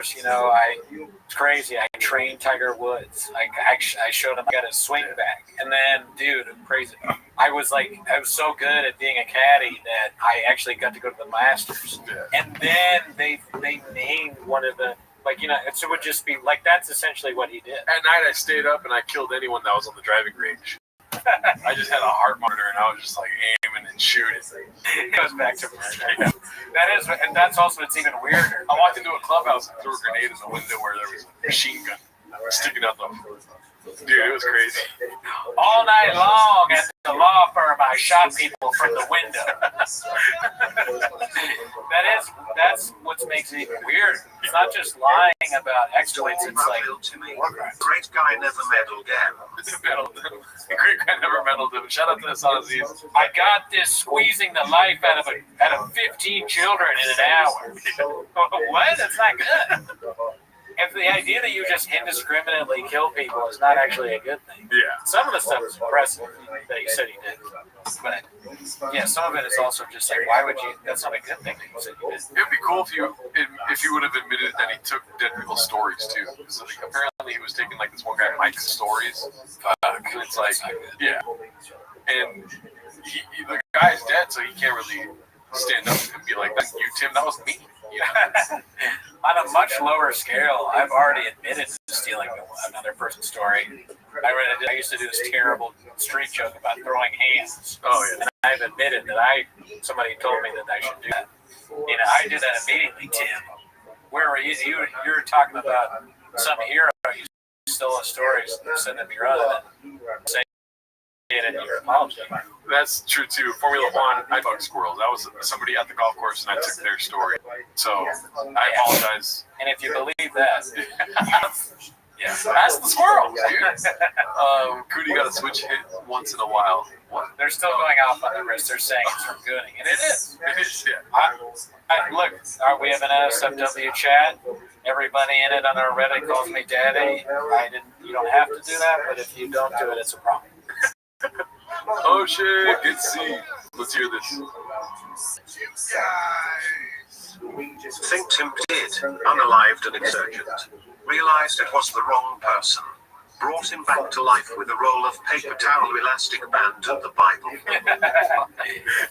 It's crazy. I trained Tiger Woods. I showed him I got a swing back, and then, dude, crazy. I was so good at being a caddy that I actually got to go to the Masters, and then they named one of the so it would just be like that's essentially what he did. At night, I stayed up and I killed anyone that was on the driving range. I just had a heart monitor and I was just aiming and shooting. It goes back to that's also it's even weirder. I walked into a clubhouse and threw a grenade in the window where there was a machine gun sticking out the. Dude, it was crazy. All night long at the law firm, I shot people from the window. That's what makes it even weird. It's not just lying about exploits. It's like great guy never meddled again. Great guy never meddled him. Shout out to Hassan Aziz. I got this squeezing the life out of 15 children in an hour. What? That's not good. If the idea that you just indiscriminately kill people is not actually a good thing. Yeah. Some of the stuff is impressive that he said he did. But, yeah, some of it is also just why would you? That's not a good thing that you said you did. It would be cool if you would have admitted that he took dead people's stories, too. Because apparently he was taking, this one guy Mike's stories. It's yeah. And the guy's dead, so he can't really stand up and be like, "That's you, Tim. That was me." On a much lower scale, I've already admitted to stealing another person's story. I used to do this terrible street joke about throwing hands. Oh yeah. And I've admitted that somebody told me that I should do that. I did that immediately, Tim. Where were you? You were talking about some hero you stole his stories and sent them your other and say it in your apology. That's true too. Formula One, I fucked squirrels. That was somebody at the golf course, and I took their story. So I apologize. And if you believe that, yeah, that's the squirrels, dude. Cootie got a switch hit once in a while. What? They're still going off on the wrist. They're saying it's from Gooning, and it is. It is. Yeah. Look, we have an NSFW chat. Everybody in it on our Reddit calls me daddy. You don't have to do that, but if you don't do it, it's a problem. Oh shit, good see. Let's hear this. Think Tim did, unalived and insurgent. Realized it was the wrong person. Brought him back to life with a roll of paper towel, elastic band, and the Bible.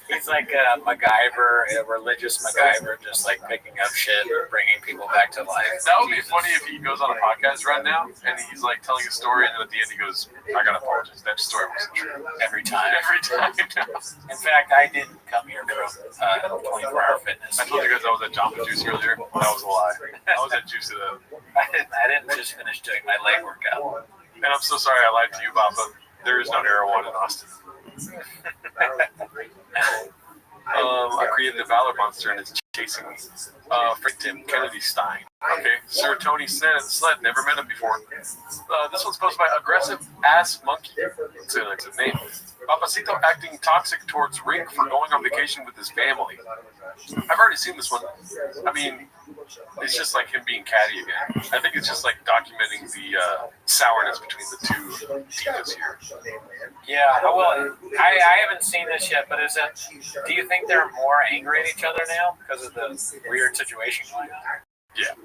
He's like a MacGyver, a religious MacGyver, just picking up shit and bringing people back to life. That would be funny if he goes on a podcast right now and he's telling a story, and then at the end he goes, "I gotta apologize. That story wasn't true." Every time. In fact, I didn't come here from 24-hour fitness. I told you guys I was at Jamba Juice earlier. That was a lie. I was at Juice of I didn't just finish doing my leg workout. And I'm so sorry I lied to you, Papa. There is no Erewhon in Austin. I created the Valor Monster and it's chasing me. Tim Kennedy Stein. Okay. Sir Tony Sled. Never met him before. This one's posted by Aggressive Ass Monkey. It's a name. Papacito acting toxic towards Rink for going on vacation with his family. I've already seen this one. I mean, it's just him being catty again. I think it's just documenting the sourness between the two divas here. Yeah, well, I haven't seen this yet, but do you think they're more angry at each other now because of the weird situation going on? Yeah.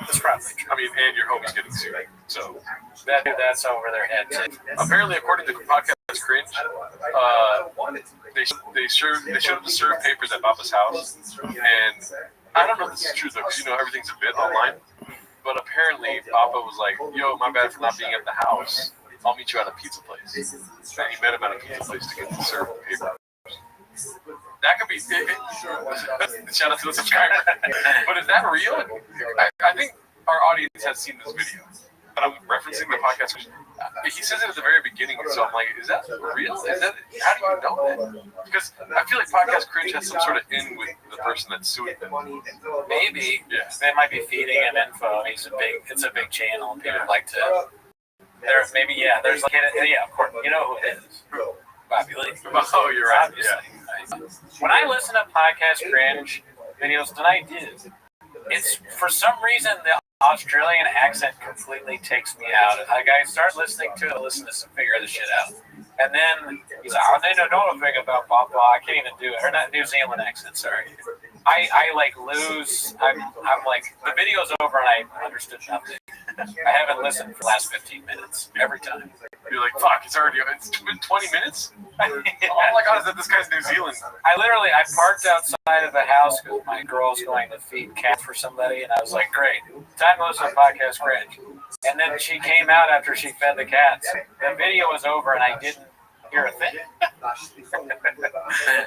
That's probably true. I mean, and your homie's getting sued, so that's over their head too. Apparently, according to Podcast Cringe, they showed up to serve papers at Papa's house, and I don't know if this is true though, because everything's a bit online. But apparently, Papa was like, "Yo, my bad for not being at the house. I'll meet you at a pizza place." And he met him at a pizza place to get the serve papers. That could be shout out to the subscriber. But is that real? I think our audience has seen this video. But I'm referencing the podcast. He says it at the very beginning, so I'm like, is that real? How do you know that? Because I feel like Podcast Cringe has some sort of in with the person that's suing them. Maybe. Yeah. They might be feeding him info. It's a big channel. People like to. There's of course. You know who it is. Bobby Lee. Oh, you're right. Yeah. When I listen to Podcast Cringe videos that I did, it's for some reason the Australian accent completely takes me out. I start listening to it, listen to figure this shit out. And then he's like, "Oh, they don't know anything about Papa. I can't even do it." Or not New Zealand accent, sorry. I like lose. I'm like the video's over and I understood nothing. I haven't listened for the last 15 minutes every time. You're like, fuck, it's been 20 minutes? Oh my god, this guy's New Zealand. I parked outside of the house because my girl's going to feed cats for somebody, and I was like, great, time to listen to podcast Cringe. And then she came out after she fed the cats. The video was over and I didn't hear a thing.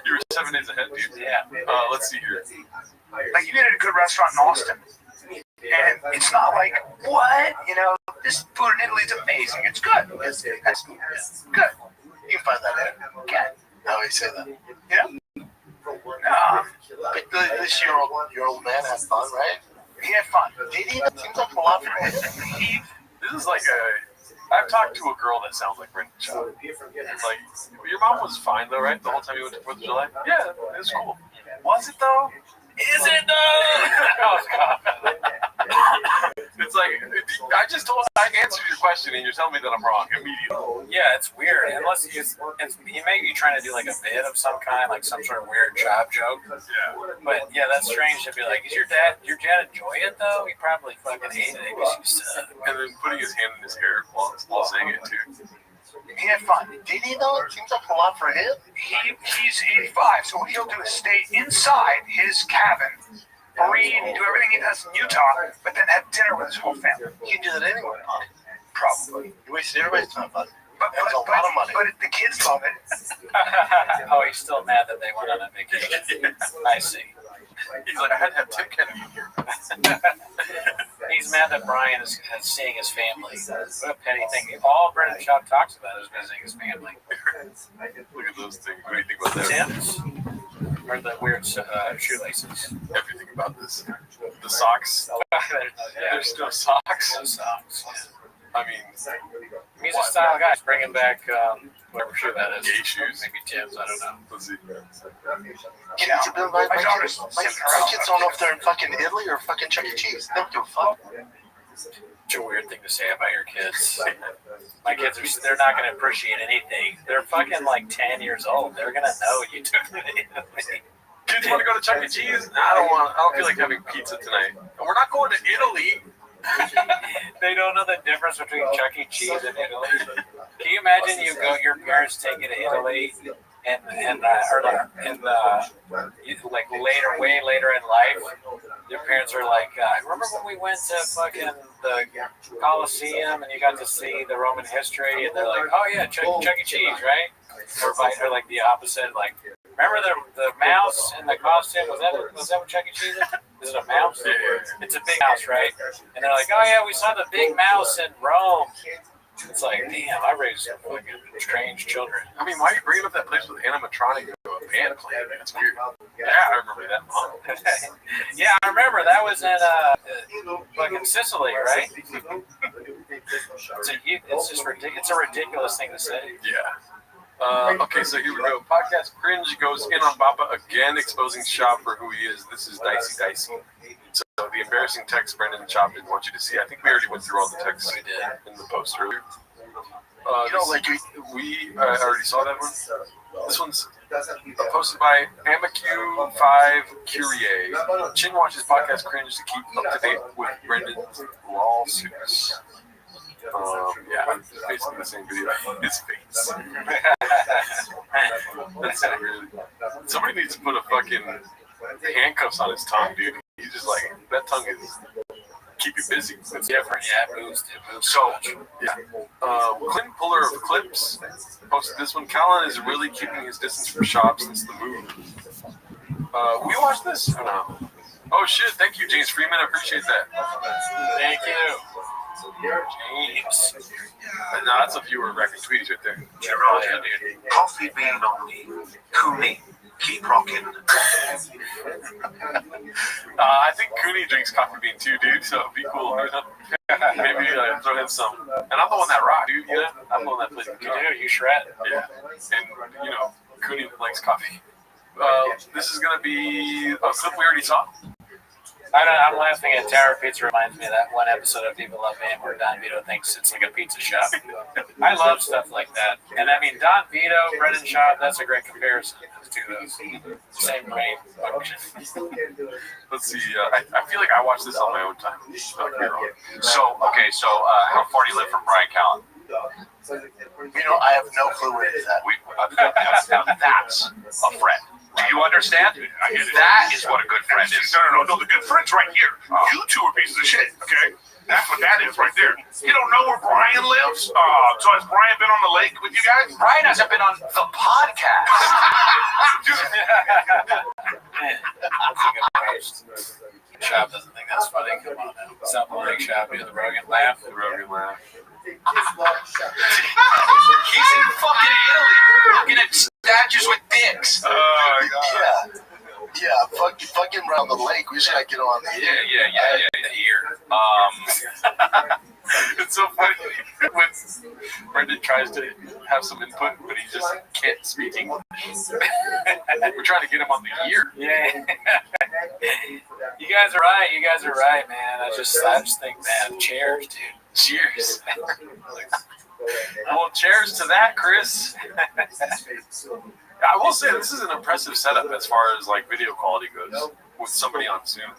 You were 7 days ahead, dude. Yeah. Let's see here. Like, you get at a good restaurant in Austin, and it's not like, what? This food in Italy is amazing. It's good. It's good. You can find that in. Okay. How do you say that? But This your old man had fun, right? he had fun. Did he? That seems like a lot for him. This is like I've talked to a girl that sounds like Brendan Schaub. It's like, your mom was fine though, right? The whole time you went to 4th of July? Yeah, it was cool. Was it though? Is it though? Oh, God. It's like, I answered your question and you're telling me that I'm wrong immediately. Yeah, it's weird. Unless he may be trying to do like a bit of some kind, like some sort of weird job joke. Yeah. But yeah, that's strange to be like, is your dad enjoy it though? He probably fucking hated it because you suck. And then putting his hand in his hair while saying it too. He had fun. Did he though? It seems like a lot for him. He's 85, so what he'll do is stay inside his cabin, breathe, do everything he does in Utah, but then have dinner with his whole family. He can do that anywhere. Probably. You wasted everybody's time, bud. But That's a lot of money. But the kids love it. Oh, he's still mad that they went on a vacation. I see. He's like, I had to have Tim Kennedy here. He's mad that Brian is seeing his family. What a petty thing. All Brendan Schaub talks about is visiting his family. Look at those things. What do you think about that? Tim's? Or the weird shoelaces? Everything about this. The socks. There's no socks. No socks. Yeah. I mean, He's a style guy. He's bringing back whatever shoe that is. Gay shoes. Maybe Tim's. I don't know. Let's see. Kids have been my kids don't know if they're in fucking Italy or fucking Chuck E. Cheese. They don't give a fuck. Such a weird thing to say about your kids. My kids they're not going to appreciate anything. They're fucking like 10 years old. They're going to know you took them to Italy. Kids want to go to Chuck E. Cheese? I don't feel like having pizza tonight. And we're not going to Italy. They don't know the difference between Chuck E. Cheese and Italy. Can you imagine your parents take you to Italy way later in life, your parents are like, remember when we went to fucking the Coliseum and you got to see the Roman history? And they're like, oh yeah, Chuck E. Cheese, right? Or like the opposite, like, remember the mouse in the costume? Was that what Chuck E. Cheese is? Is it a mouse? It's a big mouse, right? And they're like, oh yeah, we saw the big mouse in Rome. It's like, damn, I raised fucking strange children. I mean, why are you bringing up that place with animatronic band playing? That's weird. Yeah, I remember that. Yeah, I remember that was in fucking Sicily, right? It's just ridiculous. It's a ridiculous thing to say. Yeah. Okay, so here we go. Podcast Cringe goes in on Bappa again, exposing Schaub for who he is. This is Dicey. So the embarrassing text Brendan and Schaub didn't want you to see. I think we already went through all the texts we did in the post earlier. We already saw that one. This one's posted by Amacu5 Curie. Chin watches Podcast Cringe to keep up to date with Brendan's lawsuits. Yeah, it's basically the same video. His face. That's it, really. Somebody needs to put a fucking handcuffs on his tongue, dude. He's just like, that tongue is keep you busy. It's different, yeah. It moves so much. Yeah. Clint Puller of Clips posted this one. Callan is really keeping his distance from Schaub since the move. We watched this? Or no? Oh shit! Thank you, James Freeman. I appreciate that. Thank you. James. No, that's a viewer record tweets right there. Gerard, coffee bean on me. Cooney, keep rocking. I think Cooney drinks coffee bean too, dude. So it'd be cool. Maybe throw in some. And I'm the one that rock, dude. You know, I'm the one that plays the guitar. You shred. Yeah. And Cooney likes coffee. This is gonna be a clip we already saw. I'm laughing at Tower Pizza. Reminds me of that one episode of People Love Band where Don Vito thinks it's like a pizza shop. I love stuff like that. And I mean, Don Vito, bread and shop, that's a great comparison to those. Same brain function. Let's see. I feel like I watched this on my own time. So how far do you live from Brian Callen? I have no clue where he's at. That's a friend. Do you understand? That is what a good friend is. No. The good friend's right here. You two are pieces of shit, okay? That's what that is right there. You don't know where Brian lives? So has Brian been on the lake with you guys? Brian hasn't been on the podcast. Shop doesn't think that's funny. Come on now. Stop playing Shop. Do the Rogan laugh. The Rogan laugh. He's in fucking Italy, looking at statues with dicks. Oh, God. Yeah, fucking around the lake. We should get on the It's so funny when Brendan tries to have some input, but he just can't speak English. We're trying to get him on the ear. Yeah. You guys are right, man. I just think, man, cheers, dude. Cheers. Well, cheers to that, Chris. I will say this is an impressive setup as far as like video quality goes with somebody on Zoom.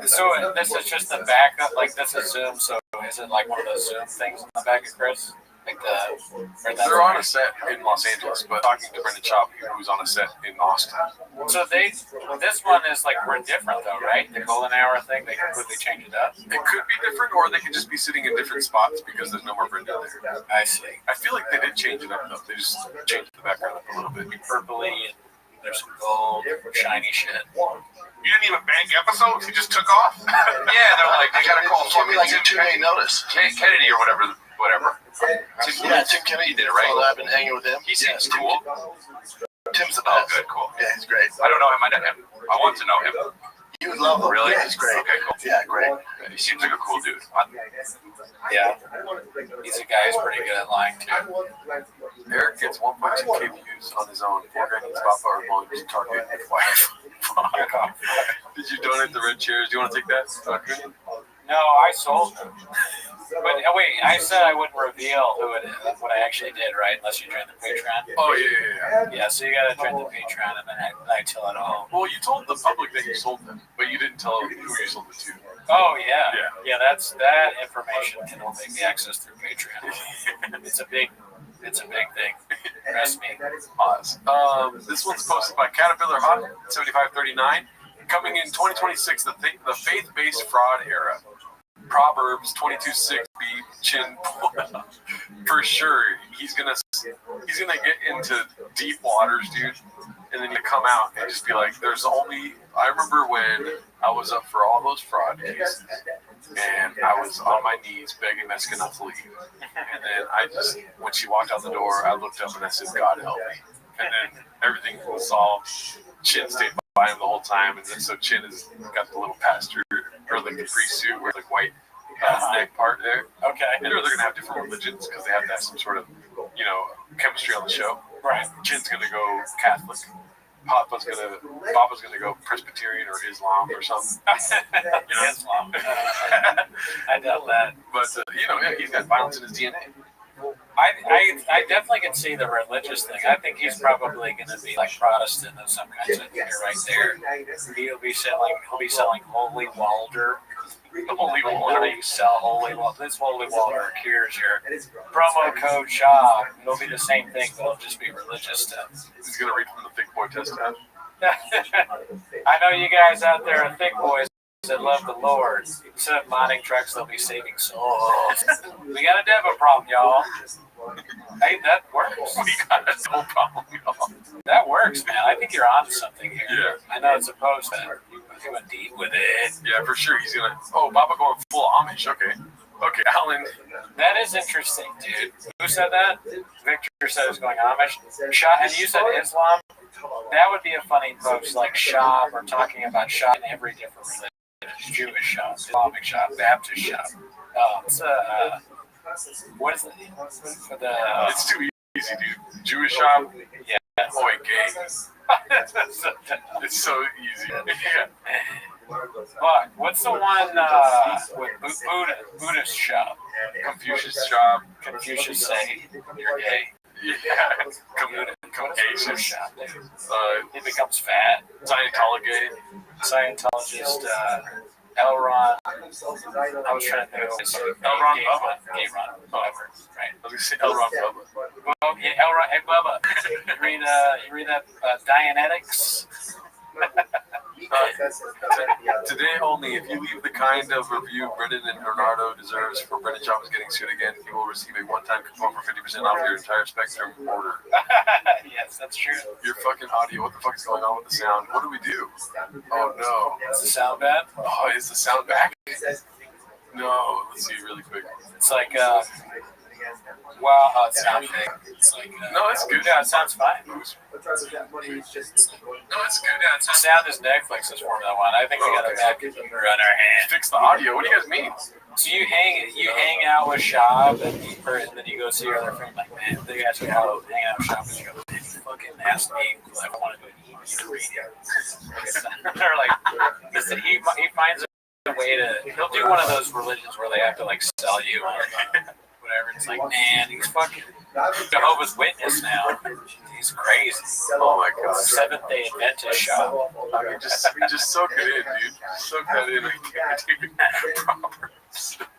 So this is just the backup, like this is Zoom. So is it like one of those Zoom things in the back of Chris? Like they're on a set in Los Angeles, but talking to Brendan Schaub, who's on a set in Austin. So this one is like we're different though, right? The golden hour thing, they completely change it up. It could be different, or they could just be sitting in different spots because there's no more Brendan there. I see. I feel like they did change it up though. They just changed the background up a little bit. Purpley and there's some gold, shiny shit. You didn't even bank episodes? He just took off? Yeah, they're like, they gotta call Give me like a fucking 2-day notice. Kennedy or whatever. Tim Kennedy did it right. I've been hanging with him. He seems cool. Tim's the Oh, best. good, cool. Yeah, he's great. I don't know him. I know him. I want to know him. You would love him. Really? Yeah, he's great. Okay, cool. Yeah, great. He seems like a cool dude. Yeah. He's a guy who's pretty good at lying too. Eric gets 1.2K views on his own. 4 grand Spotify or going to Target and wife. Did you donate the red chairs? Do you want to take that? No, I sold them. But wait, I said I wouldn't reveal what I actually did, right? Unless you join the Patreon. Oh, yeah. Yeah, so you gotta join the Patreon, and then I tell it all. Well, you told the public that you sold them, but you didn't tell who you sold it to. Oh yeah. That information can only be accessed through Patreon. It's a big thing. Trust me. Pause. This one's posted by Caterpillar Hot 7539. Coming in 2026, the faith-based fraud era. Proverbs 22:6b chin for sure. He's gonna get into deep waters, dude, and then you come out and just be like, I remember when I was up for all those fraud cases, and I was on my knees begging Mexica not to leave, and then when she walked out the door, I looked up and I said, God help me, and then everything was solved. Chin stayed by him the whole time, and then so Chin has got the little pastor or like the priest suit with like white neck part there. Okay. And they're gonna have different religions because they have to have some sort of chemistry on the show. Right. Chin's gonna go Catholic. Papa's gonna go Presbyterian or Islam or something. Islam. I doubt that. But he's got violence in his DNA. I definitely can see the religious thing. I think he's probably going to be like Protestant of some kind. You're right there. He'll be selling Holy Walder. Holy Walder. You sell Holy Walder. This Holy Walder cures your promo code shop. It'll be the same thing, but it'll just be religious stuff. He's gonna read from the Thick Boy Testament. I know you guys out there are thick boys that love the Lord. Instead of mining trucks, they'll be saving souls. We got a devil problem, y'all. Hey, that works. We got a no problem, y'all. That works, man. I think you're onto something here. Yeah. I know it's opposed to you went deep with it. Yeah, for sure. He's gonna. Oh, Baba going full Amish. Okay, Alan. That is interesting, dude. Who said that? Victor said it's going Amish. And you said Islam. That would be a funny post, like shop or talking about shop in every different religion. Jewish shop, Islamic shop, Baptist shop. What is it? For the It's too easy, dude. Jewish shop. Yeah. Boy, gay. It's so easy. Yeah. Fuck, what's the one with Buddhist shop? Confucius shop. Confucius say you're gay. Yeah. Confucius shop. He Uh, becomes fat. Scientologist L. Ron. I was trying to think of his L. Ron Bubba. Gay Ron. Whatever. Right. Let me say L. Ron Bubba. Well, yeah, L. Ron. Hey, Bubba. You read that Dianetics? Today only, if you leave the kind of review Brendan and Bernardo deserves for Brendan Chavez getting sued again, you will receive a one-time coupon for 50% off your entire Spectrum order. Yes, that's true. Your fucking audio, what the fuck is going on with the sound? What do we do? Oh no. Does it sound bad? Oh, is the sound back? No, let's see really quick. It's like, wow, it sounds fake. It's like, No, it's good. yeah, it sounds fine. No, it's good. The sound is Netflix's Formula One. I think we got a bad computer on our hands. Fix the audio. What do you guys mean? So you hang out with Shab, and then you go see your other friend. Like, man, they ask you how hanging out with Shab is. You go, they fucking asked me if I want to do an EP radio. They're like, listen, he finds a way to. He'll do one of those religions where they have to like sell you or whatever. It's like, man, he's fucking Jehovah's Witness now. He's crazy. Oh my god. Seventh-day Adventist Shab. I mean, just soak it in, dude. Soak that in right there, dude. Proper.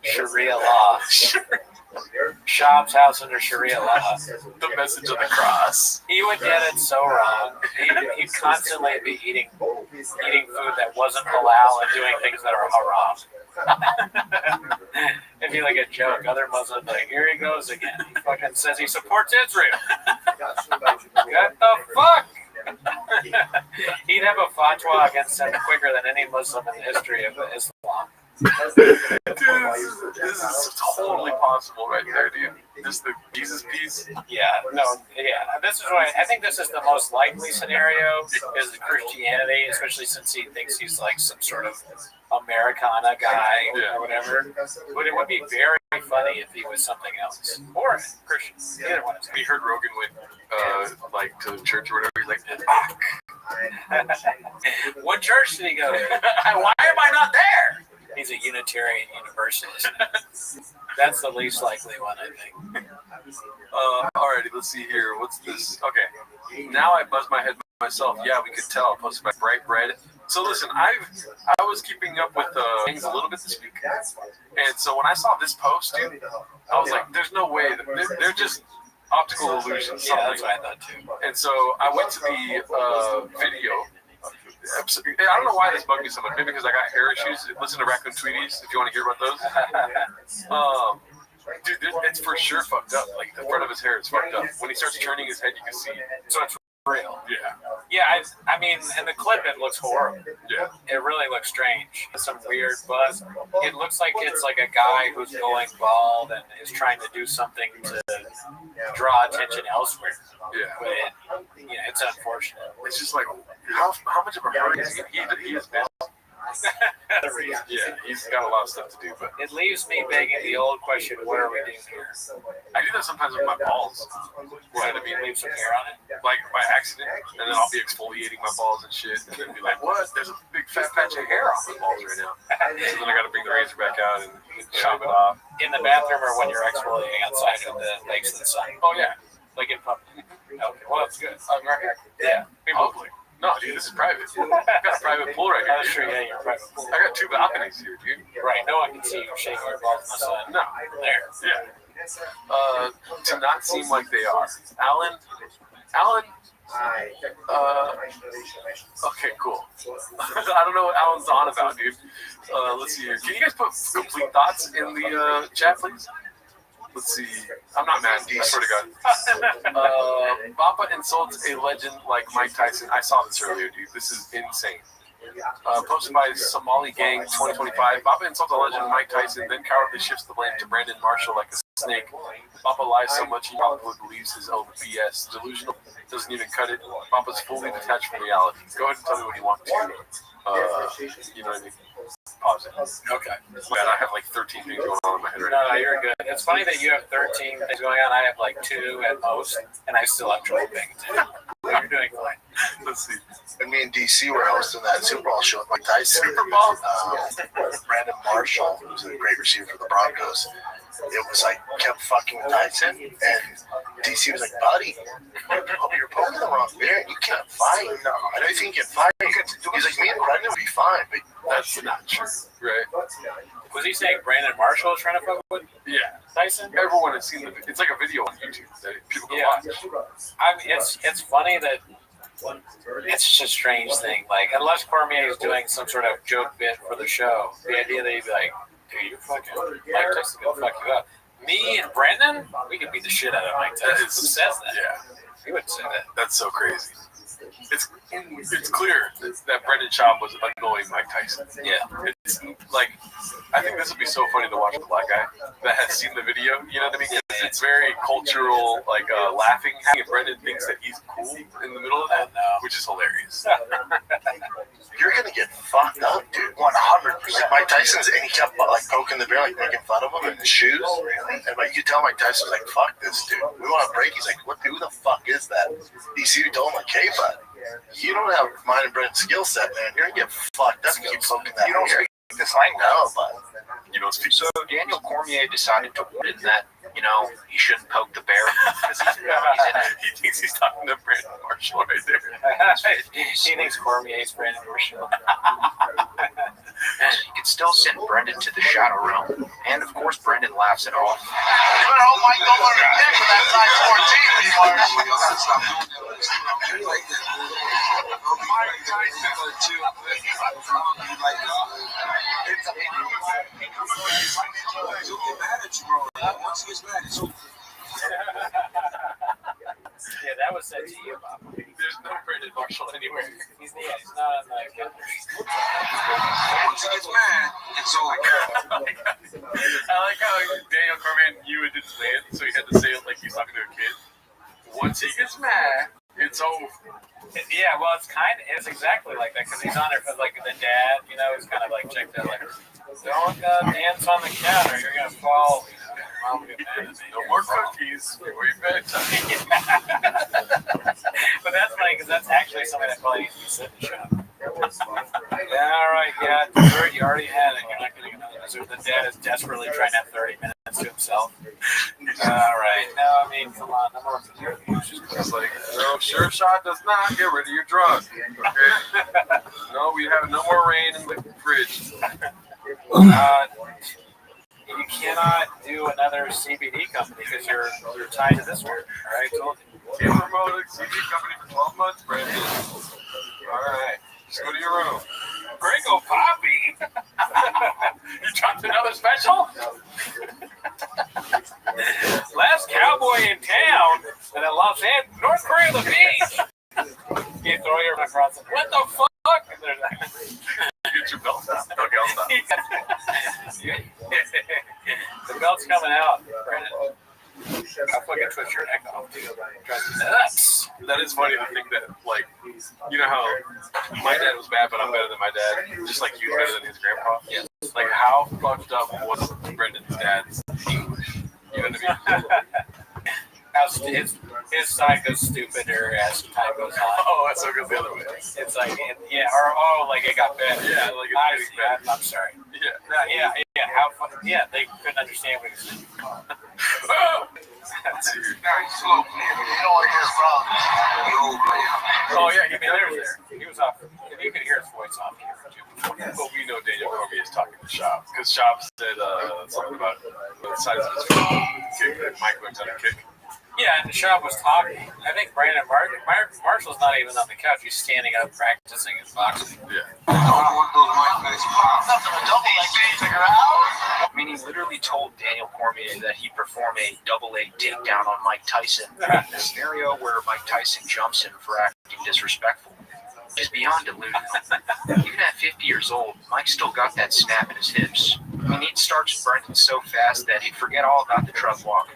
Sharia law. Shab's house under Sharia law. The message of the cross. He would get it so wrong. He'd constantly be eating food that wasn't halal and doing things that are haram. It'd be like a joke. Other Muslims like, here he goes again. He fucking says he supports Israel. What the fuck? He'd have a fatwa against them quicker than any Muslim in the history of Islam. Dude, this is totally possible right there, dude. Just the Jesus piece. Yeah, this is why I think this is the most likely scenario is Christianity, especially since he thinks he's like some sort of Americana guy or whatever. But it would be very funny if he was something else or Christian. Either one. We heard Rogan went like to the church or whatever. He's like, fuck. What church did he go to? Why am I not there? He's a Unitarian Universalist. That's the least likely one, I think. Alrighty, let's see here. What's this? Okay. Now I buzz my head myself. Yeah, we could tell. Posted by Bright Bread. So listen, I was keeping up with things a little bit this week. And so when I saw this post, dude, I was like, there's no way. They're just optical illusions. Yeah, that's what I thought too. And so I went to the video. I don't know why this bugged me so much. Maybe because I got hair issues. Listen to Raccoon Tweeties if you want to hear about those. Dude, it's for sure fucked up. Like the front of his hair is fucked up. When he starts turning his head, you can see. So it's real. Yeah. Yeah, I mean, in the clip, it looks horrible. Yeah. It really looks strange. Some weird buzz. It looks like it's like a guy who's going bald and is trying to do something to draw attention elsewhere. Yeah. But it's unfortunate. It's just like, how much of a hurry is he? He is busy. Yeah, he's got a lot of stuff to do, but it leaves me begging the old question: what are we doing here? I do that sometimes with my balls. What, I mean, leave some hair on it? Like by accident, and then I'll be exfoliating my balls and shit, and then be like, "What? There's a big fat patch of hair on my balls right now." So then I got to bring the razor back out and chop it off. In the bathroom or when you're exfoliating outside of the legs of the sun? Oh yeah, like in public. Okay, well that's good. Right here. Yeah, Public. No, dude, this is private. I got a private pool right here. That's true. Yeah, you're a private pool. I got 2 balconies here, dude. Right. No one can see you shaking your balls in the sun. No. There. Yeah. To not seem like they are. Alan. Okay, cool. I don't know what Alan's on about, dude. Let's see here. Can you guys put complete thoughts in the chat, please? Let's see. I'm not mad. I swear to God. Bappa insults a legend like Mike Tyson. I saw this earlier, dude. This is insane. Posted by Somali Gang 2025. Bappa insults a legend Mike Tyson, then cowardly shifts the blame to Brandon Marshall like a snake. Bappa lies so much he probably believes his own BS. Delusional. Doesn't even cut it. Bappa's fully detached from reality. Go ahead and tell me what you want to. You know what I mean? Pause it. Okay. Man, I have like 13 things going on in my head right now. No, you're good. It's funny that you have 13 things going on. I have like 2 at most, and I still have trouble paying attention. You're doing fine. Let's see. And me and DC were hosting that Super Bowl show with Mike Tyson. Super Bowl? Brandon Marshall, who's a great receiver for the Broncos, it was like kept fucking with Tyson, and DC was like, buddy, you're poking the wrong bear. You can't fight. No, I don't think you can fight. He's like, me and Brandon would be fine, but That's not true. Right. Was he saying Brandon Marshall is trying to fuck with Yeah. Tyson? Everyone has seen the video. It's like a video on YouTube that people can Yeah. watch. I mean, it's funny that it's just a strange thing. Like, unless Cormier is doing some sort of joke bit for the show, the idea that he'd be like, dude, you're fucking Mike Tyson gonna fuck you up. Me and Brendan, we could beat the shit out of Mike Tyson. Who says that? Yeah. He wouldn't say that. That's so crazy. It's clear that Brendan Schaub was annoying Mike Tyson. Yeah. It's like, I think this would be so funny to watch the black guy that has seen the video. You know what I mean? It's very cultural, like laughing. And Brendan thinks that he's cool in the middle of that, which is hilarious. you're gonna get fucked up, dude. 100%. Like Mike Tyson's, and he kept like poking the bear, like making fun of him in his shoes. And like you tell Mike Tyson's like, "Fuck this, dude. We want to break." He's like, "What? Who the fuck is that?" DC told him like, "Hey, bud, you don't have mine and Brent's skill set, man. You're gonna get fucked up if you keep poking that You don't bear." speak this language. No, but You don't speak. So Daniel Cormier decided to warn that, he shouldn't poke the bear because he's in it. He thinks he's talking to Brandon Marshall right there. He thinks Cormier's Brandon Marshall. He could still send Brendan to the shadow realm, and of course Brendan laughs it off. you better hope Mike don't learn to kick for that size 14 anymore. Yeah, that was said to you, Bob. There's no Brandon Marshall anywhere. He's not on the calendar. Once he gets mad, it's over. I like how Daniel Cormier knew it didn't say it, so he had to say it like he's talking to a kid. Once he gets mad, it's over. Yeah, well, it's exactly like that because he's on there for like the dad, he's kind of like checked out like, don't dance on the counter, you're gonna fall. Mom will get mad at me. No more cookies. Before you bedtime. But that's funny because that's actually something that probably needs to be said in the show. Yeah, all right, yeah, dessert, you already had it. You're not getting another dessert. The dad is desperately trying to have 30 minutes to himself. All right, no, I mean, come on, no more dessert. It's like, no, sure shot does not get rid of your drug. Okay? No, we have no more rain in the fridge. You cannot do another CBD company because you're tied to this one. All right, told you. Can't promote a CD company for 12 months, Brandon. All right, just go to your room. Gringo Poppy. You dropped another special? Last cowboy in town, and in Los Angeles, North Korea, the beach. You throw your across. What the fuck? And there's Get your belt out. Okay, I'll stop. The belt's coming out, Brandon. I'll fucking twist your neck off, dude. Drives me nuts. That is funny to think that, like, you know how my dad was bad, but I'm better than my dad, just like you better than his grandpa? Yes. Like, how fucked up was Brendan's dad's English? You know what I mean? His side goes stupider as time goes on. Oh, so it goes the other way. It's like, like it got better. Yeah, like it's getting better. I'm sorry. Yeah. They couldn't understand what he was saying. That's weird. You don't want to hear his problems. Oh yeah, he was off. You could hear his voice off here too. But we know Daniel Cormier is talking to Schaub because Schaub said something about the size of his kick that Mike learns how to kick. Yeah, and the shop was talking. I think Brandon Marshall's not even on the couch. He's standing up practicing his boxing. Yeah. I mean, he literally told Daniel Cormier that he'd perform a double-A takedown on Mike Tyson in a scenario where Mike Tyson jumps him for acting disrespectful. Which is beyond delusional. Even at 50 years old, Mike still got that snap in his hips. I mean, he'd start sprinting so fast that he'd forget all about the truck walk.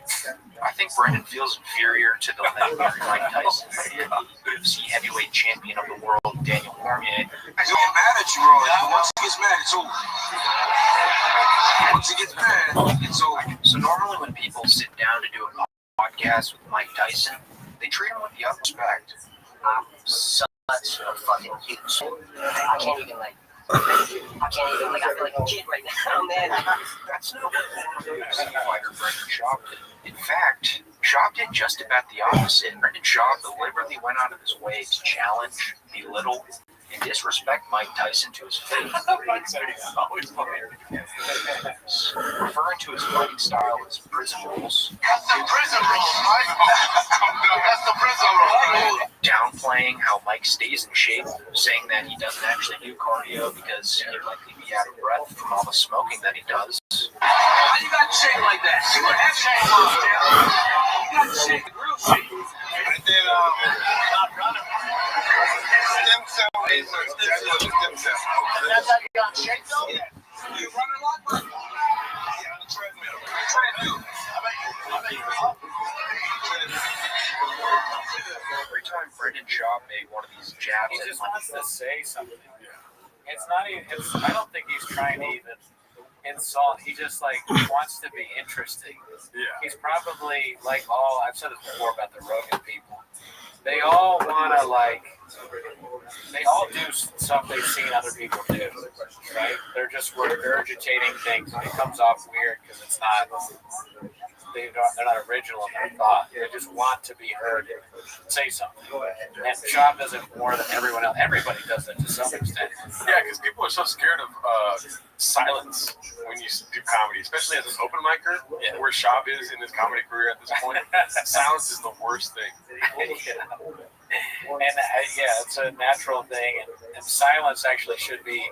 I think Brendan feels inferior to the legendary Mike Tyson, UFC heavyweight champion of the world, Daniel Cormier. He'll get mad at you, Roy. Once he gets mad, it's over. Once he gets mad, it's over. So normally when people sit down to do a podcast with Mike Tyson, they treat him with the utmost respect. such a fucking huge. I can't even like. I feel like a kid right now, man. That's no fighter Brendan Schaub did. In fact, Schaub did just about the opposite. Brendan Schaub deliberately went out of his way to challenge, belittle, and disrespect Mike Tyson to his face. Referring to his fighting style as prison rules. That's the prison rules, Mike. That's the prison rules. Downplaying how Mike stays in shape, saying that he doesn't actually do cardio because he'd likely be out of breath from all the smoking that he does. Why you got shape like that? See what that shape was, you got shape, real shape. And then, not running. Stem cell. That's how you got shape, though? Yeah. You running a lot, bro? Yeah, on the treadmill. I bet you Every time Brendan Schaub made one of these jabs, He just wants to say something. It's not even. I don't think he's trying to even insult. He just like wants to be interesting. Yeah. He's probably like all. I've said this before about the Rogan people. They all want to like. They all do stuff they've seen other people do, right? They're just regurgitating things, and it comes off weird because it's not. They're not original in their thought. They just want to be heard and say something. And Schaub does it more than everyone else. Everybody does it to some extent. Yeah, because people are so scared of silence when you do comedy, especially as an open micer, where Schaub is in his comedy career at this point. Silence is the worst thing. And it's a natural thing, and silence actually should be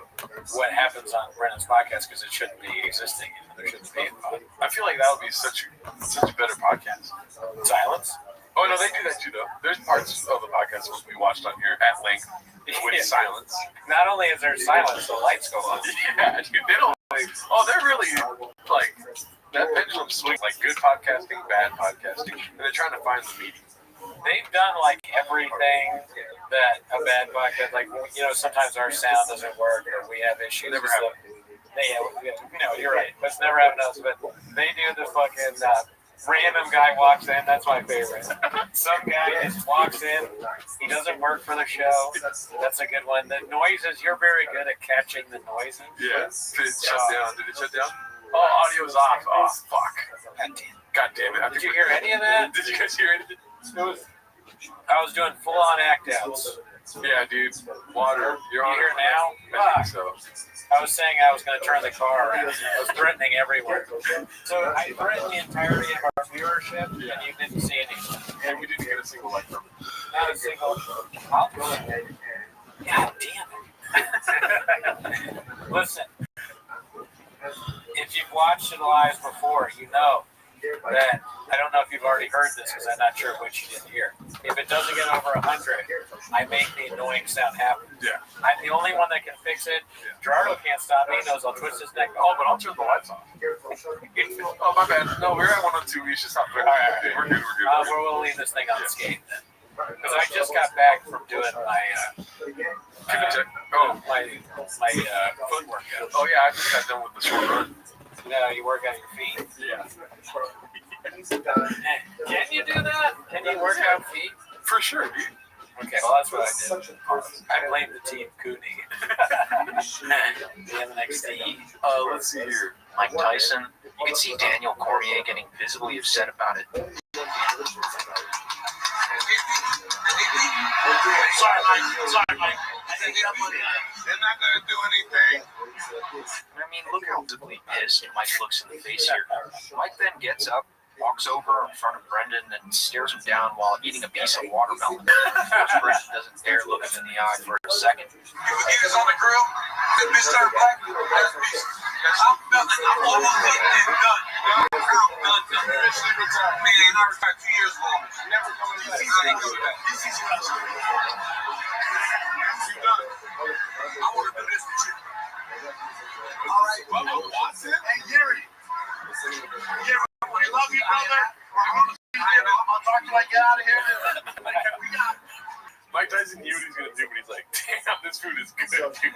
what happens on Brennan's podcast because it shouldn't be existing. There shouldn't be a pod. I feel like that would be such a better podcast. Silence. Oh no, they do that too though. There's parts of the podcast supposed to be watched on here at length with silence. Not only is there silence, the lights go on. Yeah, dude, they don't like. Oh, they're really like that pendulum swings like good podcasting, bad podcasting, and they're trying to find the medium. They've done like everything that a bad podcast, like sometimes our sound doesn't work or we have issues. Never So, you're right. That's never happened to us. But they do the fucking random guy walks in. That's my favorite. Some guy just walks in. He doesn't work for the show. That's a good one. The noises. You're very good at catching the noises. Yeah. Did it shut down? Did it shut down? Oh, audio's off. Oh, fuck. God damn it. Did you hear any of that? Did you guys hear anything? I was doing full-on act-outs. Yeah, dude. Water. You're on here now? I think so. I was saying I was going to turn the car around. I was threatening everywhere. So I threatened the entirety of our viewership, and you didn't see anything. And we didn't get a single like from it. Not a single. God damn it. Listen, if you've watched it live before, you know that I don't know if you've already heard this because I'm not sure what you didn't hear. If it doesn't get over 100, I make the annoying sound happen. Yeah. I'm the only one that can fix it. Gerardo can't stop me. He knows I'll twist his neck. Oh, but I'll turn the lights off. Oh, my bad. No, we're at 102. We should stop. All right. We're good. We'll leave this thing unscathed then. Because I just got back from doing my foot workout. Oh yeah, I just got done with the short run. No, you work on your feet. Yeah. Can you do that? Can you work out feet? For sure, dude. Okay, well that's what I did. I blame the team Cooney. The MNXT. Let's see here. Mike Tyson. You can see Daniel Cormier getting visibly upset about it. Sorry, Mike. They're not going to do anything. I mean, look how deeply pissed Mike looks in the face here. Mike then gets up, walks over in front of Brendan, and stares him down while eating a piece of watermelon. Brendan doesn't dare look him in the eye for a second. You forget it's on the grill? That bitch turned black? I'm almost done. Officially retired. Man, I retired 2 years ago. Never coming to the You done. I want to do this with you. All right, Bubba Watson and Gary. Gary, we love you, brother. I'll talk to you when I get out of here. We got Mike Tyson knew what he's gonna do, but he's like, "Damn, this food is good, dude."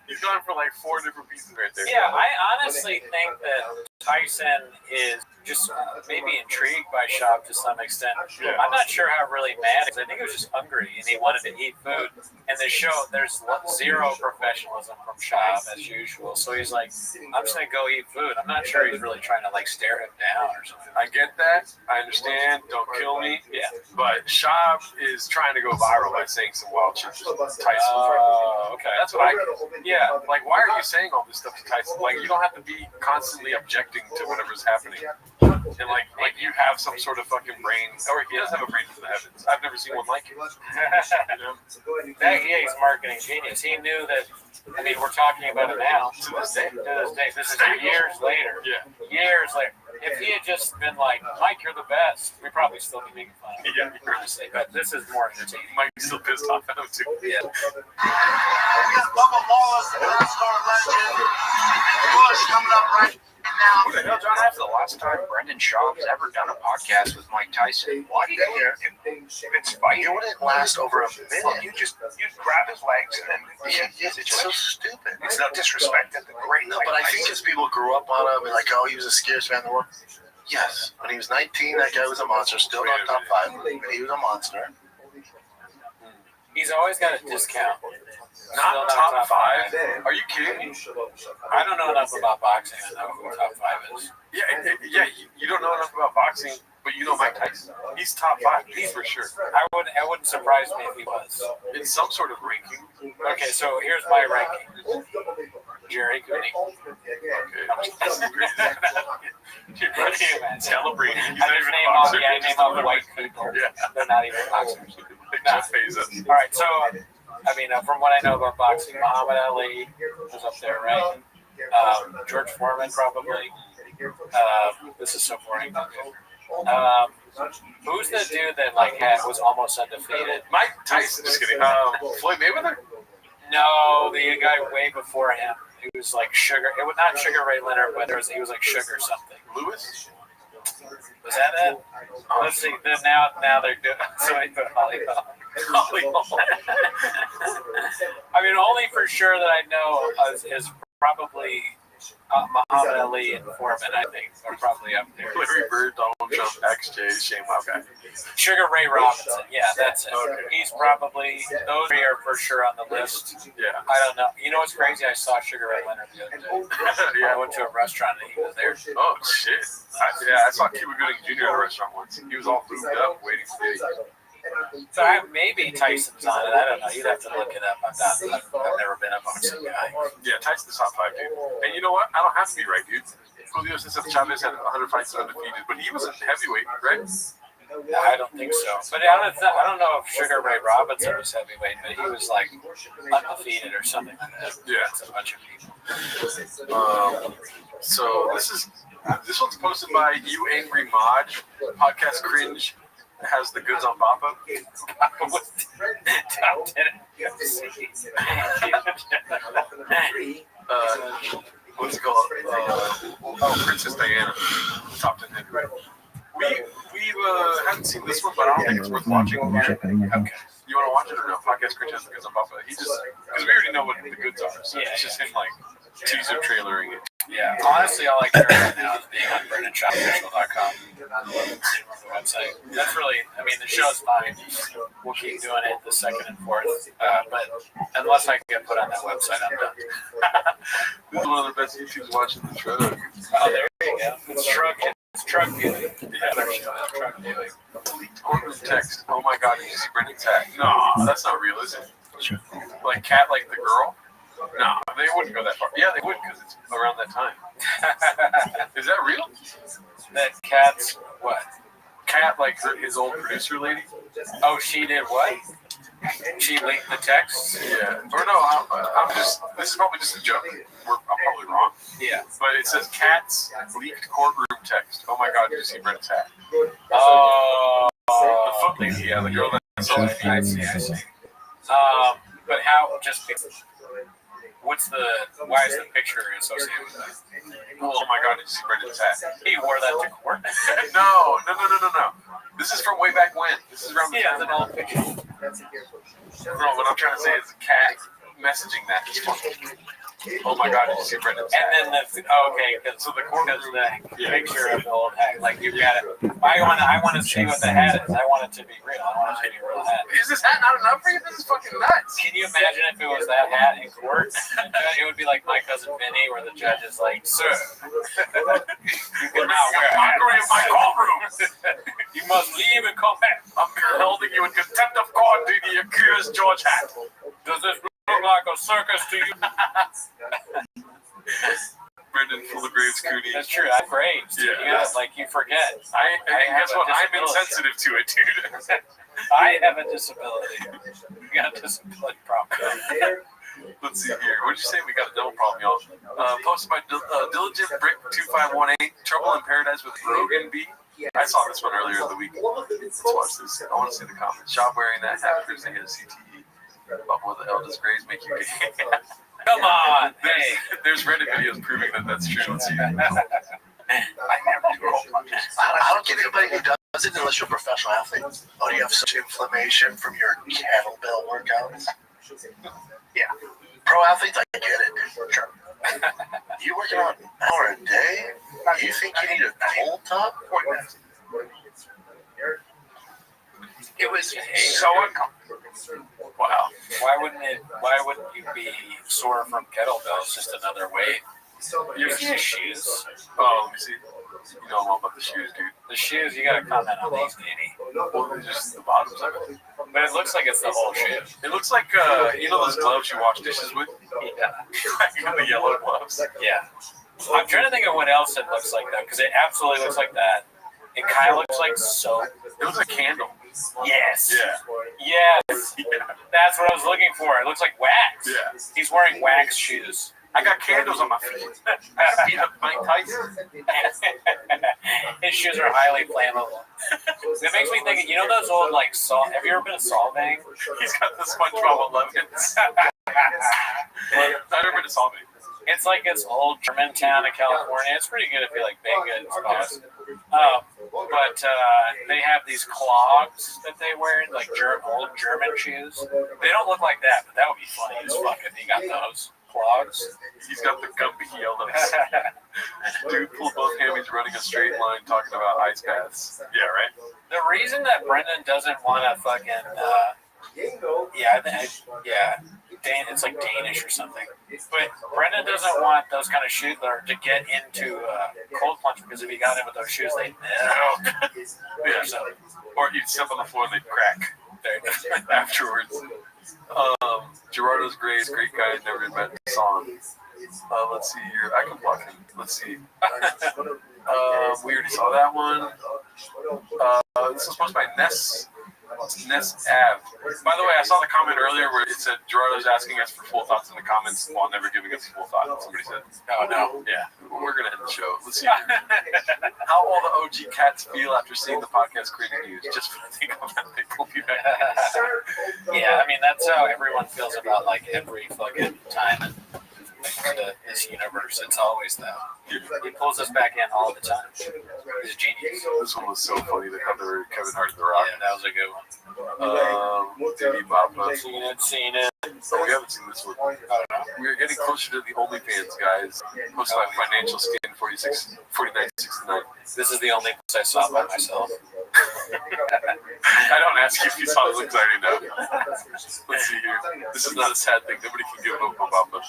He's gone for like 4 different pieces right there. Yeah, I honestly think that Tyson is just maybe intrigued by Shab to some extent. Yeah. I'm not sure how really mad. I think he was just hungry and he wanted to eat food. And the show, there's zero professionalism from Shab as usual. So he's like, I'm just gonna go eat food. I'm not sure he's really trying to like stare him down or something. I get that. I understand. Don't kill me. Yeah. But Shab is trying to go viral by saying some wild shit to Tyson. Okay. That's what I get. Yeah. Like, why are you saying all this stuff to Tyson? Like, you don't have to be constantly objecting to whatever's happening. And like you have some sort of fucking brain, or he does have a brain to the heavens. I've never seen one like it. You know? He's marketing genius. He knew that. I mean, we're talking about it now. To this day. This is years later. Yeah. Years later. If he had just been like, Mike, you're the best, we'd probably still be making fun of him. Yeah. Honestly, but this is more entertaining. Mike's still pissed off at him too. Yeah. Bubba Moss, NASCAR legend. Bush coming up right now. Who the hell, John? That's the last time Brendan Schaub's ever done a podcast with Mike Tyson. What? It's fighting. It wouldn't last over a minute. You grab his legs and then It's so stupid. it's no disrespect. That's a great. No, but I think as people grew up on him and like, oh, he was the scariest man in the world. Yes, when he was 19, that guy was a monster. Still not top 5, but he was a monster. He's always got a discount. Not top 5? Are you kidding me? I don't know enough about boxing to know who top 5 is. Yeah. You don't know enough about boxing, but you know Mike Tyson. He's top 5. He's for sure. It wouldn't surprise me if he was. In some sort of ranking. Okay, so here's my ranking. Jerry Goody. Okay. Celebrating. He's I not even a name all boxer. name all the white people. Yeah. They're not even boxers. Jeff Bezos. All right, so I mean, from what I know about boxing, Muhammad Ali was up there, right? George Foreman probably. This is so boring. Who's the dude that was almost undefeated? Mike Tyson. Just kidding. Floyd Mayweather? No, the guy way before him. He was like Sugar. It was not Sugar Ray Leonard, but he was like Sugar something. Lewis? Was that it? Let's see. Then now they're doing. Somebody put Holly Holm. I mean, only for sure that I know is probably Muhammad Ali and Foreman. I think are probably up there. Larry Bird, Donald Trump, XJ, Shane Wildcat. Sugar Ray Robinson. Yeah, that's it. Okay. He's probably those three are for sure on the list. Yeah. I don't know. You know what's crazy? I saw Sugar Ray Leonard the other day. I went to a restaurant and he was there. Oh shit! I saw Cuba Gooding Jr. at a restaurant once. He was all lubed up, waiting for me. So maybe Tyson's on it. I don't know. You'd have to look it up. I've never been a boxing guy. Yeah, Tyson's top 5, dude. And you know what? I don't have to be right, dude. Julio Cesar Chavez had 100 fights undefeated, but he was a heavyweight, right? I don't think so. But I don't know if Sugar Ray Robinson was heavyweight, but he was like undefeated or something like that. Yeah. It's a bunch of people. So this one's posted by You Angry Maj. Podcast Cringe has the goods on Papa. What's it called? Princess Diana. Top 10 hit. We haven't seen this one, but I don't think it's worth watching. Okay. You want to watch it or no? Podcast Cringe has the goods on Papa. Because we already know what the goods are. So it's just him like teaser trailering it. Yeah, honestly, all I care about now is being on BrendanShopOfficial.com. The website. That's really, I mean, the show's fine. We'll keep doing it the second and fourth. But unless I can get put on that website, I'm done. This is one of the best YouTubes watching the truck. Oh, there you go. It's truck beauty. Yeah, truck beauty. Courtroom text. Oh my god, did you see Brendan's hat? No, that's not real, is it? Like Cat, like the girl? No, they wouldn't go that far. Yeah, they would because it's around that time. Is that real? That Cat's what? Cat, like his old producer lady? Oh, she did what? She leaked the text? Yeah. Or no, I'm just, this is probably just a joke. I'm probably wrong. Yeah. But it says Cat's leaked courtroom text. Oh my god, did you see Brendan's hat? Oh. The foot lady, yeah, the girl that's all I see. But how, why is the picture associated with that? Oh my god, did you see Brendan's hat? He wore that to court? No. This is from way back when. This is around the Yeah, it's time. an old picture. No, what I'm trying to say is Cat messaging that is funny. Oh my God, did you see Brendan's And hat? then So the corner room, the picture of the old hat, like you've got it. I want to see what the hat is. I want it to be real. I want it to be a real hat. Is this hat not enough for you? This is fucking nuts. Can you imagine if it was that hat in court? It would be like My Cousin Vinny, where the judge is like, "Sir, you cannot wear a hat Mockery in my courtroom. You must leave and come back." I'm holding you in contempt of court due to the accused George hat. Does this look like a circus to you? Brendan full of graves, Cooney. That's true. I'm graves. Yeah. You know, like you forget. I have guess a what? I'm disability. insensitive to it, dude. I have a disability. You got a disability problem. Let's see here. What did you say? We got a double problem, y'all. Posted by Diligent Brick 2518. Trouble in Paradise with Rogan B. I saw this one earlier in the week. Let's watch this. I want to see the comments. Shop wearing that hat proves they get a CTE. But what the hell does grays make you gay? Come on. Hey. There's Reddit videos proving that that's true. Let's see. I don't get anybody who does it unless you're a professional athlete. Oh, do you have such inflammation from your kettlebell workouts? Yeah. Pro athletes, I get it. Sure. You working out an hour a day? You think you need a cold top? It was so uncomfortable. Wow. Why wouldn't you be sore from kettlebells? Just another weight. You see shoes. Oh, let me see. You know all about the shoes, dude. The shoes, you gotta comment on these, Danny. Well, they're just the bottoms of it. But it looks like it's the whole shoe. It looks like, you know those gloves you wash dishes with? Yeah. The yellow gloves. Yeah. I'm trying to think of what else it looks like though, because it absolutely looks like that. It kind of looks like soap. It looks like a candle. Yes. Yeah. Yes. Yeah. That's what I was looking for. It looks like wax. Yeah. He's wearing wax shoes. I got candles on my feet. I beat up Mike Tyson. His shoes are highly flammable. It makes me think, you know those old, like, have you ever been to Solvang? He's got the SpongeBob 11s. I've never been to Solvang. It's like this old German town in California. It's pretty good if you like big spots. But they have these clogs that they wear, like old German shoes. They don't look like that, but that would be funny as fuck if he got those clogs. He's got the Gumby yellows. Dude pulled both hammies running a straight line talking about ice baths. Yeah, right? The reason that Brendan doesn't want to fucking, it's like Danish or something. But Brendan doesn't want those kind of shoes to get into cold plunge because if he got in with those shoes, they'd melt. Yeah. Or you'd step on the floor and they'd crack afterwards. Gerardo's great guy. Never met, saw him. Let's see here. I can block him. Let's see. We already saw that one. This was posted by Ness Ave. By the way, I saw the comment earlier where it said Gerardo's asking us for full thoughts in the comments while never giving us a full thought. Somebody said, Oh, no. yeah, we're going to end the show. Let's see. How all the OG cats feel after seeing the podcast creating news. Just when I think of that, they will be back. Yeah, I mean, that's how everyone feels about, like, every fucking time in this universe. It's always that. He pulls us back in all the time. He's a genius. This one was so funny. They had the Kevin Hart and The Rock. Yeah, that was a good one. Diddy Boppa. Seen it. Oh, we haven't seen this one. We're getting closer to the OnlyFans, guys. Posted by Financial Skin 4969. This is the only place I saw by myself. I don't ask you if you saw this because I already know. Let's see here. This is not a sad thing. Nobody can give up Boppa.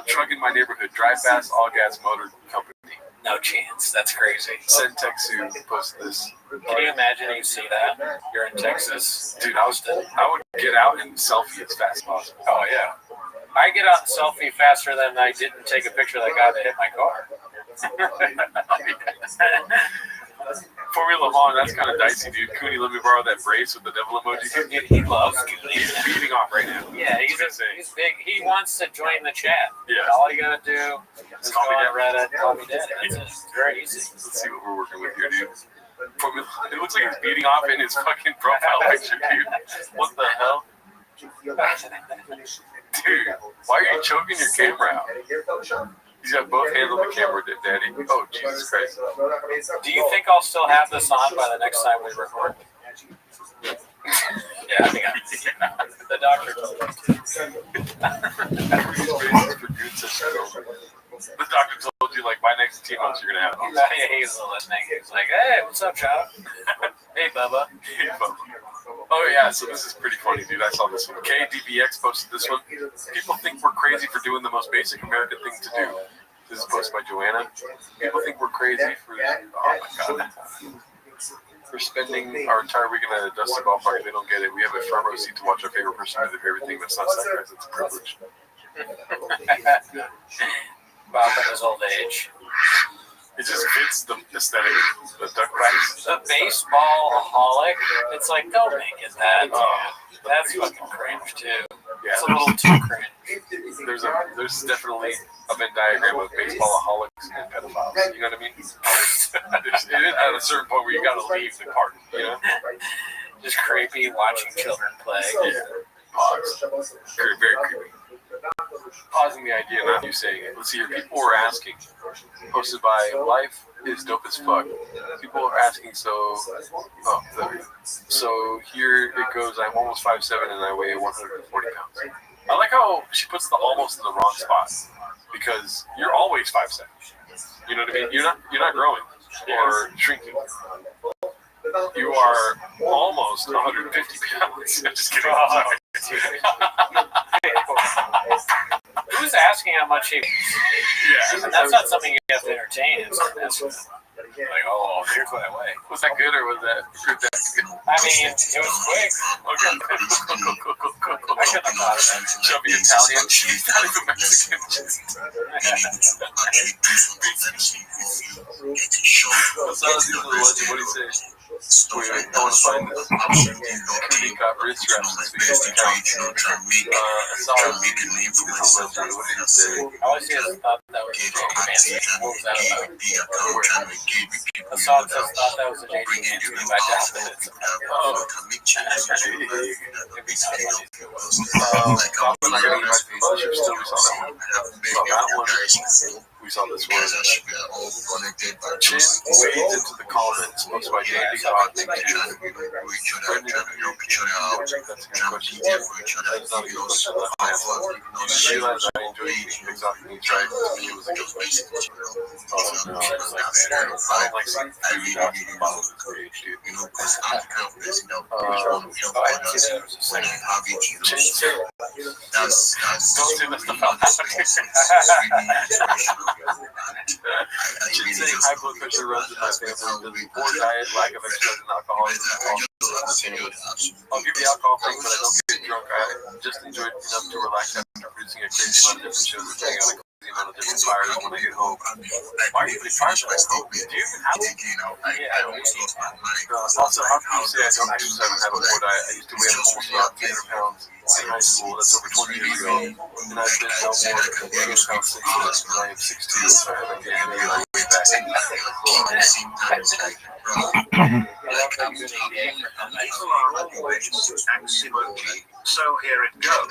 Truck in my neighborhood. Drive fast, all gas motor company. No chance. That's crazy. Centexu posted this. Can you imagine you see that? You're in Texas. Dude, I would get out and selfie as fast as possible. Oh, yeah. I get out and selfie faster than I didn't take a picture of that guy that hit my car. Formula One, that's kind of dicey, dude. Cooney, let me borrow that brace with the devil emoji. He loves Cooney. He's beating off right now. Yeah, he's big. He wants to join the chat. Yeah. All you gotta do is Call me go Daddy. on Reddit, call me Daddy. That's it. It's very easy. Let's see what we're working with here, dude. It looks like he's beating off in his fucking profile picture, dude. What the hell? Dude, why are you choking your camera out? He's got both hands on the camera, Daddy. Oh, Jesus Christ. Do you think I'll still have this on by the next time we record? Yeah, I think the doctor told me. He's for good. The doctor told you, like, by next 2 months, you're going to have it. He's listening. He's like, hey, what's up, John? Hey, Bubba. Hey, Bubba. Oh, yeah, so this is pretty funny, dude. I saw this one. KDBX posted this one. People think we're crazy for doing the most basic American thing to do. This is posted by Joanna. People think we're crazy for, oh, my God. For spending our entire weekend at a dusty ballpark. They don't get it. We have a front row seat to watch our favorite person do their favorite thing, but it's not sacrifice, it's a privilege. Bob in his old age. It just fits the aesthetic, the duck rice. The baseball-aholic, it's like, don't make it that. That's fucking cringe, too. Yeah, it's a little too cringe. There's definitely a Venn diagram of baseball-aholics and pedophiles. You know what I mean? It is at a certain point where you got to leave the party, you know? Just creepy watching children play. Yeah. Pause. Very, very creepy. Pausing the idea, not you saying it. Let's see here. People were asking, posted by Life is Dope as Fuck. People are asking, so here it goes. I'm almost 5'7" and I weigh 140 pounds. I like how she puts the almost in the wrong spot because you're always 5'7". You know what I mean? You're not growing or shrinking. You are almost 150 pounds. I'm just kidding. Who's asking how much he? Yeah, that's not something you have to entertain. It's like, oh, here's what I weigh. Was that good or was that good? I mean, it was quick. Okay. I shouldn't have thought of that. Chubby Italian. She's not even Mexican. What do you say? Wait, I want to find this. Cootie got wrist wraps this week. I saw a legend name for this legend. What did he say? I always thought that was fancy. What was that about? I saw it says thought that was a JT Nancy, but I doubt that it's we saw this one. Chin wades into the comments. Most by Dandy God. That's a good question. That's not a good question. You realize I enjoy eating exotic meat, right? To me, it was a good question. Oh, no. I don't like seeing food out of the bottom of the cage, dude. Don't say that stuff out Chin saying high blood pressure runs in my family. Poor diet, lack of exercise, and alcoholism. I'll give the alcohol thing, but I don't get drunk. I just enjoy it enough to relax after producing a crazy amount of different shows and hang out a crazy amount of different fires when I get home. Why are you putting fires on my stove? Do you even have one? Yeah. Also, how can you say I don't exercise and have a poor diet? I used to weigh almost about 300 pounds in high school. That's over 20 years ago. And I've been no more than 200 pounds since then. And I am 62. So I haven't gained any weight back. So here it goes.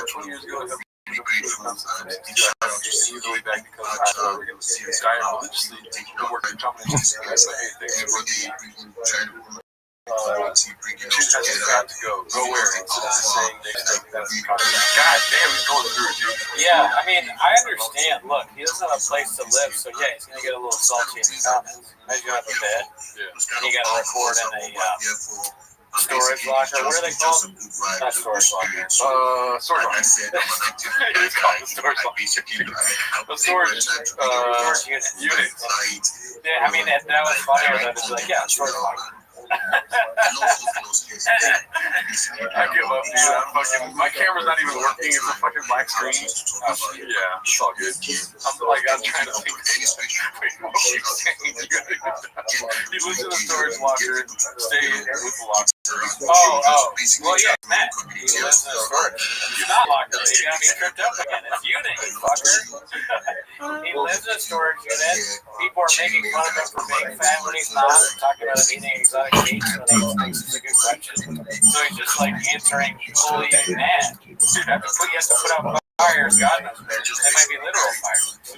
20 years ago, usually back because I diet religiously and work in combination. Hey, thanks for the Chin has got to go. Go where? Instead of saying that's God damn, he's going through it, dude. Yeah, I mean, I understand. Look, he doesn't have a place to live, so yeah, he's gonna get a little salty in the comments. As you have a bed, and you gotta record in a storage locker. What are they called? Not storage locker. Storage locker. It's called the storage locker. The storage unit. Yeah, I mean, that was funnier than it's like, yeah, storage locker. I give up, dude. My camera's not even working. It's a fucking black screen. Yeah, it's all good. I'm trying to think. Wait, what are you saying? He lives in a storage locker. Stay with the locker. Oh. Well, yeah, Matt. He lives in a storage. You're not locked up. You're gonna be tripped up again. It's unit, you fucker. He lives in a storage unit. People are making fun of him for being fat when he's not. Talking about him eating exotic meats when he thinks it's a good question. So he's just like answering fully mad. You have to put out fires, God knows where. They might be literal fires. No,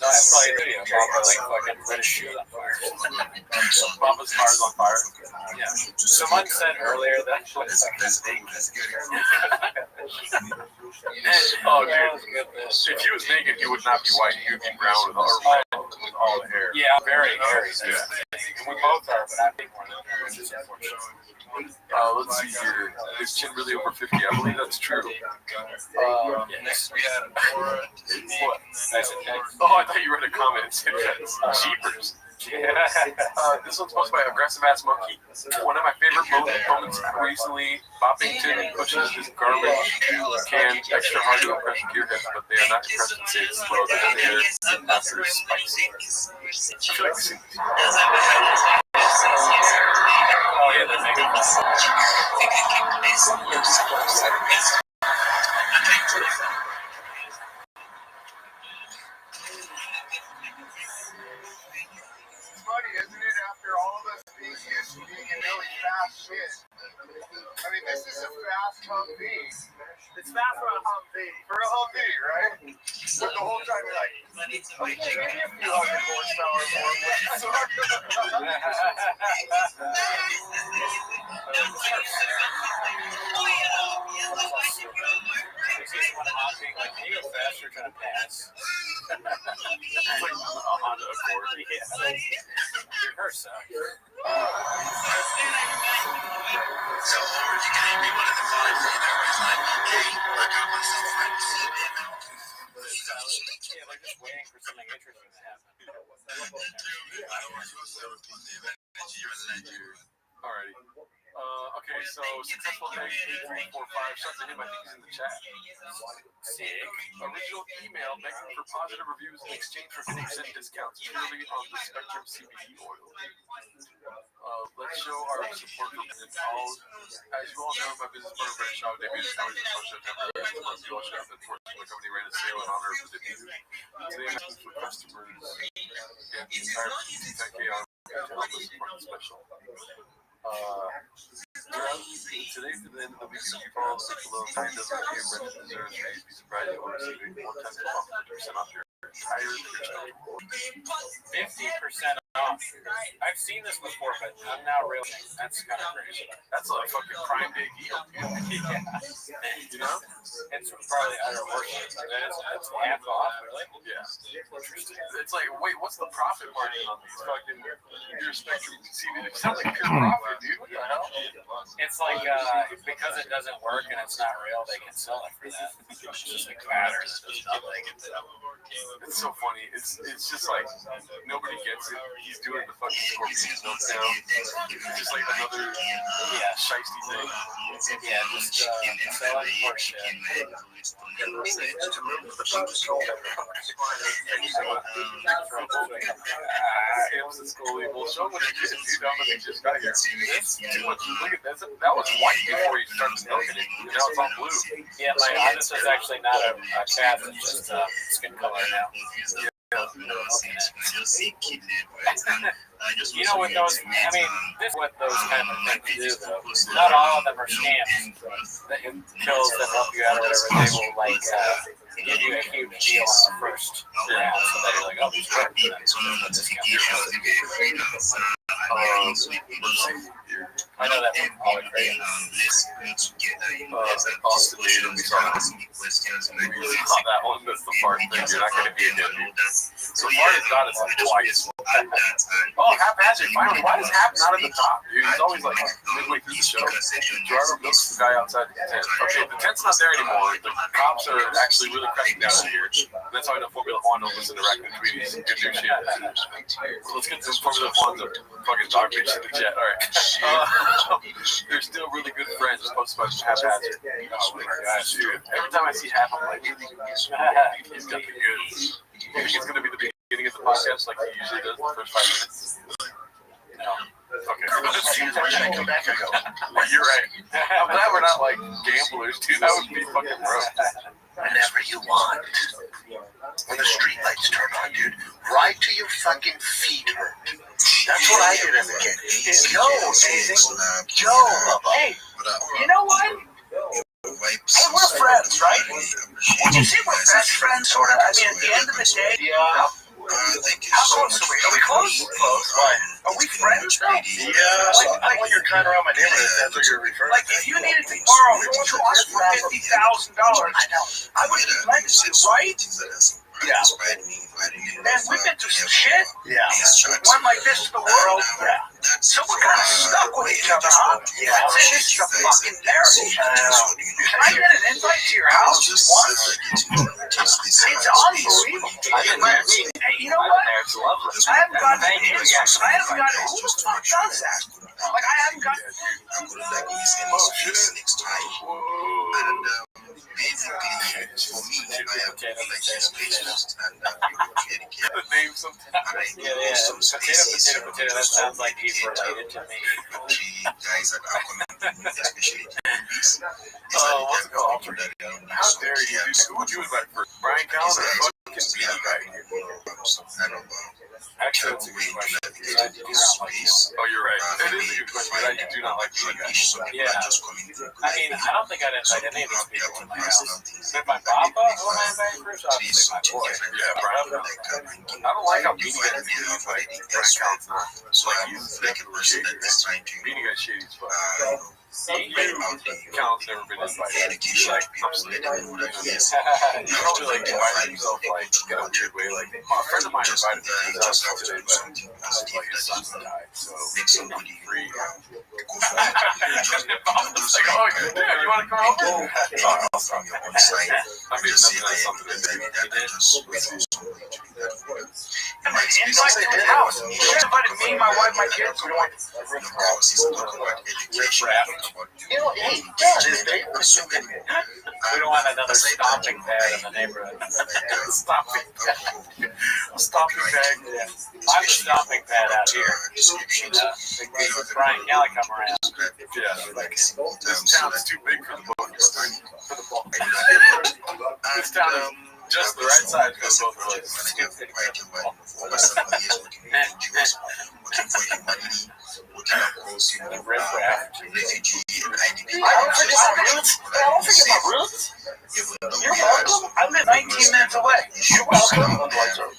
I saw a video. Papa like fucking lit a shoe on fire. Papa's car's on fire. Yeah. Someone said earlier that Oh, dude. If he was naked, he would not be white. He would be brown with all the hair. yeah, very hairy. Yeah. And we both are, but I think more than her, which is unfortunate. Let's see here. Is chin really over 50? I believe that's true. Yes. We had what? Nice and nice. Oh, I thought you read a comment and said cheapers. Yeah. This one's posted by Aggressive Ass Monkey. One of my favorite moments recently, Boppington pushes his garbage can extra hard to impress gearheads, but they are not impressed and say it's slow. They're after spicy. I feel like this. Oh yeah, they're making funny, isn't it? After all of us being used to being in really fast shit. I mean, this is a fast Humvee. It's fast for a Humvee. For a Humvee, right? But the whole time you're like, okay, give me a few hundred horsepower more. like, can you go faster trying to pass? It's like a Honda Accord. Yeah. Your car sucks. So, you can be one of the five leaders. Like, hey, I got myself right. Yeah, like just waiting for something interesting to happen. Alrighty. Okay, so successful tag 8345. Shout to him, I think he's in the chat. Sick. Original email begging for positive reviews in exchange for 50% discounts purely on the Spectrum CBD oil. Let's show our support for all. As you all know, my business partner, British Shop, debuted in September. Last month, you all should have been forced to the company ran a sale in honor of the debut. Today, I'm asking for customers and the entire 10K on to help us support the special. Today, to the end of the week, if you follow the link below, find us review, Brendan deserves me. Be surprised you will receive a one-time discount for 50% off your entire purchase. 50% off. I've seen this before, but I'm now realizing that's kind of crazy. That's a fucking Prime Day deal, dude. Yeah. You know? It's probably under worship. That's half off, really? Yeah. Interesting. It's like, wait, what's the profit margin on these fucking your Spectrum CBD? It sounds like pure profit, dude. What the hell? It's like, because it doesn't work and it's not real, they can sell it for that. It's just like powder that does nothing. It's so funny. It's just like nobody gets it. He's doing the fucking Scorpions notes now. It's just like another shiesty thing. Yeah, just selling for shit. Well, show what you did, dude. I'm gonna just got here. Too much. Look at that. That was white before you started smoking it. Now it's all blue. Yeah, my this is actually not a cat, it's just skin color now. You know what those, I mean, this is what those kind of things do, though. Not all of them are scams. The pills that help you out or whatever, they will, like, give you a huge deal on the first round. So that you're like, oh, these are I know that from all the crazy. Austin Lee, we saw that one. That's the fart thing. You're not going to be a good. So far, it's got us like twice. Oh, haphazard. Finally, why does Hap not at the top, dude? He's always like midway through the show. Gerardo milks the guy outside the tent. Okay, the tent's not there anymore. The cops are actually really cracking down here. That's how I know Formula One don't listen to Raccoon Tweeties. Good new shit. So let's get to Formula One's a fucking dog bitch in the chat. All right. They're still really good friends. Posted by Haphazard. Oh my gosh, dude. Every time I see Hap, I'm like, he's got the goods. You think it's going to be the beginning of the podcast like he usually does the first 5 minutes? No. Okay. Come back and go. You're right. I'm glad we're not like gamblers, dude. That would be fucking broke. Whenever you want. When the street lights turn on, dude, ride till your fucking feet hurt. That's what I did as a kid. Joe, hey, you know what? Hey, we're friends, right? Would you see best friends, sort of? I mean, at the end of the day, yeah. How close are we? Are we close? Close. Why? Are we friends though? Yeah. Like when you're trying around my neighborhood, that's what you're referring to. Like if you needed to borrow $50,000, I would lend it, right? Yeah. Man, we've been through some shit. Yeah. One like this to the world. Yeah. So we're kind of stuck with each other, huh? Yeah. I'd say this is a fucking marriage. Can I get an invite to your house once? It's unbelievable. Hey, you know what? It's lovely. I haven't gotten who the fuck does that? Like, I haven't gotten. The name sometimes. Yeah. Potato. That sounds like he's related to me. Oh, what's it called? How dare you? Who would you invite first? Brian Callen or fucking Beanie Guy? Actually, that's a good question. I do not like him. Oh, you're right. That is a good question. But I do not like Beanie Guy. Yeah. I mean, I don't think I'd invite any of these people to my house. If my papa, who am I inviting first? Obviously, my boy. Yeah, Brian. I don't like how Beanie Guy is like Brian Callen's not. Like, he's Beanie Guy shady as fuck. Callen's never been invited. He's like, I'm sleeping. He probably like invited himself like in a weird way. Like, a friend of mine invited me to his house today, but like his son died, so I'm free. I'm just like, oh yeah, you want to come over? I mean, something that And my invite to his house. He invited me, my wife, my kids. We went You know, hey, We don't want another stomping pad in the neighborhood. Stomping pad. Yeah. I'm the stomping pad out here. Brian Kelly come around. Yeah, this town's too big for the ball. This town is just the right size for both places. I don't forget my roots. You're welcome. I live 19 minutes away. You're welcome. You're welcome.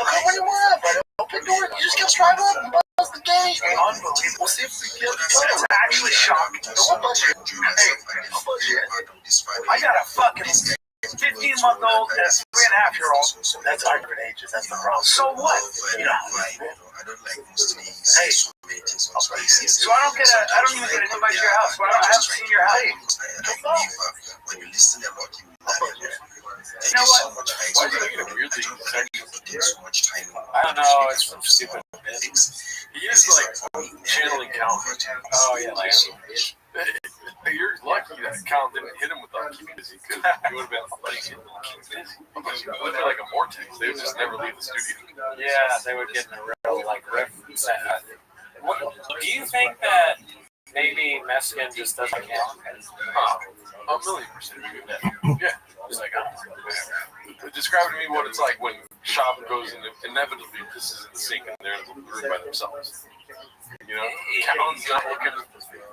Okay, what do you want, brother? Open door. You just get drive up and buzz the gate. Unbelievable. See if we get it's actually shocking. Don't buzz it. Hey, don't buzz it. I got a fucking 15-month-old and a 3.5-year-old. That's our different ages. That's the problem. So what? You know. Hey. So I don't even get an invite to your house. So I haven't seen your house. You know what? Why do you make it a weird thing? I don't know. It's from stupid. He is like channeling Callen. Oh yeah, like. You're lucky that Callen didn't hit him with that keep busy, because he would have been like, keep busy. It would have been like a vortex. They would just never leave the studio. Yeah, they would get in a real like riff. Do you think that maybe Meskin just doesn't count? A million%. Yeah. It's like, describe to me what it's like when Shop goes and inevitably pisses in the sink and they're in the room by themselves. You know, Callen's not looking,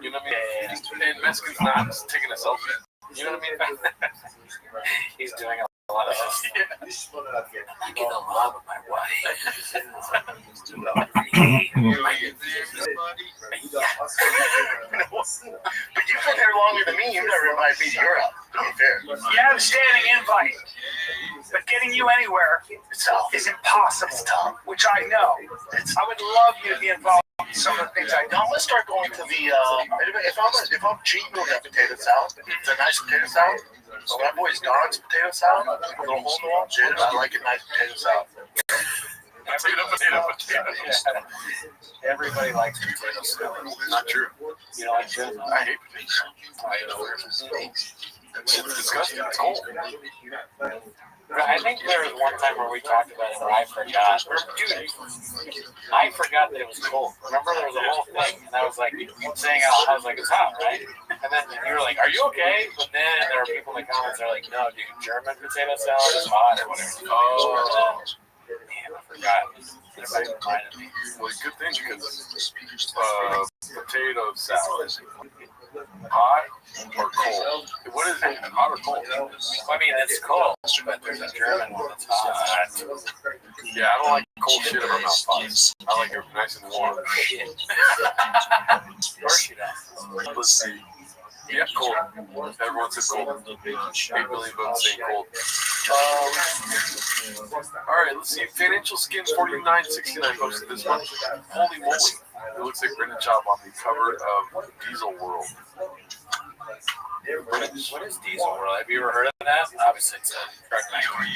you know what I mean? And Meskin's not taking a selfie. You know what I mean? He's doing a lot of this. I get along with my wife. But you've been here longer than me. You've never invited me to your house. To be fair. You have a standing invite. But getting you anywhere is impossible. It's tough. Which I know. I would love you to be involved in some of the things I do. Let's start going to the, if I'm cheating on that potato salad, it's a nice potato salad. So that boy's Don's potato salad, a little hole in the wall. I like a nice potato salad. Potato. Yeah. Everybody likes potato salad. Not true. You don't like potato salad? I hate potatoes. It's disgusting. It's cold. I think there was one time where we talked about it, where I forgot. Dude, I forgot that it was cold. Remember, there was a whole thing, and I was like saying, I was like, it's hot, right? And then you were like, are you okay? But then there were people in the comments that are like, no, dude, German potato salad is hot or whatever. Oh, man, I forgot. Well, good thing because potato salad, hot or cold? What is it? Hot or cold? I mean, it's cold, but there's a German one that's hot. Yeah, I don't like cold shit in my mouth. Pots. I like it nice and warm. Of course you don't. Let's see. Yeah, cold. Everyone says cold. 8 million votes saying cold. All right, let's see. Financial Skins 4969 posted this one. Holy moly. It looks like Brendan Chop on the cover of Diesel World. What is Diesel World? Have you ever heard of that? Obviously, it's a truck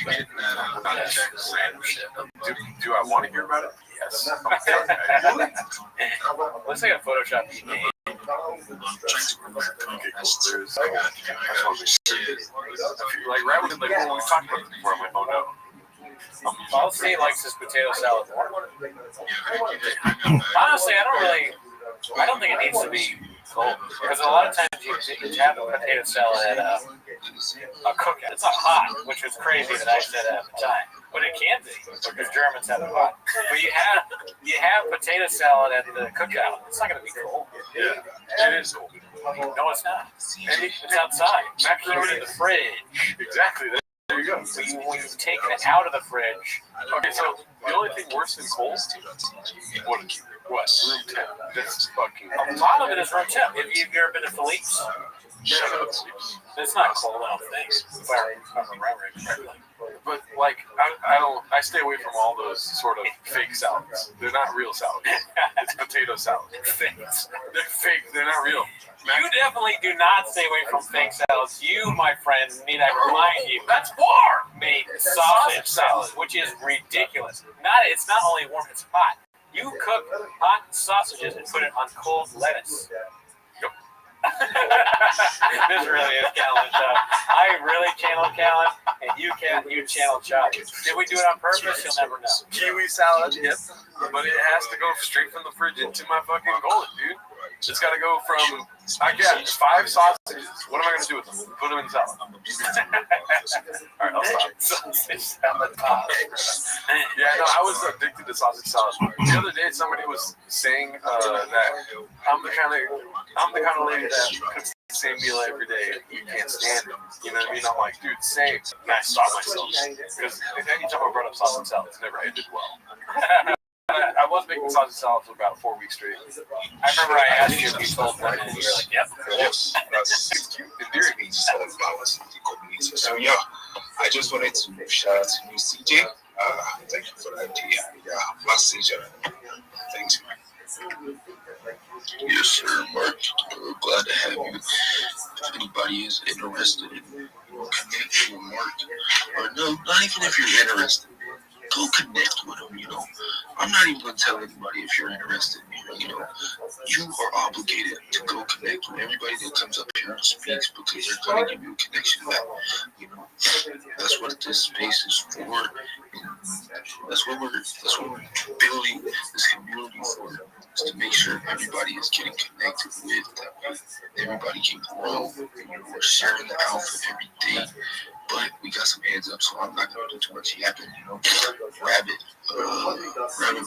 manufacturer. Random shit. Do I want to hear about it? Yes. Looks like a Photoshop game. Okay, cool. Like, rather than like, well, we talked about this before, I'm like, oh no. Policy likes his potato salad more. Honestly, I don't think it needs to be cold. Because a lot of times you have a potato salad at a cookout. It's not hot, which was crazy that I said at the time. But it can be, because Germans have it hot. But you have potato salad at the cookout. It's not going to be cold. Yeah, it is cold. No, it's not. It's outside. Macaroni in the fridge. Exactly. There you go. When you've taken it out of the fridge. Okay, so the only thing worse than cold, what? Room temp. That's fucking. A lot of it is room temp. Have you ever been to Philippe's? Shut up. It's not cold, I don't think. If I remember correctly. But like, I stay away from all those sort of fake salads. They're not real salads. It's potato salad. They're fake. They're not real. You definitely do not stay away from fake salads. You, my friend, need I remind you, that's warm. Made sausage salad, which is ridiculous. It's not only warm, it's hot. You cook hot sausages and put it on cold lettuce. This really is Callan Chop. I really channel Callan, and you channel Chop. Did we do it on purpose? You'll never know. Kiwi salad, yep. But it has to go straight from the fridge into my fucking gullet, dude. It's got to go from, I got 5 sausages. What am I going to do with them? Put them in the salad. All right, I'll stop. Sausage salad. Yeah, no, I was addicted to sausage salad. The other day, somebody was saying that I'm the kind of lady that cooks the same meal every day. You can't stand it. You know what I mean? I'm like, dude, same. And I stopped myself. Because anytime I brought up sausage salad, it's never ended well. I was making sausage salad for about 4 weeks straight. I remember I asked you if you told one, and you were like, yep. Yes. That's cute. Endearing. So yeah, I just wanted to shout out to you, CJ. Thank you for the idea. Yeah, my CJ. Thanks, man. Yes, sir, Mark. We're glad to have you. If anybody is interested in connecting with Mark, or no, not even if you're interested, go connect with him, you know. I'm not even going to tell anybody if you're interested, you know. You are obligated to go connect with everybody that comes up here and speaks, because they're going to give you a connection back, you know. That's what this space is for. That's what we're building this community for, is to make sure everybody is getting connected with, everybody can grow, you know, we're sharing the alpha every day. But we got some hands up, so I'm not going to do too much yapping, you know. Rabbi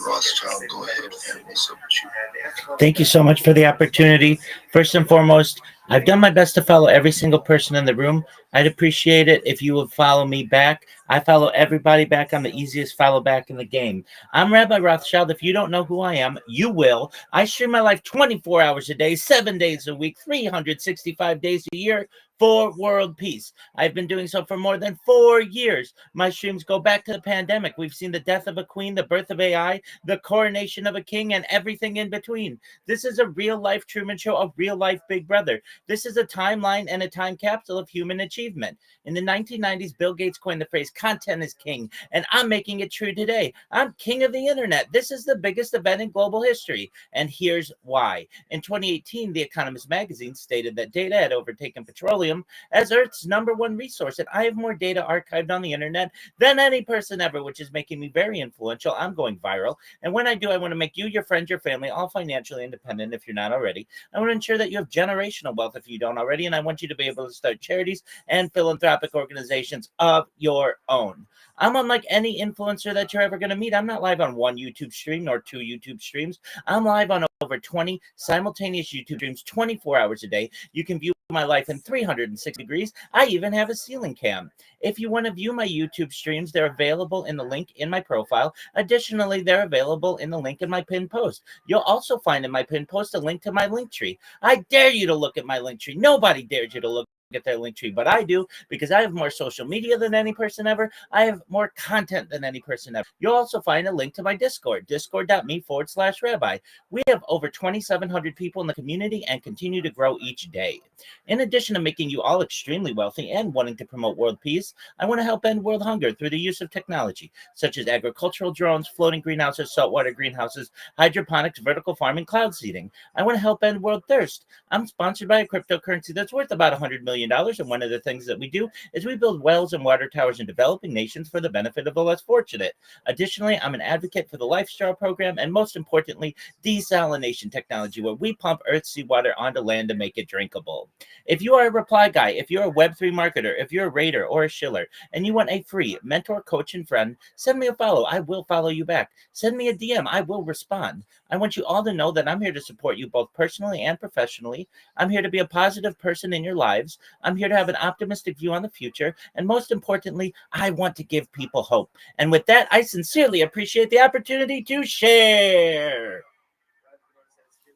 Rothschild, go ahead and what's up with you? Thank you so much for the opportunity. First and foremost, I've done my best to follow every single person in the room. I'd appreciate it if you would follow me back. I follow everybody back. I'm the easiest follow back in the game. I'm Rabbi Rothschild. If you don't know who I am, you will. I stream my life 24 hours a day, 7 days a week, 365 days a year for world peace. I've been doing so for more than 4 years. My streams go back to the pandemic. We've seen the death of a queen, the birth of AI, the coronation of a king, and everything in between. This is a real-life Truman Show, a real-life Big Brother. This is a timeline and a time capsule of human achievement. In the 1990s, Bill Gates coined the phrase, content is king, and I'm making it true today. I'm king of the internet. This is the biggest event in global history, and here's why. In 2018, The Economist magazine stated that data had overtaken petroleum as Earth's #1 resource, and I have more data archived on the internet than any person ever, which is making me very influential. I'm going viral. And when I do, I want to make you, your friends, your family, all financially independent if you're not already. I want to ensure that you have generational wealth if you don't already. And I want you to be able to start charities and philanthropic organizations of your own. I'm unlike any influencer that you're ever going to meet. I'm not live on one YouTube stream nor two YouTube streams. I'm live on over 20 simultaneous YouTube streams 24 hours a day. You can view my life in 360 degrees. I even have a ceiling cam. If you want to view my YouTube streams, they're available in the link in my profile. Additionally, they're available in the link in my pinned post. You'll also find in my pinned post a link to my link tree. I dare you to look at my link tree. Nobody dares you to look at their link tree, but I do, because I have more social media than any person ever. I have more content than any person ever. You'll also find a link to my Discord, discord.me/rabbi. We have over 2,700 people in the community and continue to grow each day. In addition to making you all extremely wealthy and wanting to promote world peace, I want to help end world hunger through the use of technology, such as agricultural drones, floating greenhouses, saltwater greenhouses, hydroponics, vertical farming, cloud seeding. I want to help end world thirst. I'm sponsored by a cryptocurrency that's worth about $100 million. And one of the things that we do is we build wells and water towers in developing nations for the benefit of the less fortunate. Additionally, I'm an advocate for the Life Straw program and, most importantly, desalination technology, where we pump earth's seawater onto land to make it drinkable. If you are a reply guy, if you're a Web3 marketer, if you're a raider or a shiller, and you want a free mentor, coach, and friend, send me a follow. I will follow you back. Send me a DM. I will respond. I want you all to know that I'm here to support you both personally and professionally. I'm here to be a positive person in your lives. I'm here to have an optimistic view on the future. And most importantly, I want to give people hope. And with that, I sincerely appreciate the opportunity to share.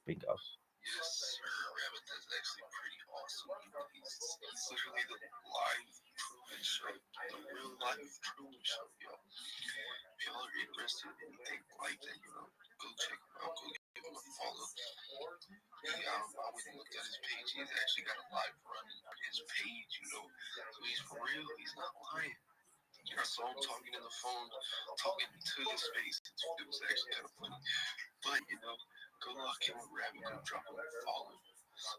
Bingo. Yes, sir. Rabbit, that's actually pretty awesome. He's literally the live Truman Show, the real live Truman Show, yo. If y'all are interested in anything like that, go check him out, go give him a follow. I went and looked at his page. He's actually got a live run on his page, so he's for real. He's not lying. I saw him talking in the phone, talking to the space. It was actually kind of funny. But, go lock in with Rabbi, go drop him a follow.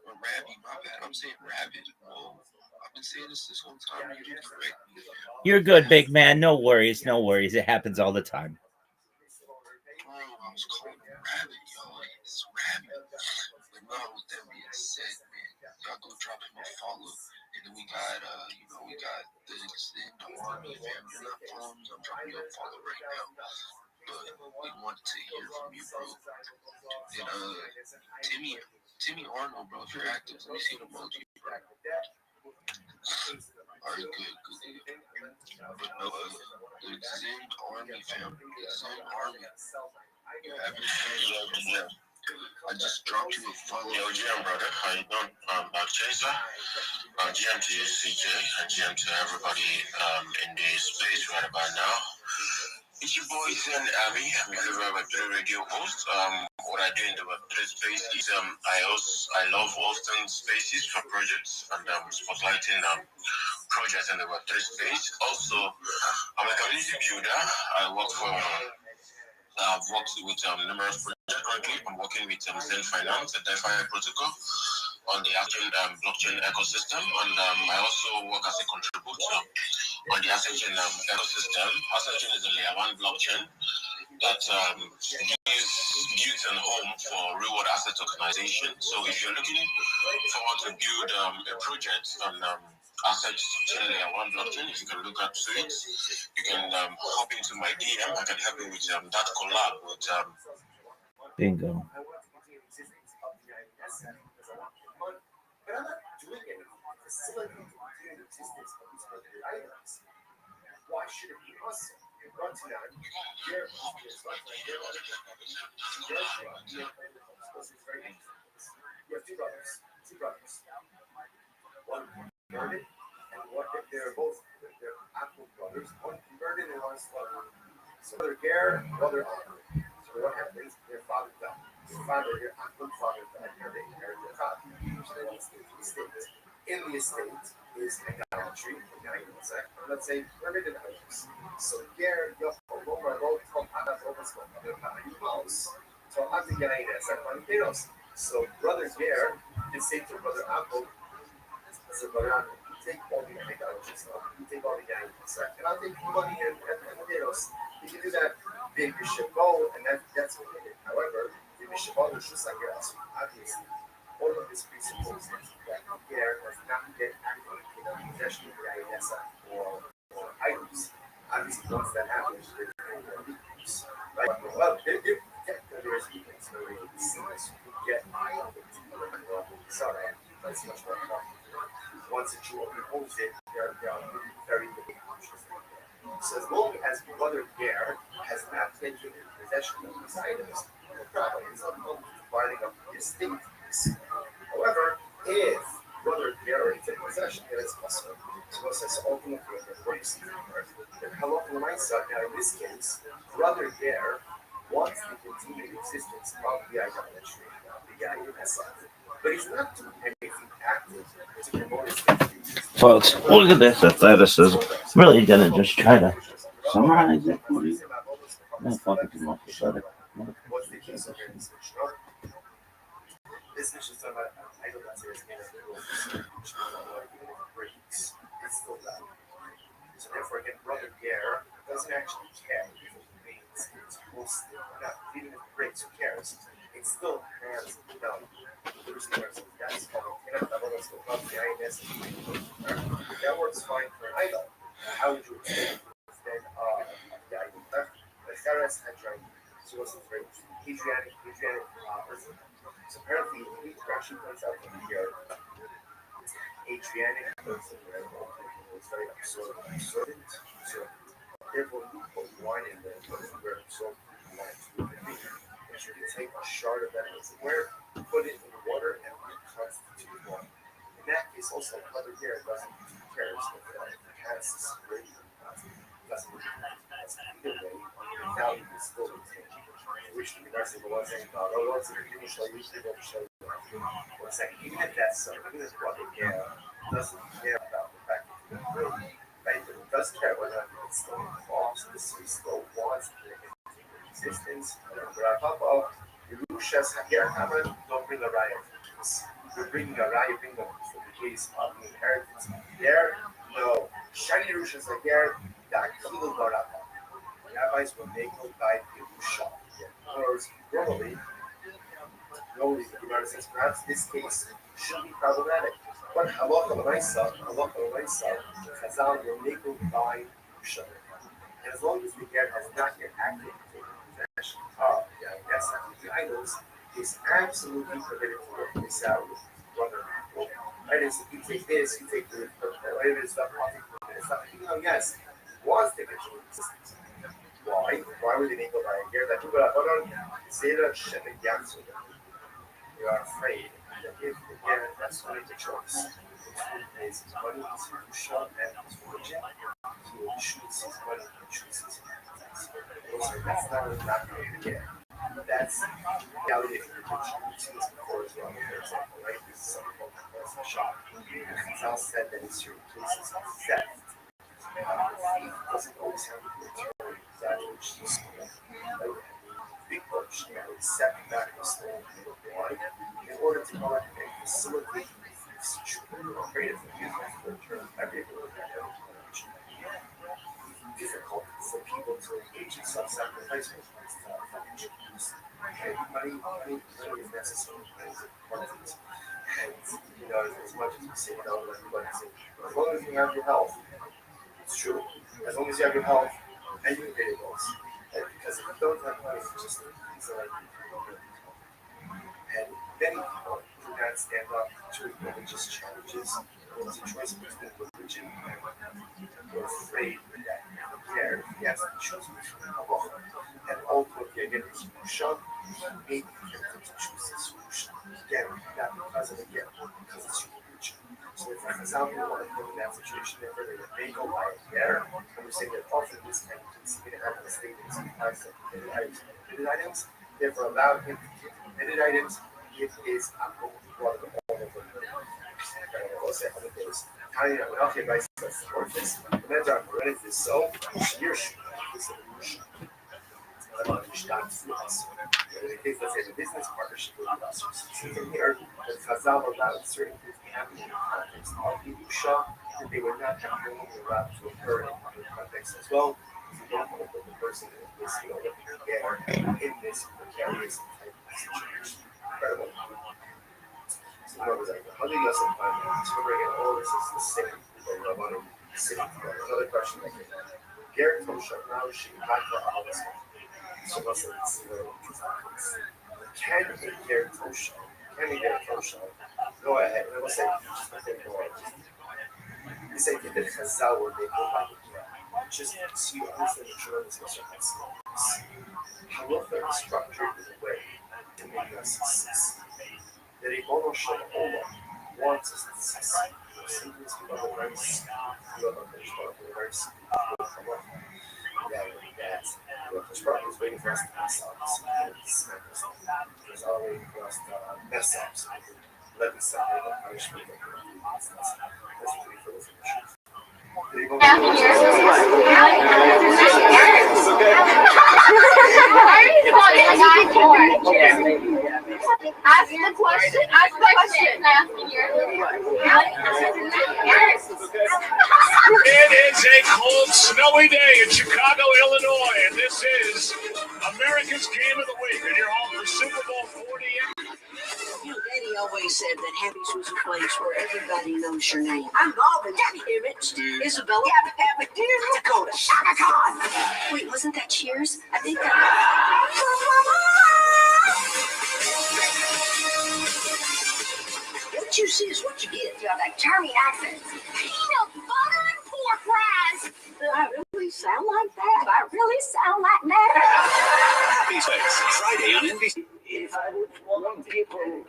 Or Rabbi, my bad. I'm saying Rabbit. Whoa. I've been saying this whole time. You didn't correct me. You're good, big man. No worries. No worries. It happens all the time. Bro, I was calling him Rabbit, y'all. It's Rabbit. But now, with that being said, man, y'all go drop him a follow. And then we got the extended army fam. You're not following me. I'm dropping you a follow right now. But we wanted to hear from you, bro. And Timmy Arnold, bro, if you're active, let me see an emoji, bro. Alright, good. But no, the Zen Army fam, the Zen Army. You haven't heard of them. I just dropped you a follow. Yo, GM brother, how you doing? Back Chaser, GM to you, CJ, and GM to everybody in the space right about now. It's your boy Zen Abby. I'm your favorite Web3 radio host. What I do in the Web3 space is I love hosting spaces for projects and spotlighting projects in the Web3 space. Also, I'm a community builder. I've worked with numerous projects currently. I'm working with Zen Finance, a DeFi protocol, on the Ascension blockchain ecosystem, and I also work as a contributor on the Ascension ecosystem. Ascension is a layer 1 blockchain that gives a home for real-world asset tokenization. So if you're looking forward to build a project on Ascension layer 1 blockchain, if you can look up to it, you can hop into my DM. I can help you with that collab with Bingo. Why should it be us? Run to that. You have two brothers. One converted, and one they're both actual brothers. One converted and one's so brother Gare, brother Honor. So what happens? Their father died. Their father, their actual father died, and they inherit their father. In the estate is idolatry. Let's say primitive idols. So Gare, so brother Gare can say to brother Apple, brother Apple, take all the idolatry stuff, you take all the gang stuff, and I'll take the money and potatoes. You can do that big Shabbat, and that's what it is. However, the Shabbat is just like your house, obviously. All of this presupposes that the care does not get active in the possession of the Ayadesa or items. Obviously, once that happens, there's no use. Right? Well, there is weakness. So you get sorry, that's much more common. Once a Jew owns it, they're very big conscious. So as long as brother Ger has not taken possession of these items, the problem is not dividing up the estate. However, if brother Ger is in possession, then it's possible. So it says ultimately the grace. Then halakha l'maisa. Now in this case, brother Ger wants the continued existence of the idolatry, the Ayadesa. But he's not doing anything active to promote his future. Folks, look at this athleticism. Really didn't just try to summarize it for you. No, fuck it, too much pathetic. What's the case of this Mishnah? This Mishnah is talking about idol that says even if it breaks, it's still valid. So therefore, again, brother Ger doesn't actually care if it remains, it's hosted or not. Even if it breaks, who cares? It still has value. The reason why that's called that works fine for an idol. How would you explain instead of the idol? The Pharis had tried to listen very Adrianic person. So apparently, Rashi points out that here, Adrianic person was very absorbent. So therefore, you put wine in there, where absorbent wine to be. And you can take a shard of that where put it in water and reconstitute wine. In that case, also, brother here doesn't care if it casts great doesn't either way, the value is still retained. Which the rest of the ones saying, oh, what's the finish like usually don't show you. One second, even if that's so, even if brother here doesn't care about the fact that it's really, right, but it does care whether it's still involved, he still wants to continue existence. Yerushas Hager Haman, don't bring a riot for this. You're bringing a riot, bring them for the case of the inheritance. There, no. Shiny Yerushas Hager, that Kilo Baraka. Rabbis will make no by Yerusha. In other words, normally, the Gemara says perhaps this case should be problematic. But halakha l'maisa, Chazal will make no by Yerusha. And as long as the ger has not yet acted possession of the idols, is absolutely forbidden to work this out with brother. Right? If you take this, you take the whatever is stuff, even though yes, was the control existence. Why? Why would they make a lie here? That people are say that Shemin Yatsu. They are afraid that if the ger has made the choice, between his money, his Yerusha, and his religion, he will choose his money and choose his inheritance. That's not the ger. That's reality of religion. We've seen this before as well. For example, right? This is something called the shop. Chazal said that in certain cases of theft, doesn't always have the material which is big bunch, set back the stolen wine in order to go and facilitate these creative and return everything difficult for people to engage in self-sacrifice when it comes to financial use. Okay, money is necessary, money is important. And as much as we say no, everybody says, as long as you have your health, it's true. As long as you have your health and you can pay your bills. Because if you don't have money, it's just like and many people do not stand up to religious challenges. It's a choice between religion and you're afraid that you care. Yes, the choice between Allah and ultimately again is Yerusha. Maybe you can choose this Yerusha. Again, not because of the gift, because it's your religion. So if for example you want to put in that situation, therefore they go by there, and we say that often this kind of things can happen in statements and committed items, therefore allow him to keep committed items if his uncle brought them all over the let's say 100 days. Okay, by or this, when it is so, you're this evolution. In the case, let's say the business partnership with investors. See from here that Chazal allowed certain things to happen in the context of Yerusha they would not have normal rap to occur in other contexts as well. So you don't want to put the person in this, in this precarious type of situation. Incredible. So what was that? How do you lesson find that? Remember again, all this is the same. Another question I get. Garrett Tosha, now she back for all this. So let's see what can a Garrett Tosha go ahead? And we'll say, we say that the Chazal where they go by the just so you understand the tremendous consequences. Halacha is structured in a way to make us success. The Ribono Shel Olam wants us to succeed. Secrets we love very simple. We love our finished product in a very simple that the finished product is waiting for us to mess up. It's all waiting for us to mess up. So let me separate the punishment that we're doing. That's pretty for those issues. Ask the question. Ask the question. It is a cold, snowy day in Chicago, Illinois, and this is America's Game of the Week, and you're home for Super Bowl 48. Eddie always said that Happy's was a place where everybody knows your name. I'm Marvin, Emmett, Isabella, Dakota, Shaka Khan. Wait, wasn't that Cheers? I think that. What you see is what you get. You have that charming accent. Peanut butter and pork rinds. Do I really sound like that? Do I really sound like that? Happy's Face, Friday on NBC. If I would want people,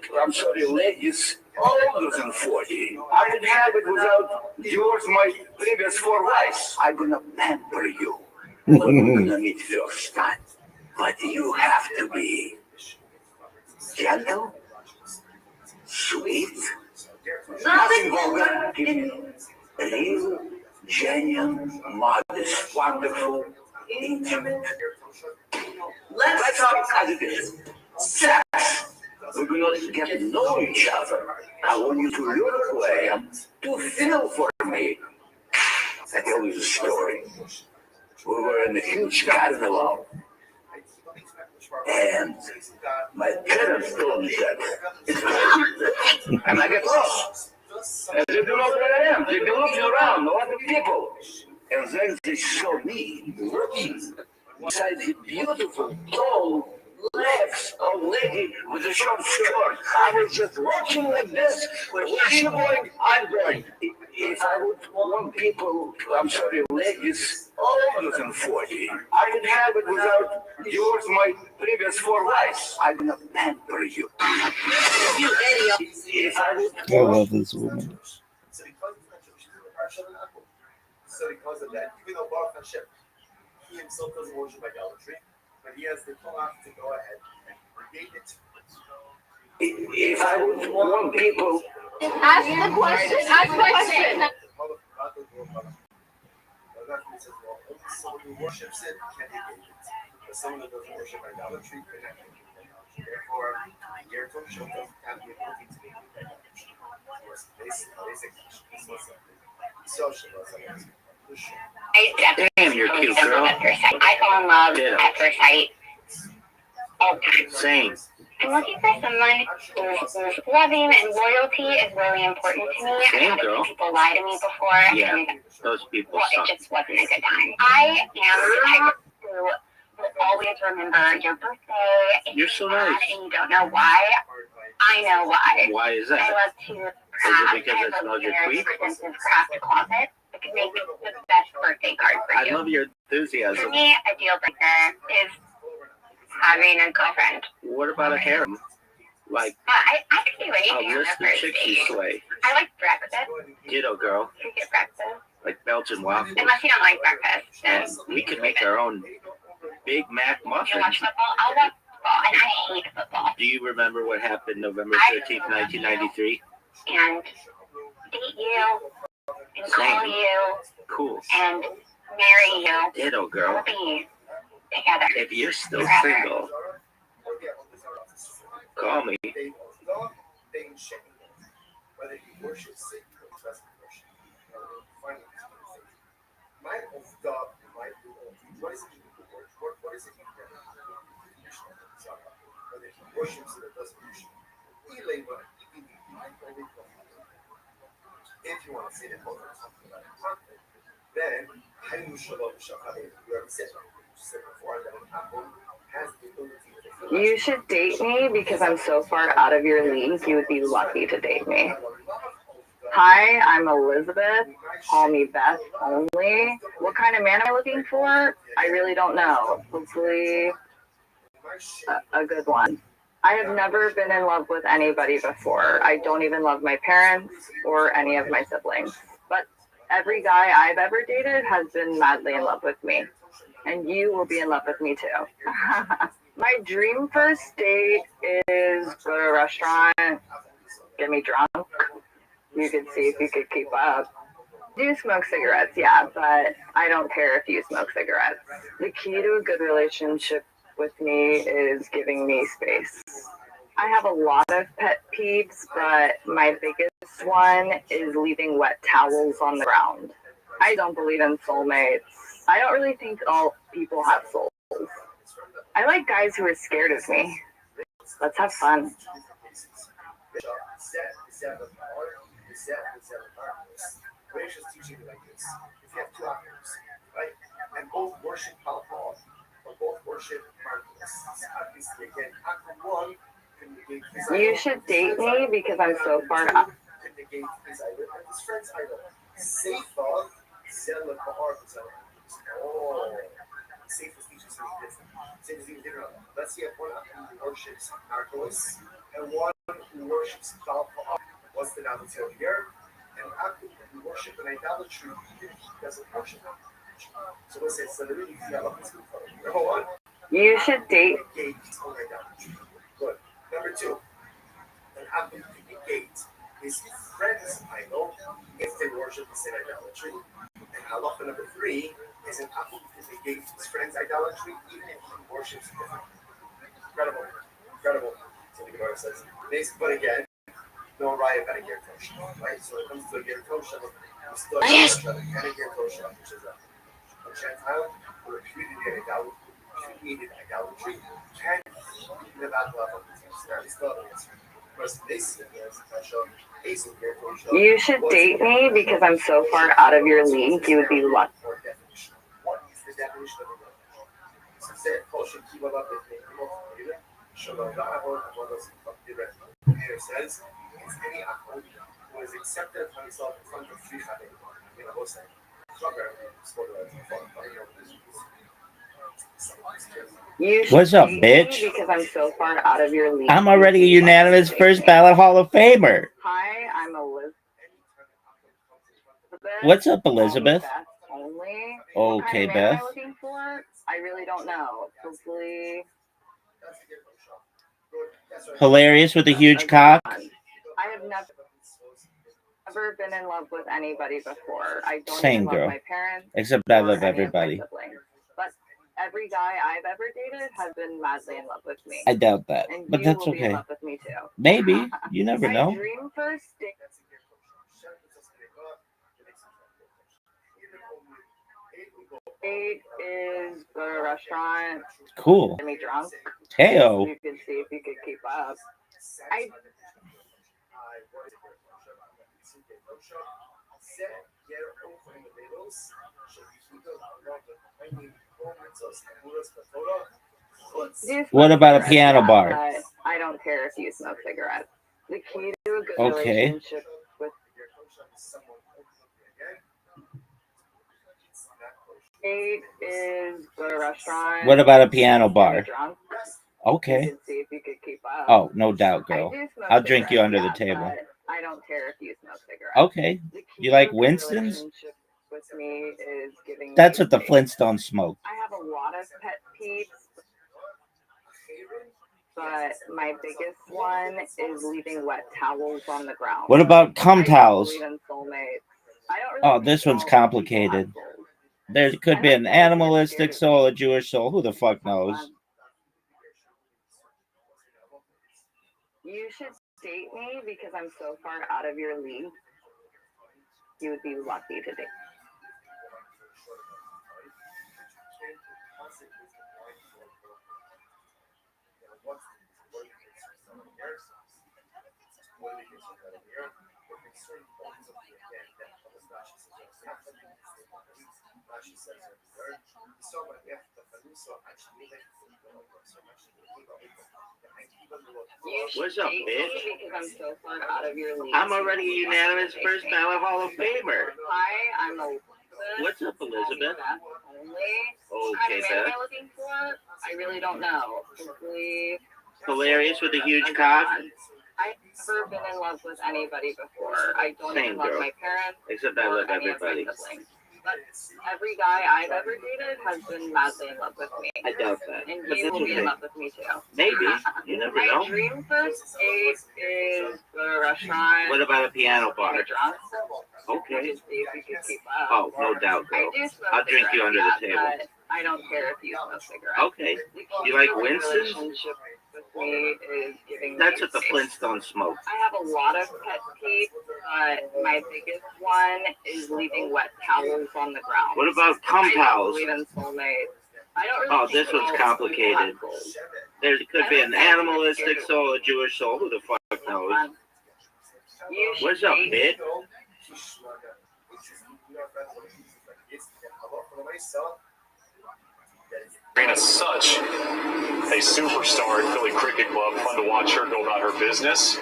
ladies, older than 40, I would have it without yours, my previous 4 wives. I'm gonna pamper you. We're gonna meet first time. But you have to be gentle, sweet, nothing vulgar, real, genuine, modest, wonderful, intimate. Let's talk as it is. Sex. We're going to get to know each other. I want you to look who I am, to feel for me. I tell you the story. We were in a huge carnival, and my parents told me that it's and I get lost. And they don't know where I am. They've been looking around, a lot of people. And then they saw me looking inside the beautiful, tall legs of lady with a short skirt. I was just watching like this. Where she going, I'm going. If I would want people, ladies older than 40, I would have it without yours, my previous 4 wives. I'm gonna pamper you. You idiot. If I would. I love this woman. So because of that, even though Baruch Hashem, he himself doesn't worship idolatry, but he has the koach to go ahead and create it. If I would want people. Ask the question. Ask the question. Someone who worships it can negate it, but someone who doesn't worship idolatry cannot negate it. Therefore, Ger Tosha doesn't have the ability to negate idolatry. Basic social. Damn, you're cute, girl. I fall in love at first sight. All the time. Same. I'm looking for someone who's loving, and loyalty is really important to me. Same, I've had girl. people lie to me before, Yeah, and those people it suck. just wasn't a good time. I am the type who will always remember your birthday. If You're so you're sad nice. and you don't know why. I know why. Why is I that? love to craft. Is it because I it love smells your very tweet? expensive craft closet. It can make the best birthday card for I you. love your For enthusiasm. me, a deal breaker is having a girlfriend. What about a harem? Like I can do a anything on list the of first chicks you date. slay. I like breakfast. Ditto, girl. We get breakfast. Like Belgian waffles. Unless you don't like breakfast, then And we can make our own Big Mac you watch muffins. football. I'll watch football, and I hate football. Do you remember what happened November 13th, 1993? And date you, and call you, Cool. and marry you. Ditto, girl. We'll be together. If you're still forever. single, call me. Whether he worships Satan or doesn't worship. What is it? What is it? Whether he worships it or doesn't worship it. If you want to say that both are something like that, then Hainu Shalom Shachari, you already said before that an apple has the ability to. You should date me because I'm so far out of your league. You would be lucky to date me. Hi, I'm Elizabeth. Call me Beth only. What kind of man am I looking for? I really don't know. Hopefully, a good one. I have never been in love with anybody before. I don't even love my parents or any of my siblings. But every guy I've ever dated has been madly in love with me. And you will be in love with me too. My dream first date is go to a restaurant, get me drunk. You could see if you could keep up. Do smoke cigarettes, yeah, but I don't care if you smoke cigarettes. The key to a good relationship with me is giving me space. I have a lot of pet peeves, but my biggest one is leaving wet towels on the ground. I don't believe in soulmates. I don't really think all people have souls. I like guys who are scared of me. Let's have fun. Gracious teaching like this. If you have two options, right, and both worship alcohol, or both worship Marcus, obviously again, after one can negate his idol. You should date me because I'm so far up. Can negate his idol and his friend's idol. Seifa, Zella Bahar, oh, Seifa's teaching something different. Seifa's even different. Let's see if one who worships Marcus and one who worships Baal. What's the noun here? And after we worship an idolatry, he doesn't worship. So let's say celebrity number one. You should date. Negate idolatry. Good. Number two, an apple to negate his friend's idol if they worship the same idolatry. And halacha number three is an apple to negate his friend's idolatry even if he worships different. Incredible. Incredible. So the Gemara says, but again, no raya about a ger kosher, right? So when it comes to a ger kosher, we still have a ger kosher, which is a Gentile who repudiated idolatry, can live out love of his brothers. You should date me because I'm so far out of your league. You would be lucky. What is the definition of a relationship? Here says, it's any akol who is accepted of himself in front of three chaverim. I mean, I will say, What's up, bitch? Because I'm so far out of your league. I'm already a unanimous first ballot Hall of Famer. Hi, I'm Elizabeth. What's up, Elizabeth? Beth only. Okay, what kind of man Beth. am I looking for? I really don't know. Hopefully. Hilarious with a huge cock. I have never been in love with anybody before. I don't Same even girl. love my parents. Except I or love any of my everybody. siblings. But every guy I've ever dated has been madly in love with me. I doubt that, And but you that's will be in okay. love with me too. Maybe. You never My know. dream first date. Date is go to a restaurant. Cool. Get me drunk. Heyo. You can see if you could keep up. I What about a piano bar? But I don't care if you smoke cigarettes. The key to a good Okay. relationship with date is go to a restaurant. What about a piano Get bar? me drunk. Okay. You can see if you could keep up. Oh, no doubt, I girl. do smoke I'll drink you cigarettes, under the yeah, table. but I don't care if you smoke cigarettes. Okay. The key You like to a good Winston's? relationship with me is giving That's me what the space. Flintstones smoke. I have a lot of pet peeves, but my biggest one is leaving wet towels on the ground. What about cum I don't towels? believe in soulmates. I don't really Oh, think this one's all people have complicated. souls. There could be an animalistic soul, a Jewish soul. Who the fuck knows? You should date me because I'm so far out of your league. You would be lucky to date. What's up, bitch? Because I'm so far out of your league. I'm already a unanimous first ballot Hall of Famer. Hi, I'm Elizabeth. What's up, Elizabeth? Only. Okay, What kind of man am Beth. I looking for? I really don't know. Hopefully, Hilarious with a huge cock. I've never been in love with anybody before. I don't even love my parents. Except I love everybody. But every guy I've ever dated has been madly in love with me. I doubt that. And But you that's will be in okay. love with me too. Maybe. You never know. My dream first date is the restaurant. What about a piano bar? Okay. Just see if you can keep up. Oh, no doubt, girl. I'll drink you under the table. But I don't care if you smoke cigarettes. Okay. You like Winston? Relationship with me is giving That's me what the space. Flintstones smoke. I have a lot of pet peeves, but my biggest one is leaving wet towels on the ground. What about cum I towels? don't believe in soulmates. I don't really Oh, think this one's all complicated. souls are There could be an animalistic soul, a Jewish soul. Who the fuck knows? You should What's up, date- bitch? Rena's such a superstar at Philly Cricket Club. Fun to watch her go about her business.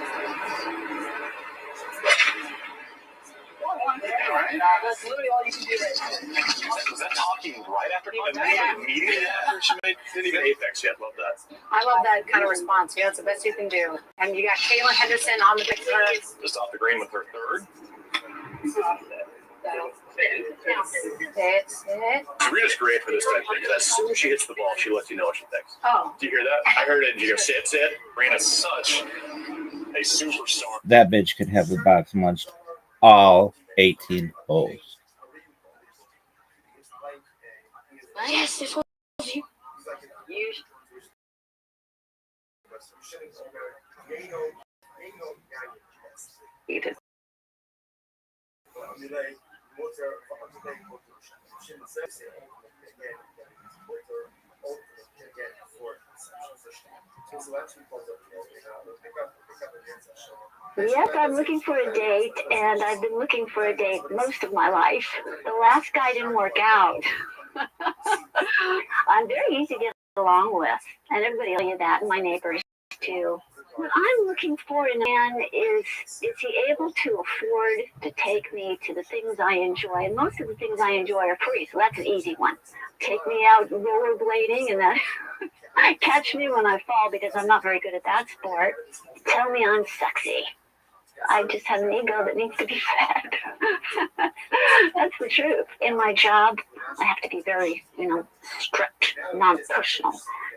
That's literally all you can do right now. Was that talking right after immediately after she didn't even apex yet? Love that. I love that kind of response. Yeah, it's the best you can do. And you got Kayla Henderson on the big third. Just off the green with her third. Serena's great for this type of thing. As soon as she hits the ball, she lets you know what she thinks. Oh. Do you hear that? I heard it. Did you hear sit? Rena's such a superstar. That bitch could have the box munched all 18 holes. Yes, this was you. Yes, I'm looking for a date, and I've been looking for a date most of my life. The last guy didn't work out. I'm very easy to get along with, and everybody will tell you that, and my neighbors too. What I'm looking for in a man is he able to afford to take me to the things I enjoy? And most of the things I enjoy are free, so that's an easy one. Take me out rollerblading and catch me when I fall because I'm not very good at that sport. Tell me I'm sexy. I just have an ego that needs to be fed. That's the truth. In my job, I have to be very, strict, non-personal.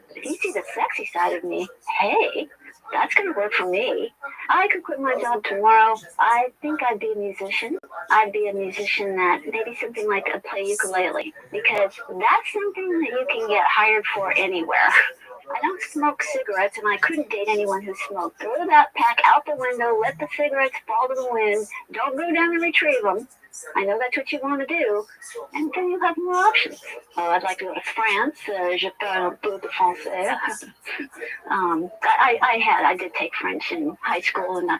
But if you see the sexy side of me, hey, that's going to work for me. I could quit my job tomorrow. I think I'd be a musician. I'd be a musician that maybe something like a play ukulele, because that's something that you can get hired for anywhere. I don't smoke cigarettes, and I couldn't date anyone who smoked. Throw that pack out the window, let the cigarettes fall to the wind. Don't go down and retrieve them. I know that's what you want to do, and then you have more options. Oh, I'd like to go to France. Je parle un peu de français. I did take French in high school, and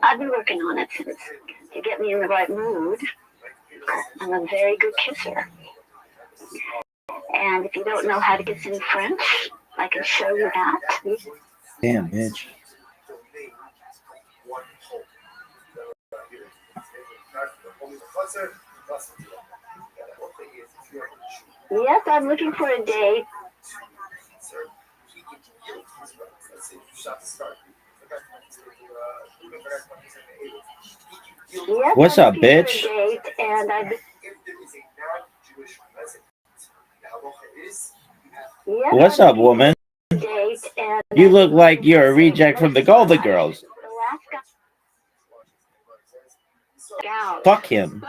I've been working on it since to get me in the right mood. I'm a very good kisser. And if you don't know how to kiss in French, I can show you that. Damn, bitch. Yes, I'm looking for a date. Yes, What's up, bitch? What's up, woman? You look like you're a reject from the Golden Girls. Fuck him.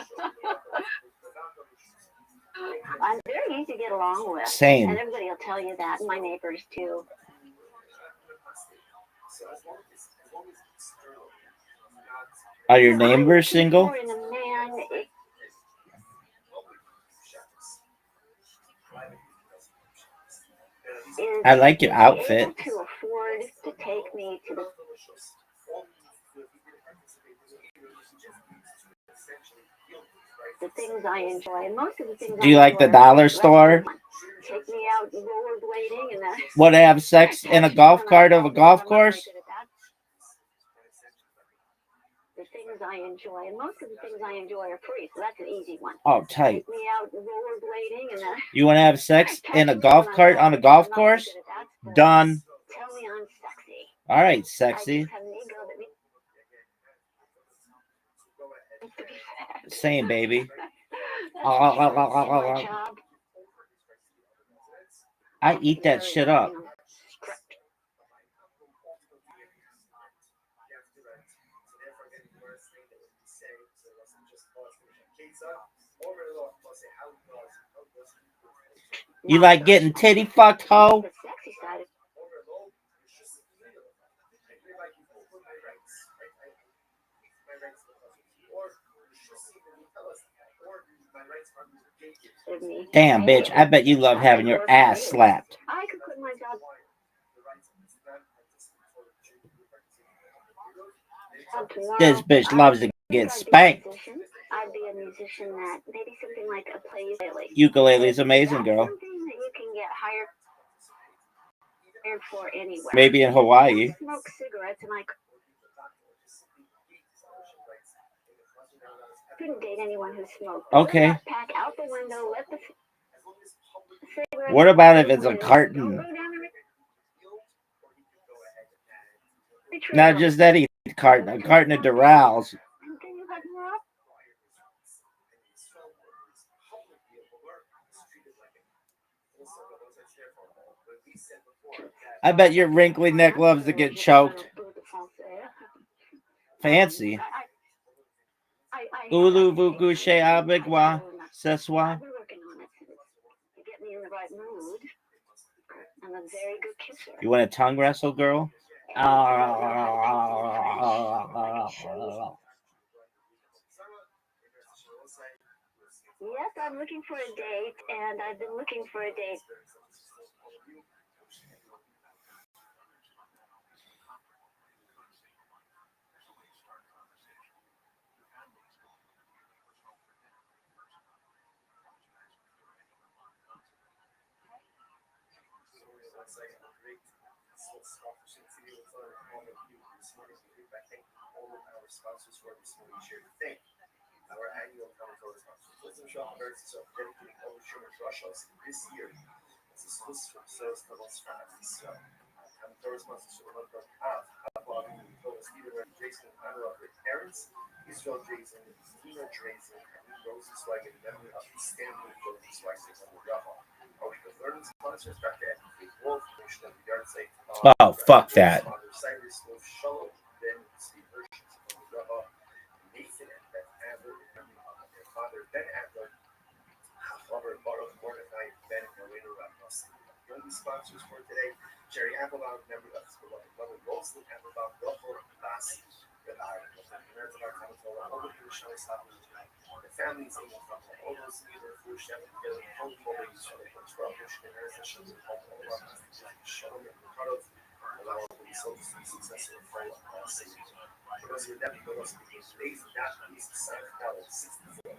I'm very easy to get along with. Same. And everybody will tell you that, and my neighbors too. Are your neighbors single? is I like your outfit. able to afford to take me to the things I enjoy. And most of the things Do you like the dollar store? Take me out rollerblading and Would have sex in a golf cart of a golf course? the things I enjoy. And most of the things I enjoy are free, so that's an easy one. Oh, tight. Take me out rollerblading and You want to have sex in a golf cart on a golf course? Done. Tell me I'm sexy. All right, sexy. Same, baby. I eat that shit up. You like getting titty fucked, ho? Damn, bitch. I bet you love having your ass slapped. I could quit my job. This bitch loves to get spanked. I'd be a musician that maybe something like a ukulele. Ukulele's amazing, girl. Something that you can get hired for anywhere. Maybe in Hawaii. I smoke cigarettes and I couldn't date anyone who smoked. Okay. Pack out the window, let the cigarette. What about if it's a carton? Not just any carton, a carton of Durals. I bet your wrinkly neck loves to get choked. Fancy. Ulu vuku she abigwa seswa. You want a tongue wrestle, girl? Yes, I'm looking for a date, and I've been looking for a date. Sponsors for this movie share the thing. Our annual comic-con sponsors. Wisdom Shop Emergency of dedicating all insurance Russians this year. It's a Swiss service for most fans. Comic-con sponsors for one from half. About Steven Jason and Anna of their parents. Israel Jason, Tina Drazen, and Rosenzweig in memory of the Stanley Rosenzweig on the Rafa. Our learning sponsors back at the Wolf, Nation of the Yard Site. Oh, fuck that. Cyrus Wolf Shalom, then Steve Hirsch. Nathan and Beth Adler, remembering their father, Ben Adler, half-lover, Baruch Mordecai, Ben Marina Ramos. The only sponsors for today, Jerry Applebaum, member of his beloved mother, Rosalind Applebaum, Rochor Bas, the families in from all those either through Shem and Billy, home holdings, so they can scrub fish and sessions and home Shalom and Ricardo, allow them to be so successful and full of savings. Because your debit goes to be today's that piece of South Carolina 64.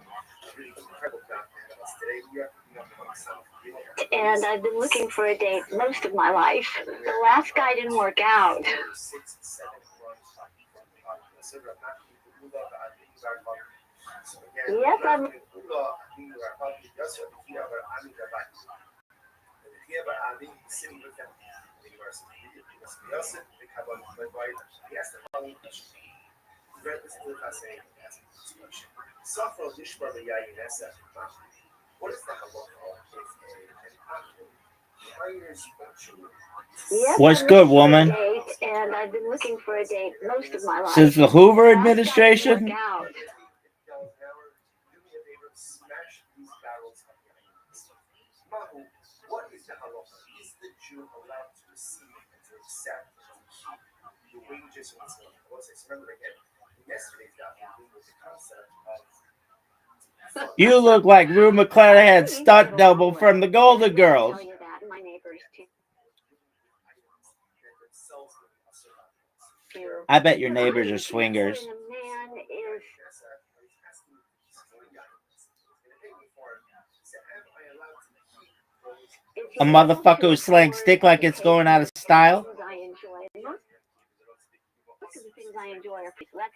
Really incredible document of us today. We are picking up on South Carolina. And I've been looking for a date most of my life. The last guy didn't work out. Yes, I'm. What is the Yes, What's good, woman? And I've been looking for a date most of my life. Since the Hoover administration? What is the halacha? Is the Jew allowed to receive and to accept the wages of his own? Remember again, yesterday's document was the concept of. You look like Rue McClanahan's stunt double from the Golden Girls. I bet your neighbors are swingers. A motherfucker who's slaying stick like it's going out of style.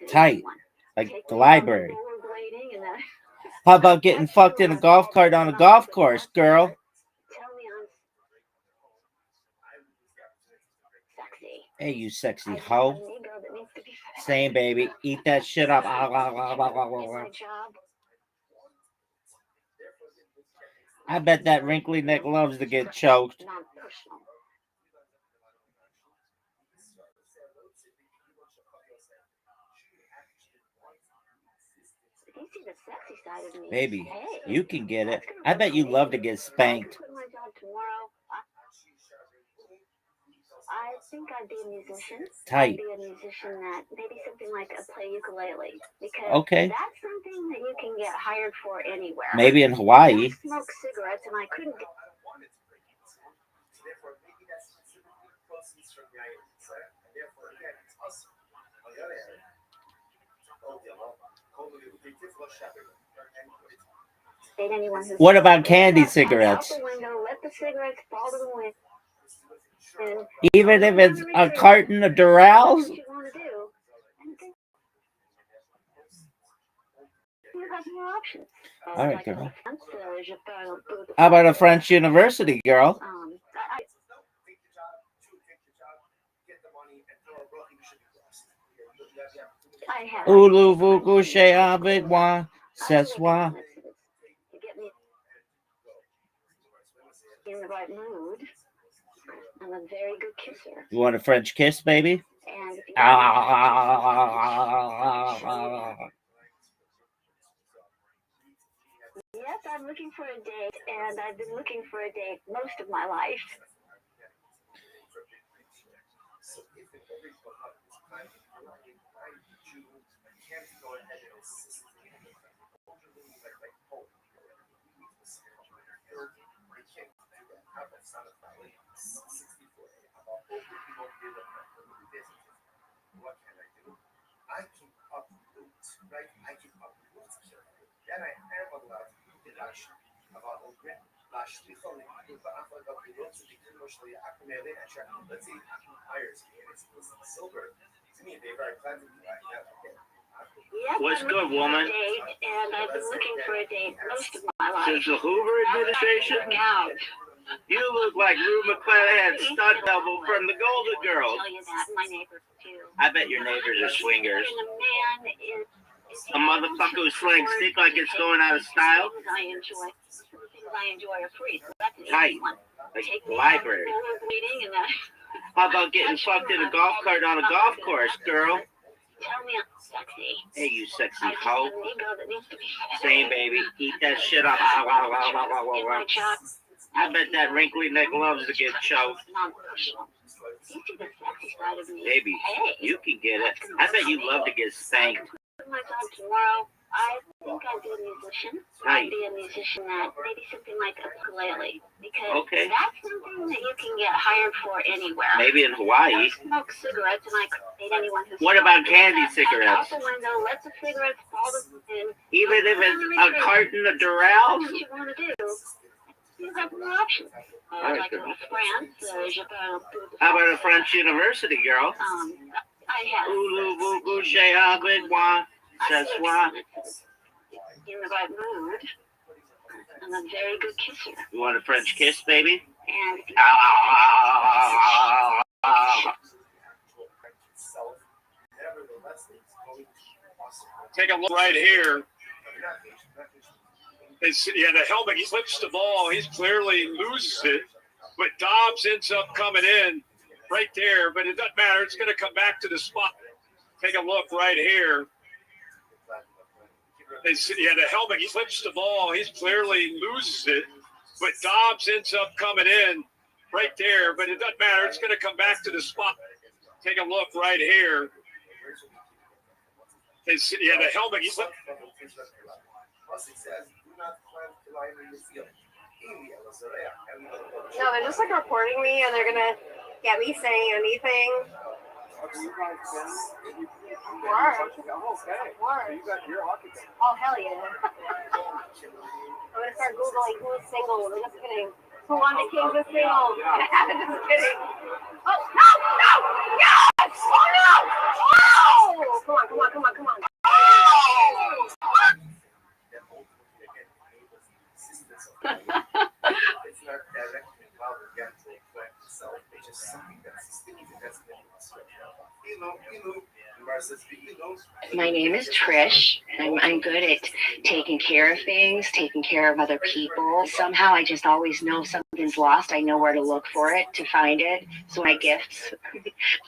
Tight. Like the library. How about getting fucked in a golf cart on a golf course, girl? Hey, you sexy hoe. Same, baby. Eat that shit up. I bet that wrinkly neck loves to get choked. Baby, you can get it. I bet you love to get spanked. I think I'd be a musician. Tight. I'd be a musician that maybe something like a play ukulele, because Okay. that's something that you can get hired for anywhere. Maybe in Hawaii. I smoke cigarettes and I couldn't get. What about candy cigarettes? Out the window, let the cigarettes fall to the wind. Even if it's a carton of Durals? You have more options. All right, girl. How about a French university, girl? Ulu coucher avec moi, ce soir. In the right mood. I'm a very good kisser. You want a French kiss, baby? And yes, I'm looking for a date, and I've been looking for a date most of my life. What can I do? I keep up roots, right? I keep up roots. Then I am allowed to lash about a grip. Lash the phone, but I'm going to be able to be commercially acclimated and check. Let's see, hires and it's silver. To me, they very glad to be like that. Yes, what's good, woman? And I've been looking for a date most of my life. Since the Hoover administration? You look like Rue McClanahan's stunt double from the Golden Girls. I'll tell you that, my neighbors too. I bet your neighbors are swingers. And a man is A motherfucker who's slaying stick like it's going out of style? Things I enjoy are free. So that's an Tight. easy one. Like Take the me library. out to the meeting and How about getting fucked in a golf cart on a golf course, girl? tell me I'm sexy. Hey, you sexy I just hoe. have an ego that needs to be Same, baby. Eat that shit up. in my job. I bet that wrinkly neck loves to get choked. Non-personal. You see the sexy side of me. Baby, Hey. you can get it. I bet you love to get spanked. My job tomorrow. I think I'd be a musician. Right. I'd be a musician that maybe something like a ukulele, because Okay. that's something that you can get hired for anywhere. Maybe in Hawaii. I smoke cigarettes and I couldn't date anyone who. What about candy Out cigarettes? the window, let the cigarettes fall to the wind. Even if it's a carton of Durals? What you want to do? You have more options. Alright, Like girl. in France, How about a French university, girl? I have. Ulu coucher avec moi, ce soir. In the right mood. I'm a very good kisser. You want a French kiss, baby? And if you Take a look right here. The helmet, he flips the ball. He clearly loses it. But Dobbs ends up coming in right there. But it doesn't matter. It's going to come back to the spot. Take a look right here. The helmet, he flips the ball. He clearly loses it. But Dobbs ends up coming in right there. But it doesn't matter. It's going to come back to the spot. Take a look right here. The helmet, he flips. No, they're just like reporting me and they're gonna get me saying anything Oh, hell yeah. I'm going to start Googling who's single. I'm just kidding. Who on the Kings is single? Just kidding. Oh, no! No! Yes! Oh, no! Oh! Come on, come on, come on, come on. It's not directly involved in the actual plant itself. It's just something that's distinctive that's been My name is Trish. I'm good at taking care of things, taking care of other people. Somehow I just always know something's lost. I know where to look for it, to find it. So my gifts.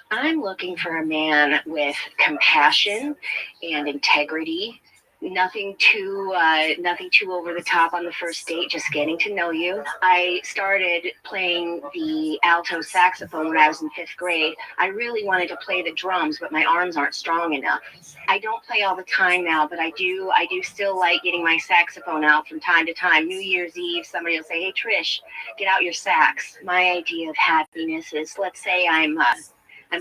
I'm looking for a man with compassion and integrity. Nothing too over the top on the first date, just getting to know you. I started playing the alto saxophone when I was in 5th grade. I really wanted to play the drums, but my arms aren't strong enough. I don't play all the time now, but I do still like getting my saxophone out from time to time. New Year's Eve, somebody will say, "Hey Trish, get out your sax." My idea of happiness is, let's say I'm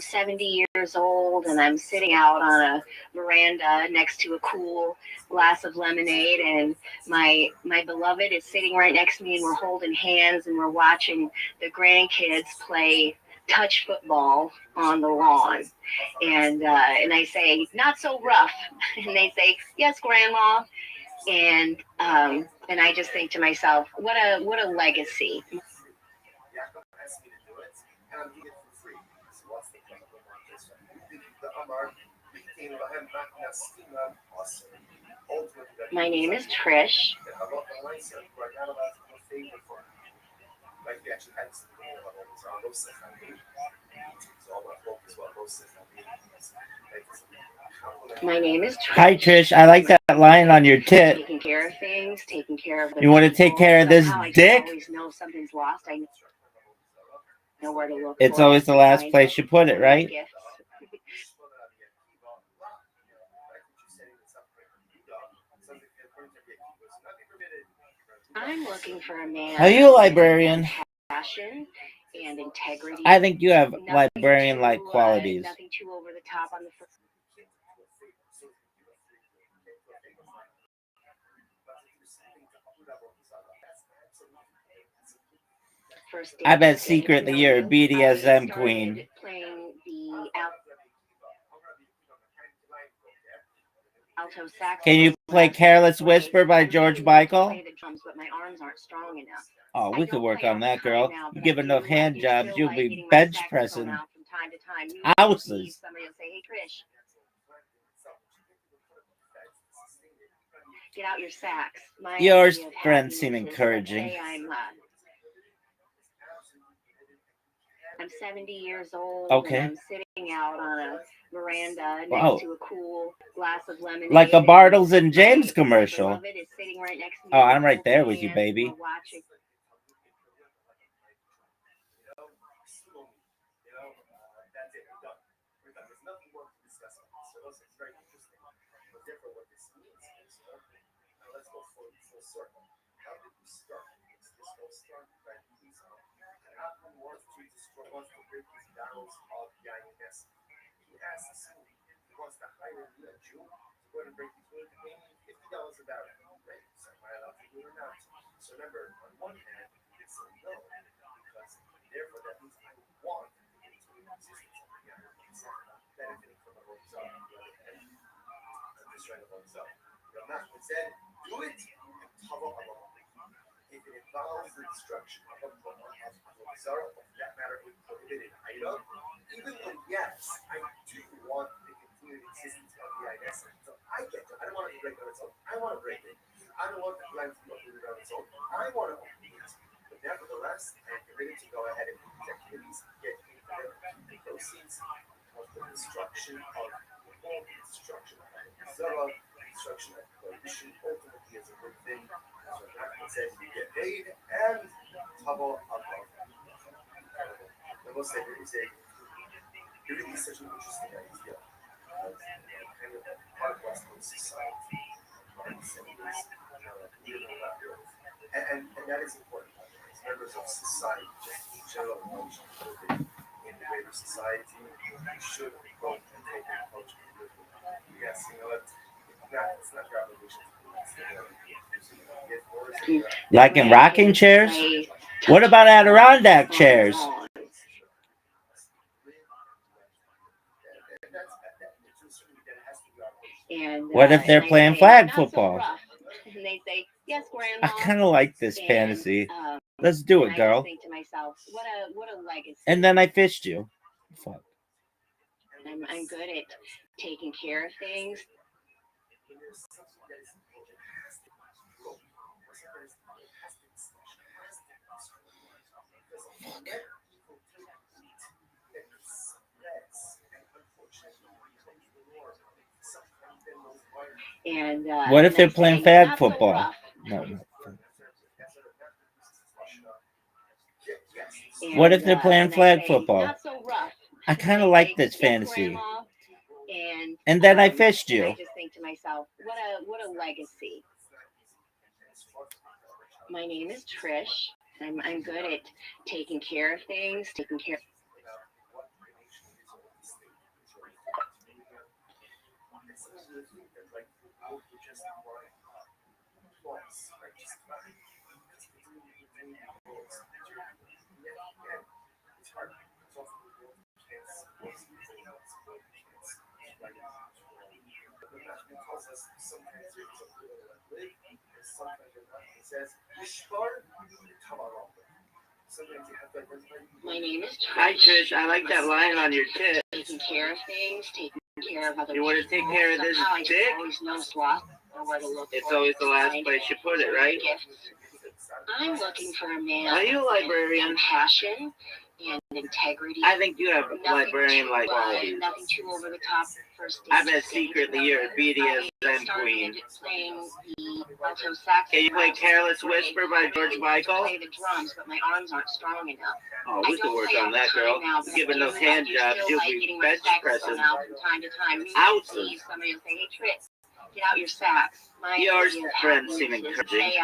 70 years old and I'm sitting out on a veranda next to a cool glass of lemonade, and my beloved is sitting right next to me, and we're holding hands and we're watching the grandkids play touch football on the lawn. And I say, "Not so rough." And they say, "Yes, Grandma." And I just think to myself, what a legacy. My name is Trish. My name is Trish. Hi Trish, I like that line on your tit. Taking care of things, taking care of. You want to take care of this dick? I always know something's lost. I know where to look. It's always the last place you put it, right? I'm looking for a man. Are you a librarian? Passion and integrity. I think you have librarian-like qualities. Nothing too over the top on the first date. I bet secretly you're a BDSM queen. Playing the alto sax. Can you play "Careless Whisper" by George Michael? Play the drums, but my arms aren't strong enough. Oh, we could work on that, girl. You give enough hand jobs, you'll be bench pressing houses. Somebody will say, "Hey, Trish, get out your sax." Your friends seem encouraging. I'm 70 years old. Okay. And I'm sitting out on a veranda next to a cool glass of lemonade. Like a Bartles and James commercial. My beloved is sitting right next to me. Oh, I'm right there with you, baby. So remember, on one hand, it's a no, because therefore that means I want to get into an existence of the guy who's benefiting from the whole stuff. On the other hand, I'm just trying to hold this up. Ramak said, do it and cover along. If it involves the destruction of a Zara, of that matter, a prohibited item, even when, yes, I do want the continued existence of the INS, so I get to, I don't want it to break on its own. I want to break it. I don't want the plan to be uprooted on its own. I want to open it. But nevertheless, I am committed to go ahead and do these activities, get the proceeds of the destruction of the whole destruction of Zara, destruction of prohibition, ultimately is a good thing. So that says you get paid and Tabo above. I will say there is such an interesting idea of kind of part of Western society. And that is important. As members of society, just in general, in the way we your society, you should go and take your culture. Yes, you know, it's not your obligation. Like in rocking chairs? What about Adirondack chairs? And What if they're playing flag football? And they say, "Yes, I Grandma." kind of like this fantasy. Let's do it, I girl. just think to myself, what a legacy. And then I fished you. Fuck. I'm good at taking care of things. And what if they're playing flag football? No. What if they're playing flag football? I kind of like this fantasy. And then I fished you. I just think to myself, what a legacy. My name is Trish. I'm good at taking care of things, taking care. My name is Trish. Hi, Trish. I like that line on your tip. Taking care of things, taking care of other people. You want to take care of this dick? It's always the last place you put it, right? I'm looking for a man. Are you a librarian? Passion and integrity. I think you have librarian-like qualities. Nothing too over the top. I bet secretly you're a BDSM queen. Can you play Careless Whisper by George Michael? I play the drums, but my arms aren't strong enough. Oh, we can work on that, girl. Give enough hand jobs, you'll be bench pressing. From time to time. Ounces. Somebody will say, "Hey, Trish, get out your sacks." Your friends seem encouraging. Say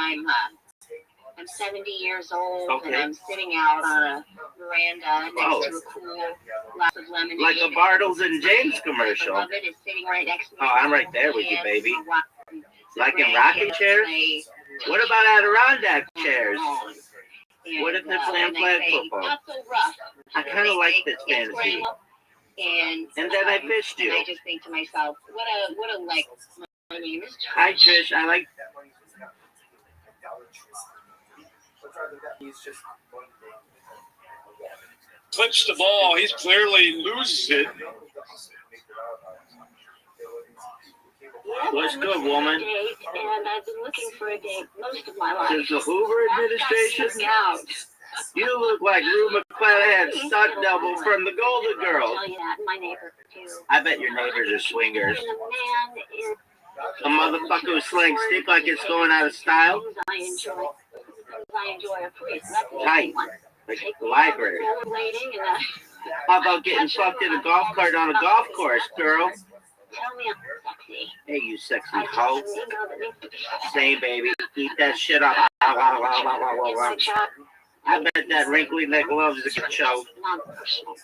I'm 70 years old, Okay. and I'm sitting out on a veranda next to a cool glass of lemonade. Like a Bartles and James commercial. My beloved is sitting right next to me. Oh, I'm right there with you, baby. Like in rocking chairs? What about Adirondack chairs? What if they're playing flag football? Not so rough. I kind of like this fantasy. And then I fished you. And I just think to myself, what a like. My name is Trish. Hi, Trish. I like. Clips the ball. He's clearly loses it. What's good, woman? And I've been looking for a date most of my life. Since the Hoover administration? You look like Rue McClanahan's stunt double from the Golden Girls. I'll tell you that, my neighbor too. I bet your neighbors are swingers. And the man is A motherfucker who slings stick like it's going out of style. I enjoy a pretty. Tight, like the library. Rollerblading and How about getting fucked in a golf cart on a golf course, girl? tell me I'm sexy. Hey, you sexy I hoe. just ego that needs to be Same, baby. Eat that shit up. I bet that wrinkly neck loves to get choked. non-personal.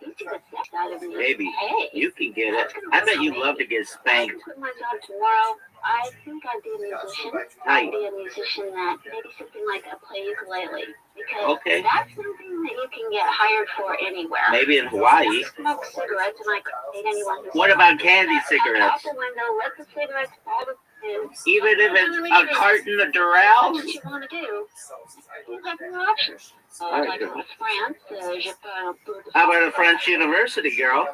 You see the sex side of me. Baby, Hey. you can get it. I bet you love to get spanked. I quit my job tomorrow. I think I'd be a musician. I'd be a musician that maybe something like a play ukulele. Because Okay. that's something that you can get hired for anywhere. Maybe in Hawaii. I smoke cigarettes and I could date anyone who What about candy cigarettes? Out the window, let the cigarettes fall to Even if it's a carton of Dural's? What you want to do, you have more options. Like in France, je peux How about a French university, girl?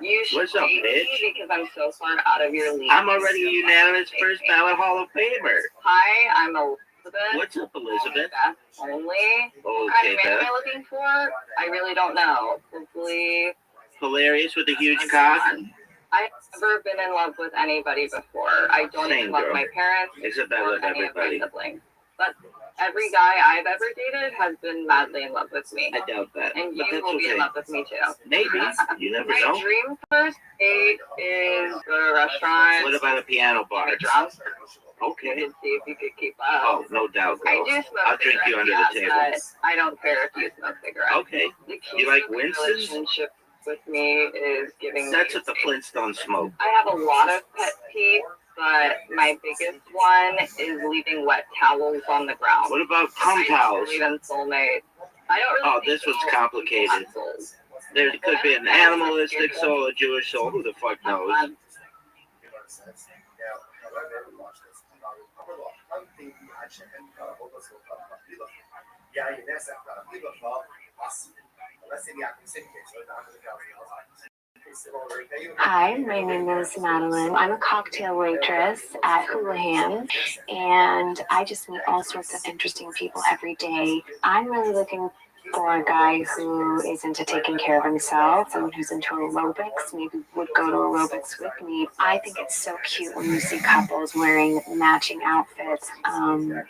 You should What's up, date bitch? me because I'm so far out of your league. I'm already a unanimous first ballot Hall of Famer. Hi, I'm Elizabeth. What's up, Elizabeth? Only. What kind Okay, of man am Beth. I looking for? I really don't know. Hopefully, Hilarious with a huge cock. I've never been in love with anybody before. I don't Same, even love girl. my parents. Except I or love any of my everybody. siblings. But every guy I've ever dated has been madly in love with me. I doubt that. And but you that's will be in okay. love with me too. Maybe. You never My know. dream first date is go to a restaurant. What about a piano bar? Get drunk. Okay. And see if you could keep up. Oh, no doubt, I girl. do smoke I'll drink you under cigarettes, the table. but I don't care if you smoke cigarettes. Okay. The key You like to a Winston's? relationship with me is giving That's me what the Flintstones smoke. I have a lot of pet peeves, but my biggest one is leaving wet towels on the ground. What about cum towels? Even soulmates. I don't really This one's complicated. There could be an animalistic soul, a Jewish soul. Who the fuck knows? Hi, my name is Madeline. I'm a cocktail waitress at Houlihan, and I just meet all sorts of interesting people every day. I'm really looking for a guy who is into taking care of himself, someone who's into aerobics, maybe would go to aerobics with me. I think it's so cute when you see couples wearing matching outfits.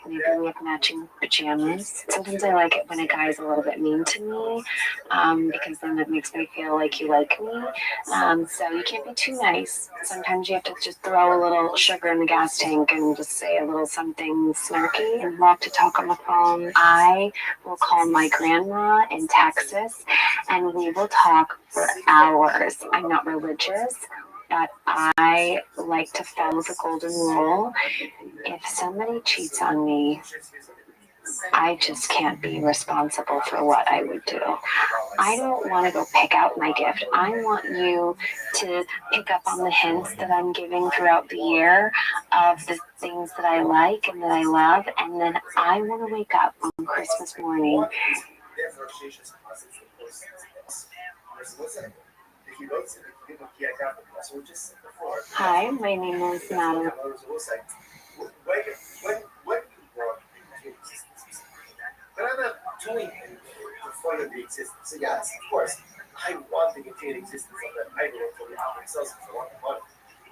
Maybe we have matching pajamas. Sometimes I like it when a guy's a little bit mean to me, because then it makes me feel like you like me. So you can't be too nice. Sometimes you have to just throw a little sugar in the gas tank and just say a little something snarky and love to talk on the phone. I will call my grandma in Texas and we will talk for hours. I'm not religious, but I like to follow the golden rule. If somebody cheats on me, I just can't be responsible for what I would do. I don't want to go pick out my gift. I want you to pick up on the hints that I'm giving throughout the year of the things that I like and that I love. And then I want to wake up on Christmas morning. Hi, my name is Madeline. But I'm not doing anything to further the existence. So yes, of course, I want to continue the existence of the idol for the operating cells because I want the money.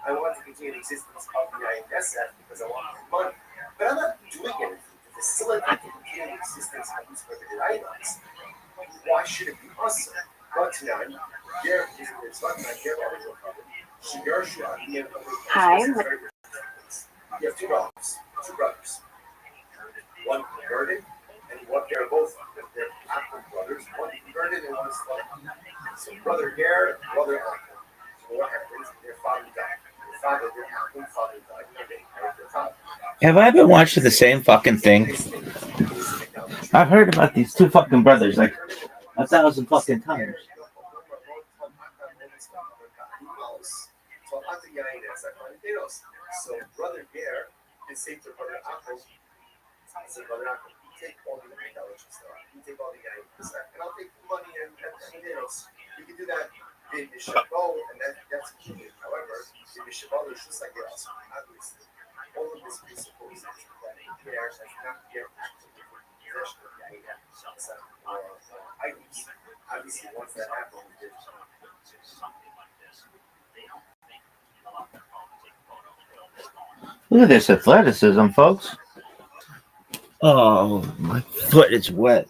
I want to continue the existence of the INSF because I want the money. But I'm not doing anything to facilitate the continued existence of these prohibited items. Why should it be us? But tonight, there is a response. Hi. You have two dogs, two brothers. One converted, and one they're both they're African brothers. One converted and one is like so brother Gare, brother African. So what happens? Their father died. Their father, their African father died. And they inherit their father. Have I been watching the same fucking thing? I've heard about these two fucking brothers like 1,000 fucking times. So brother Gare can say to brother African, I said, brother African, take all the idolatry stuff. You take all the idolatry stuff, and I'll take the money and anything else. You can do that in the Shabbat, and that's key. However, in the Shabbat, it's just like us. Obviously, all of this presupposes that there has not yet actually possession of the items. Obviously, once that happens, Look at this athleticism, folks. Oh, my foot is wet.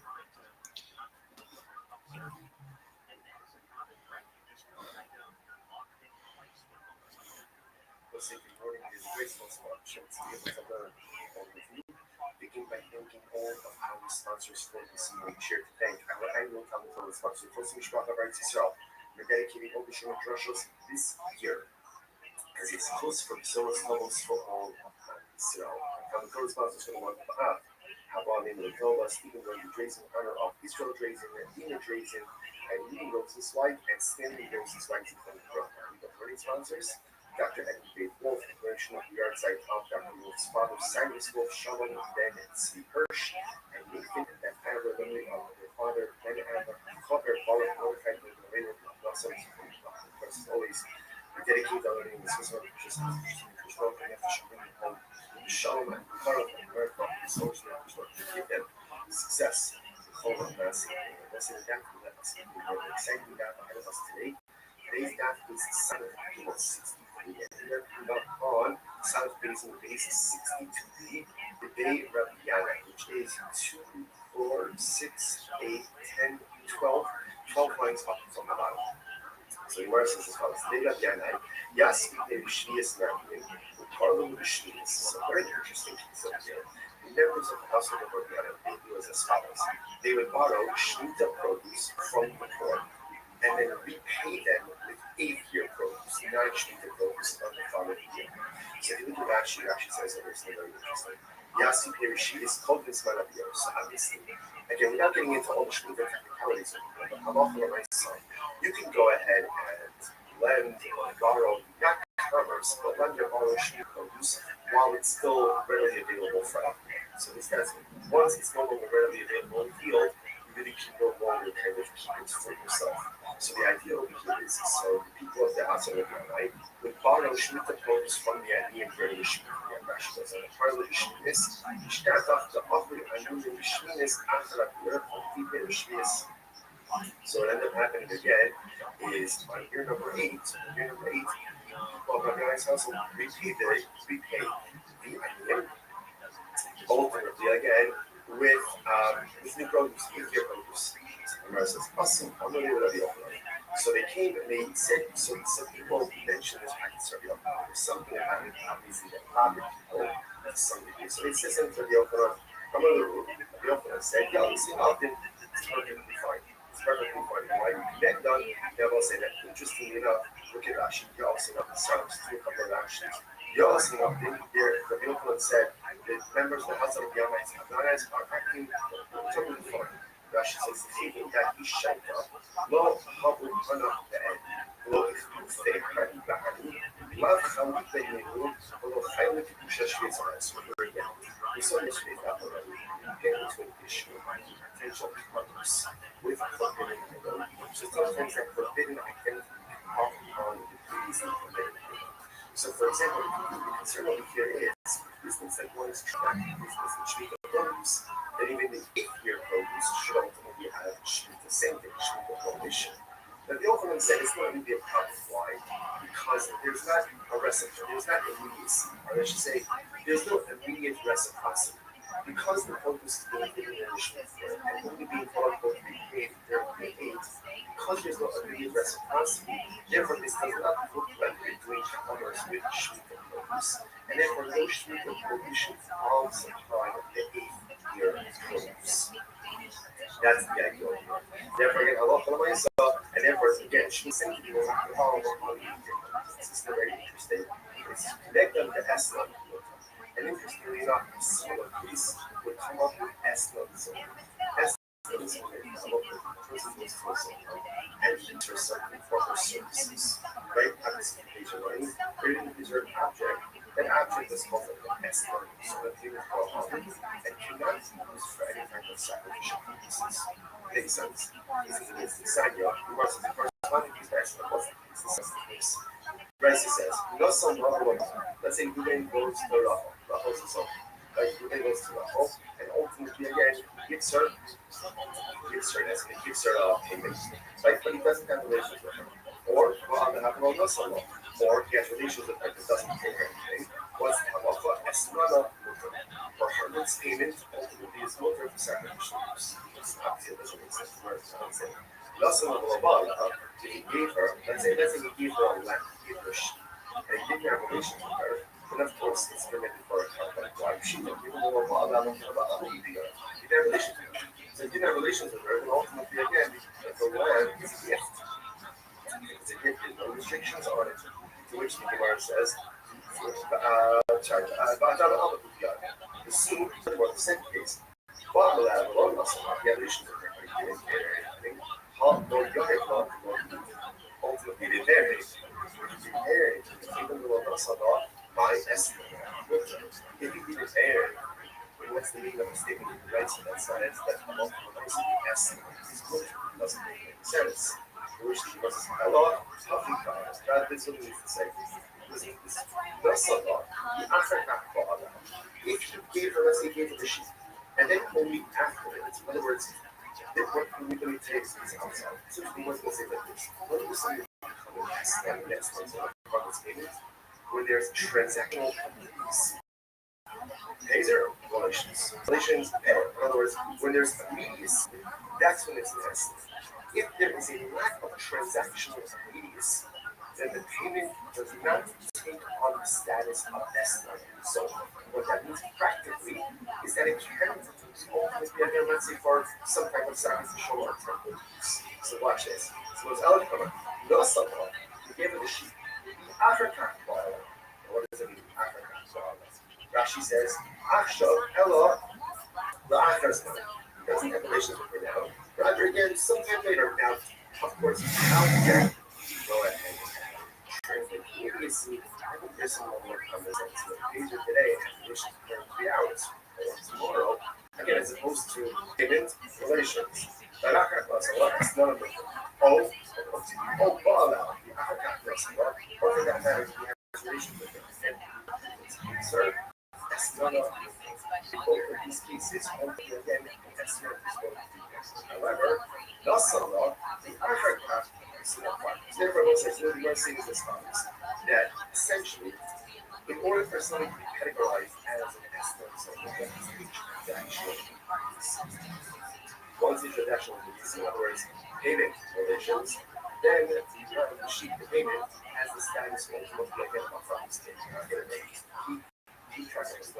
begin by thanking all of our sponsors for this morning. Share to thank our annual Talmud sponsor, Tosim Mishpach Rabbi Yisrael. We're dedicating all the Shema Drushos this year as it's close for Besoros levels for all of Israel. Talmud sponsors for the month of Av. Habal name of the Torah, Stephen Roger Drazen, in honor of Israel Drazen, and Dina Drazen, and Lee Rose's wife, and Stanley Rose's wife, from the program. We got learning sponsors. Dr. Edwin Dave Wolf, National Yard Site of Dr. Wolf's father, Cyrus Wolf, Shalom, Ben, and Steve Hirsch, and Nathan, and Amber Lily of their father, Ben Amber, Cover, Paula, Mordecai, and Lorena, also, as always, we dedicate our learning this was just welcome after Shalom, home, Shalom, and Carl, and America, and social to give them success, the whole of us, and that's in that, we're excited about ahead of us today. Today's daf is Saturday, 60. On South Basin base 62B, the day Rabbi Yana. is 2, 4, 6, 8, 10, 12 lines up from the bottom. So the Gemara says as follows: Leila Yanai, Yasmi Shvias Narmin, Parlu Shvias. So very interesting concept here. The members of the household of Rabbi Rothschild was as follows: they would borrow Shemitah produce from the poor and then repay them with 8th-year produce, non-Shemitah produce of the following year. So if you look at Rashi, Rashi says something very interesting. Yasi Perishi is called this Malabios, obviously. Again, without getting into all the Shemitah technicalities, I'm off on my son. You can go ahead and lend or borrow, not commerce, but lend or borrow Shemitah produce while it's still readily available for everyone. So this does it. Once it's no longer readily available in the field, you really can no longer kind of keep it for yourself. So the idea over here is, so the people of the house of Rabbi would borrow Shemitah produce from the Ani and bring the Shemitah. Rashi says, on the part of the Shminis, Shtat after offering a new Shminis after a year of the Shminis. So what ended up happening again is on year number 8, well, my guy's house will repay the Ani, ultimately again with new produce, 8-year produce. So they came and they said, so some people mentioned this practice of Rabbi Yochanan. There's something that happened, obviously, that bothered people to some degree. So they said something to Rabbi Yochanan. Come on, Rabbi Yochanan said, yeah, listen, often it's perfectly fine. It's perfectly fine. Why you connect done, they will say that. Interestingly enough, look at Rashi, you also know the Psalms, do a couple of Rashis. You also know there, Rabbi Yochanan said that members of the house of the Yamites have not as are acting totally fine. Rashi says, thinking that he shut up, lo habu hana be'ed, lo ichutei hani ba'ani, lav chalit be'nehu, lo chaylik b'shashviz ha'es. We saw this with that already. Getting into an issue of potential partners with forbidden identity. So sometimes that forbidden identity can on the duties of forbidden identity. So for example, the concern over here is business that one is trying to business in Shemitah produce, that even the 8th-year produce should ultimately have the same thing, Shemitah prohibition. Now the Yochanan said it's not going to be a problem. Why? Because there's not a reciprocity, there's not immediacy, or I should say, there's no immediate reciprocity. Because the produce is being given in the Shemitah and only being quote-unquote repaid, they're repaid, because there's no immediate reciprocity, therefore this does not look like they're doing commerce with Shemitah produce. And therefore no Shemitah produce should fall supply the 8th-year produce. That's the idea. Therefore, again, halacha l'maisa, and therefore, again, Shemitah will not follow on the 8th-year produce. This is very interesting. It's connected to Eslam. And interestingly enough, the similar piece would come up with Eslam. So Eslam is when they come up with the person who's close and enter something for her services. Right? On this page of writing, creating a deserved object. That object is called an Eslam. So that thing is called and cannot be used for any kind of sacrificial purposes. Makes sense? This is the sign, you must be corresponding to the Eslam. What's the case? Rashi says, let's say Ruben goes to Rahel is his own. Ruben goes to Rahel, and ultimately again gives her payment. Right? But he doesn't have relations with her. Or he has relations with her but doesn't pay her anything. What's the halacha? Esmana for her payment ultimately is mutter for sacrificial use. Obviously, it doesn't make sense for her. If he gave her, let's say he gave her a lamb, he gave her a sheep, and he didn't have relations with her, then of course it's permitted for her to have like wife. She didn't give him a lamb, he didn't have relations with her. So he didn't have relations with her, and ultimately again, the lamb is a gift. It's a gift, there's no restrictions on it. To which the Gemara says, the same, or the second case, he had relations with her, but he didn't pay her anything. Ultimately, they married. Even though my estimate, if he didn't marry, what's the meaning of the statement he writes in that sentence that ultimately estimate is good? It doesn't make any sense. Which he was Allah, that this is what he needs to say. If you gave her, let's say, gave her the sheep, and then only afterwards, in other words, what legally takes is outside. So we want to say that this. What do you say next one's on this payment? Where there's transactional companies. Pay zero. relations. Relations, in other words, when there's immediacy, that's when it's necessary. If there is a lack of transactional immediacy, then the payment does not take on the status of escrow. So what that means practically is that it can ultimately, again, let's say for some type of sacrificial or temple use. So watch this. So it's eligible. No someone who gave it the sheep. African ball. What does it mean? African ball. Rashi says, Aksha, hello, the Akhar's money. Doesn't have relations with her now. Roger again sometime later. Now, of course, how can go ahead and translate immediacy? I think there's some level of common sense in the pager today and relations for 3 hours. Or tomorrow, again, as opposed to payment relations. The Akhar plus a lot, it's none of them. Oh, ball out. The Akhar plus a lot. Or for that matter, we have relations with them. And, sir, that's not a both of these cases, again, that's not however, Nasrallah, the Akhar craft is not part. Therefore, what says what we are saying is as follows: that essentially, in order for something to be categorized as an essence of the transaction, once the transaction is, in other words, payment relations, then the sheet the payment has the status of ultimately identified from the state. Keep track of the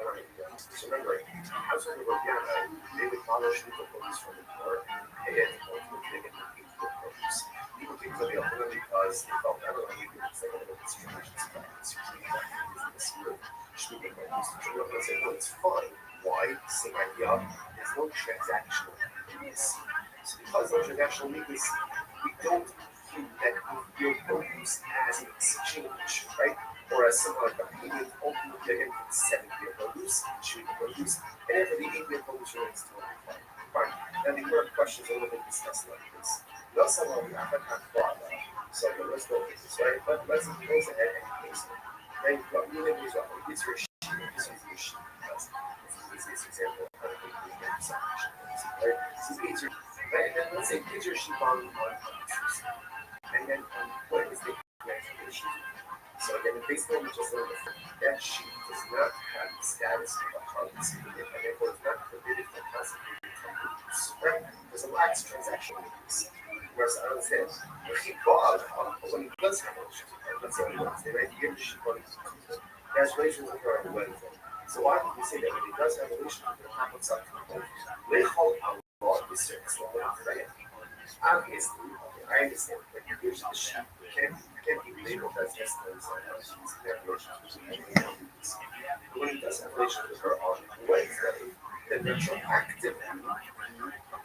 so remember, as we were young, they would follow the police from the door and ultimately get the produce. People think that they open them because they felt better when they did say, oh, it's traditions, it's it's fine. Why? Same idea. There's no transactional legacy. So because no transactional legacy, we don't think that we feel produce as an exchange, right? Or as something like a payment ultimately again for the 7-year produce, shooting produce, and then for the 8-year produce remains totally fine. Fine. Now the current questions are a little bit discussed like this. Not someone we haven't had thought about. So let's go with this, right? But let's close ahead and case it. Right? What we live is what it's your sheep, this is your sheep. That's the easiest example of how to make it separation. Right? So it's your right? And then let's say it's your sheep on Tuesday. And then what is the next sheep? So again, based on just a little bit, that sheet does not have the status of a currency, and therefore is not permitted for concentrated use, right? Because it lacks transactional use. Whereas I understand, if he bought when he does have relations with her, let's say on Wednesday, right? He gives sheep on Tuesday. He has relations with her on Wednesday. So why did we say that when he does have relations with her, not what's up to the Lechol Allah is service level of prayer. Obviously, I understand that you give the sheep can't be labeled as Muslims but when he does have relations with her on Wednesday, the retroactive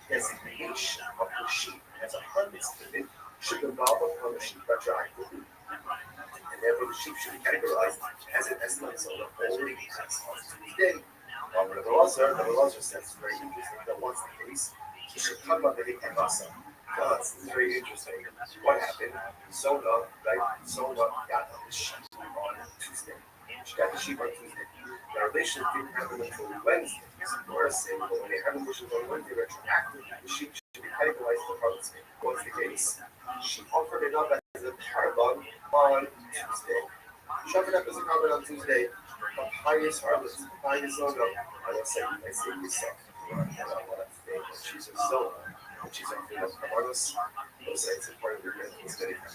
designation of the sheep as a harvest payment should involve upon the sheep retroactively. And therefore the sheep should be categorized as an essence of the holy as on Tuesday. While Rabbi Rothschild says very interesting that once the case, he should talk about the Hikabasa. This is very interesting. What happened? Zona got the sheep on Tuesday. She got the sheep on Tuesday. The relation didn't happen until Wednesday. Or saying, well, when they have relations on Wednesday, retroactively, the sheep should be categorized for harvest. What's the case? She offered it up as a carbon on Tuesday. She offered up as a carbon on Tuesday. The highest harvest, the highest zona. I will say myself. She's a zona. She's a female Kamanos, those sites are part of the Americans that have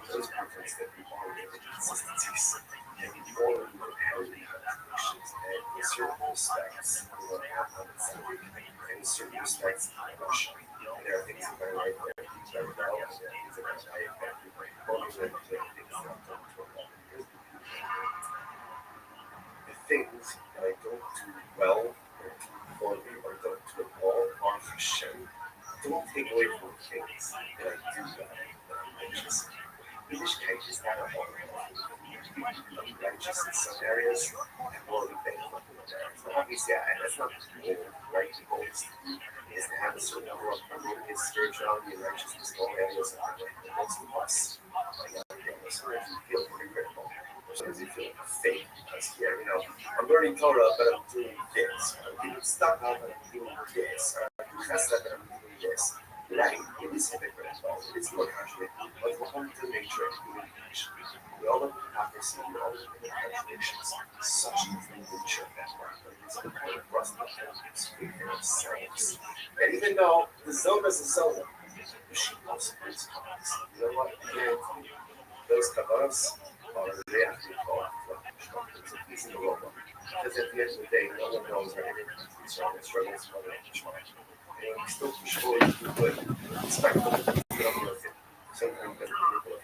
those preference that we all get inconsistencies and we all inherently contradictions and in certain respects we want to have on the side and in certain respects Russian. And there are things that I like that I do very well and there are things that I effectively always like to play things that I don't do well. The things that I don't do well or do poorly or don't do at all are for show. Don't take away from things that I do that I'm righteous. English cake is not a whole I'm righteous in some areas and morally faithful in other areas. Now, obviously, that's not the goal, right? The goal is to have a certain level of harmonious spirituality and righteousness in all areas of our life. Most of us, sometimes we feel pretty critical. Sometimes we feel faith because here, I'm learning Torah, but I'm doing this. I'm getting stuck up, but I'm doing this. I'm messed up, but I'm doing this. Right? It is hypocritical. It is more contradictory. But we're home to nature and human connection. We all live in hypocrisy. We all live in contradictions. Such is the nature of that work. But it is important science. And even though the zone doesn't sell them, she loves these covers. You know what? I guarantee you, those covers are reacting to piece in the robot. Because at the end of the day, no one knows where anything is wrong. It's struggling to find out which one. And we still push forward to good. Despite the number of sometimes better people.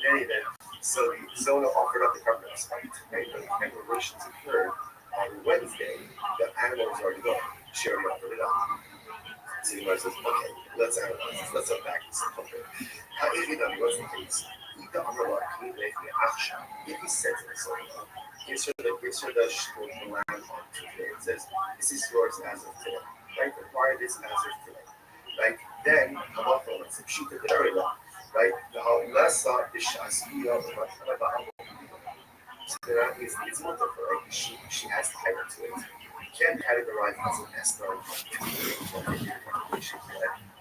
In any event, so Zona offered up the cover despite the declarations occurred on Wednesday. The animal was already gone. She already offered it up. So you might say, okay, let's analyze this. Let's unpack this. Okay. If you don't, what's the case? The underlying clean make me action. If he says it, so gives her the land on today. It says, this is yours as of today. Right? Acquire this as of today. Right? Then, come up with it. She did it very well. Right? The last thought is Shasi of the so that means it's not for her. She has the title to it. You can't categorize it as an Esther.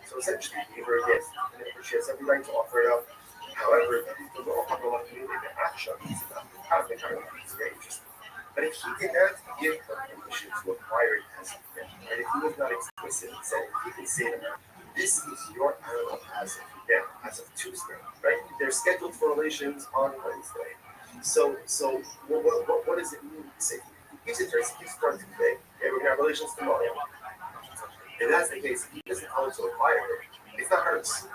So essentially, give her a gift. She has every right to offer it up. However, the law of the community action is not the kind of it's very interesting. But if he did not give her permission to acquire it as a gift, and if he was not explicit and said, he can say to her, this is your animal as of Tuesday, right? They're scheduled for relations on Wednesday. So what does it mean to say? He gives it to her, he starts today, and we're going to have relations tomorrow. If that's the case, he doesn't also acquire her. It's not hers.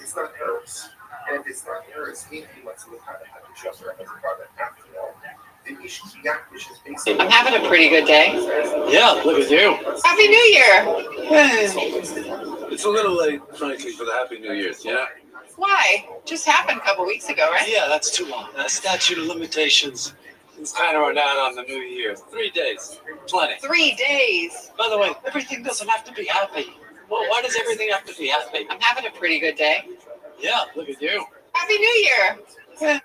It's not hers. And if it's not hers, he wants to look at it and trust her as a product after all. I'm having a pretty good day. Yeah, look at you. Happy New Year! It's a little late, frankly, for the Happy New Year's, yeah? Why? Just happened a couple weeks ago, right? Yeah, that's too long. That statute of limitations is kind of run out on the New Year. 3 days. Plenty. 3 days. By the way, everything doesn't have to be happy. Well, why does everything have to be happy? I'm having a pretty good day. Yeah, look at you. Happy New Year! Yeah.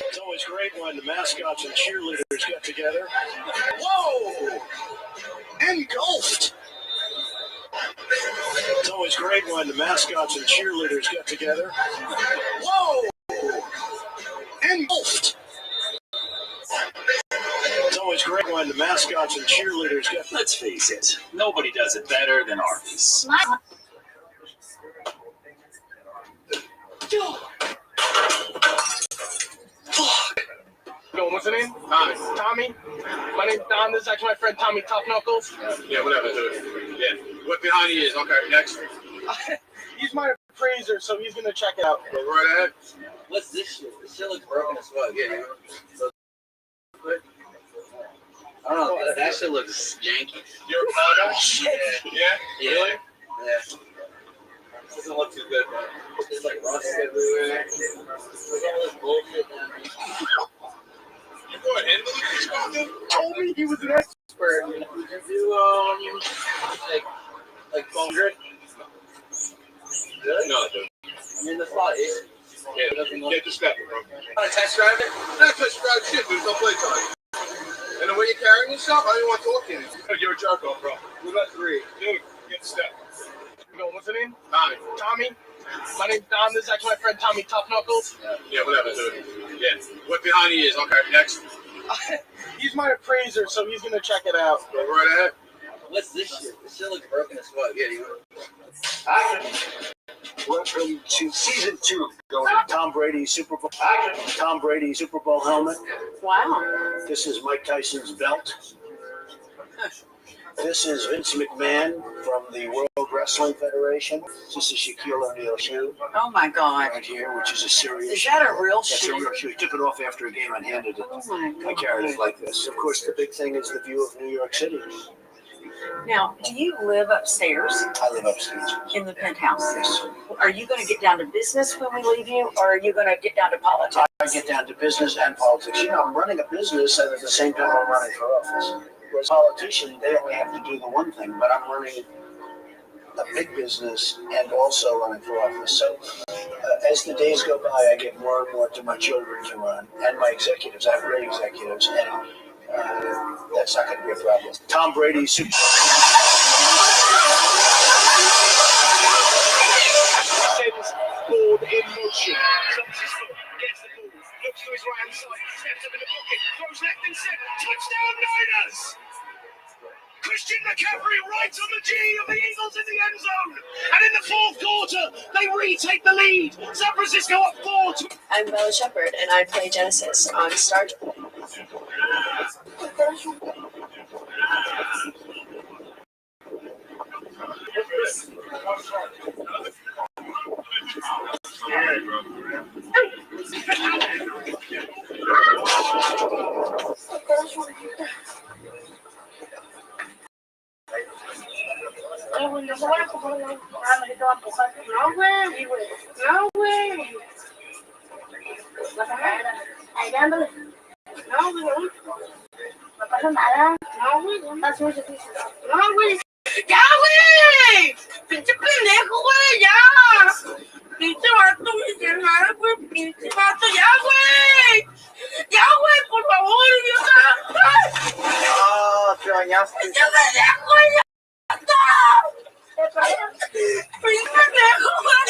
It's always great when the mascots and cheerleaders get together. Whoa! Engulfed! It's always great when the mascots and cheerleaders get together. Whoa! Engulfed! It's always great when the mascots and cheerleaders get. Let's face it, nobody does it better than Arby's. Yo, what's your name? Tommy. My name's Don. This is actually my friend Tommy Tough Knuckles. Yeah, whatever, dude. Yeah. What behind you is? Okay, next. He's my appraiser, so he's gonna check it out. Go right ahead. What's this shit? This shit looks broken as fuck. Yeah. I don't know. That shit looks janky. You're a car guy? Yeah. Yeah. Really? Yeah. This doesn't look too good, man. It's like rust everywhere. Look at all this bullshit down here. You brought him to this fucking? Told me he was an expert. Did you like 1200? Really? No, dude. I mean, that's a lot of issues. Yeah, get the step, bro. Want to test drive it? Not test drive shit, dude. Don't play time. And the way you're carrying yourself, I don't even want to talk to you. You're a jerk off, bro. We got 3. Dude, get the step. Yo, what's your name? Tommy. Tommy. My name's Don. This is actually my friend Tommy Tough Knuckles. Yeah, whatever, dude. Yeah. What behind you is? Okay, next. He's my appraiser, so he's gonna check it out. Go right ahead. What's this shit? This shit looks broken as fuck. Yeah, you. Welcome to season 2. Going to Tom Brady's Super Bowl. Tom Brady's Super Bowl helmet. Wow. This is Mike Tyson's belt. This is Vince McMahon from the World Wrestling Federation. This is Shaquille O'Neal's shoe. Oh my God. Right here, which is a serious Is that a real shoe? That's a real shoe. He took it off after a game and handed it. Oh my God. I carried it like this. Of course, the big thing is the view of New York City. Now, do you live upstairs? I live upstairs. In the penthouse? Yes. Are you going to get down to business when we leave you, or are you going to get down to politics? I get down to business and politics. You know, I'm running a business, and at the same time, I'm running for office. Whereas politicians, they only have to do the one thing, but I'm running a big business and also running for office. So as the days go by, I get more and more to my children to run, and my executives. I have great executives, and that's not going to be a problem. Tom Brady, super. Sends board in motion. Stops his foot, gets the ball, looks to his right hand side, steps up in the pocket, throws left and center. Touchdown Niners! Christian McCaffrey right on the G of the Eagles in the end zone. And in the fourth quarter, they retake the lead. San Francisco up 4-2. I'm Bella Shepard, and I play Genesis on Star Trek. No, güey. No, güey. Ahí dándole. No, güey. No pasa nada. No, güey. Estás muy difícil. No, güey. ¡Ya, güey! ¡Pinche pendejo, güey! ¡Ya! ¡Pinche vato, miserable, güey! ¡Pinche vato! ¡Ya, güey! ¡Ya, güey! ¡Por favor, idiota! Ah, te bañaste. ¡Pinche pendejo, ya! ¡Pinche pendejo, güey!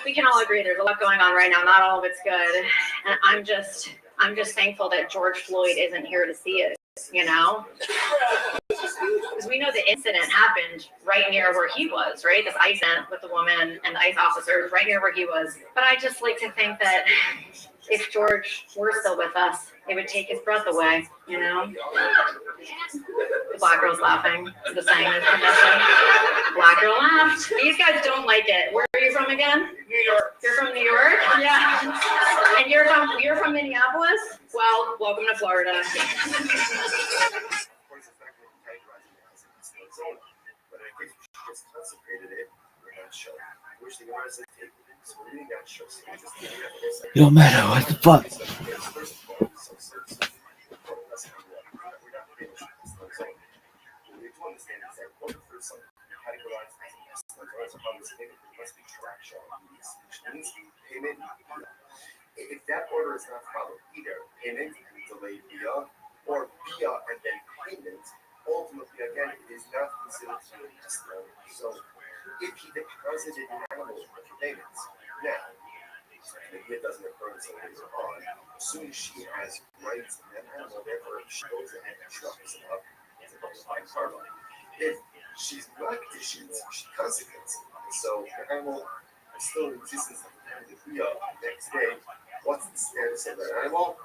We can all agree there's a lot going on right now. Not all of it's good. And I'm just thankful that George Floyd isn't here to see it, you know? Because we know the incident happened right near where he was, right? This ICE incident with the woman and the ICE officers right near where he was. But I just like to think that if George were still with us, it would take his breath away, you know? The black girl's laughing. The saying is permission. Black girl laughed. These guys don't like it. Where are you from again? New York. You're from New York? Yeah. And you're from Minneapolis? Well, welcome to Florida. Yo, Meadow, what the fuck? If that order is not followed, either payment and delayed via or via and then payment, ultimately again it is not considered to be disclosed. So if he deposited an animal for payments, now it doesn't occur until later on. As soon as she has rights in that animal, therefore she goes ahead and shuffles it up as a by karma. If she's not issued, she consecrates it. So the animal is still in existence at the time of the via. Next day, what's the status of that animal?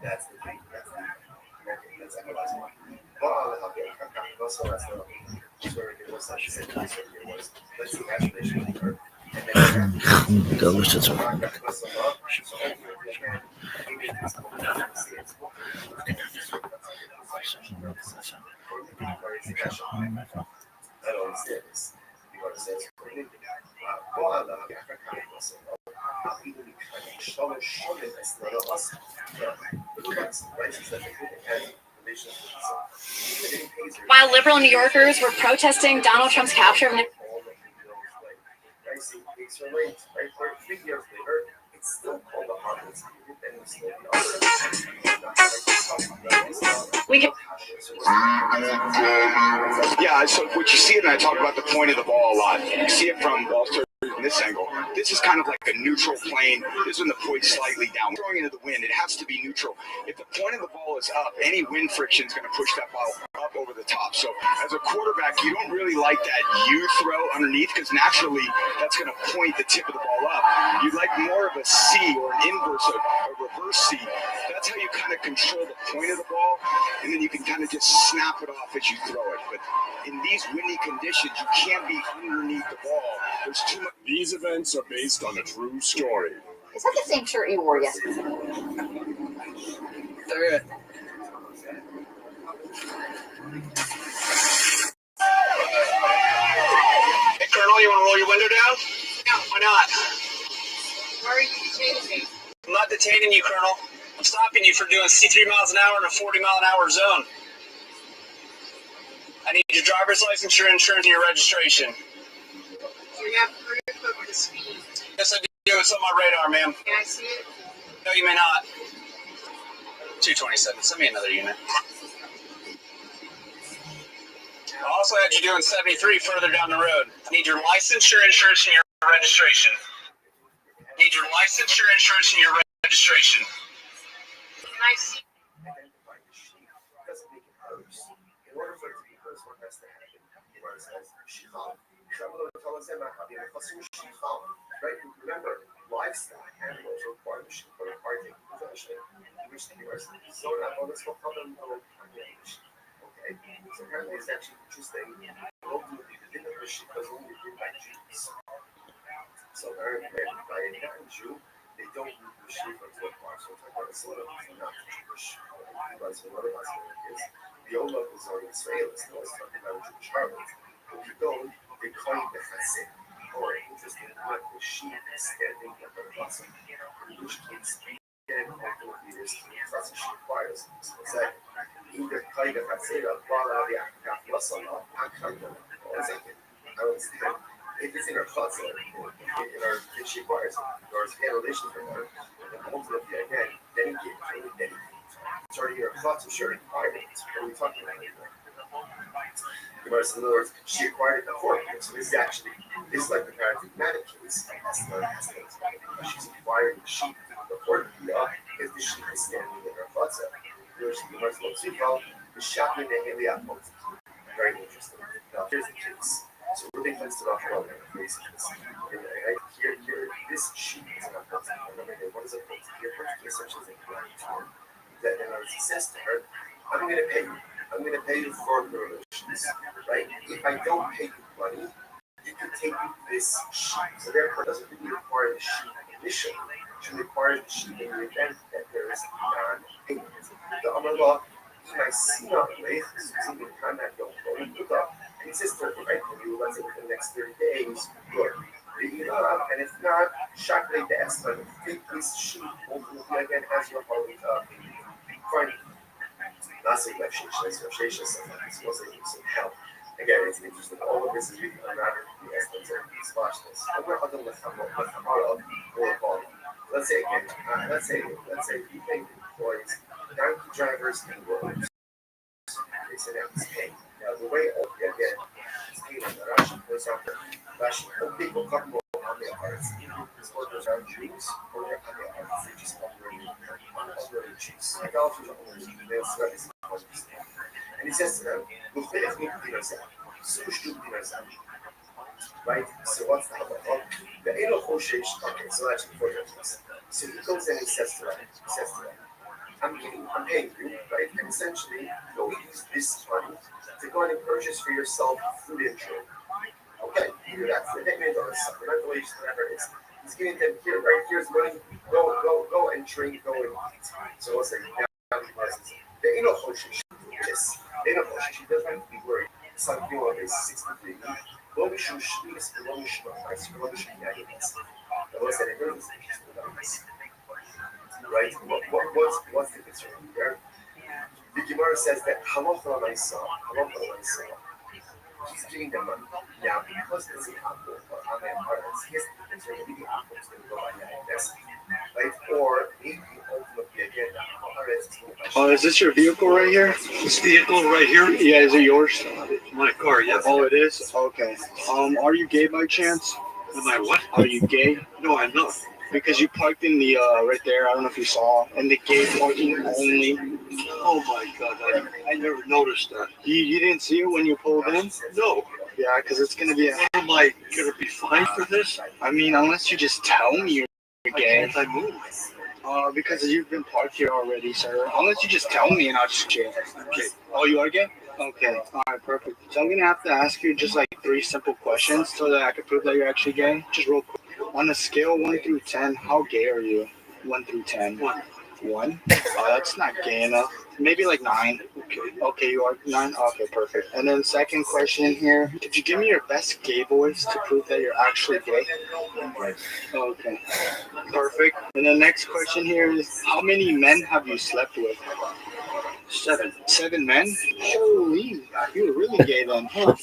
That's the thing. That's analyzing. Let's see imagination of the earth. Delicious. I don't understand this. You understand? While liberal New Yorkers were protesting Donald Trump's capture of we can. Yeah, so what you see, and I talk about the point of the ball a lot. You see it from also in this angle. This is kind of like a neutral plane. This is when the point's slightly down. Throwing into the wind, it has to be neutral. If the point of the ball is up, any wind friction is going to push that ball up up over the top. So as a quarterback, you don't really like that U throw underneath because naturally that's going to point the tip of the ball up. You'd like more of a C or an inverse, a reverse C. That's how you kind of control the point of the ball, and then you can kind of just snap it off as you throw it. But in these windy conditions, you can't be underneath the ball. There's too much. These events are based on a true story. Is that the same shirt you wore yesterday? Hey, Colonel, you want to roll your window down? No. Why not? Why are you detaining me? I'm not detaining you, Colonel. I'm stopping you for doing 63 miles an hour in a 40-mile-an-hour zone. I need your driver's license, your insurance, and your registration. Do you have proof of the speed? Yes, I do. It's on my radar, ma'am. Can I see it? No, you may not. 227. Send me another unit. I also had you doing 73 further down the road. I need your license, your insurance, and your registration. I need your license, your insurance, and your registration. Can I see? Doesn't make it hers. In order for it to be hers, what has to happen? Gemara says, Shechal. Right? Remember, livestock animals require the sheep or require taking possession. Which the Gemara says, so now let's go from them. Okay? So apparently it's actually interesting. Ultimately, the thing of the sheep was only written by Jews. So apparently, by a non-Jew, they don't move the sheep until a car. So it's like a sort of not Jewish. Because one of us is the old love is on Israel. It's not talking about Jewish harlots. If you don't, they call you the Chassid. Or interesting, like the sheep standing at the bottom. In which case, again, ultimately, there's such a sheep choirs. So it's like, either kind of Chassid or Bala, the Akaflasana, Akaflasana, or second. I understand. If it's in our thoughts, in our sheep choirs, or it's in relation to her, and ultimately, again, dedicated. It's already in our thoughts, I'm sure, requirements. What are we talking about here? In other words, she acquired it before. So this is like the paradigmatic case. She's acquired the sheep before the Piyah, if the sheep is standing in her chutzah. The shopping the Heliah. Very interesting. Now here's the case. So we're being fenced off all the cases. Here, this sheep is not chutzah. What is a chutzah? Here, essentially, that says to her, I'm going to pay you. I'm going to pay you for the relations, right? If I don't pay you money, you can take this sheep. So therefore, it doesn't really require the sheep initially. It requires the sheep in the event that there is non-payment. The Amallah, and he says, right, let's say within the next 30 days, good. And if not, shakle the esman, take this sheep, ultimately again, as your holy fine. Not saying that Shesha supposed to need some help. Again, it's interesting. All of this is really rather the essence of these flashes. Let's say again, let's say you think employees, donkey drivers and roads. They said that he's paying. Now the way again, it's paid on the Rashi goes after Rashi. People come on their hearts. These workers are Jews or they're on their hearts. They just already Jews. Idolaters are only they'll sweat this. And he says to them, right? So what's the halacha? The Elo Hoshesh, okay, so that's before judgments. So he goes in and he says to them, I'm paying you, right? And essentially, you'll use this money to go and purchase for yourself food and drink. Okay, either that's the payment or a supplemental, whatever it is. He's giving them here, right? Here's money, go and drink, go and eat. So let's say, now he passes. The Elo Hoshesh, yes. The Elo Hoshesh, he doesn't have to be worried. Some people are 63. Right? What's the concern here? The Gemara says that halacha l'maisa, he's giving them money. Now, because it's an apple on their parents, he has the concern that the apple is going to go by that investment. Right? Or maybe ultimately again, is this your vehicle right here? This vehicle right here? Yeah, is it yours? My car, yes. Oh, it is? Okay. Are you gay by chance? Am I what? Are you gay? No, I'm not. because you parked in the right there. I don't know if you saw, and the gate parking only. Oh my God, I never noticed that. You didn't see it when you pulled in? No. Yeah, because it's gonna be a. Am I gonna be fined for this? I mean, unless you just tell me you're gay. Why can't I move? Because you've been parked here already, sir. Unless you just tell me and I'll just chill. Okay. Oh, you are gay? Okay. All right, perfect. So I'm gonna have to ask you just like 3 simple questions so that I can prove that you're actually gay. Just real quick. On a scale 1 through 10, how gay are you? 1 through 10. 1. 1? Oh, that's not gay enough. Maybe like 9. Okay, you are 9? Okay, perfect. And then second question here. Could you give me your best gay voice to prove that you're actually gay? Okay. Perfect. And the next question here is, how many men have you slept with? 7. 7 men? Holy, you're really gay then, huh?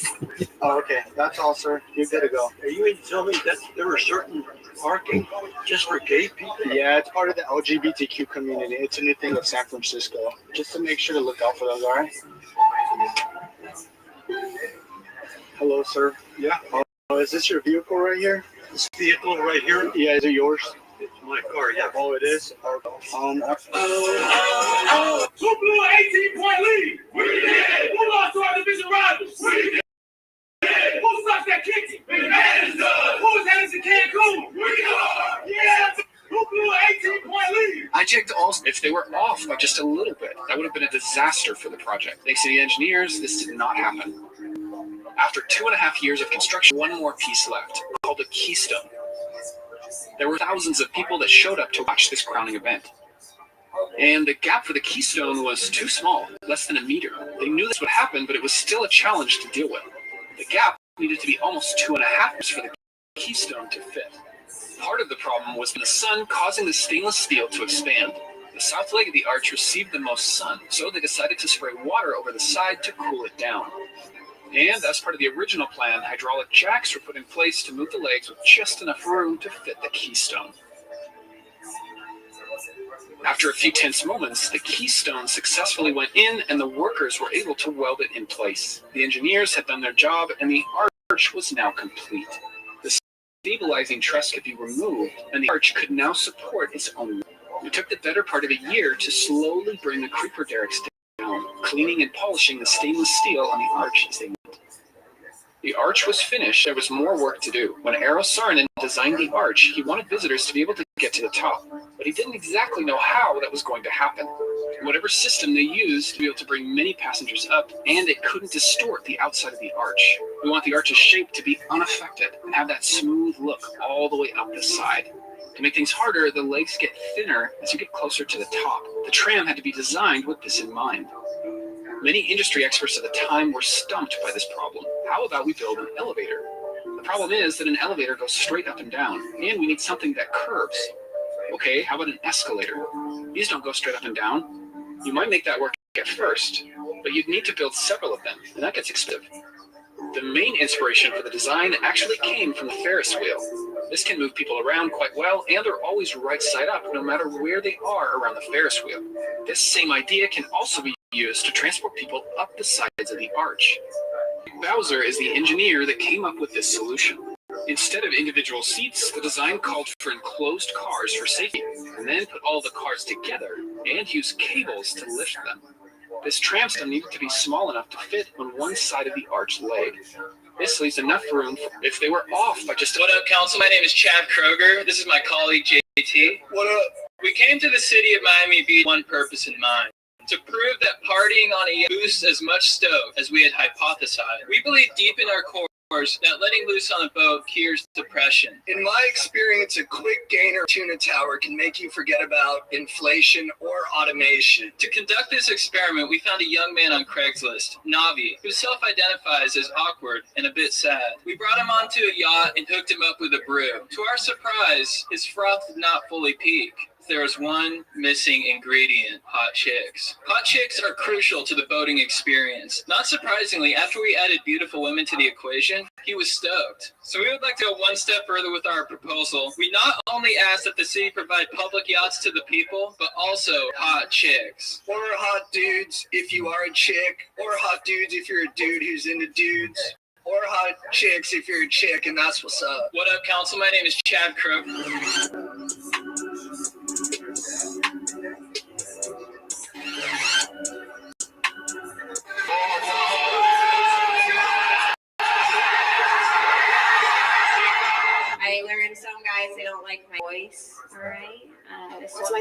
Oh, okay, that's all, sir. You're good to go. Are you going to tell me that there are certain parking just for gay people? Yeah, it's part of the LGBTQ community. It's a new thing of San Francisco. Just to make sure to look out for those, all right? Hello, sir. Yeah. Is this your vehicle right here? This vehicle right here? Yeah, is it yours? It's my car, yeah. Oh, it is? Who blew an 18-point lead? We did. Who lost to our division rivals? We did. Who sucks that kicked it? We did. Who was headed to Cancun? We are. Yeah. Who blew an 18-point lead? I checked all. If they were off by just a little bit, that would have been a disaster for the project. Thanks to the engineers, this did not happen. After 2.5 years of construction, one more piece left, called a keystone. There were thousands of people that showed up to watch this crowning event. And the gap for the keystone was too small, less than a meter. They knew this would happen, but it was still a challenge to deal with. The gap needed to be almost 2.5 meters for the keystone to fit. Part of the problem was the sun causing the stainless steel to expand. The south leg of the arch received the most sun, so they decided to spray water over the side to cool it down. And as part of the original plan, hydraulic jacks were put in place to move the legs with just enough room to fit the keystone. After a few tense moments, the keystone successfully went in and the workers were able to weld it in place. The engineers had done their job and the arch was now complete. The stabilizing truss could be removed and the arch could now support its own. It took the better part of a year to slowly bring the creeper derricks down, cleaning and polishing the stainless steel on the arch as they went. The arch was finished. There was more work to do. When Eero Saarinen designed the arch, he wanted visitors to be able to get to the top, but he didn't exactly know how that was going to happen. Whatever system they used to be able to bring many passengers up, and it couldn't distort the outside of the arch. We want the arch's shape to be unaffected and have that smooth look all the way up the side. To make things harder, the legs get thinner as you get closer to the top. The tram had to be designed with this in mind. Many industry experts at the time were stumped by this problem. How about we build an elevator? The problem is that an elevator goes straight up and down, and we need something that curves. Okay, how about an escalator? These don't go straight up and down. You might make that work at first, but you'd need to build several of them, and that gets expensive. The main inspiration for the design actually came from the Ferris wheel. This can move people around quite well, and they're always right side up no matter where they are around the Ferris wheel. This same idea can also be used to transport people up the sides of the arch. Bowser is the engineer that came up with this solution. Instead of individual seats, the design called for enclosed cars for safety, and then put all the cars together and use cables to lift them. This tram stem needed to be small enough to fit on one side of the arch leg. This leaves enough room for if they were off by just... What up, Council? My name is Chad Kroger. This is my colleague, JT. What up? We came to the city of Miami Beach with one purpose in mind. To prove that partying on a yacht boosts as much stoke as we had hypothesized. We believe deep in our cores that letting loose on a boat cures depression. In my experience, a quick gainer tuna tower can make you forget about inflation or automation. To conduct this experiment, we found a young man on Craigslist, Navi, who self-identifies as awkward and a bit sad. We brought him onto a yacht and hooked him up with a brew. To our surprise, his froth did not fully peak. There was one missing ingredient: hot chicks. Hot chicks are crucial to the boating experience. Not surprisingly, after we added beautiful women to the equation, he was stoked. So we would like to go one step further with our proposal. We not only ask that the city provide public yachts to the people, but also hot chicks. Or hot dudes if you are a chick. Or hot dudes if you're a dude who's into dudes. Or hot chicks if you're a chick and that's what's up. What up, Council? My name is Chad Crook.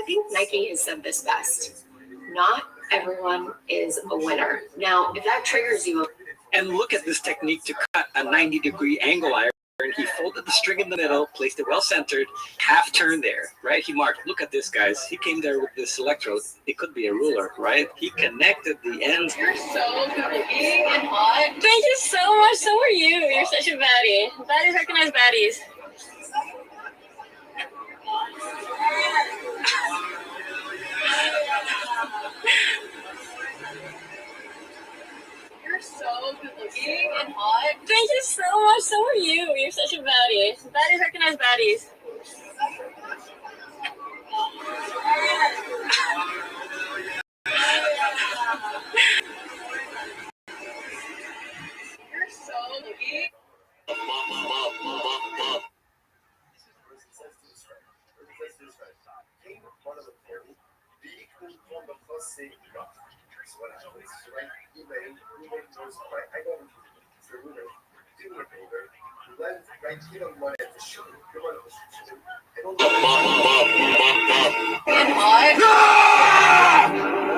think Nike has said this best. Not everyone is a winner. Now, if that triggers you. And look at this technique to cut a 90-degree angle iron. He folded the string in the middle, placed it well centered, half turn there, right? He marked, look at this, guys. He came there with this electrode. It could be a ruler, right? He connected the ends. You're so good looking and hot. Thank you so much. So are you. You're such a baddie. Baddies recognize baddies. You're so good looking and hot. Thank you so much. So are you. You're such a baddie. Baddies recognize baddies. You're so looking.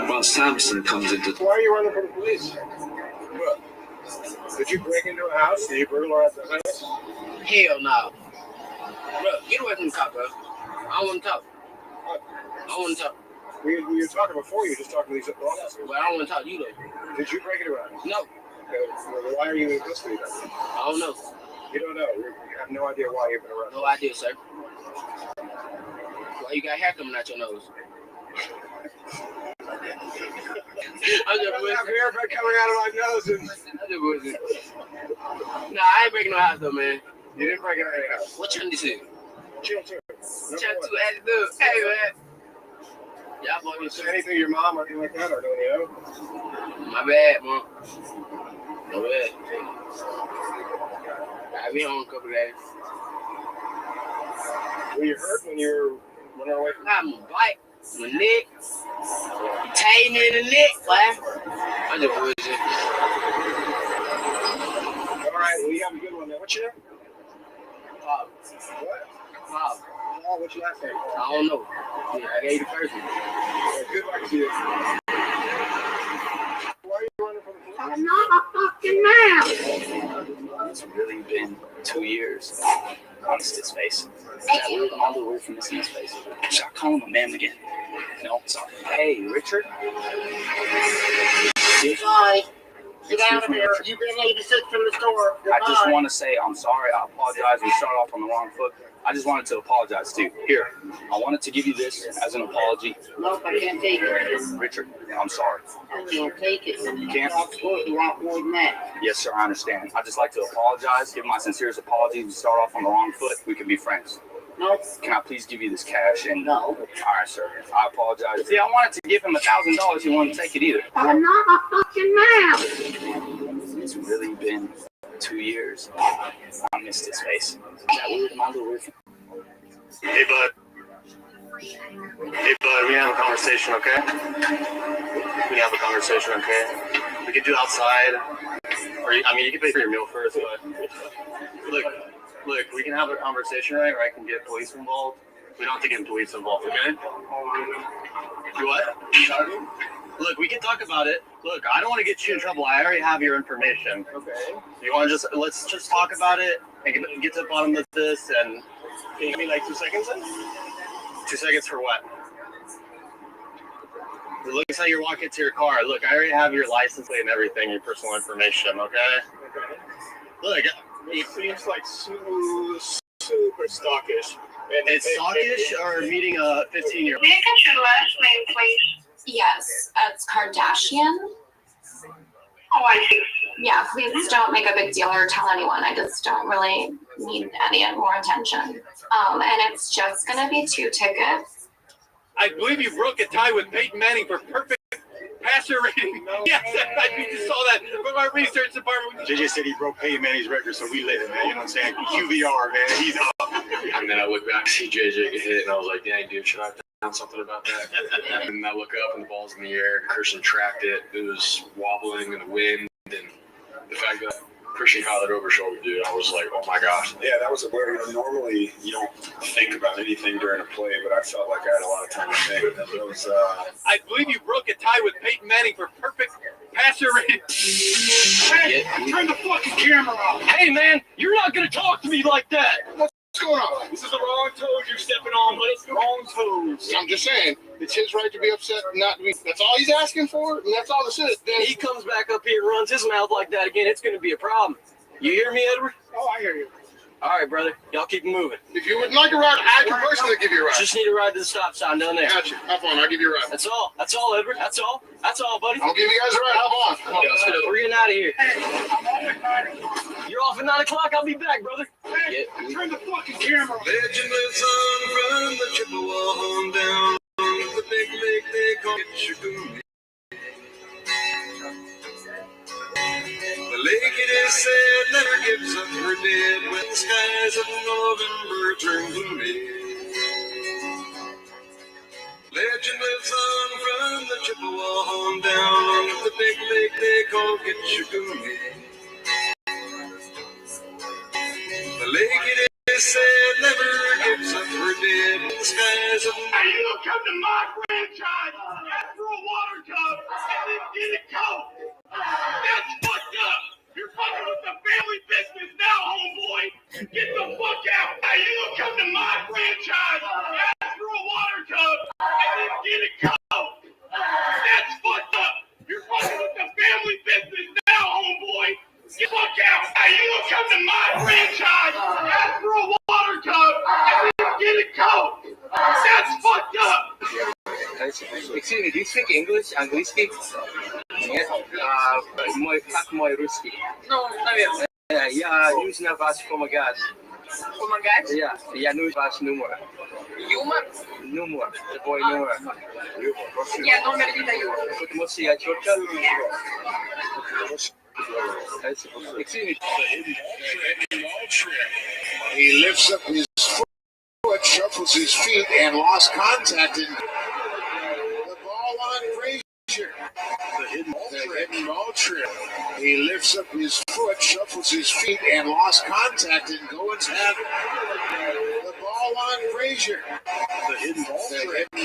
Well, Samson comes into. Why are you running from the police? What? Did you break into a house? Did you burglarize the house? Hell no. Bro, get away from the cop, bro. I don't want to talk. I don't want to talk. We were talking before. You were just talking to these officers. Well, I don't want to talk to you, though. Did you break into a house? No. Okay, well, why are you in custody then? I don't know. You don't know. You have no idea why you've been arrested. No idea, sir. Why you got hair coming out your nose? I just have hair coming out of my nose. And I just wasn't. Nah, I ain't breaking no house, though, man. You didn't break into any house. What you need to say? Chill too. Chill too, attitude. Hey, man. Y'all boy me Say anything to your mom or anything like that, or don't you know? My bad, mom. My bad. I'll be home in a couple of days. Were you hurt when you were running away from I'm a bite. My neck. You tied me in the neck, boy. I just bullshit. All right, well, you have a good one there. What's your name? Paul. What? Paul. Paul, what's your last name? I don't know. Yeah, I gave you the first one. Yeah, good luck to you. Why are you running from the police? I'm not a fucking man. It's really been 2 years. Honest his face. That weird all the way from his face. Stop calling him a man again. No, sorry. Hey, Richard. Bye. Get out of here. You've been 86 from the store. I just want to say I'm sorry. I apologize. We started off on the wrong foot. I just wanted to apologize to you. Here, I wanted to give you this as an apology. Nope, I can't take it. Richard, I'm sorry. I can't take it. You can't? You want more than that. Yes, sir, I understand. I'd just like to apologize, give my sincerest apologies. We start off on the wrong foot. We can be friends. Nope. Can I please give you this cash? And No. All right, sir. I apologize. See, I wanted to give him $1,000. He wouldn't take it either. I'm not a fucking man. It's really been 2 years. I missed his face. Is that weird? Am I a little weird? Hey, bud. Hey, bud, we can have a conversation, okay? We can have a conversation, okay? We could do it outside. Or, I mean, you can pay for your meal first, but... Look, we can have a conversation, right? Or I can get police involved. We don't have to get police involved, okay? You what? Look, we can talk about it. Look, I don't want to get you in trouble. I already have your information. Okay. You want to let's just talk about it and get to the bottom of this. And can you give me like 2 seconds then? 2 seconds for what? It looks like you're walking to your car. Look, I already have your license plate and everything, your personal information, okay? Look, it seems like super stockish. And it's stockish or meeting a 15-year-old? May I get your last name, please? Yes, it's Kardashian. Oh, I see. Yeah, please don't make a big deal or tell anyone. I just don't really need any more attention. And it's just gonna be 2 tickets. I believe you broke a tie with Peyton Manning for perfect passer rating. Yes, I just saw that from our research department. JJ said he broke Peyton Manning's record, so we lit it, man. You know what I'm saying? QVR, man. He's up. And then I look back, see JJ get hit, and I was like, dang, dude, should I have done something about that? And I look up, and the ball's in the air. Christian tracked it. It was wobbling in the wind, and the fact that Christian caught that over shoulder, dude. I was like, oh my gosh. Yeah, that was a where normally you don't think about anything during a play, but I felt like I had a lot of time to think. That was, I believe you broke a tie with Peyton Manning for perfect passer rating. Hey, turn the fucking camera off. Hey, man, you're not going to talk to me like that. what's going on? This is the wrong toes you're stepping on, buddy. Wrong toes. I'm just saying, it's his right to be upset and not to be. That's all he's asking for, and that's all this is. Then he comes back up here and runs his mouth like that again. It's going to be a problem. You hear me, Edward? Oh, I hear you. All right, brother. Y'all keep moving. If you would like a ride, I can personally give you a ride. Just need a ride to the stop sign down there. Gotcha. Have fun. I'll give you a ride. That's all. That's all, Edward. That's all. That's all, buddy. I'll give you guys a ride. Hop on. Come on, let's get We're getting out of here. You're off at 9 o'clock. I'll be back, brother. Hey, turn the fucking camera off. Legend lives on from the Chippewa on down. The big lake they call it. The lake, it is said, never gives up her dead when the skies of November turn gloomy. Legend lives on from the Chippewa on down the big lake they call Kitchagumi. The lake, it is said, never gives up her dead when the skies of. Hey, you don't come to my franchise, ask for a water tub, and then get it cold. That's fucked up. You're fucking with the family business now, homeboy. Get the fuck out. Hey, you don't come to my franchise, ask for a water tub, and then get it cold. That's fucked up. You're fucking with the family business now, homeboy. Get the fuck out. Hey, you don't come to my franchise, ask for a water tub, and then get it cold. That's fucked up. Excuse me, do you speak English? Angliski? Yes. Как мой русский? No, наверное. Я нужно вас помогать. Помогать? Я нужен ваш номер. Юмор? Номер. Твой номер. Я номер не даю. Потому что я четко. Excuse me. He lifts up his foot, shuffles his feet, and lost contact. And the ball on Frazier. The hidden ball trip. He lifts up his foot, shuffles his feet, and lost contact. And Goins have the ball on Frazier. The hidden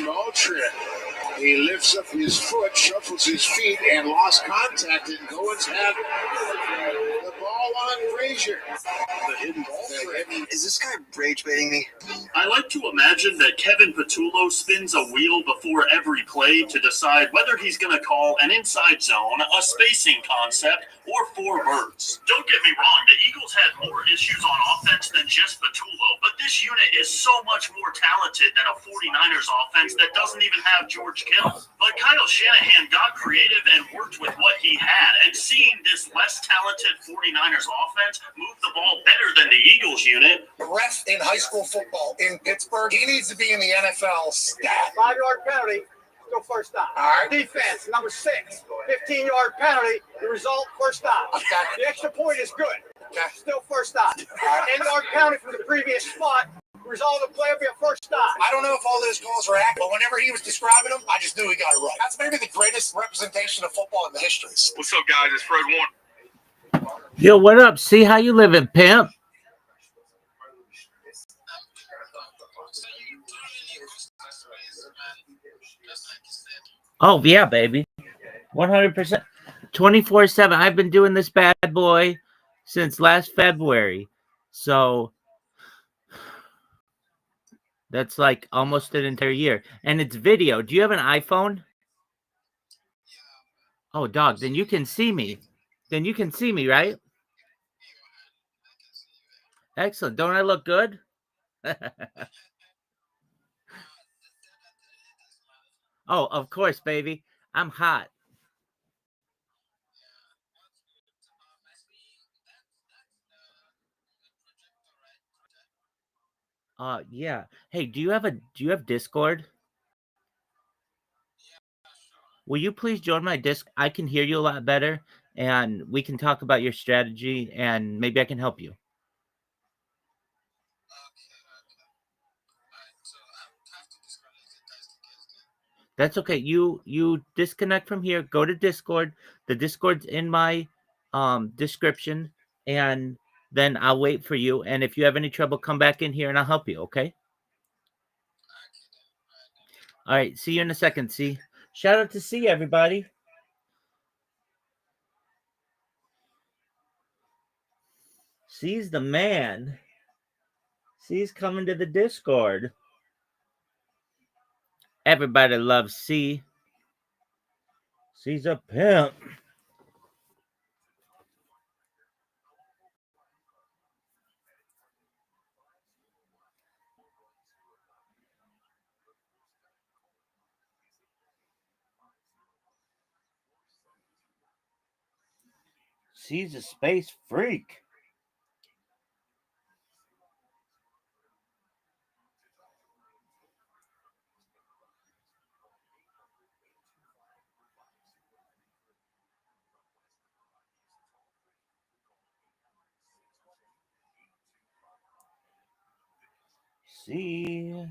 ball trip. He lifts up his foot, shuffles his feet, and lost contact. And Goins have the ball on Frazier. The hidden ball trip. Is this guy rage baiting me? I like to imagine that Kevin Patullo spins a wheel before every play to decide whether he's going to call an inside zone, a spacing concept, or 4 birds. Don't get me wrong, the Eagles had more issues on offense than just Patullo, but this unit is so much more talented than a 49ers offense that doesn't even have George Kittle. But Kyle Shanahan got creative and worked with what he had, and seeing this less talented 49ers offense move the ball better than the Eagles unit. The ref in high school football in Pittsburgh, he needs to be in the NFL stat. 5-yard penalty. Go first down. All right. Defense, number 6. 15-yard penalty. The result, first down. Okay. The extra point is good. Okay. Still first down. 10-yard penalty from the previous spot. The result of the play will be a first down. I don't know if all those calls are accurate, but whenever he was describing them, I just knew he got it right. That's maybe the greatest representation of football in the histories. What's up, guys? It's Fred Warner. Yo, what up? See how you living, pimp? Oh, yeah, baby. 100%. 24/7. I've been doing this bad boy since last February. So that's like almost an entire year. And it's video. Do you have an iPhone? Oh, dog. Then you can see me. Then you can see me, right? Excellent. Don't I look good? Oh, of course, baby. I'm hot. Yeah. Hey, do you have Discord? Will you please join my Discord? I can hear you a lot better, and we can talk about your strategy, and maybe I can help you. That's okay. You disconnect from here. Go to Discord. The Discord's in my description. and then I'll wait for you. And if you have any trouble, come back in here and I'll help you, okay? All right, see you in a second, C. Shout out to C, everybody. C's the man. C's coming to the Discord. Everybody loves C. C's a pimp. C's a space freak. C.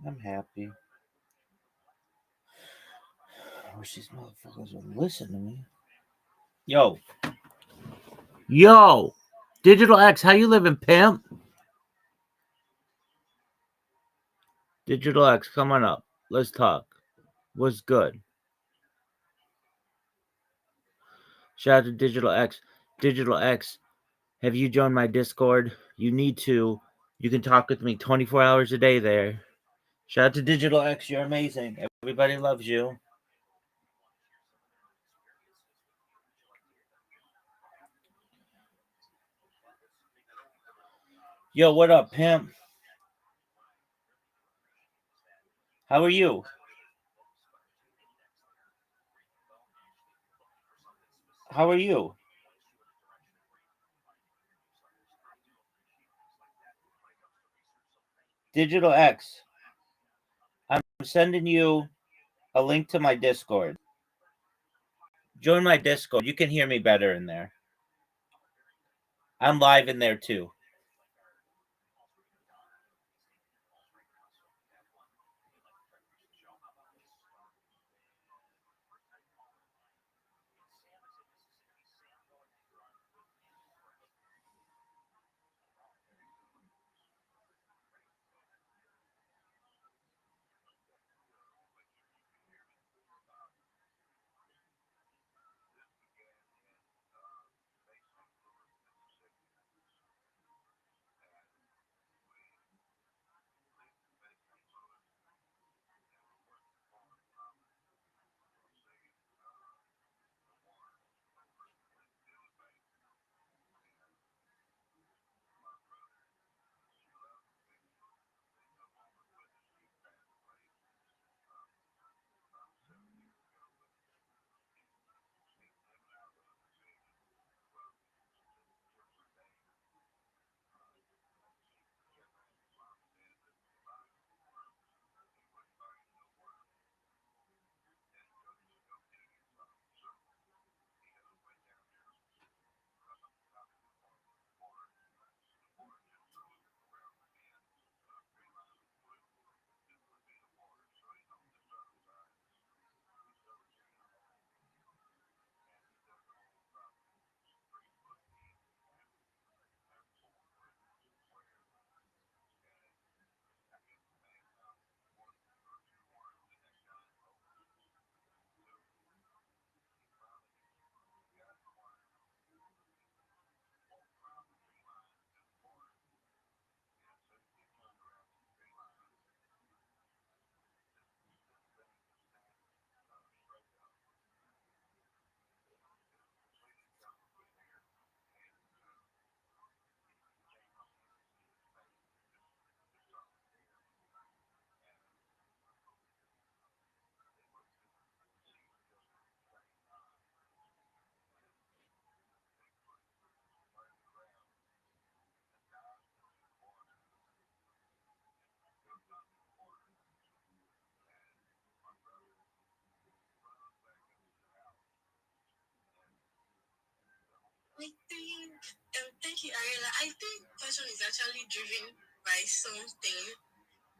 I'm happy. I wish these motherfuckers would listen to me. Yo. Digital X, how you living, pimp? Digital X, come on up. Let's talk. What's good? Shout out to Digital X. Digital X, have you joined my Discord? You need to. You can talk with me 24 hours a day there. Shout out to Digital X. You're amazing. Everybody loves you. Yo, what up, pimp? How are you? How are you? Digital X, I'm sending you a link to my Discord. Join my Discord. You can hear me better in there. I'm live in there too. Thank you, Ariela. I think passion is actually driven by something.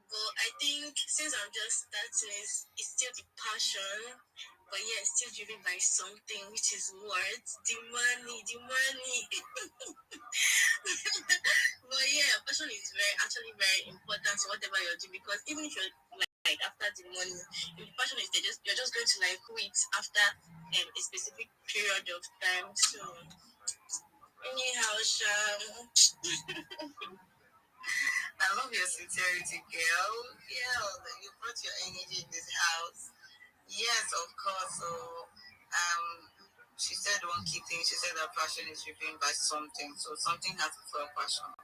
But I think since I'm just starting, it's still the passion. But yeah, it's still driven by something, which is what? The money, the money. But yeah, passion is actually very important to whatever you're doing, because even if you're like after the money, if the passion is there, you're just going to like quit after a specific period of time. So anyhow, I love your sincerity, girl. Yeah, you brought your energy in this house. Yes, of course. So, she said one key thing. She said that passion is driven by something. So something has to feel passion.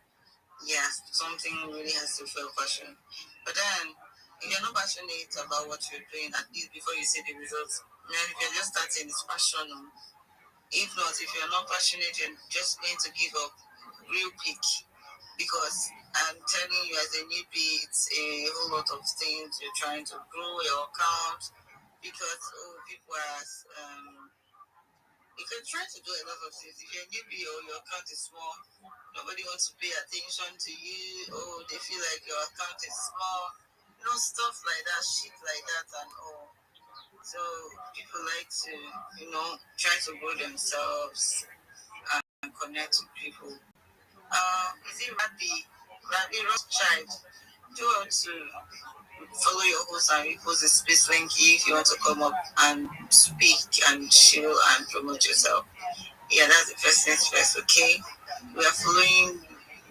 Yes, something really has to feel passion. But then, if you're not passionate about what you're doing, at least before you see the results, man, if you're just starting, it's passion. If not, if you're not passionate, you're just going to give up real quick. Because I'm telling you, as a newbie, it's a whole lot of things. You're trying to grow your account because people are. You can try to do a lot of things. If you're a newbie or your account is small, nobody wants to pay attention to you. Oh, they feel like your account is small. Stuff like that, shit like that, and all. So people like to, try to grow themselves and connect with people. Is it Rabbi Rothschild? Do you want to follow your host and repost the space link if you want to come up and speak and chill and promote yourself? Yeah, that's the first things first, okay? We are following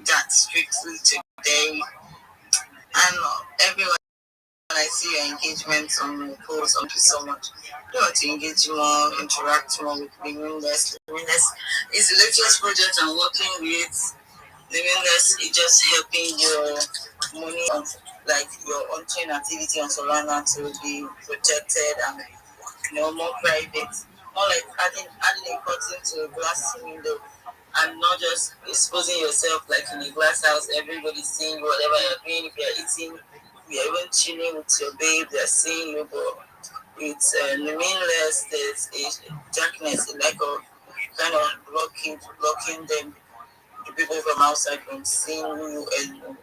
that strictly today. And everyone, I see your engagement on my post. Thank you so much. I want to engage more, interact more with Limitless. Limitless is the latest project I'm working with. Limitless is just helping your money, like your on-chain activity on Solana to be protected and more private. More like adding a curtain to a glass window and not just exposing yourself like in a glass house. Everybody's seeing whatever you're doing. If you're eating, you're even chilling with your babe, they're seeing you, but it's Limitless. There's a darkness, a lack of kind of blocking them, the people from outside from seeing you and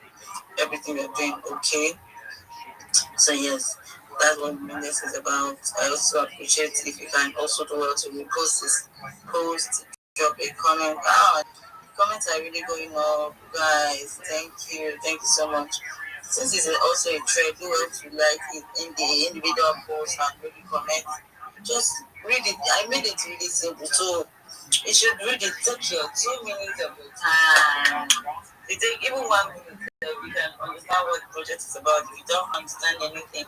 everything you're doing, okay? So yes, that's what Limitless is about. I also appreciate if you can also do well to repost this post, drop a comment. Comments are really going up, guys. Thank you so much. Since it's also a trend, do well to like it in the individual post and maybe comment. Just read it. I made it really simple, so you should read it. Take your 2 minutes of your time. It take even 1 minute so you can understand what the project is about. If you don't understand anything,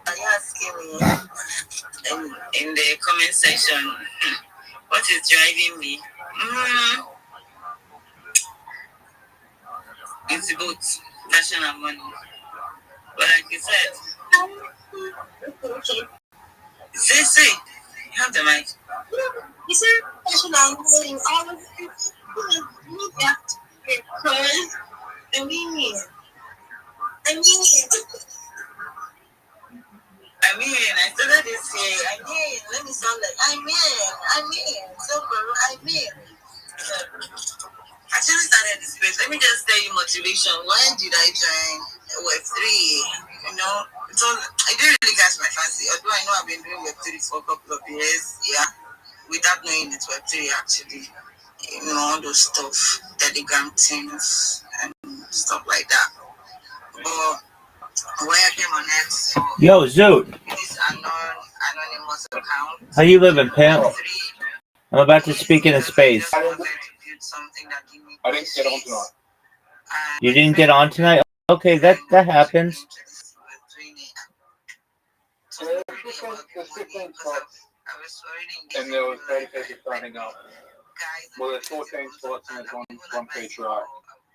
are you asking me in the comment section what is driving me? It's both passion and money. But like you said, say, you have the mic. You said passion and money. All of you that because I mean, I started this year. Let me sound like so actually started this space. Let me just tell you motivation. Why did I join Web3? So I didn't really catch my fancy. Although I know I've been doing Web3 for a couple of years, without knowing it's Web3 actually. All those stuff, Telegram things and stuff like that. But where I came on it, Yo, Zoot. This anonymous account. How you living, pimp? I'm about to speak in a space. I didn't get on tonight. You didn't get on tonight? Okay, that happens. And there was 30 people signing up. Well, there's 14 spots and there's one patriarch.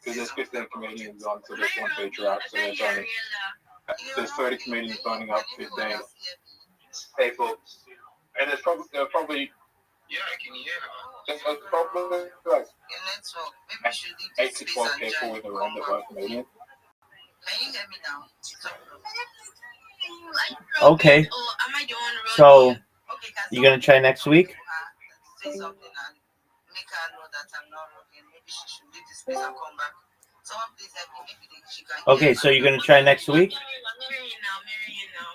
Because there's 15 comedians on, so there's one patriarch. So there's 30 comedians signing up, 15 people. And there were probably I can hear her. there's probably like 8 to 12 people in the room that were comedians. Can you hear me now? Okay. So, you gonna try next week? Say something and make her know that I'm not rugging. Maybe she should leave this place and come back. Someone please help me. Maybe she can. Okay, so you're gonna try next week? I'm hearing you now.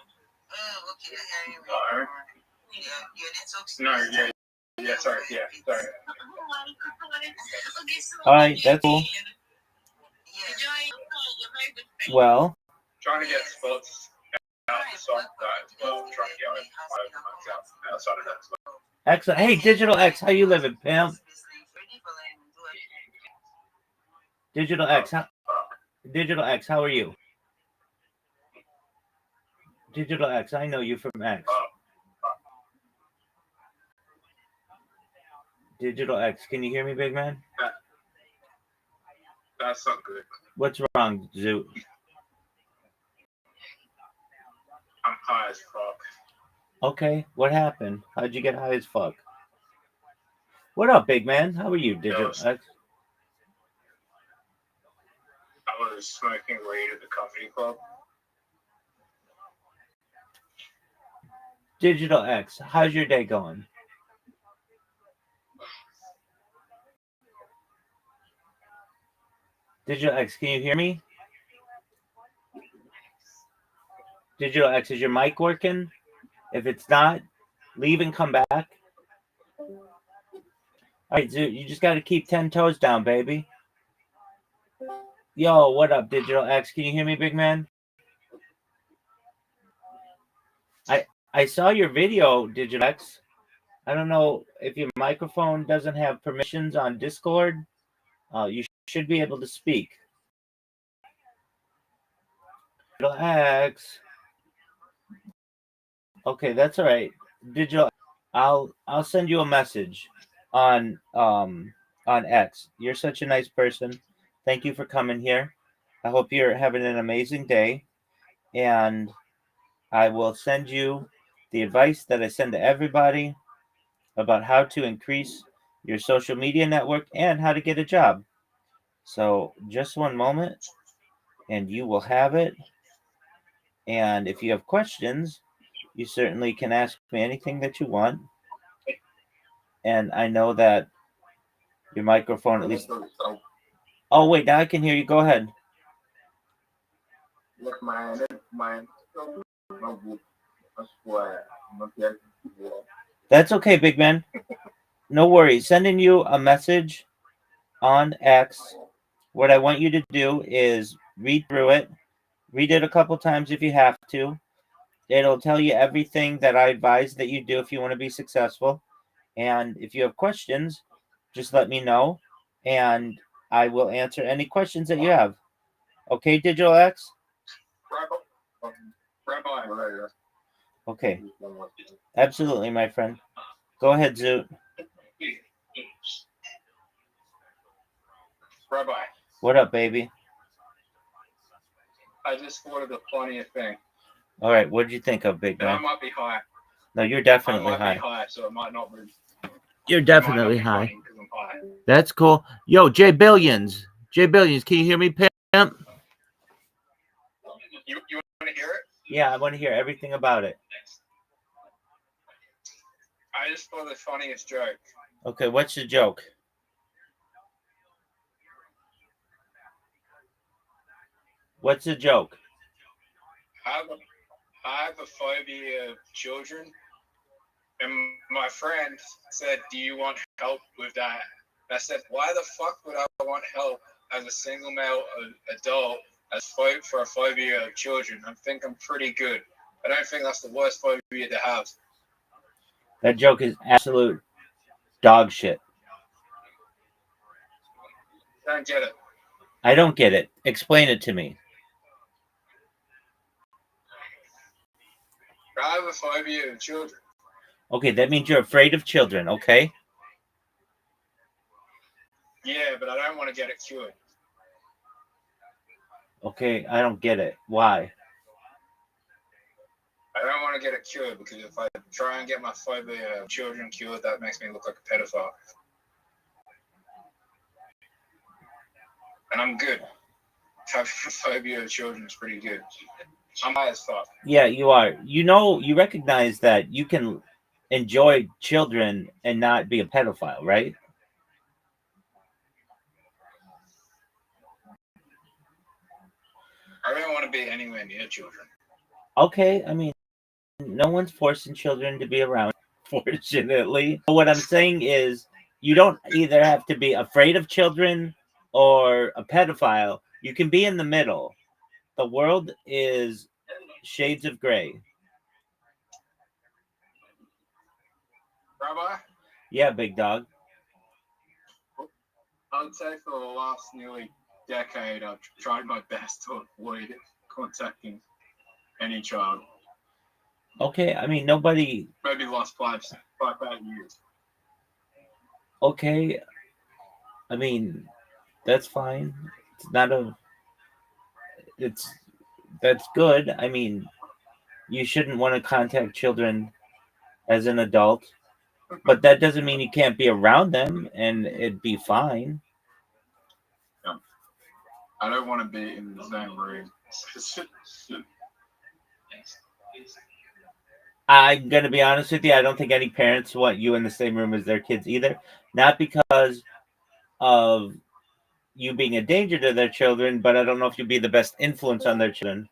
No, yeah, sorry, sorry. All right, that's cool. Well, Trying to get spots outside that as well. Trying to get outside of that as well. excellent. Hey, Digital X, how you living, pimp? Digital X, how are you? Digital X, I know you from X. Digital X, can you hear me, big man? That's not good. What's wrong, Zoot? I'm high as fuck. Okay, what happened? How'd you get high as fuck? What up, big man? How are you, Digital X? I was smoking weed at the comedy club. Digital X, how's your day going? Digital X, can you hear me? Digital X, is your mic working? If it's not, leave and come back. All right, Zoot, you just got to keep 10 toes down, baby. Yo, what up, Digital X? Can you hear me, big man? I saw your video, Digital X. I don't know if your microphone doesn't have permissions on Discord. You should be able to speak. Digital X. Okay, that's all right. Digital, I'll send you a message on X. You're such a nice person. Thank you for coming here. I hope you're having an amazing day, and I will send you the advice that I send to everybody about how to increase your social media network and how to get a job. So just one moment, and you will have it. And if you have questions, you certainly can ask me anything that you want. And I know that your microphone at least. Oh wait, now I can hear you. Go ahead. That's okay, big man. No worries. Sending you a message on X. What I want you to do is read through it. Read it a couple times if you have to. It'll tell you everything that I advise that you do if you want to be successful. And if you have questions, just let me know, and I will answer any questions that you have. Okay, Digital X? Okay. Absolutely, my friend. Go ahead, Zoot. Rabbi. What up, baby? I just thought of the funniest thing. All right, what did you think of, big And I man? might be high. No, you're definitely I might high. be high, so it might not be. You're definitely high. That's cool. Yo, J Billions. J Billions, can you hear me, pimp? You want to hear it? Yeah, I want to hear everything about it. I just thought of the funniest joke. Okay, what's the joke? What's the joke? I have a phobia of children, and my friend said, "Do you want help with that?" And I said, "Why the fuck would I want help as a single male adult for a phobia of children? I think I'm pretty good. I don't think that's the worst phobia to have." That joke is absolute dog shit. I don't get it. I don't get it. Explain it to me. I have a phobia of children. Okay, that means you're afraid of children, okay? Yeah, but I don't want to get it cured. Okay, I don't get it. Why? I don't want to get it cured because if I try and get my phobia of children cured, that makes me look like a pedophile. And I'm good. Having a phobia of children is pretty good. I'm high as fuck. Yeah, you are. You know, you recognize that you can enjoy children and not be a pedophile, right? I don't want to be anywhere near children. Okay, I mean, no one's forcing children to be around. unfortunately. What I'm saying is, you don't either have to be afraid of children or a pedophile. You can be in the middle. The world is shades of gray. Rabbi, Yeah, big dog. I'd say for the last nearly decade, I've tried my best to avoid contacting any child. Okay, I mean, nobody. Maybe the last five bad years. Okay, I mean, that's fine. It's not a. It's that's good. I mean, you shouldn't want to contact children as an adult, but that doesn't mean you can't be around them and it'd be fine. Yeah. I don't want to be in the same room. I'm gonna be honest with you. I don't think any parents want you in the same room as their kids either. Not because of you being a danger to their children, but I don't know if you'll be the best influence on their children.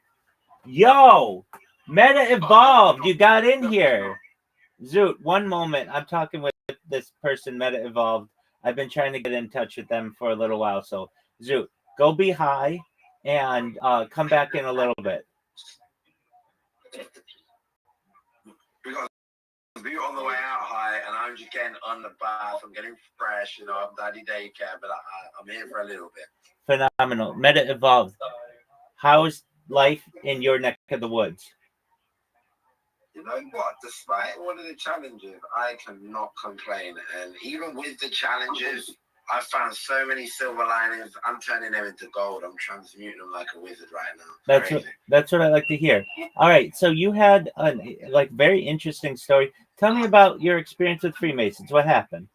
Yo, Meta Evolved, you got in here. Zoot, one moment. I'm talking with this person, Meta Evolved. I've been trying to get in touch with them for a little while. So, Zoot, go be high and come back in a little bit. Because be on the way out high, and I'm just getting on the bath. I'm getting fresh, I'm daddy daycare, but I'm here for a little bit. Phenomenal. Meta Evolved. How's life in your neck of the woods? You know what? Despite all of the challenges, I cannot complain. And even with the challenges, I found so many silver linings. I'm turning them into gold. I'm transmuting them like a wizard right now. That's what I like to hear. All right, so you had a very interesting story. Tell me about your experience with Freemasons. What happened?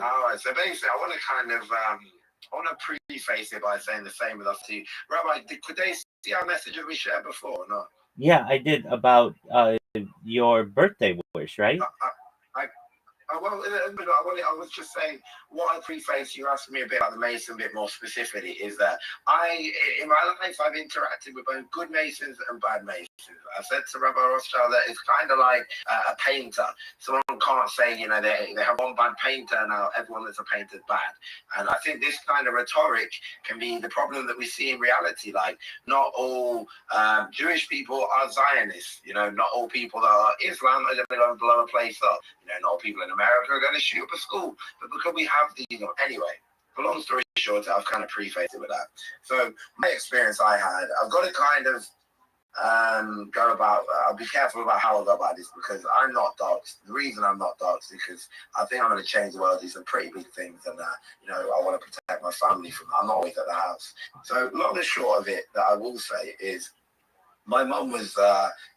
All right, so basically, I want to preface it by saying the same with us too. Rabbi, could they see our messages we shared before or not? Yeah, I did, about your birthday wish, right? I was just saying, what I preface, you asked me a bit about the Mason, a bit more specifically, is that in my life, I've interacted with both good Masons and bad Masons. I said to Rabbi Rothschild that it's kind of like a painter. Someone can't say, they have one bad painter, now everyone that's a painter is bad. And I think this kind of rhetoric can be the problem that we see in reality. Like, not all Jewish people are Zionists. Not all people that are Islam are going to blow a place up. Not all people in America are going to shoot up a school. But because we have these, anyway, for long story short, I've kind of prefaced it with that. So my experience I had, I've got to kind of I'll be careful about how I go about this, because I'm not doxxed. The reason I'm not doxxed is because I think I'm going to change the world, do some pretty big things, and I want to protect my family from that. I'm not always at the house. So long and short of it, that I will say is, my mum was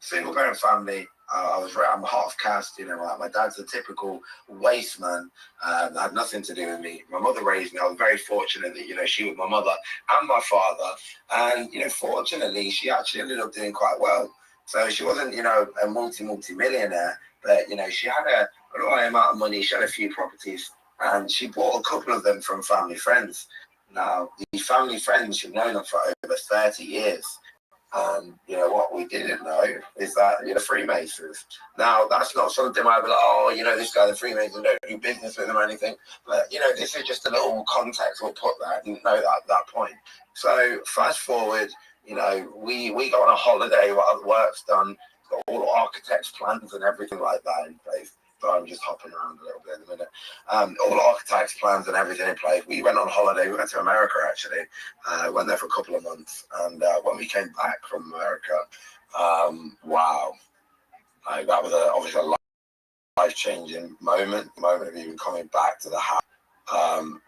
single parent family. I'm half caste, my dad's a typical waste man. That had nothing to do with me. My mother raised me. I was very fortunate that, she was my mother and my father. And, fortunately, she actually ended up doing quite well. So she wasn't, a multi-millionaire, but, she had a right amount of money. She had a few properties, and she bought a couple of them from family friends. Now, these family friends, she'd known them for over 30 years. And what we didn't know is that Freemasons. Now, that's not something I'd be like, this guy, the Freemasons, don't do business with them or anything. But this is just a little context we'll put there. I didn't know that at that point. So fast forward, we go on a holiday while the work's done, got all the architects' plans and everything like that in place. So I'm just hopping around a little bit in a minute. All the architects' plans and everything in place. We went on holiday. We went to America, actually. Went there for a couple of months. And when we came back from America, wow. That was obviously a life-changing moment. The moment of even coming back to the house.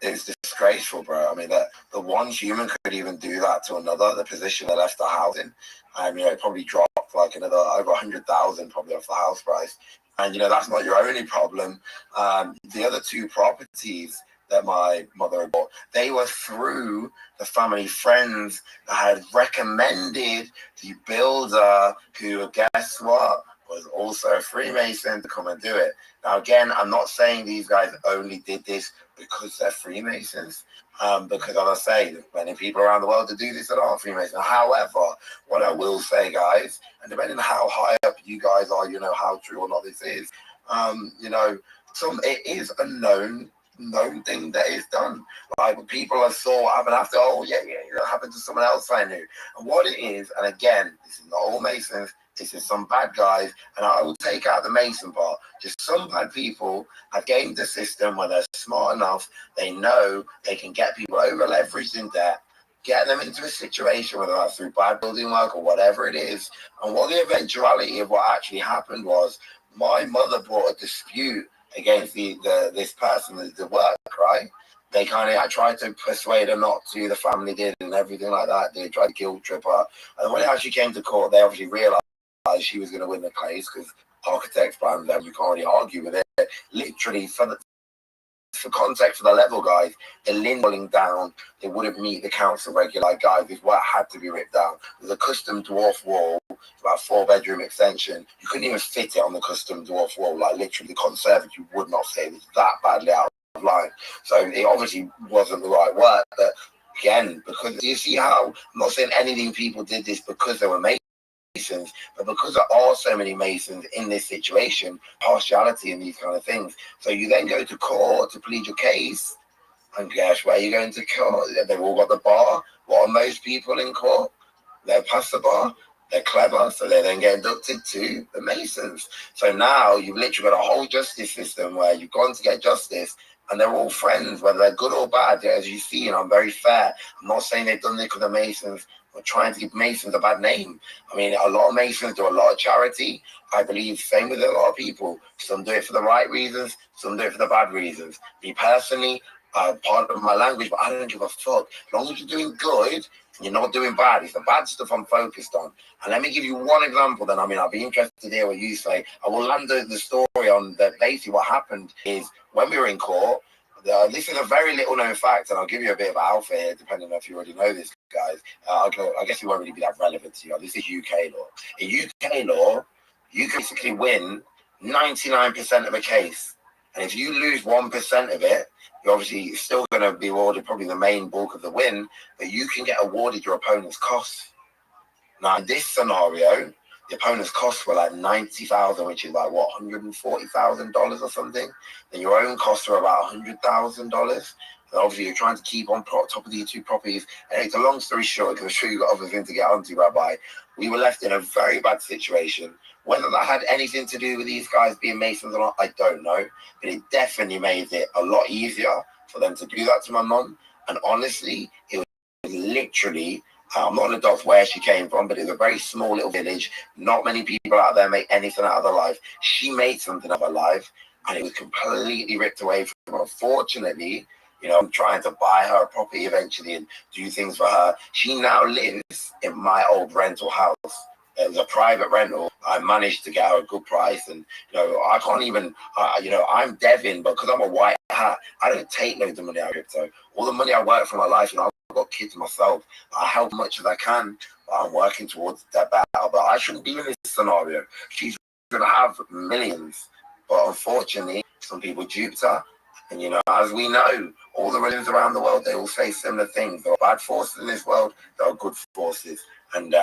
It's disgraceful, bro. I mean, the one human could even do that to another, the position they left the house in. It probably dropped like another over 100,000 probably off the house price. And, that's not your only problem. The other two properties that my mother had bought, they were through the family friends that had recommended the builder who, guess what, was also a Freemason to come and do it. Now, again, I'm not saying these guys only did this because they're Freemasons. Because, as I say, there's many people around the world that do this that aren't Freemasons. However, what I will say, guys, and depending on how high up you guys are, how true or not this is, You know, it is a known thing that is done. Like people have saw what happened after, oh yeah, it happened to someone else I knew. And what it is, and again, this is not all Masons, this is some bad guys, and I will take out the Mason part. Just some bad people have gamed the system where they're smart enough, they know they can get people over leveraged in debt, get them into a situation, whether that's through bad building work or whatever it is. And what the eventuality of what actually happened was, my mother brought a dispute against this person that did the work, right? I tried to persuade her not to, the family did, and everything like that. They tried to guilt trip her. And when it actually came to court, they obviously realized she was going to win the case because architects, plans, you can't really argue with it. Literally, for context for the level guys, the linoleum down, they wouldn't meet the council regular guys. This what had to be ripped down. There's a custom dwarf wall, it's about a 4-bedroom extension. You couldn't even fit it on the custom dwarf wall. Like literally, the conservatory would not fit. It was that badly out of line. So it obviously wasn't the right work. But again, because you see how I'm not saying anything people did this because they were Masons, but because there are so many Masons in this situation, partiality and these kind of things. So you then go to court to plead your case, and guess where you're going to court? They've all got the bar. What are most people in court? They're past the bar. They're clever, so they then get inducted to the Masons. So now you've literally got a whole justice system where you've gone to get justice, and they're all friends, whether they're good or bad. As you see, and I'm very fair. I'm not saying they've done this because the Masons are trying to give Masons a bad name. I mean, a lot of Masons do a lot of charity. I believe same with a lot of people. Some do it for the right reasons, some do it for the bad reasons. Me personally, part of my language, but I don't give a fuck. As long as you're doing good, you're not doing bad. It's the bad stuff I'm focused on. And let me give you one example then. I mean, I'll be interested to hear what you say. I will land the story on that. Basically what happened is when we were in court, this is a very little known fact, and I'll give you a bit of alpha here, depending on if you already know this, guys. I guess it won't really be that relevant to you. This is UK law. In UK law, you can basically win 99% of a case. And if you lose 1% of it, you're obviously still going to be awarded probably the main bulk of the win, but you can get awarded your opponent's costs. Now, in this scenario, the opponent's costs were like $90,000, which is like what, $140,000 or something. Then your own costs were about $100,000. And obviously, you're trying to keep on top of these two properties. And it's a long story short, because I'm sure you've got other things to get onto, Rabbi. We were left in a very bad situation. Whether that had anything to do with these guys being Masons or not, I don't know. But it definitely made it a lot easier for them to do that to my mum. And honestly, it was literally, I'm not an adult where she came from, but it's a very small little village. Not many people out there make anything out of their life. She made something of her life, and it was completely ripped away from her. Fortunately, you know, I'm trying to buy her a property eventually and do things for her. She now lives in my old rental house. It was a private rental. I managed to get her a good price, and you know, I can't even, you know, I'm Devin, but because I'm a white hat, I don't take loads of money out of crypto. All the money I work for my life, you know, I've got kids myself. I help much as I can. I'm working towards that battle, but I shouldn't be in this scenario. She's gonna have millions, but unfortunately, some people duped her. And you know, as we know, all the religions around the world, they all say similar things. There are bad forces in this world, there are good forces, and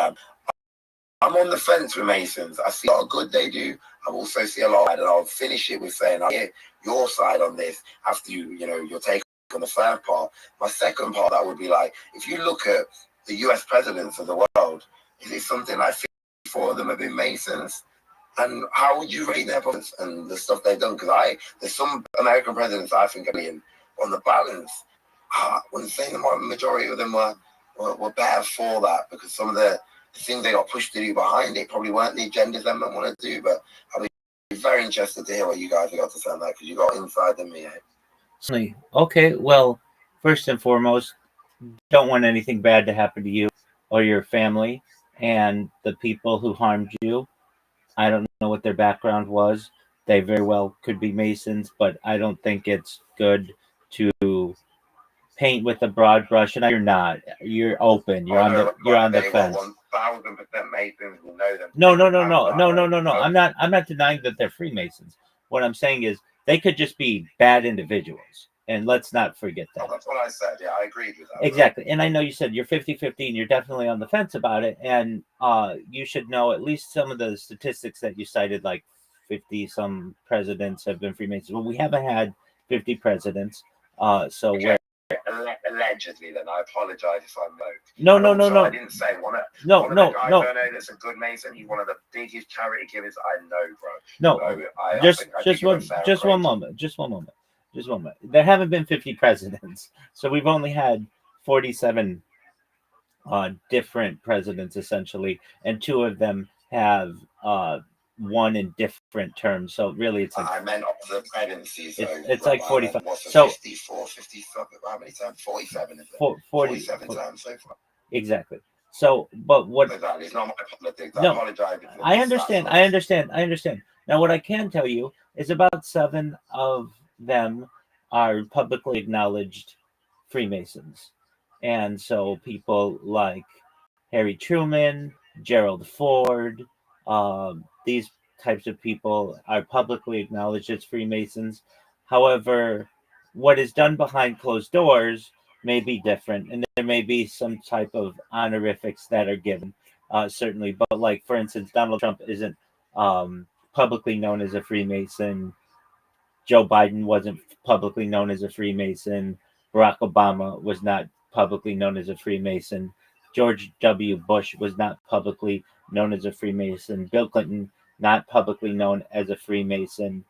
I'm on the fence with Masons. I see a lot of good they do. I also see a lot of bad, and I'll finish it with saying I hear your side on this after your take on the third part. My second part, that would be like, if you look at the US presidents of the world, is it something like 54 of them have been Masons? And how would you rate their performance and the stuff they've done? Because there's some American presidents I think are being on the balance. I wouldn't say the majority of them were better for that, because some of the things they got pushed to do behind it probably weren't the agendas they might want to do. But I'll be very interested to hear what you guys have got to say on that, because you got inside than me. Okay, well, first and foremost, don't want anything bad to happen to you or your family and the people who harmed you. I don't know what their background was. They very well could be Masons, but I don't think it's good to paint with a broad brush. And you're not. You're open. You're on the fence. 1,000% Masons will know them. No. I'm not denying that they're Freemasons. What I'm saying is they could just be bad individuals. And let's not forget that. Oh, that's what I said. Yeah, I agreed with that. Exactly. And I know you said you're 50-50 and you're definitely on the fence about it. And you should know at least some of the statistics that you cited, like 50 some presidents have been Freemasons. Well, we haven't had 50 presidents. So Okay. we're Allegedly, then I apologize if I'm wrong. no, And no, no, also, no, I didn't say one of no, the no, guys no, I know that's a good Mason. He's one of the biggest charity givers I know, bro. no. So I Just think I just give him a one fair just one approach. moment. Just one moment. Just one moment. There haven't been 50 presidents, so we've only had 47 different presidents essentially, and two of them have won in different terms. So really, it's like I meant of the presidency, so it's like Rabbi, 45. what's the So 54, 57, how many times? 47, is it? 40, 47 times so far. exactly. So, but what? Exactly. It's not my politics. I No, apologize. I understand. I understand. I understand. Now, what I can tell you is about 7 of them are publicly acknowledged Freemasons. And so people like Harry Truman, Gerald Ford, these types of people are publicly acknowledged as Freemasons. However, what is done behind closed doors may be different, and there may be some type of honorifics that are given, certainly. But, like, for instance, Donald Trump isn't publicly known as a Freemason. Joe Biden wasn't publicly known as a Freemason. Barack Obama was not publicly known as a Freemason. George W. Bush was not publicly known as a Freemason. Bill Clinton, not publicly known as a Freemason.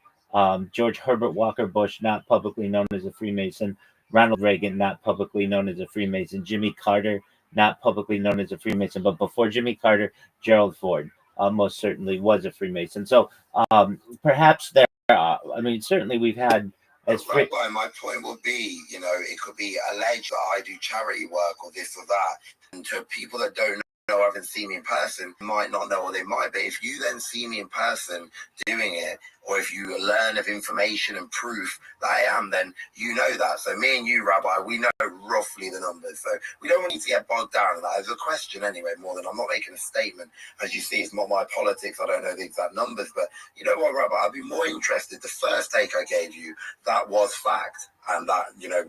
George Herbert Walker Bush, not publicly known as a Freemason. Ronald Reagan, not publicly known as a Freemason. Jimmy Carter, not publicly known as a Freemason. But before Jimmy Carter, Gerald Ford most certainly was a Freemason. So perhaps there I mean, certainly we've had as Rabbi, my point would be, it could be alleged that I do charity work or this or that. And to people that don't know, haven't seen me in person, might not know, or they might. But if you then see me in person doing it, or if you learn of information and proof that I am, then you know that. So me and you, Rabbi, we know roughly the numbers. So we don't want you to get bogged down in that. It's a question anyway, more than I'm not making a statement. As you see, it's not my politics. I don't know the exact numbers. But you know what, Rabbi, I'd be more interested. The first take I gave you, that was fact. And that,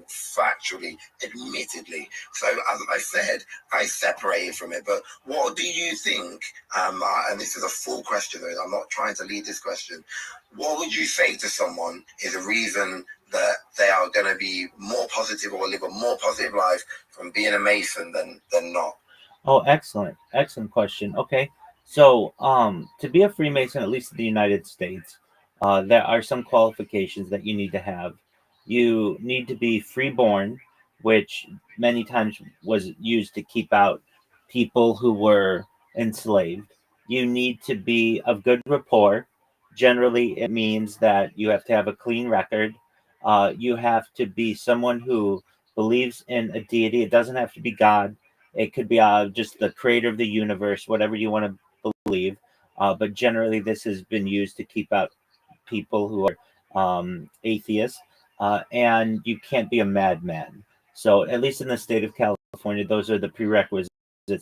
factually, admittedly. So as I said, I separated from it. But what do you think, and this is a full question, though, I'm not trying to lead this question, what would you say to someone is a reason that they are going to be more positive or live a more positive life from being a Mason than not? Oh, excellent. Excellent question. Okay. So, to be a Freemason, at least in the United States, there are some qualifications that you need to have. You need to be freeborn, which many times was used to keep out people who were enslaved. You need to be of good rapport. Generally, it means that you have to have a clean record. You have to be someone who believes in a deity. It doesn't have to be God. It could be just the creator of the universe, whatever you want to believe. But generally, this has been used to keep out people who are atheists. And you can't be a madman. So, at least in the state of California, those are the prerequisites.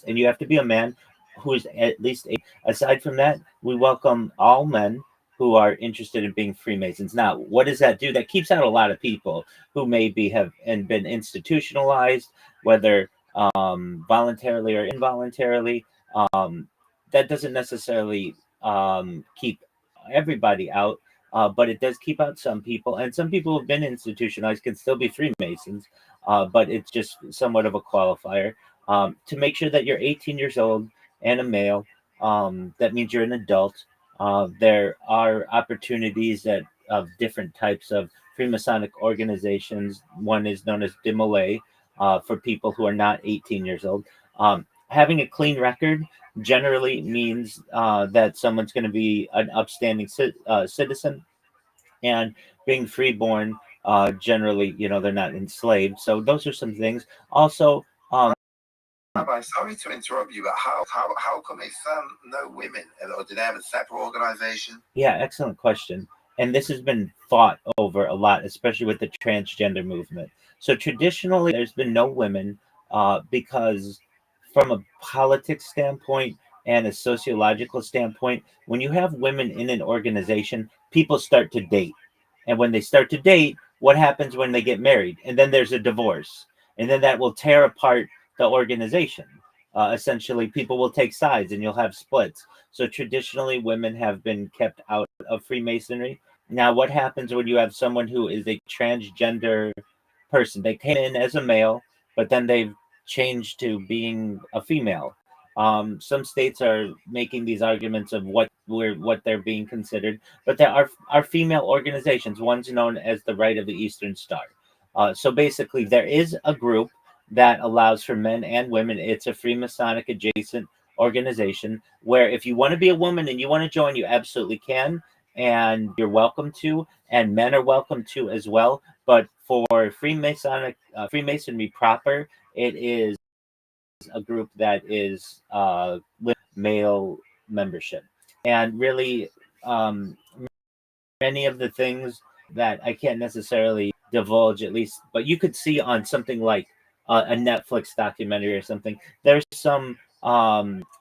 And you have to be a man who's at least aside from that, we welcome all men who are interested in being Freemasons. Now, what does that do? That keeps out a lot of people who maybe have and been institutionalized, whether voluntarily or involuntarily. That doesn't necessarily keep everybody out, but it does keep out some people. And some people who have been institutionalized can still be Freemasons, but it's just somewhat of a qualifier. To make sure that you're 18 years old and a male, that means you're an adult. There are opportunities that of different types of Freemasonic organizations. One is known as DeMolay, for people who are not 18 years old. Having a clean record generally means that someone's going to be an upstanding citizen, and being freeborn, generally, they're not enslaved. So those are some things. Also, Rabbi, sorry to interrupt you, but how come it's no women? Or do they have a separate organization? yeah, excellent question. And this has been fought over a lot, especially with the transgender movement. So traditionally, there's been no women because, from a politics standpoint and a sociological standpoint, when you have women in an organization, people start to date. And when they start to date, what happens when they get married? And then there's a divorce. And then that will tear apart the organization. essentially people will take sides and you'll have splits. So traditionally, women have been kept out of Freemasonry. Now, what happens when you have someone who is a transgender person? They came in as a male, but then they've changed to being a female. Some states are making these arguments of what they're being considered, but there are female organizations. One's known as the Rite of the Eastern Star. So basically, there is a group that allows for men and women. It's a Freemasonic adjacent organization where if you want to be a woman and you want to join, you absolutely can, and you're welcome to, and men are welcome to as well. But for Freemasonry proper, it is a group that is with male membership, and really many of the things that I can't necessarily divulge, at least, but you could see on something like a Netflix documentary or something. There's some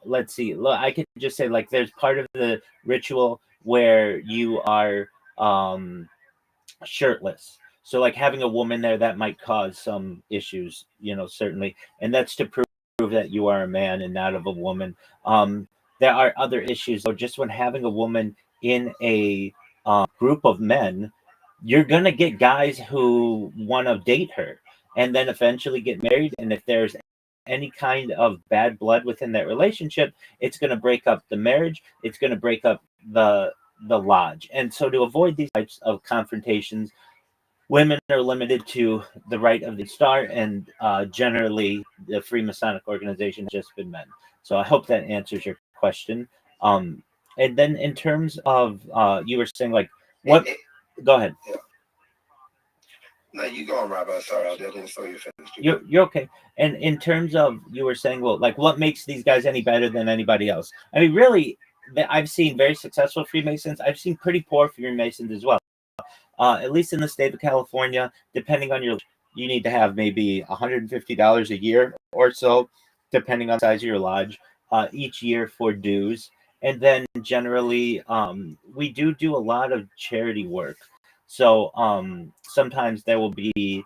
let's see, I could just say, like, there's part of the ritual where you are shirtless. So like having a woman there, that might cause some issues, certainly, and that's to prove that you are a man and not of a woman. There are other issues, though. Just when having a woman in a group of men, you're gonna get guys who want to date her and then eventually get married. And if there's any kind of bad blood within that relationship, it's going to break up the marriage. It's going to break up the lodge. And so to avoid these types of confrontations, women are limited to the Rite of the Star, and generally the Freemasonic organization has just been men. So I hope that answers your question. And then in terms of you were saying, like, what? Go ahead. Yeah. No, you go on, Rabbi. Sorry, I didn't saw you finish. You're okay. And in terms of, you were saying, well, like, what makes these guys any better than anybody else? I mean, really, I've seen very successful Freemasons. I've seen pretty poor Freemasons as well. At least in the state of California, depending on you need to have maybe $150 a year or so, depending on the size of your lodge, each year for dues. And then generally, we do a lot of charity work. So sometimes there will be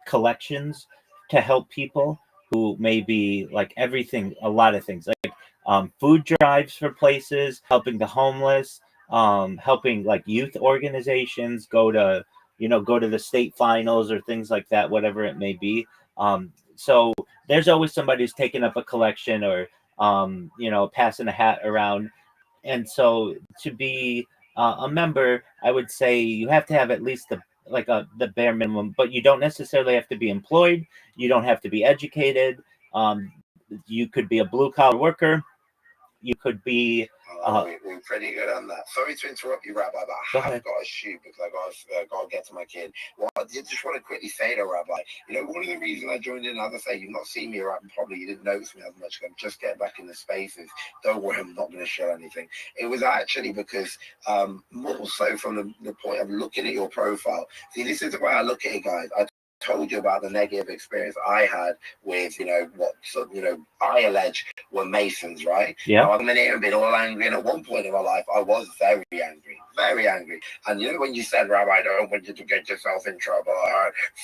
collections to help people who may be like a lot of things, like food drives for places, helping the homeless, helping like youth organizations go to the state finals or things like that, whatever it may be. So there's always somebody who's taking up a collection or passing a hat around. And so to be a member, I would say you have to have at least the bare minimum, but you don't necessarily have to be employed. You don't have to be educated. You could be a blue collar worker. You could be. We're pretty good on that. Sorry to interrupt you, Rabbi, but I have got to shoot because I got to get to my kid. Well, I just want to quickly say to Rabbi, one of the reasons I joined in, as I say, you've not seen me around, probably you didn't notice me as much. I'm just getting back in the spaces. Don't worry, I'm not going to show anything. It was actually because more so from the point of looking at your profile. See, this is the way I look at it, guys. I told you about the negative experience I had with, I allege were Masons, right? Yeah. Now, I've been here and been all angry, and at one point in my life, I was very angry, very angry. And when you said, Rabbi, I don't want you to get yourself in trouble.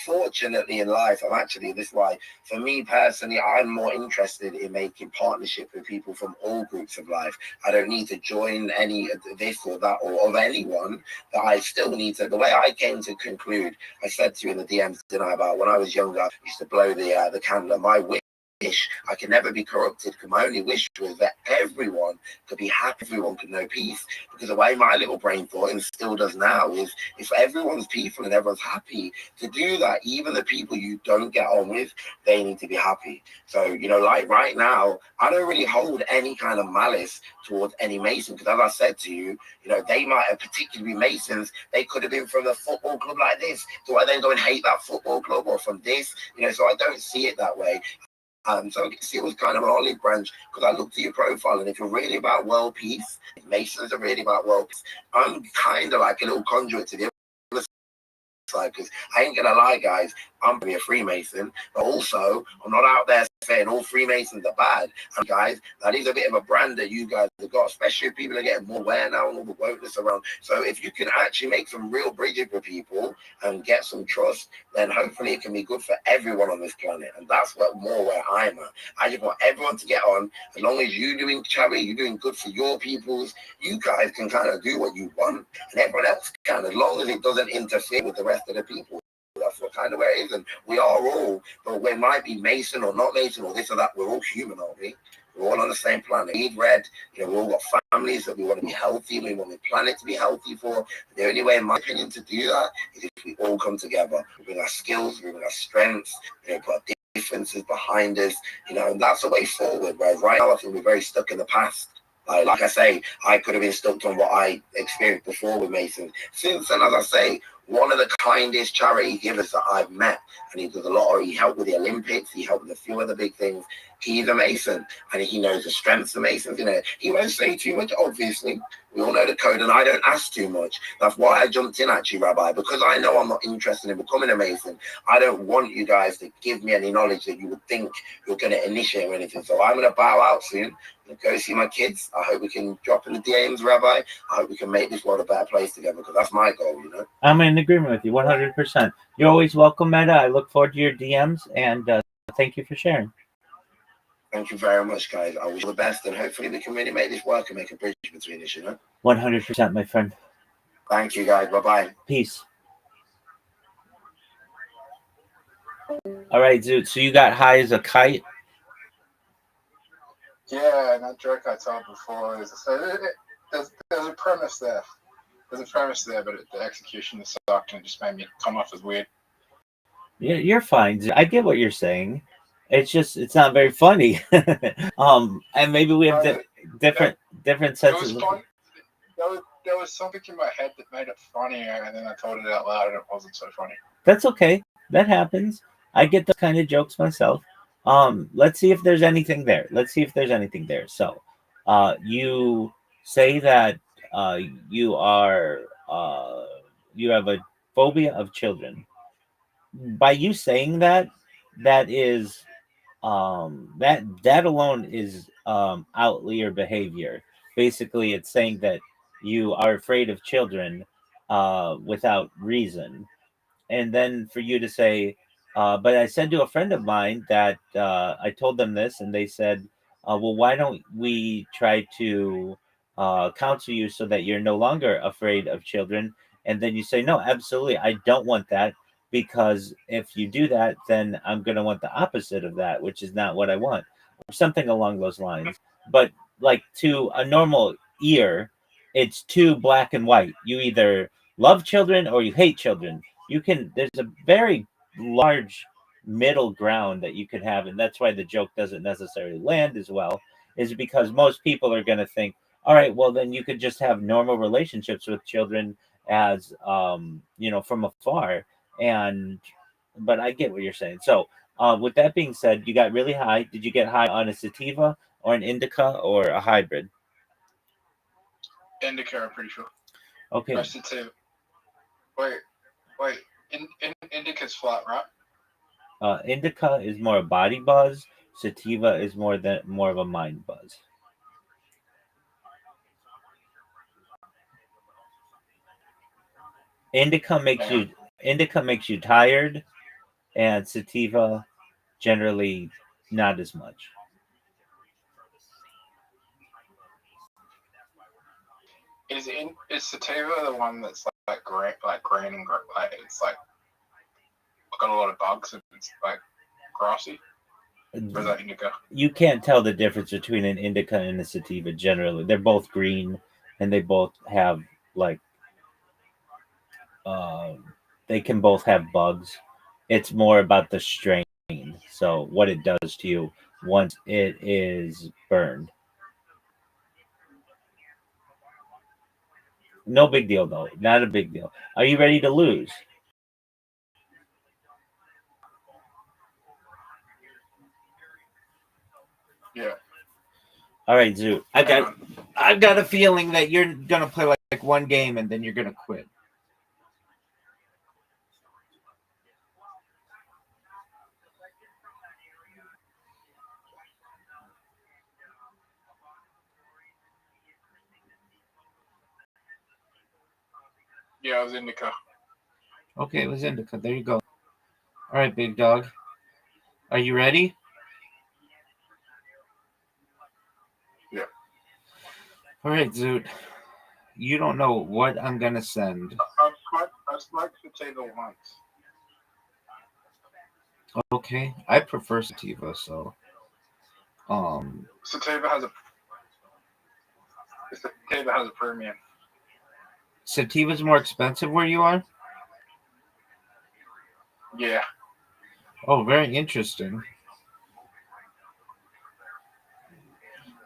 Fortunately, in life, this is why, for me personally, I'm more interested in making partnership with people from all groups of life. I don't need to join any of this or that or of anyone. That I still need to. The way I came to conclude, I said to you in the DMs tonight about when I was younger, I used to blow the candle. My wish, I can never be corrupted, because my only wish was that everyone could be happy, everyone could know peace. Because the way my little brain thought, and still does now, is if everyone's peaceful and everyone's happy, to do that, even the people you don't get on with, they need to be happy. So, like right now, I don't really hold any kind of malice towards any Mason, because as I said to you, they might have particularly Masons, they could have been from a football club like this. Do I then go and hate that football club, or from this? So I don't see it that way. So I can see it was kind of an olive branch, because I looked at your profile, and if you're really about world peace, Masons are really about world peace. I'm kind of like a little conduit to the other side, because I ain't gonna lie, guys, I'm being a Freemason, but also I'm not out there saying all Freemasons are bad. And guys, that is a bit of a brand that you guys have got, especially if people are getting more aware now and all the wokeness around. So if you can actually make some real bridges with people and get some trust, then hopefully it can be good for everyone on this planet. And that's what more where I'm at. I just want everyone to get on. As long as you're doing charity, you're doing good for your peoples, you guys can kind of do what you want, and everyone else can, as long as it doesn't interfere with the rest of the people. That's what kind of way it is, and we are all, but we might be Mason or not Mason or this or that, we're all human, aren't we? We're all on the same planet. We read, we've all got families that we want to be healthy, we want the planet to be healthy for. The only way, in my opinion, to do that is if we all come together. We bring our skills, we bring our strengths, put our differences behind us, and that's the way forward. Whereas right now, I think we're very stuck in the past. Like I say, I could have been stuck on what I experienced before with Masons. Since then, as I say, one of the kindest charity givers that I've met, and he does a lot, he helped with the Olympics, he helped with a few other big things. He's a Mason, and he knows the strengths of Masons. He won't say too much, obviously. We all know the code, and I don't ask too much. That's why I jumped in, actually, Rabbi, because I know I'm not interested in becoming a Mason. I don't want you guys to give me any knowledge that you would think you're going to initiate or anything. So I'm going to bow out soon. I'm going to go see my kids. I hope we can drop in the DMs, Rabbi. I hope we can make this world a better place together, because that's my goal, I'm in agreement with you 100%. You're always welcome, Meta. I look forward to your DMs, and thank you for sharing. Thank you very much, guys. I wish you the best, and hopefully we can really make this work and make a bridge between us, 100%, my friend. Thank you, guys. Bye-bye. Peace. All right, Zoot. So you got high as a kite? Yeah, and that joke I told before is there's a premise there. There's a premise there, but the execution sucked and it just made me come off as weird. Yeah, you're fine, Zoot. I get what you're saying. It's just it's not very funny. And maybe we have different senses. There was something in my head that made it funny, and then I told it out loud, and it wasn't so funny. That's okay. That happens. I get those kind of jokes myself. Let's see if there's anything there. So, you say that you have a phobia of children. By you saying that is that alone is outlier behavior. Basically, it's saying that you are afraid of children without reason. And then for you to say, but I said to a friend of mine that I told them this, and they said, well, why don't we try to counsel you so that you're no longer afraid of children? And then you say, no, absolutely, I don't want that, because if you do that, then I'm going to want the opposite of that, which is not what I want, or something along those lines. But like to a normal ear, it's too black and white. You either love children or you hate children. There's a very large middle ground that you can have, and that's why the joke doesn't necessarily land as well, is because most people are going to think, all right, well, then you could just have normal relationships with children as from afar. But I get what you're saying. So with that being said, you got really high. Did you get high on a sativa or an indica or a hybrid? Indica, I'm pretty sure. Okay. Sativa. Wait. Indica's flat, right? Indica is more a body buzz. Sativa is more of a mind buzz. Indica makes you tired, and sativa generally not as much. Is sativa the one that's like green and it's like got a lot of bugs and it's like grassy? Or is that indica? You can't tell the difference between an indica and a sativa generally. They're both green, and they both have they can both have bugs. It's more about the strain. So what it does to you once it is burned. No big deal, though. Not a big deal. Are you ready to lose? Yeah. All right, Zoo. I've got a feeling that you're gonna play like one game and then you're gonna quit. Yeah, it was indica. Okay, it was indica. There you go. All right, big dog. Are you ready? Yeah. All right, Zoot. You don't know what I'm gonna send. I smoked sativa once. Okay, I prefer sativa, so Sativa has a premium. Sativa's more expensive where you are? Yeah. Oh, very interesting.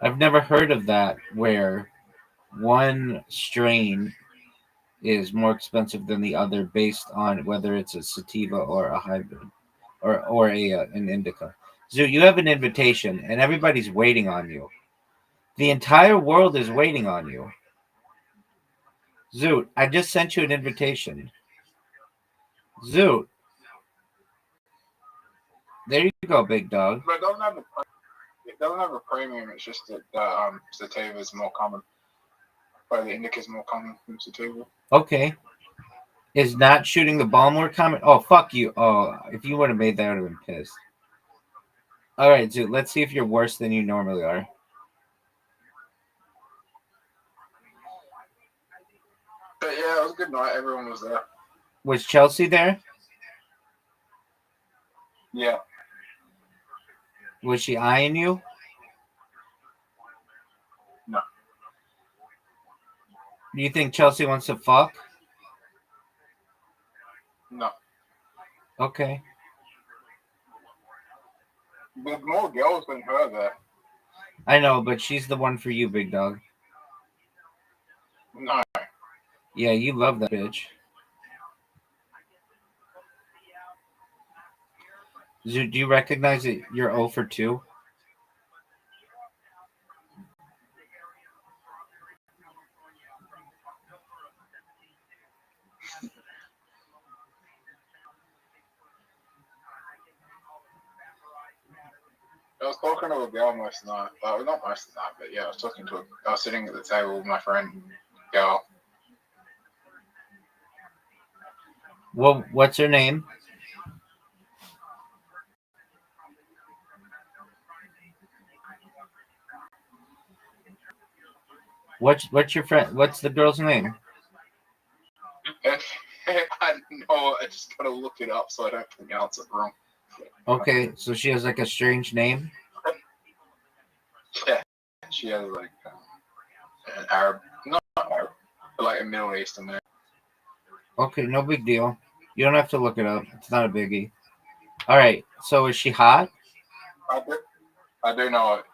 I've never heard of that where one strain is more expensive than the other based on whether it's a sativa or a hybrid or an indica. So you have an invitation and everybody's waiting on you. The entire world is waiting on you. Zoot, I just sent you an invitation. Zoot. There you go, big dog. But it doesn't have a premium. It's just that sativa is more common. Or the indica is more common than sativa. Okay. Is not shooting the ball more common? Oh, fuck you. Oh, if you would have made that, I would have been pissed. All right, Zoot, let's see if you're worse than you normally are. But yeah, it was a good night. Everyone was there. Was Chelsea there? Yeah. Was she eyeing you? No. Do you think Chelsea wants to fuck? No. Okay. There's more girls than her there. I know, but she's the one for you, big dog. No. Yeah, you love that bitch. Zoot, do you recognize that you're 0 for 2? I was talking to a girl most of the night. Well, not most of the night, but yeah, I was sitting at the table with my friend, girl. Well, what's her name? What's your friend? What's the girl's name? I know. I just gotta look it up so I don't pronounce it wrong. Okay, so she has like a strange name. Yeah, she has like an Arab, not Arab, but like a Middle Eastern name. Okay, no big deal. You don't have to look it up. It's not a biggie. All right. So is she hot? I do know it.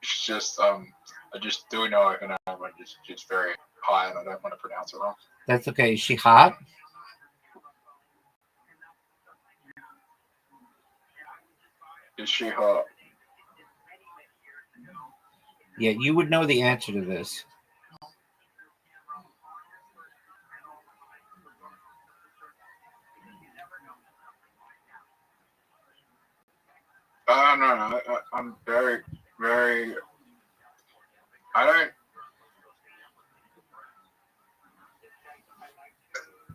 It's just I just do know it, and I'm just very high, and I don't want to pronounce it wrong. That's okay. Is she hot? Is she hot? Yeah, you would know the answer to this. No. I'm very, very. I don't.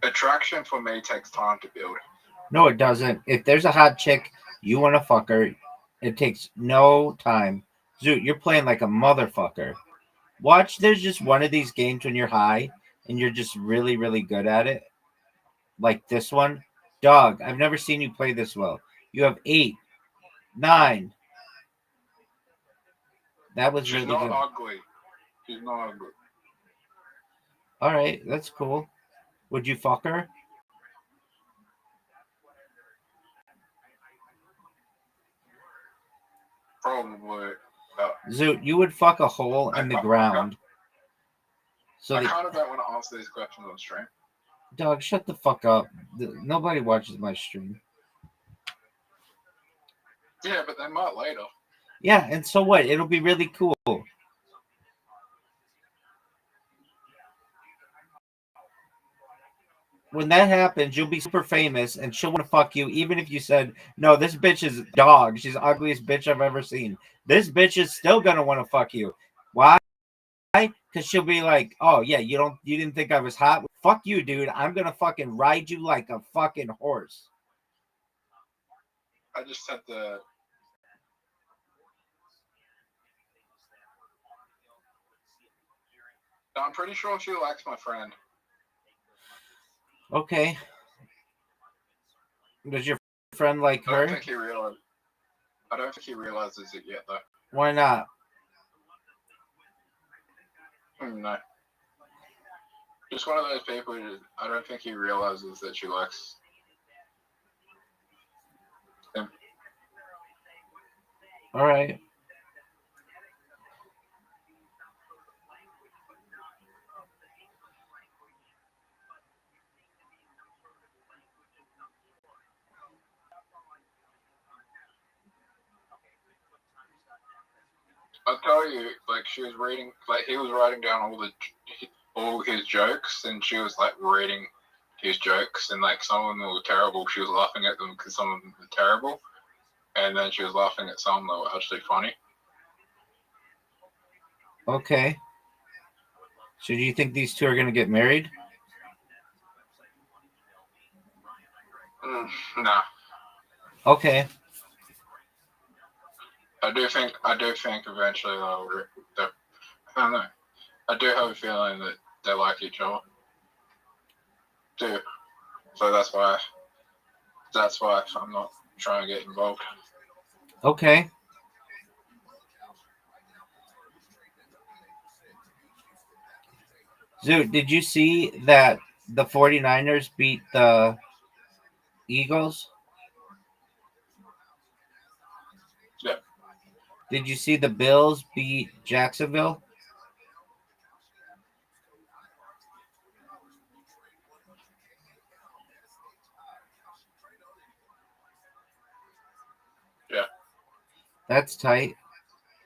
Attraction for me takes time to build. No, it doesn't. If there's a hot chick, you want to fuck her. It takes no time. Zoot, you're playing like a motherfucker. Watch, there's just one of these games when you're high and you're just really, really good at it. Like this one. Dog, I've never seen you play this well. You have 8, 9. That was She's really not good. ugly. She's not ugly. All right, that's cool. Would you fuck her? Probably. Zoot, you would fuck a hole in the ground. So I kind of don't want to answer these questions on stream. Dog, shut the fuck up. Nobody watches my stream. Yeah, but they might later. Yeah, and so what? It'll be really cool. When that happens, you'll be super famous and she'll want to fuck you, even if you said, no, this bitch is dog. She's the ugliest bitch I've ever seen. This bitch is still going to want to fuck you. Why? Because she'll be like, "Oh yeah, you didn't think I was hot? Fuck you, dude. I'm gonna fucking ride you like a fucking horse." I just said the. I'm pretty sure she likes my friend. Okay. Does your friend like her? I don't think he realizes it yet, though. Why not? No. Just one of those people who I don't think he realizes that she likes him. All right. I'll tell you, like he was writing down all his jokes, and she was like reading his jokes, and like some of them were terrible. She was laughing at them because some of them were terrible, and then she was laughing at some that were actually funny. Okay. So do you think these two are gonna get married? Nah. Okay. I do think eventually I don't know. I do have a feeling that they like each other. So that's why I'm not trying to get involved. Okay. Zoot, did you see that the 49ers beat the Eagles? Yeah. Did you see the Bills beat Jacksonville? Yeah. That's tight.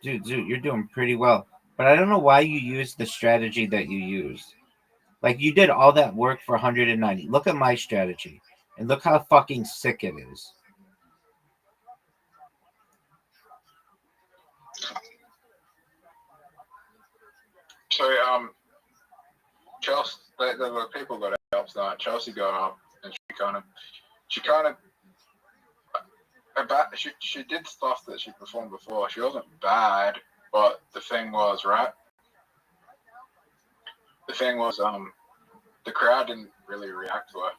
Dude, Zoot, you're doing pretty well. But I don't know why you used the strategy that you used. Like, you did all that work for 190. Look at my strategy. And look how fucking sick it is. So, Chelsea, the people got up tonight. Chelsea got up, and she did stuff that she performed before. She wasn't bad, but the thing was, the crowd didn't really react to her.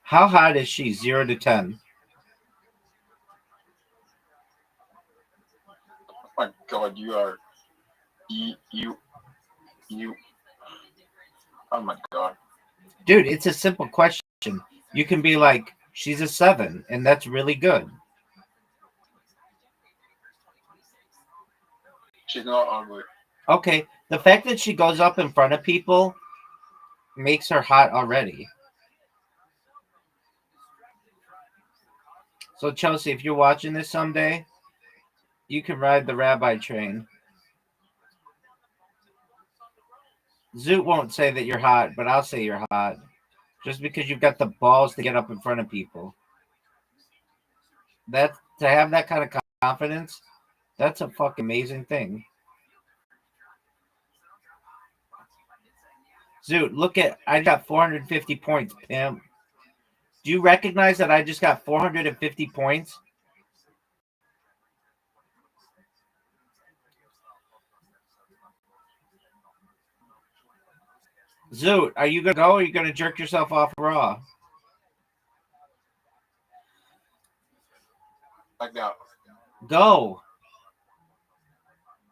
How hot is she? 0 to 10. Oh my God, you. Oh my God. Dude, it's a simple question. You can be like, she's a 7, and that's really good. She's not ugly. Okay, the fact that she goes up in front of people makes her hot already. So, Chelsea, if you're watching this someday, you can ride the rabbi train. Zoot won't say that you're hot, but I'll say you're hot. Just because you've got the balls to get up in front of people. To have that kind of confidence, that's a fucking amazing thing. Zoot, look at, I got 450 points, pimp. Do you recognize that I just got 450 points? Zoot, are you going to go or are you going to jerk yourself off raw? Like that. Go.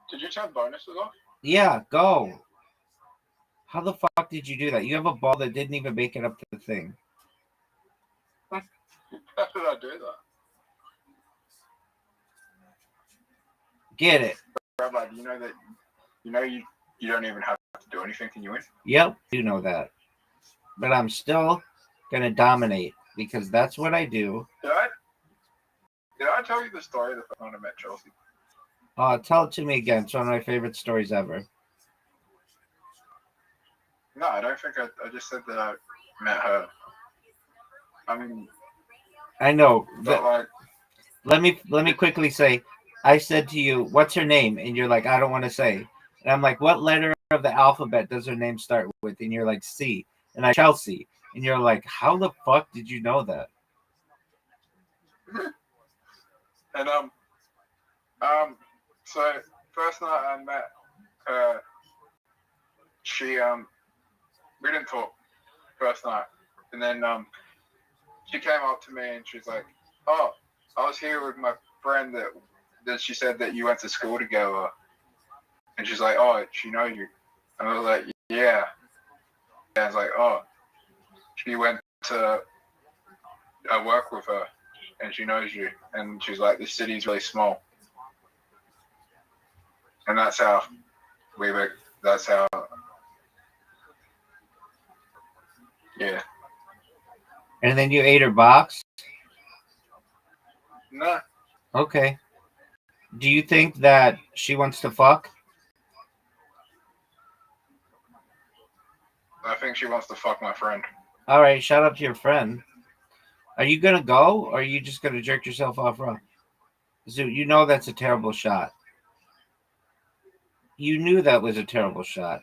Did you turn bonuses off? Yeah, go. How the fuck did you do that? You have a ball that didn't even make it up to the thing. How did I do that? Get it. Rabbi, do you know that you don't even have to do anything and you win? Yep, you know that. But I'm still going to dominate because that's what I do. Did I tell you the story of the time I met Chelsea? Tell it to me again. It's one of my favorite stories ever. No, I don't think I just said that I met her. I mean, I know. But let me quickly say, I said to you, "What's her name?" And you're like, "I don't want to say." And I'm like, what letter of the alphabet does her name start with? And you're like, C. And I Chelsea. And you're like, how the fuck did you know that? And so first night I met her, she we didn't talk first night, and then she came up to me and she's like, "Oh, I was here with my friend that she said that you went to school together," and she's like, "Oh, she knows you," and I was like, "Yeah," and I was like, "Oh, she went to work with her, and she knows you," and she's like, "This city's really small," and that's how we were. That's how. Yeah. And then you ate her box? No. Okay. Do you think that she wants to fuck? I think she wants to fuck my friend. All right, shout out to your friend. Are you gonna go, or are you just gonna jerk yourself off raw? Zoo, you know that's a terrible shot. You knew that was a terrible shot.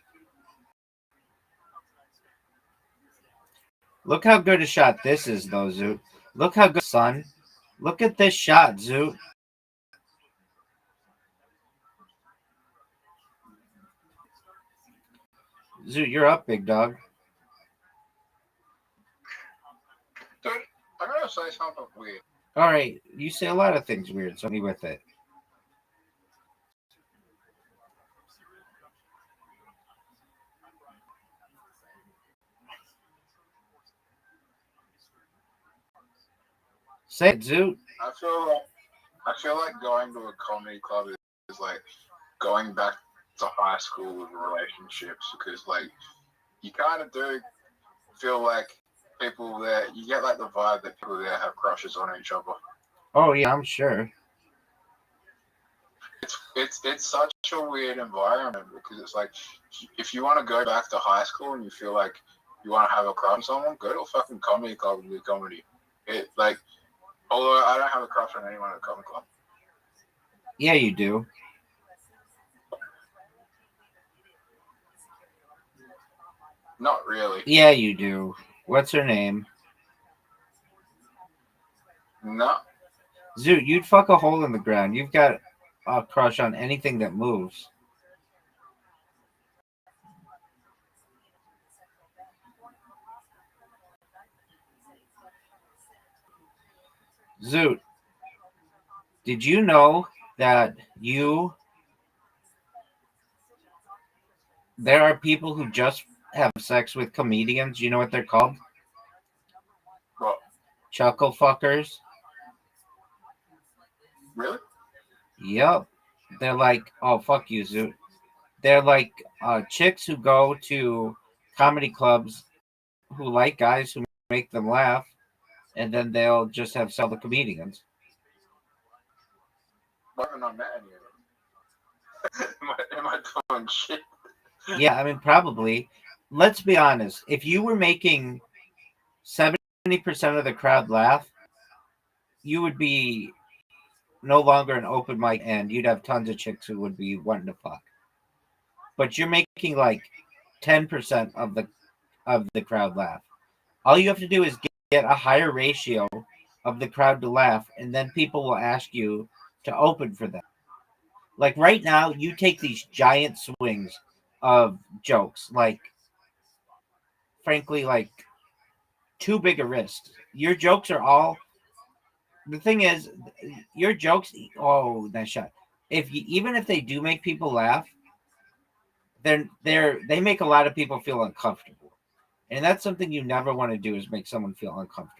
Look how good a shot this is, though, Zoo. Look how good, son. Look at this shot, Zoo. Zoo, you're up, big dog. Dude, I gotta say something weird. All right, you say a lot of things weird, so me with it. Say it, Zoo. I feel like going to a comedy club is like going back to high school with relationships, because like you kind of do feel like people there, you get like the vibe that people there have crushes on each other. Oh yeah, I'm sure. It's such a weird environment, because it's like, if you want to go back to high school and you feel like you want to have a crush on someone, go to a fucking comedy club and do comedy. It like, although I don't have a crush on anyone at a comedy club. Yeah, you do. Not really. Yeah, you do. What's her name? No. Zoo, you'd fuck a hole in the ground. You've got a crush on anything that moves. Zoot, did you know that there are people who just have sex with comedians? You know what they're called? What? Chuckle fuckers. Really? Yep. They're like, oh, fuck you, Zoot. They're like chicks who go to comedy clubs who like guys who make them laugh, and then they'll just have sell the comedians. I haven't met any of them. am I doing shit? Yeah, I mean, probably. Let's be honest. If you were making 70% of the crowd laugh, you would be no longer an open mic, and you'd have tons of chicks who would be wanting to fuck. But you're making like 10% of the crowd laugh. All you have to do is get a higher ratio of the crowd to laugh, and then people will ask you to open for them. Like right now, you take these giant swings of jokes, like frankly, like too big a risk. Your jokes are all. The thing is, your jokes. Oh, nice shot. Even if they do make people laugh, they make a lot of people feel uncomfortable, and that's something you never want to do, is make someone feel uncomfortable.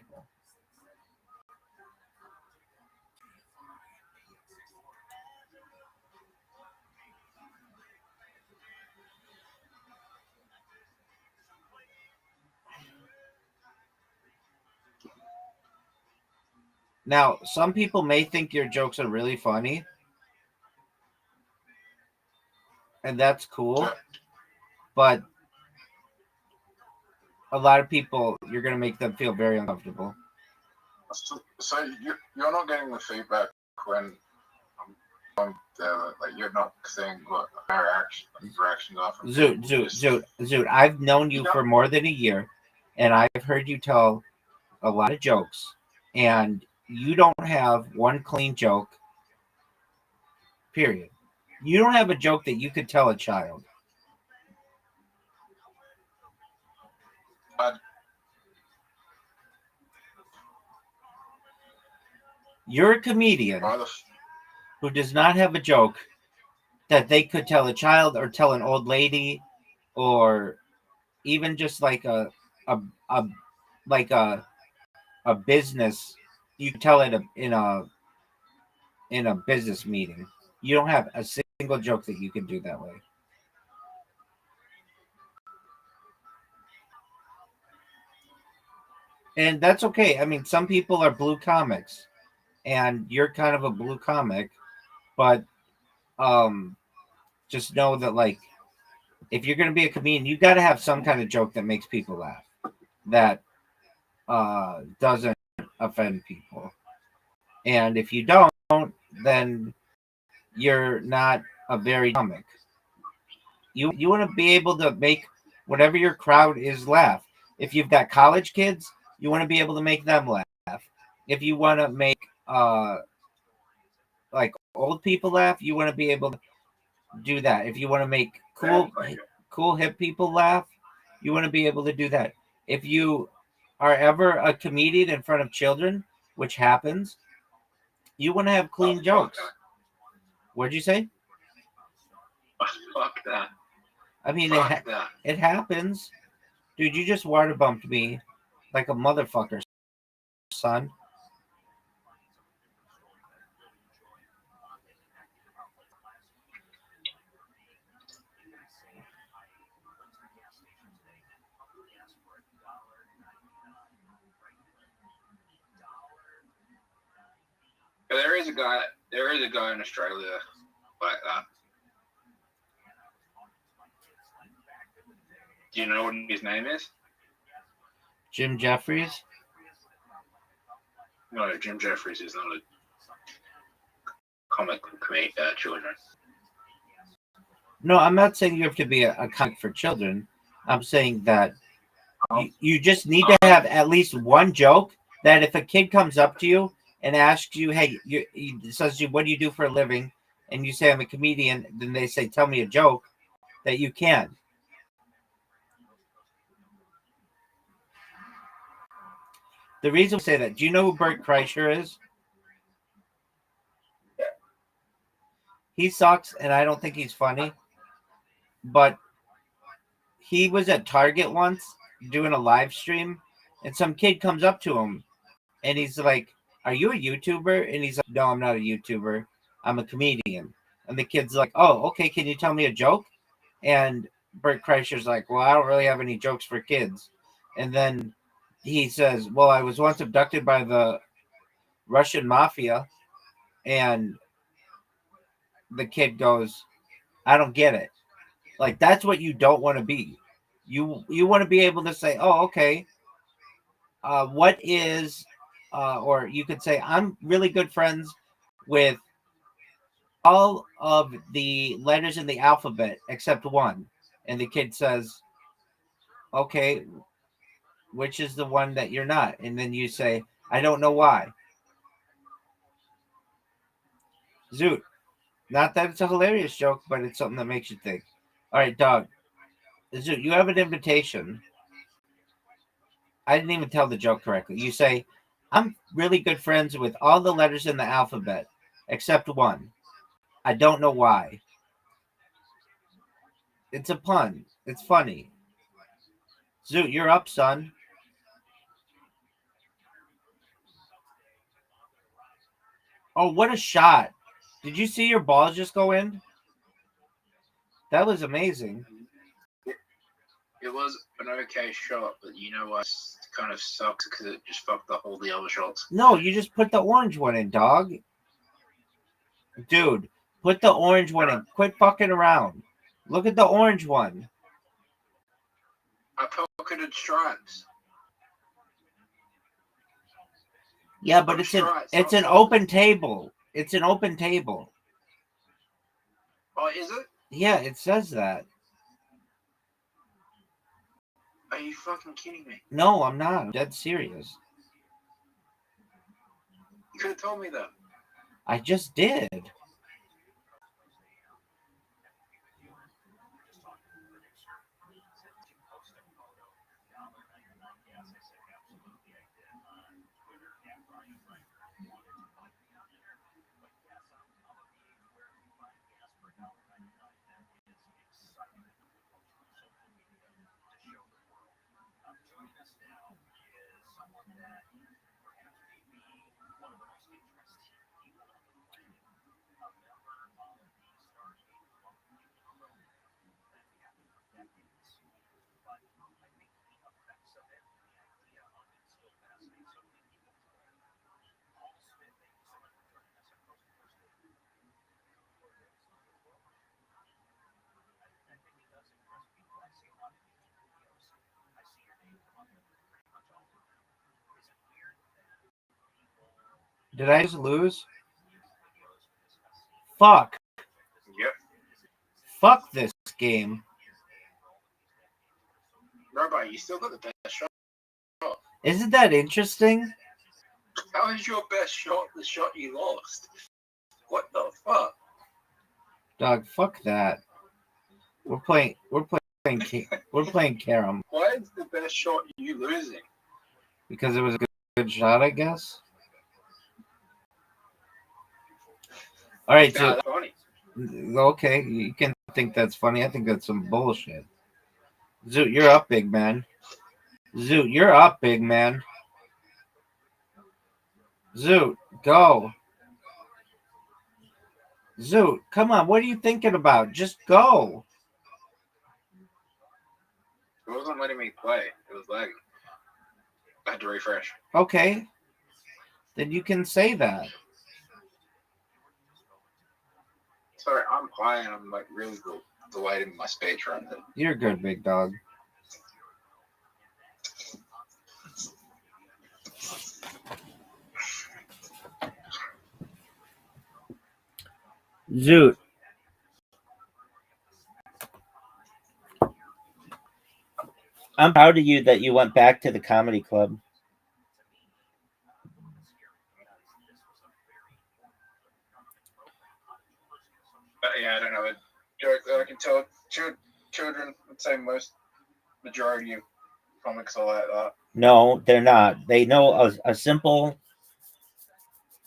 Now, some people may think your jokes are really funny, and that's cool, but a lot of people, you're going to make them feel very uncomfortable. So you're not getting the feedback when like you're not saying what her reactions are from Zoot. I've known you for more than a year, and I've heard you tell a lot of jokes, and you don't have one clean joke. Period. You don't have a joke that you could tell a child. You're a comedian who does not have a joke that they could tell a child or tell an old lady, or even just like a business. You could tell it in a business meeting. You don't have a single joke that you can do that way. And that's okay. I mean, some people are blue comics, and you're kind of a blue comic, but just know that, like, if you're going to be a comedian, you got to have some kind of joke that makes people laugh, that doesn't offend people. And if you don't, then you're not a very comic. You want to be able to make whatever your crowd is laugh. If you've got college kids, you want to be able to make them laugh. If you want to make like old people laugh, you want to be able to do that. If you want to make cool hip people laugh, you want to be able to do that. If you are ever a comedian in front of children, which happens, you want to have clean jokes. What'd you say? Fuck that. I mean, it happens. Dude, you just water bumped me like a motherfucker, son. There is a guy in Australia like that. Do you know what his name is? Jim Jeffries? No, Jim Jeffries is not a comic children. No, I'm not saying you have to be a comic for children. I'm saying that you just need to have at least one joke that if a kid comes up to you and asks you, hey, he says to you, what do you do for a living? And you say, I'm a comedian. Then they say, tell me a joke, that you can. The reason we say that, do you know who Bert Kreischer is? He sucks, and I don't think he's funny. But he was at Target once doing a live stream, and some kid comes up to him, and he's like, are you a YouTuber? And he's like, no, I'm not a YouTuber. I'm a comedian. And the kid's like, oh, okay, can you tell me a joke? And Bert Kreischer's like, well, I don't really have any jokes for kids. And then he says, well, I was once abducted by the Russian mafia. And the kid goes, I don't get it. Like, that's what you don't want to be. You want to be able to say, oh, okay, what is, or you could say, I'm really good friends with all of the letters in the alphabet except one. And the kid says, okay, which is the one that you're not? And then you say, I don't know why. Zoot. Not that it's a hilarious joke, but it's something that makes you think. All right, dog. Zoot, you have an invitation. I didn't even tell the joke correctly. You say, I'm really good friends with all the letters in the alphabet except one. I don't know why. It's a pun. It's funny. Zoot, you're up, son. Oh, what a shot. Did you see your balls just go in? That was amazing. It was an okay shot, but you know what? It kind of sucks because it just fucked up all the other shots. No, you just put the orange one in, dog. Dude, put the orange one in. Quit fucking around. Look at the orange one. I pocketed stripes. Yeah, but it's an open table. It's an open table. Oh, is it? Yeah, it says that. Are you fucking kidding me? No, I'm not. I'm dead serious. You could have told me that. I just did. Did I just lose? Fuck. Yep. Fuck this game. Rabbi, you still got the best shot. Isn't that interesting? How is your best shot the shot you lost? What the fuck? Dog, fuck that. We're playing carom. Why is the best shot you losing? Because it was a good shot, I guess. All right, so That's funny. okay, you can think that's funny. I think that's some bullshit. Zoot, you're up, big man. Zoot, you're up, big man. Zoot, go. Zoot, come on. What are you thinking about? Just go. It wasn't letting me play. It was lagging. I had to refresh. Okay. Then you can say that. Sorry, I'm high and I'm like really delighted in my speech right now. You're good, big dog. Zoot. I'm proud of you that you went back to the comedy club. Yeah, I don't know. A joke that I can tell children would say majority of comics are like that. No, they're not. They know a simple.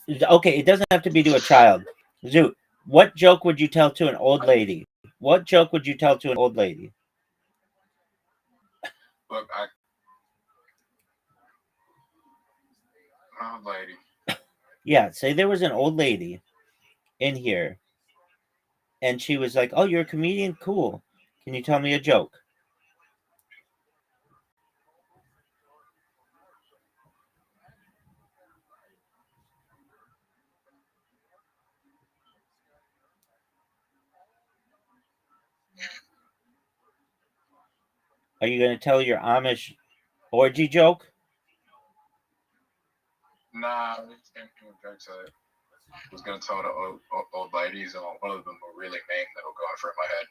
Okay, it doesn't have to be to a child. Zoot, what joke would you tell to an old lady? What joke would you tell to an old lady? Look, old lady. Yeah, say there was an old lady in here, and she was like, "Oh, you're a comedian? Cool. Can you tell me a joke?" Are you going to tell your Amish orgy joke? Nah, I'm just thinking of jokes I was going to tell to old ladies, and one of them were really mean that were going through my head.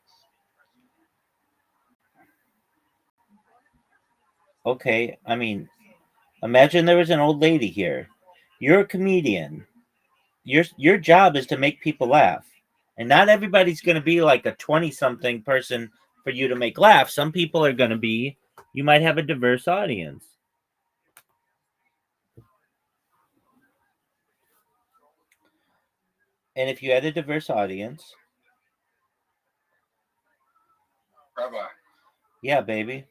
Okay, I mean, imagine there was an old lady here. You're a comedian. Your job is to make people laugh. And not everybody's going to be like a 20-something person for you to make laugh. Some people are going to be, you might have a diverse audience. And if you had a diverse audience, Rabbi. Yeah, baby.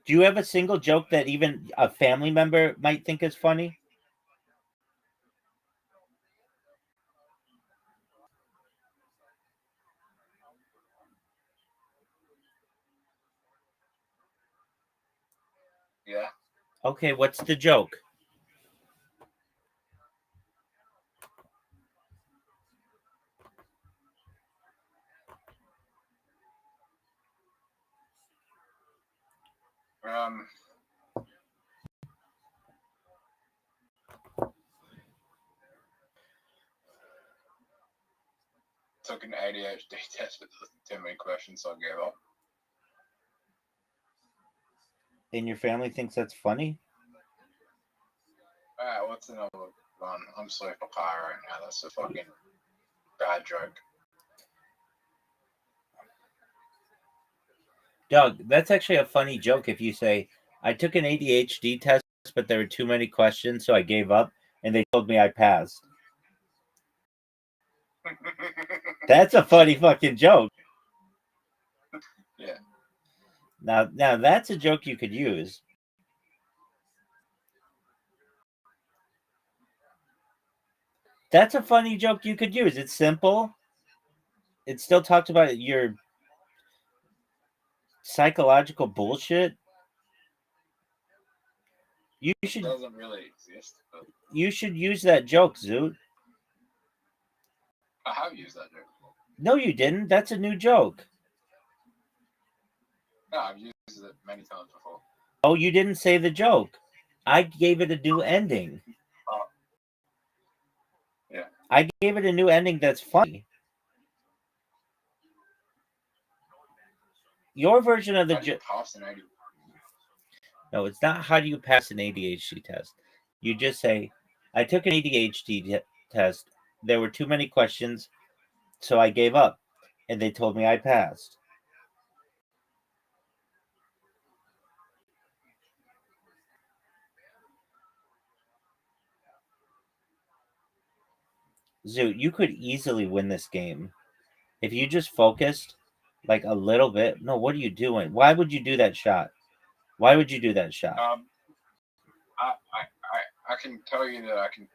Do you have a single joke that even a family member might think is funny? Yeah. Okay, what's the joke? Um. took an ADHD test, but there were too many questions, so I gave up. And your family thinks that's funny? Alright, what's another one? I'm super high right now. That's a fucking bad joke. Doug, that's actually a funny joke if you say, I took an ADHD test, but there were too many questions, so I gave up, and they told me I passed. That's a funny fucking joke. Yeah. Now that's a joke you could use. That's a funny joke you could use. It's simple. It still talks about your psychological bullshit. You should. It doesn't really exist. But you should use that joke, Zoot. I have used that joke. No, you didn't. That's a new joke. No, I've used it many times before. Oh, you didn't say the joke. I gave it a new ending. Yeah. I gave it a new ending that's funny. Your version of the joke. No, it's not how do you pass an ADHD test. You just say, I took an ADHD test. There were too many questions, so I gave up. And they told me I passed. Zoot, you could easily win this game. If you just focused like a little bit. No, what are you doing? Why would you do that shot? Why would you do that shot? I can tell you that I can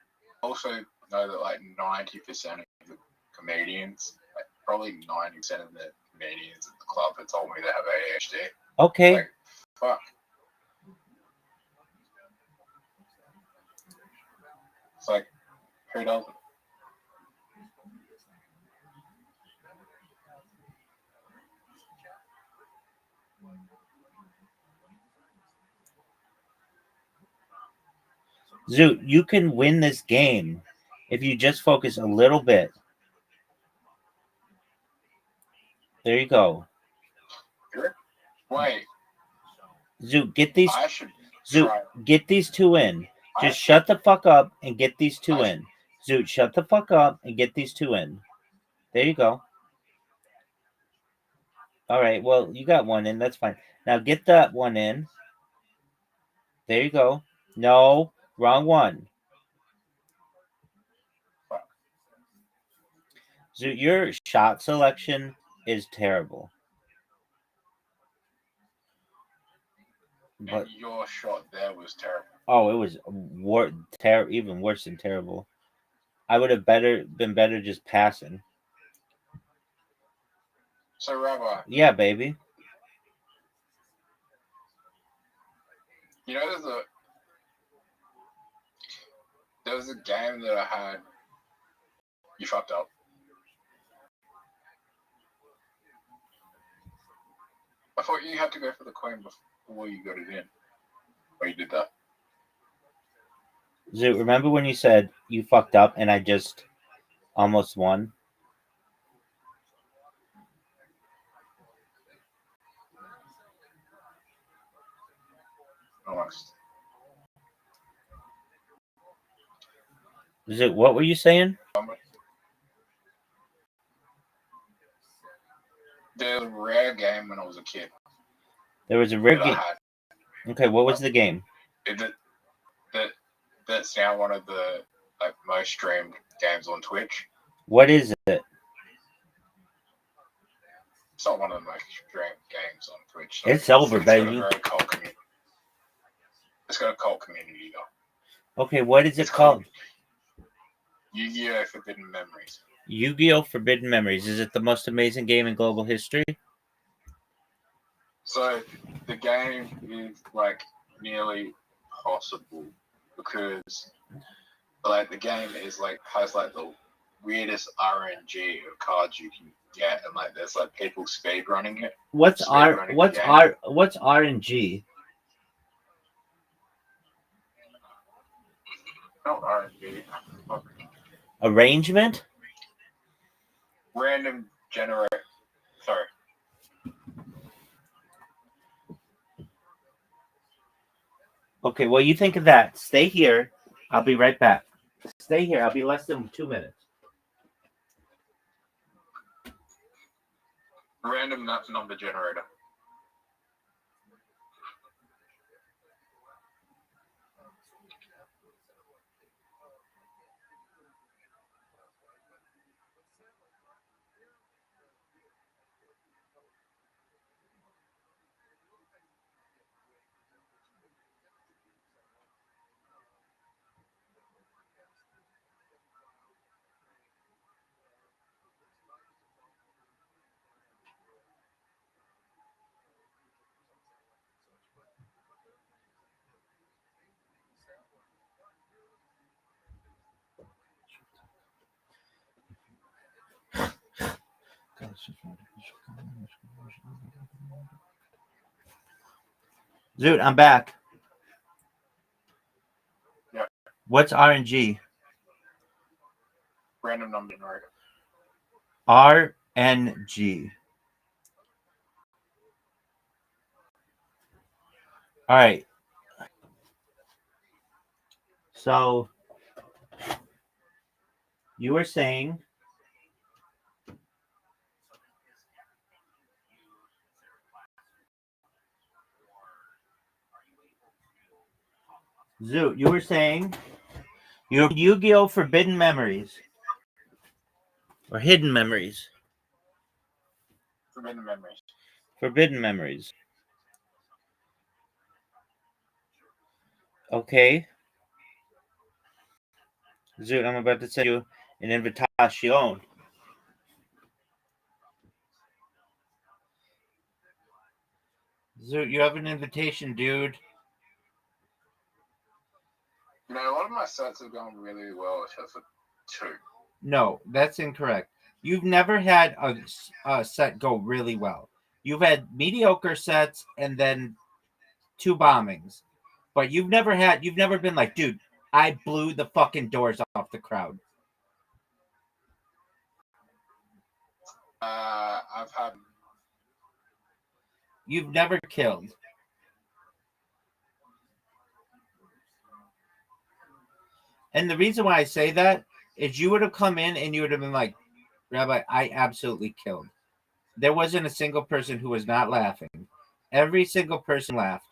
also know that like 90% of the comedians, like probably 90% of the comedians at the club have told me they have ADHD. Okay. Like, fuck. It's like, who doesn't? Zoot, you can win this game if you just focus a little bit. There you go. Wait. Zoot, get these. I should Zoot, try. get these two in. Just shut the fuck up and get these two in. Zoot, shut the fuck up and get these two in. There you go. All right. Well, you got one in. That's fine. Now get that one in. There you go. No, wrong one. Zoot, your shot selection is terrible. But And your shot there was terrible. oh, it was even worse than terrible. I would have been better just passing. So, Rabbi. Yeah, baby. You know, there was a game that I had. You fucked up. I thought you had to go for the coin before you got it in. Or you did that. Zoot, remember when you said you fucked up and I just almost won? Almost. Zoot, what were you saying? There was a rare game when I was a kid. There was a rare game. Okay, what was the game? That's now one of the like most streamed games on Twitch. What is it? It's not one of the most streamed games on Twitch. So It's over, baby. Got a very cult community. It's got a cult community though. Okay, what is it called? Yu-Gi-Oh! Forbidden Memories. Yu-Gi-Oh! Forbidden Memories. Is it the most amazing game in global history? So the game is like nearly possible because like the game is like has like the weirdest RNG of cards you can get, and like there's like people speed running it. What's RNG? Not RNG. Arrangement? Random generator. Sorry. Okay, well, you think of that. Stay here. I'll be right back. Stay here. I'll be less than 2 minutes. Random number generator. Zoot, I'm back. Yeah. What's RNG? Random number generator. RNG. All right. So you were saying Zoot, you were saying your Yu-Gi-Oh! Forbidden Memories. Or Hidden Memories. Forbidden memories. Forbidden Memories. Okay. Zoot, I'm about to send you an invitation. Zoot, you have an invitation, dude. You know, a lot of my sets have gone really well except for 2. No, that's incorrect. You've never had a set go really well. You've had mediocre sets and then 2 bombings. But you've never been like, dude, I blew the fucking doors off the crowd. I've had. You've never killed. And the reason why I say that is you would have come in and you would have been like, Rabbi, I absolutely killed. There wasn't a single person who was not laughing. Every single person laughed,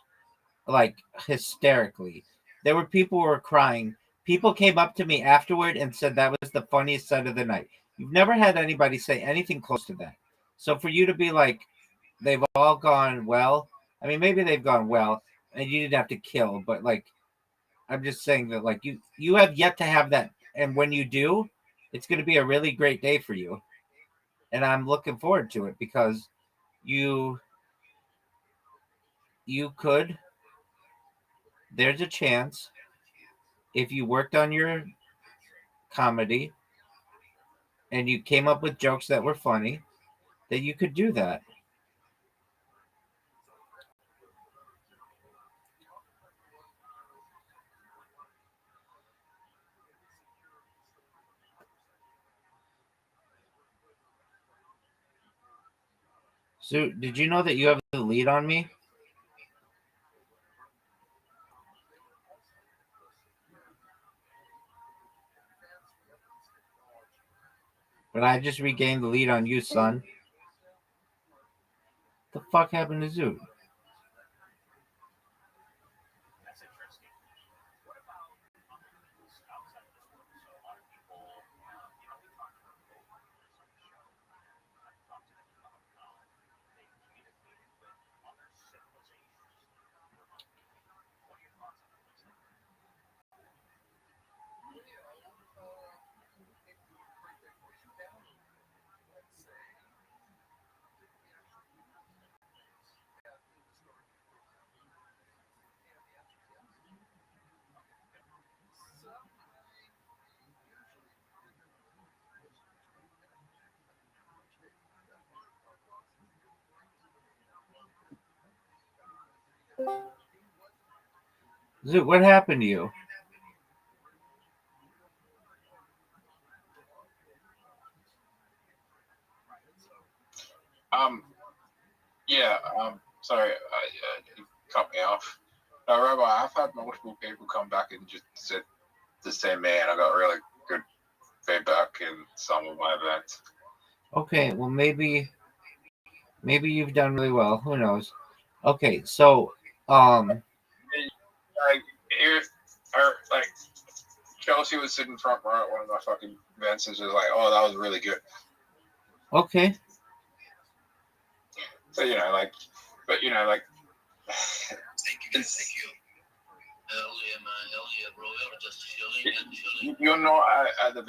like hysterically. There were people who were crying. People came up to me afterward and said that was the funniest set of the night. You've never had anybody say anything close to that. So for you to be like, they've all gone well. I mean, maybe they've gone well, and you didn't have to kill, but like, I'm just saying that like you have yet to have that, and when you do, it's going to be a really great day for you, and I'm looking forward to it because you could. There's a chance if you worked on your comedy and you came up with jokes that were funny, that you could do that. So, did you know that you have the lead on me? But I just regained the lead on you, son. The fuck happened to Zoot? Zoot, what happened to you? Yeah. Sorry, you cut me off. No, Rabbi, I've had multiple people come back and just said the same man. I got really good feedback in some of my events. Okay, well maybe you've done really well. Who knows? Okay, so Like, like Chelsea was sitting front row at one of my fucking events and she was like, "Oh, that was really good." Okay. So like, but like, you're not at the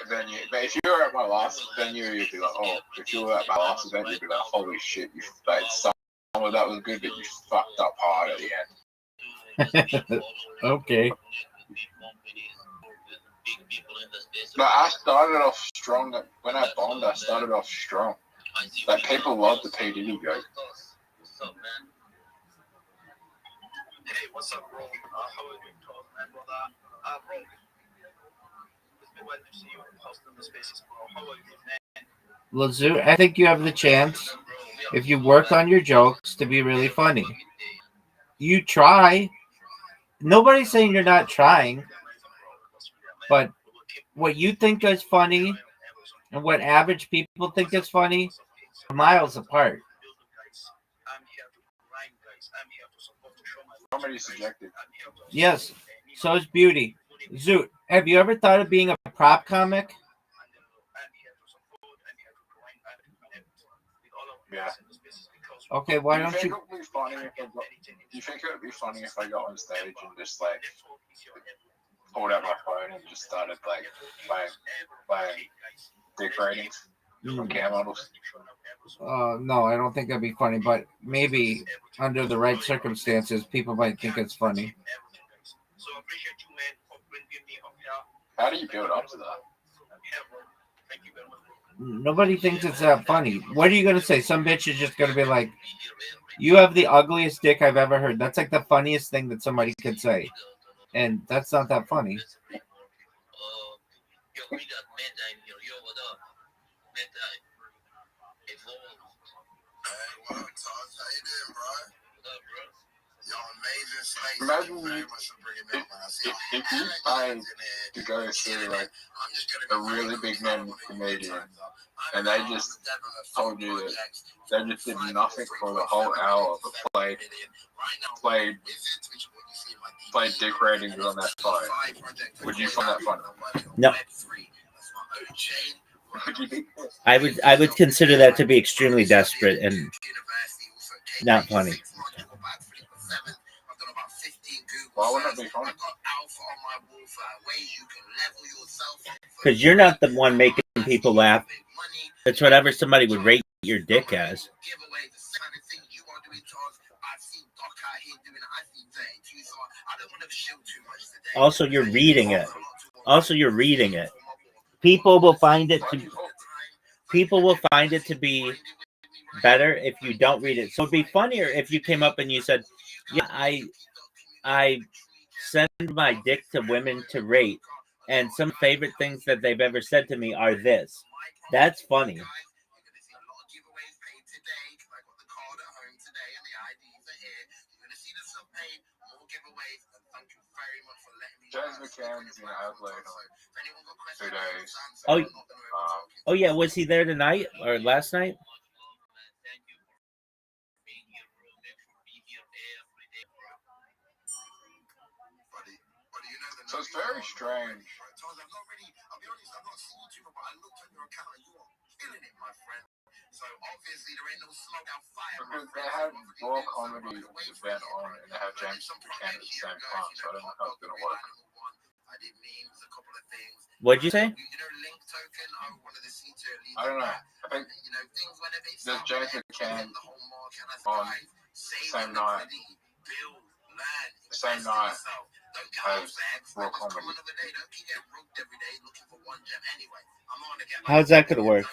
venue, but if you were at my last venue, you'd be like, "Oh," if you were at my last event, you'd be like, "Holy shit, you like some of that was good, but you fucked up hard at the end." Okay. But I started off strong. When I bombed, I started off strong. Like, people love the P. Diddy joke. Hey, what's up, bro? How are you, man, brother? Bro, it's been waiting to see you posting the spaces, bro. How are you, man? Lazoo, I think you have the chance, if you work on your jokes, to be really funny. You try. Nobody's saying you're not trying, but what you think is funny and what average people think is funny are miles apart. Comedy's subjective. Yes, so is beauty. Zoot, have you ever thought of being a prop comic? Yeah. Okay, why Do don't think you? it would be funny if I got, do you think it would be funny if I got on stage and just like pulled out my phone and just started like playing dick ratings from cam models? No, I don't think that'd be funny, but maybe under the right circumstances, people might think it's funny. How do you build up to that? Nobody thinks it's that funny. What are you gonna say? Some bitch is just gonna be like, "You have the ugliest dick I've ever heard." That's like the funniest thing that somebody could say, and that's not that funny. Imagine if you find to go through like a really big name comedian and they just told you that they just did nothing for the whole hour but played dick ratings on that phone. Would you find that funny? No. I would consider that to be extremely desperate and not funny. Why would that be funny? Because you're not the one making people laugh. It's whatever somebody would rate your dick as. Also, you're reading it. People will find it to be better if you don't read it. So it'd be funnier if you came up and you said, "Yeah, I send my dick to women to rate, and some favorite things that they've ever said to me are this." That's funny. James McCann's in Adelaide on 2 days. Oh yeah, was he there tonight or last night? So it's very strange. Because they have Raw Comedy event on and they have James McCann at the same time, so I don't know how it's going to work. What'd you say? I don't know. I think there's James McCann on same night as Raw Comedy. How's that going to work?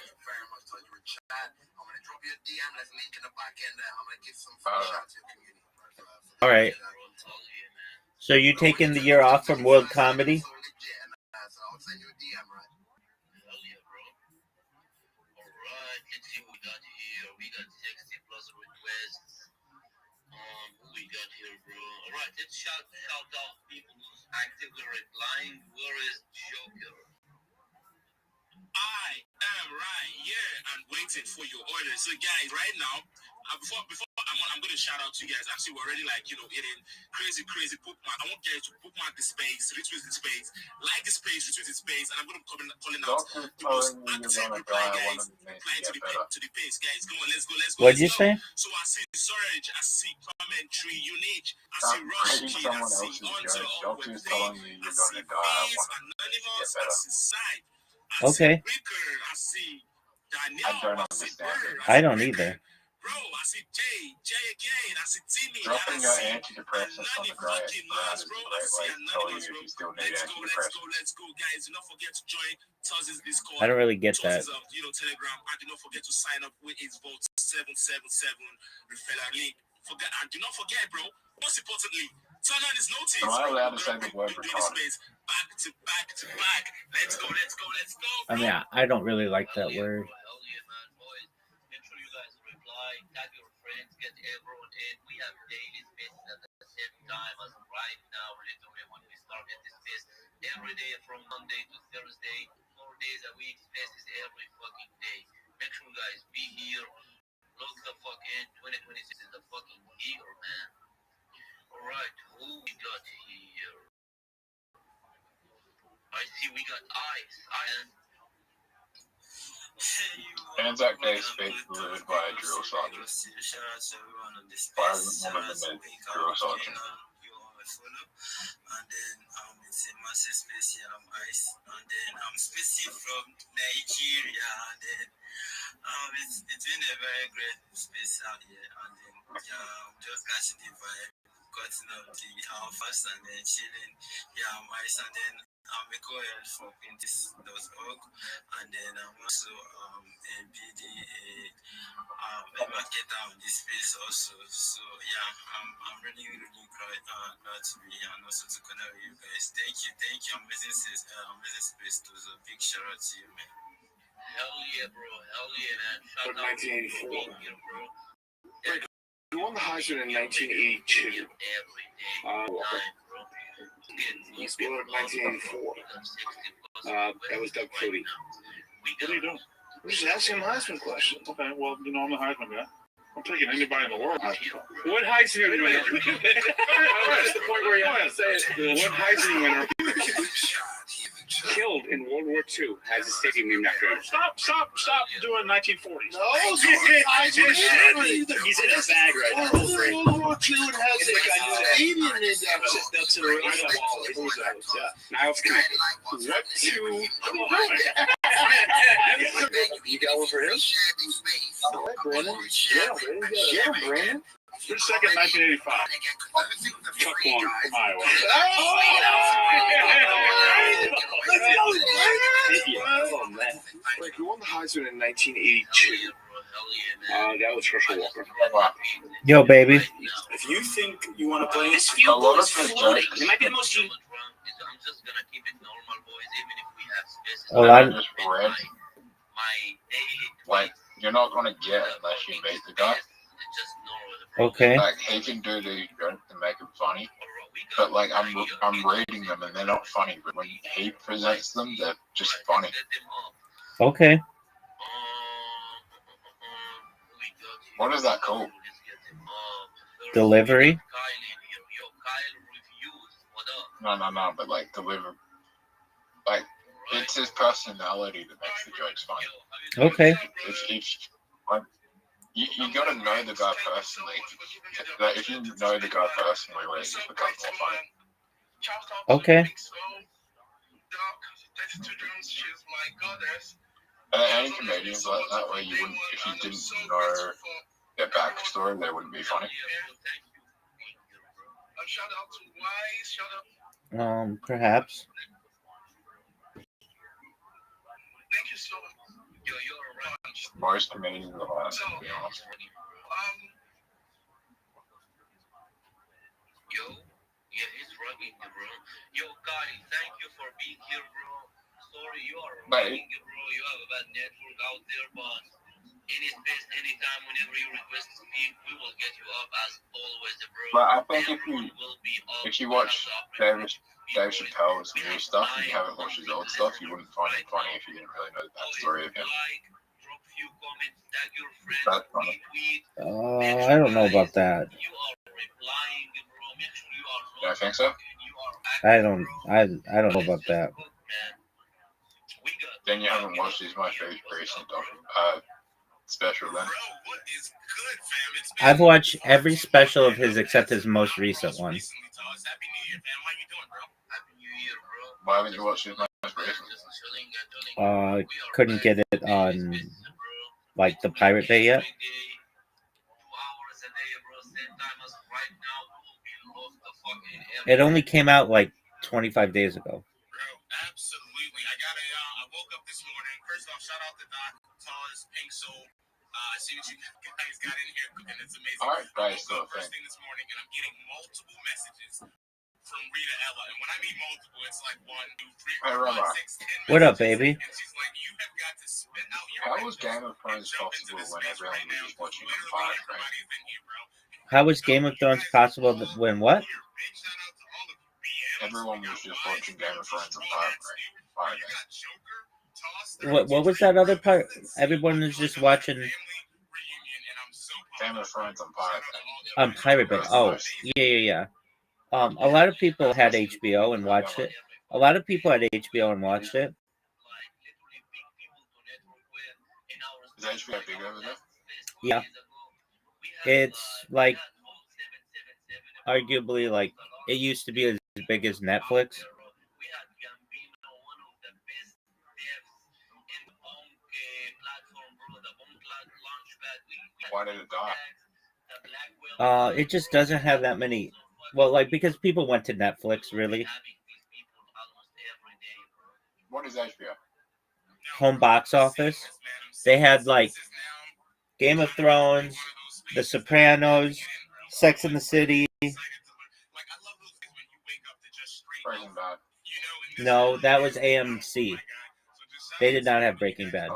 All right. So you taking the year off from World Comedy? let's shout out people who's actively replying. Where is Joker? I am right here and waiting for your order. So guys, right now, before I'm going to shout out to you guys. Actually, we're already eating crazy bookmark. I want guys to bookmark the space, retweet the space, like the space, retweet the space, and I'm going to be calling out the most active reply guys, replying to the page. Guys, come on, let's go. What'd you say? So I see Surge, I see Commentary, Unique, I see Rush Kid, I see Onto, I see Bees, Anonymous, I see Side. Okay. I see Danielle. I don't understand. I don't either. Bro, I see Jay again. I see Timmy. Dropping your antidepressants on the diet is a great way to tell you if you still need antidepressants. Let's go, guys. Do not forget to join Tuz's Discord. I don't really get that. Telegram. And do not forget to sign up with his vote 777 referral link. And do not forget, bro. Most importantly, turn on his notice. Am I allowed to say the word retarded? Back to back. Let's go. I mean, I don't really like that word. Make sure you guys reply, tag your friends, get everyone in. We have daily spaces at the same time as right now, literally when we started this space. Every day from Monday to Thursday, 4 days a week, spaces every fucking day. Make sure you guys be here. Log the fuck in. 2026 is the fucking year, man. Alright, who we got here? I see we got Ice. Anzac Day speech delivered by a drill sergeant. Why isn't one of them a drill sergeant? And then it's a massive space here. I'm Ice, and then I'm Spacey from Nigeria. And then it's been a very great space out here. And then I'm just catching the vibe, cutting up the alphas, and then chilling. Yeah, I'm Ice, and then I'm a co-head for Pinterest.org, and then I'm also a BD, a marketer on this space also. So yeah, I'm really glad to be here and also to connect with you guys. Thank you, amazing space. It was a big shout out to you, man. Hell yeah, bro. Hell yeah, man. Shout out to you, bro. You won the Heisman in 1982. Let's go to 1984. That was Doug Flutie. What are you doing? I'm just asking Heisman questions. Okay, well, I'm the Heisman guy. I'm taking anybody in the world. What Heisman winner? That's the point where you have to say it. What Heisman winner killed in World War II has a stadium named after him? Stop doing 1940s. No, he's in his bag right now. World War II has a stadium named after That's the wall. Niles Connect. What two? You got one for him? Brandon. Yeah, Brandon. Who's second, 1985? Chuck Long from Iowa. Oh, man. Wait, who won the Heisman in 1982? That was Herschel Walker. Yo, baby. If you think you want to play this A field lot goal of is the floating, jokes. it might be the most. I'm just gonna keep it normal, boys, even if we have spaces. Oh, I Just read. My daily Like, you're not going to get it unless you meet the guy. just normal. okay. Like, he can do these jokes to make them funny. But, like, I'm reading them and they're not funny. But when he presents them, they're just funny. Okay. What is that called? Delivery. No. But, like, like, it's his personality that makes the jokes funny. Okay. It's like, you got to know the guy personally. Like, if you know the guy personally, it just becomes more funny. Okay. And any comedians like that, where you wouldn't, if you didn't know their backstory, they wouldn't be funny. Perhaps. Most comedians are like that, to be honest. He's running, bro. Yo, Kali, thank you for being here, bro. Sorry, you are Mate. running, bro. You have a bad network out there, but any space, anytime, But I think if you watch Dave Chappelle's new stuff and you haven't watched his old stuff, you wouldn't find it funny if you didn't really know the backstory of him. That's funny. I don't know about that. Yeah, I think so. I don't know about that. Then you haven't watched his most recent special then. I've watched every special of his except his most recent one. Why haven't you watched his most recent? Couldn't get it on like the Pirate Bay yet. It only came out like 25 days ago. Absolutely. I woke up this morning. First off, shout out to Doc, tallest pink soul. I see what you guys got in here cooking. It's amazing. All right, guys, I woke up first thing this morning and I'm getting multiple messages from Rita Ella. And when I mean multiple, it's like 1, 2, 3, 4, 5, 6, 10 What up, baby? And she's like, you have got to spit out your How was Game of Thrones possible when everyone was just watching on Pirate Bay? How was Game of Thrones possible when what? Everyone was just watching Game of Thrones on Pirate Bay. What was that other part? Everyone was just watching Game of Thrones on Pirate Bay. on Pirate Bay. Oh, yeah. A lot of people had HBO and watched it. A lot of people had HBO and watched it. Is HBO big over there? Yeah. It's like arguably like it used to be as big as Netflix. Why did it die? It just doesn't have that many. Well, like because people went to Netflix, really. What is HBO? Home box office. They had like Game of Thrones, The Sopranos, Sex and the City. Breaking Bad. No, that was AMC. They did not have Breaking Bad.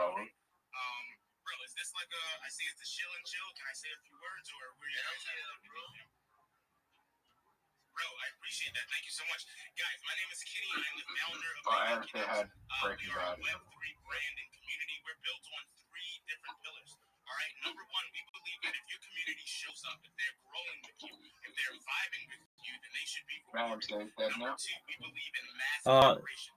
Thank you so much. Guys, my name is Kenny. I'm the founder of I actually had Breaking Bad. Web3 brand and community. We're built on 3 different pillars. All right. Number 1, we believe that if your community shows up, if they're growing with you, if they're vibing with you, then they should be rewarded. Number 2, we believe in mass collaboration.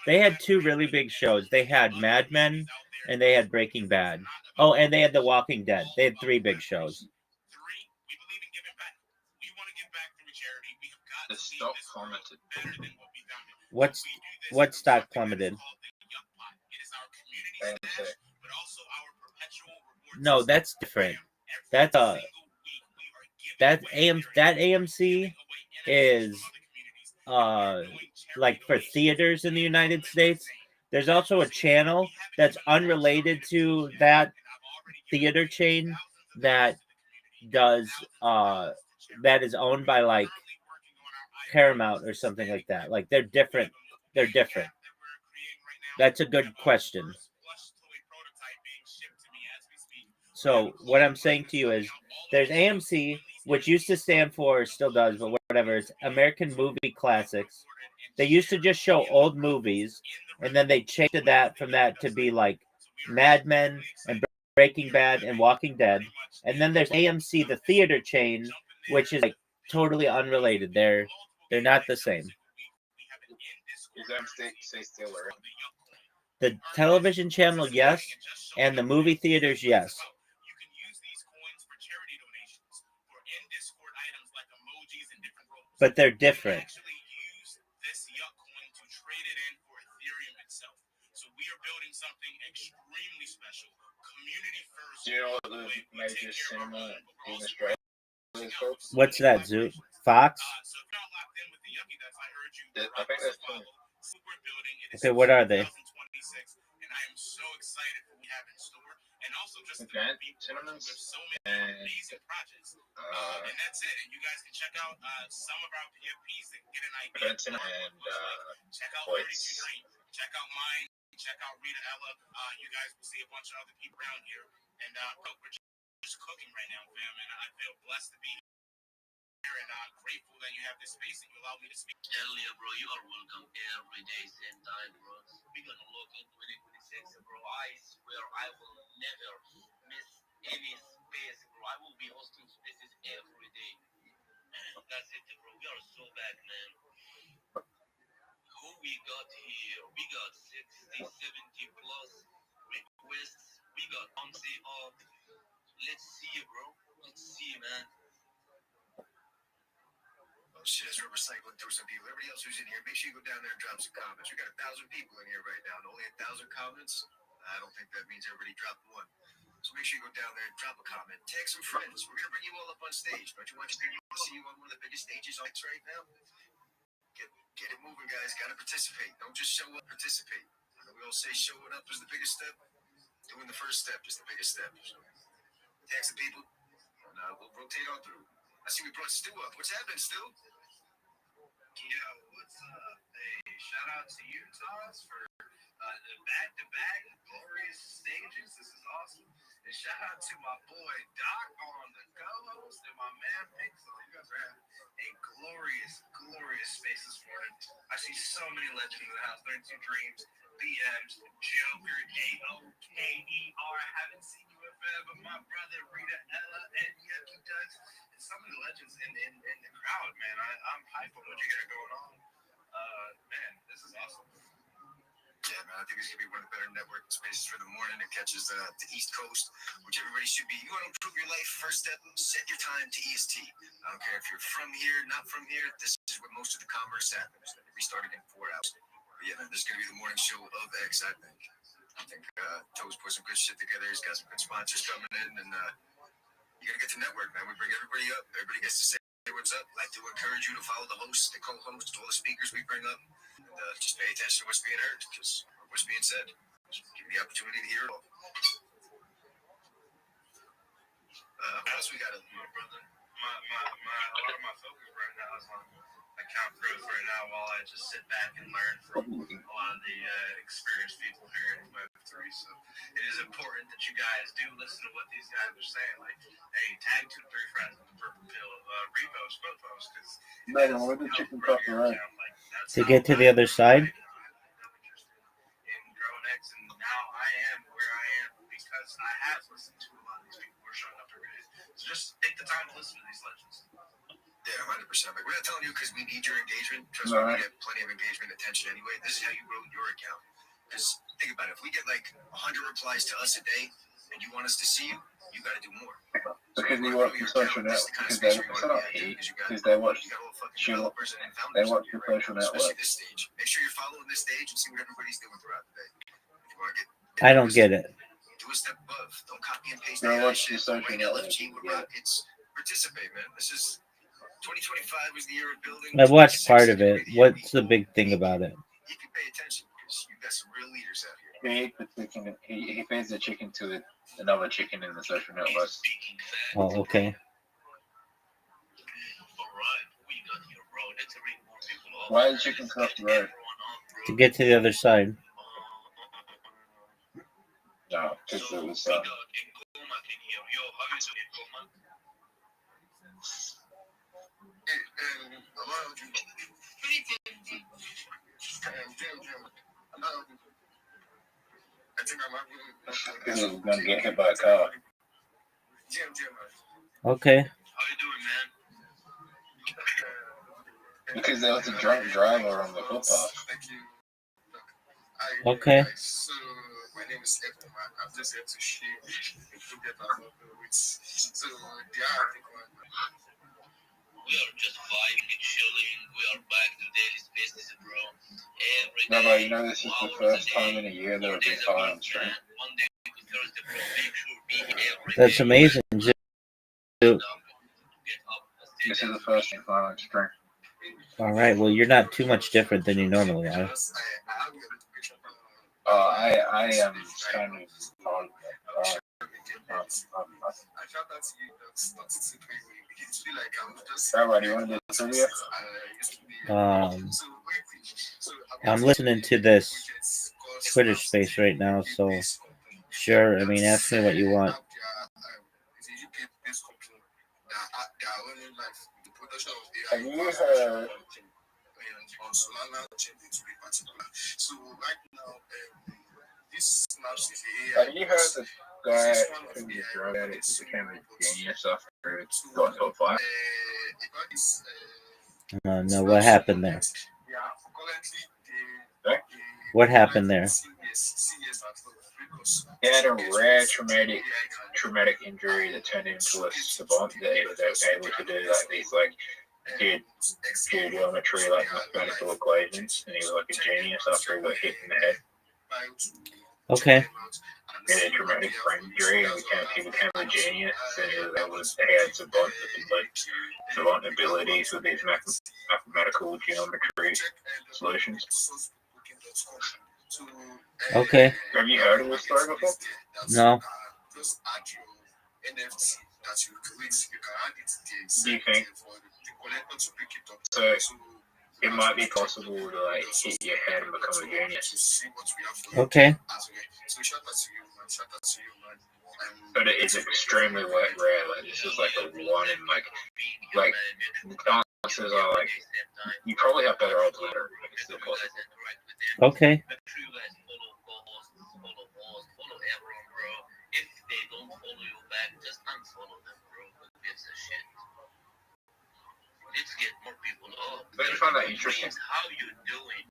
They had 2 really big shows. They had Mad Men and they had Breaking Bad. Oh, and they had The Walking Dead. They had 3 big shows. The stock plummeted. What stock plummeted? No, that's different. That's that AMC is like for theaters in the United States. There's also a channel that's unrelated to that theater chain that does that is owned by like Paramount or something like that. Like they're different. They're different. That's a good question. So what I'm saying to you is there's AMC, which used to stand for, still does, but whatever, it's American Movie Classics. They used to just show old movies, and then they changed that from that to be like Mad Men and Breaking Bad and Walking Dead. And then there's AMC, the theater chain, which is like totally unrelated. They're not the same. Is that stay still or? The television channel, yes, and the movie theaters, yes. But they're different. Do you know what the major cinema in Australia is called? What's that, Zoo? Fox? I think that's cool. Okay, what are they? Event cinemas and that's it. And you guys can check out some of our PFPs and get an idea. Event cinema and check out 32 Dream. Check out mine. Check out Rita Ella. You guys will see a bunch of other people around here. And just cooking right now, fam, and I feel blessed to be here and grateful that you have this space and you allow me to speak. Hell yeah, bro. You are welcome every day, same time, bro. We're gonna look in 2026, bro. I swear I will never miss any space, bro. I will be hosting spaces every day. That's it, bro. We are so back, man. Who we got here? We got 60, 70 plus requests. We got Omsi up. Let's see, bro. Let's see, man. Oh shit, we're recycling through some people. Everybody else who's in here, make sure you go down there and drop some comments. We got 1,000 people in here right now, and only 1,000 comments. I don't think that means everybody dropped one. So make sure you go down there and drop a comment. Tag some friends. We're gonna bring you all up on stage. Don't you want your people to see you on one of the biggest stages on X right now? Get it moving, guys. Gotta participate. Don't just show up. Participate. We all say showing up is the biggest step. Doing the first step is the biggest step. So tag some people, and we'll rotate on through. I see we brought Stu up. What's happening, Stu? Yo, what's up? Hey, shout out to you, Toss, for the back-to-back glorious stages. This is awesome. And shout out to my boy Doc on the co-host and my man Pixel. You guys are having a glorious space this morning. I see so many legends in the house. 32 Dreams, BMs, Joker, J-O-K-E-R. I haven't seen you in forever. My brother Rita Ella and Yucky Ducks. And some of the legends in the crowd, man. I'm hyped on what you got going on. Man, this is awesome. Yeah, man, I think it's going to be one of the better networking spaces for the morning. It catches the East Coast, which everybody should be. You want to improve your life? First step, set your time to EST. I don't care if you're from here, not from here. This is where most of the commerce happens. We started in 4 hours. But yeah, man, this is going to be the morning show of X, I think. I think Toes put some good shit together. He's got some good sponsors coming in, and you're going to get to network, man. We bring everybody up. Everybody gets to say what's up. I do encourage you to follow the hosts, the co-hosts, all the speakers we bring up. And just pay attention to what's being heard, because what's being said. Just give me the opportunity to hear it all. What else we got in here, brother? A lot of my focus right now is on account growth right now, while I just sit back and learn from a lot of the experienced people here in Web3. So it is important that you guys do listen to what these guys are saying. Like, hey, tag 2 to 3 friends with the purple pill, repost, both posts, because Megan, where the chicken cut the right? To get to the other side? in growing X, and now I am where I am because I have listened to a lot of these people who are showing up every day. So just take the time to listen to these legends. Yeah, 100%. Like, we're not telling you because we need your engagement. Trust me, we get plenty of engagement and attention anyway. This is how you grow your account. Because think about it. If we get like 100 replies to us a day and you want us to see you, you got to do more. Because they watch the social network. Because they watch the social network. Especially this stage. Make sure you're following this stage and see what everybody's doing throughout the day. If you want to get I don't get it. do a step above. Don't copy and paste They AI watch the shit. social Right network. LFG with Rockets. Participate, man. This is 2025 was the year of building. I watched part of it. What's the big thing about it? If you pay attention, because you've got some real leaders out here. He ate the chicken. He feeds the chicken to another chicken in the social network. Oh, okay. Why is the chicken cut the road? To get to the other side. No, because it was. Because he was gonna get hit by a car. Okay. Because there was a drunk driver on the footpath. Okay. So my name is Efton. I'm just here to share with so the other one. We are just vibing and chilling. We are back to daily spaces, bro. Every day. Rabbi, you know this is the first time in a year that I've been following stream. Monday to Thursday, bro. Make sure be every That's amazing. This is the first time following stream. All right. Well, you're not too much different than you normally are. I am kind of on. Rabbi, do you want to do this trivia? I'm listening to this Twitter space right now, so sure. I mean, ask me what you want. Have you heard? On Solana chain to be particular. So right now, this snaps is AI. Have you heard the guy who was drug addict became a genius after it got into a fight? No, what happened there? What happened there? He had a rare traumatic injury that turned him into a savant that he was able to do like these geometry, like mathematical equations, and he was like a genius after he got hit in the head. Okay. He had a traumatic brain injury, and he became a genius, and he had savant abilities with these mathematical geometry solutions. Okay. Have you heard of this story before? No. Do you think so? It might be possible to like hit your head and become a genius. Okay. But it is extremely rare. Like this is like a one in like the chances are like you probably have better odds later. Like it's still possible. Okay. If they don't follow you back, just unfollow them, bro. Who gives a shit? Let's get more people up. Don't you find that interesting? How you doing?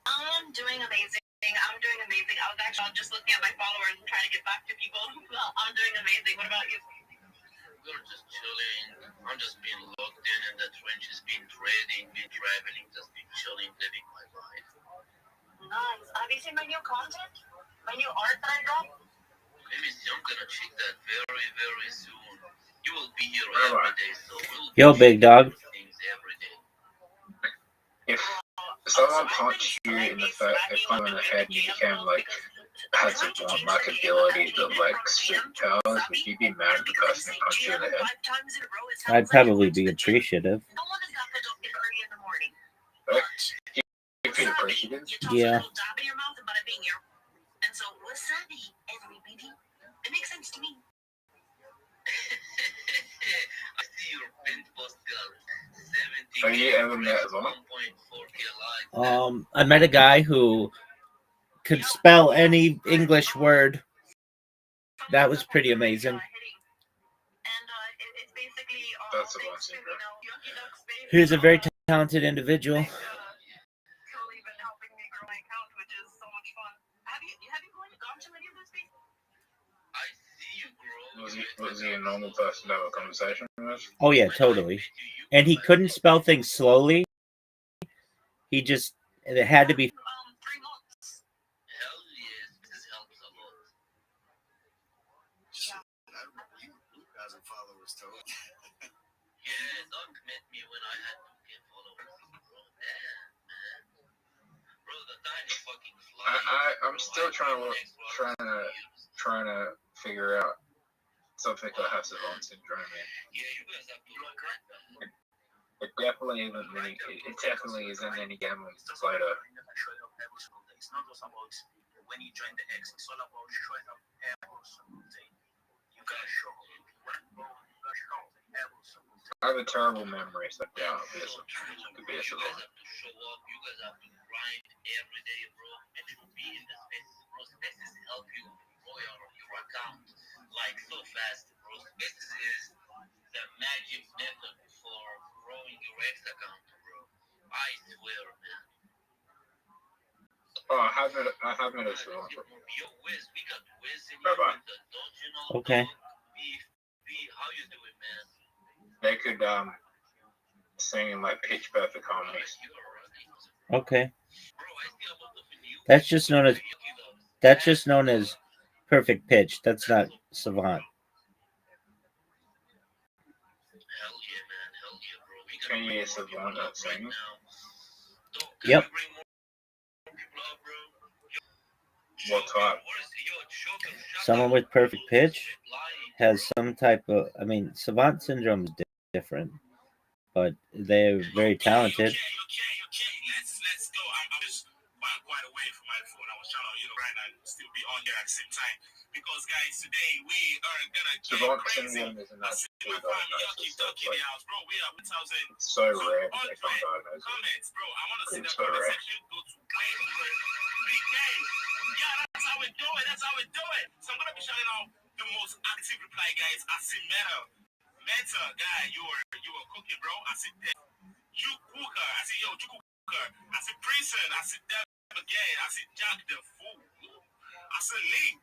I'm doing amazing. I was actually just looking at my followers and trying to get back to people. I'm doing amazing. What about you? We're just chilling. I'm just being locked in the trenches, been trading, been traveling, just been chilling, living my life. Nice. Have you seen my new content? My new art that I got? Let me see. I'm gonna check that very, very soon. You will be here every day, so we'll Yo, big dog. things every day. If someone punched you in the head and you became like had some like abilities of like superpowers, would you be mad at the person who punched you in the head? I'd probably be appreciative. You'd be appreciative? Yeah. And so, wasabi, everybody. It makes sense to me. I see your pin post girl. Have you ever met one? I met a guy who could spell any English word. That was pretty amazing. That's a blessing, bro. He was a very talented individual. Was he a normal person to have a conversation with? Oh yeah, totally. And he couldn't spell things slowly. It had to be. I'm still trying to figure out something that has savant syndrome in. It definitely isn't any. It definitely isn't any game on Plato. It's not just about when you join the X. It's all about showing up every single day. You gotta show up. I have a terrible memory, so yeah, this could be a savant. You guys have to grind every day, bro. And to be in the spaces, bro. Spaces help you grow your account like so fast, bro. Spaces is the magic method for growing your X account, bro. I swear, man. Oh, I have met a savant. Bye-bye. Okay. How you doing, man? They could sing in like pitch perfect harmonies. Okay. That's just known as perfect pitch. That's not savant. Can you be a savant at singing? Yep. What type? Someone with perfect pitch has some type of. I mean, savant syndrome is different, but they're very talented. Let's go. I'm just quite away from my phone. I was channel, grind and still be on here at the same time. Because guys, today we are gonna get crazy. My family, y'all keep talking in the house, bro. We are 1,000 so rare to take on comments, bro. I want to see the comment section. Go to BK. Yeah, that's how we do it. That's how we do it. So I'm gonna be shouting out the most active reply, guys. I see Meta guy, you were cooking, bro. I see you cooker. I see you cooker. I see Prison. I see Deb again. I see Jack the Fool. I see Lee,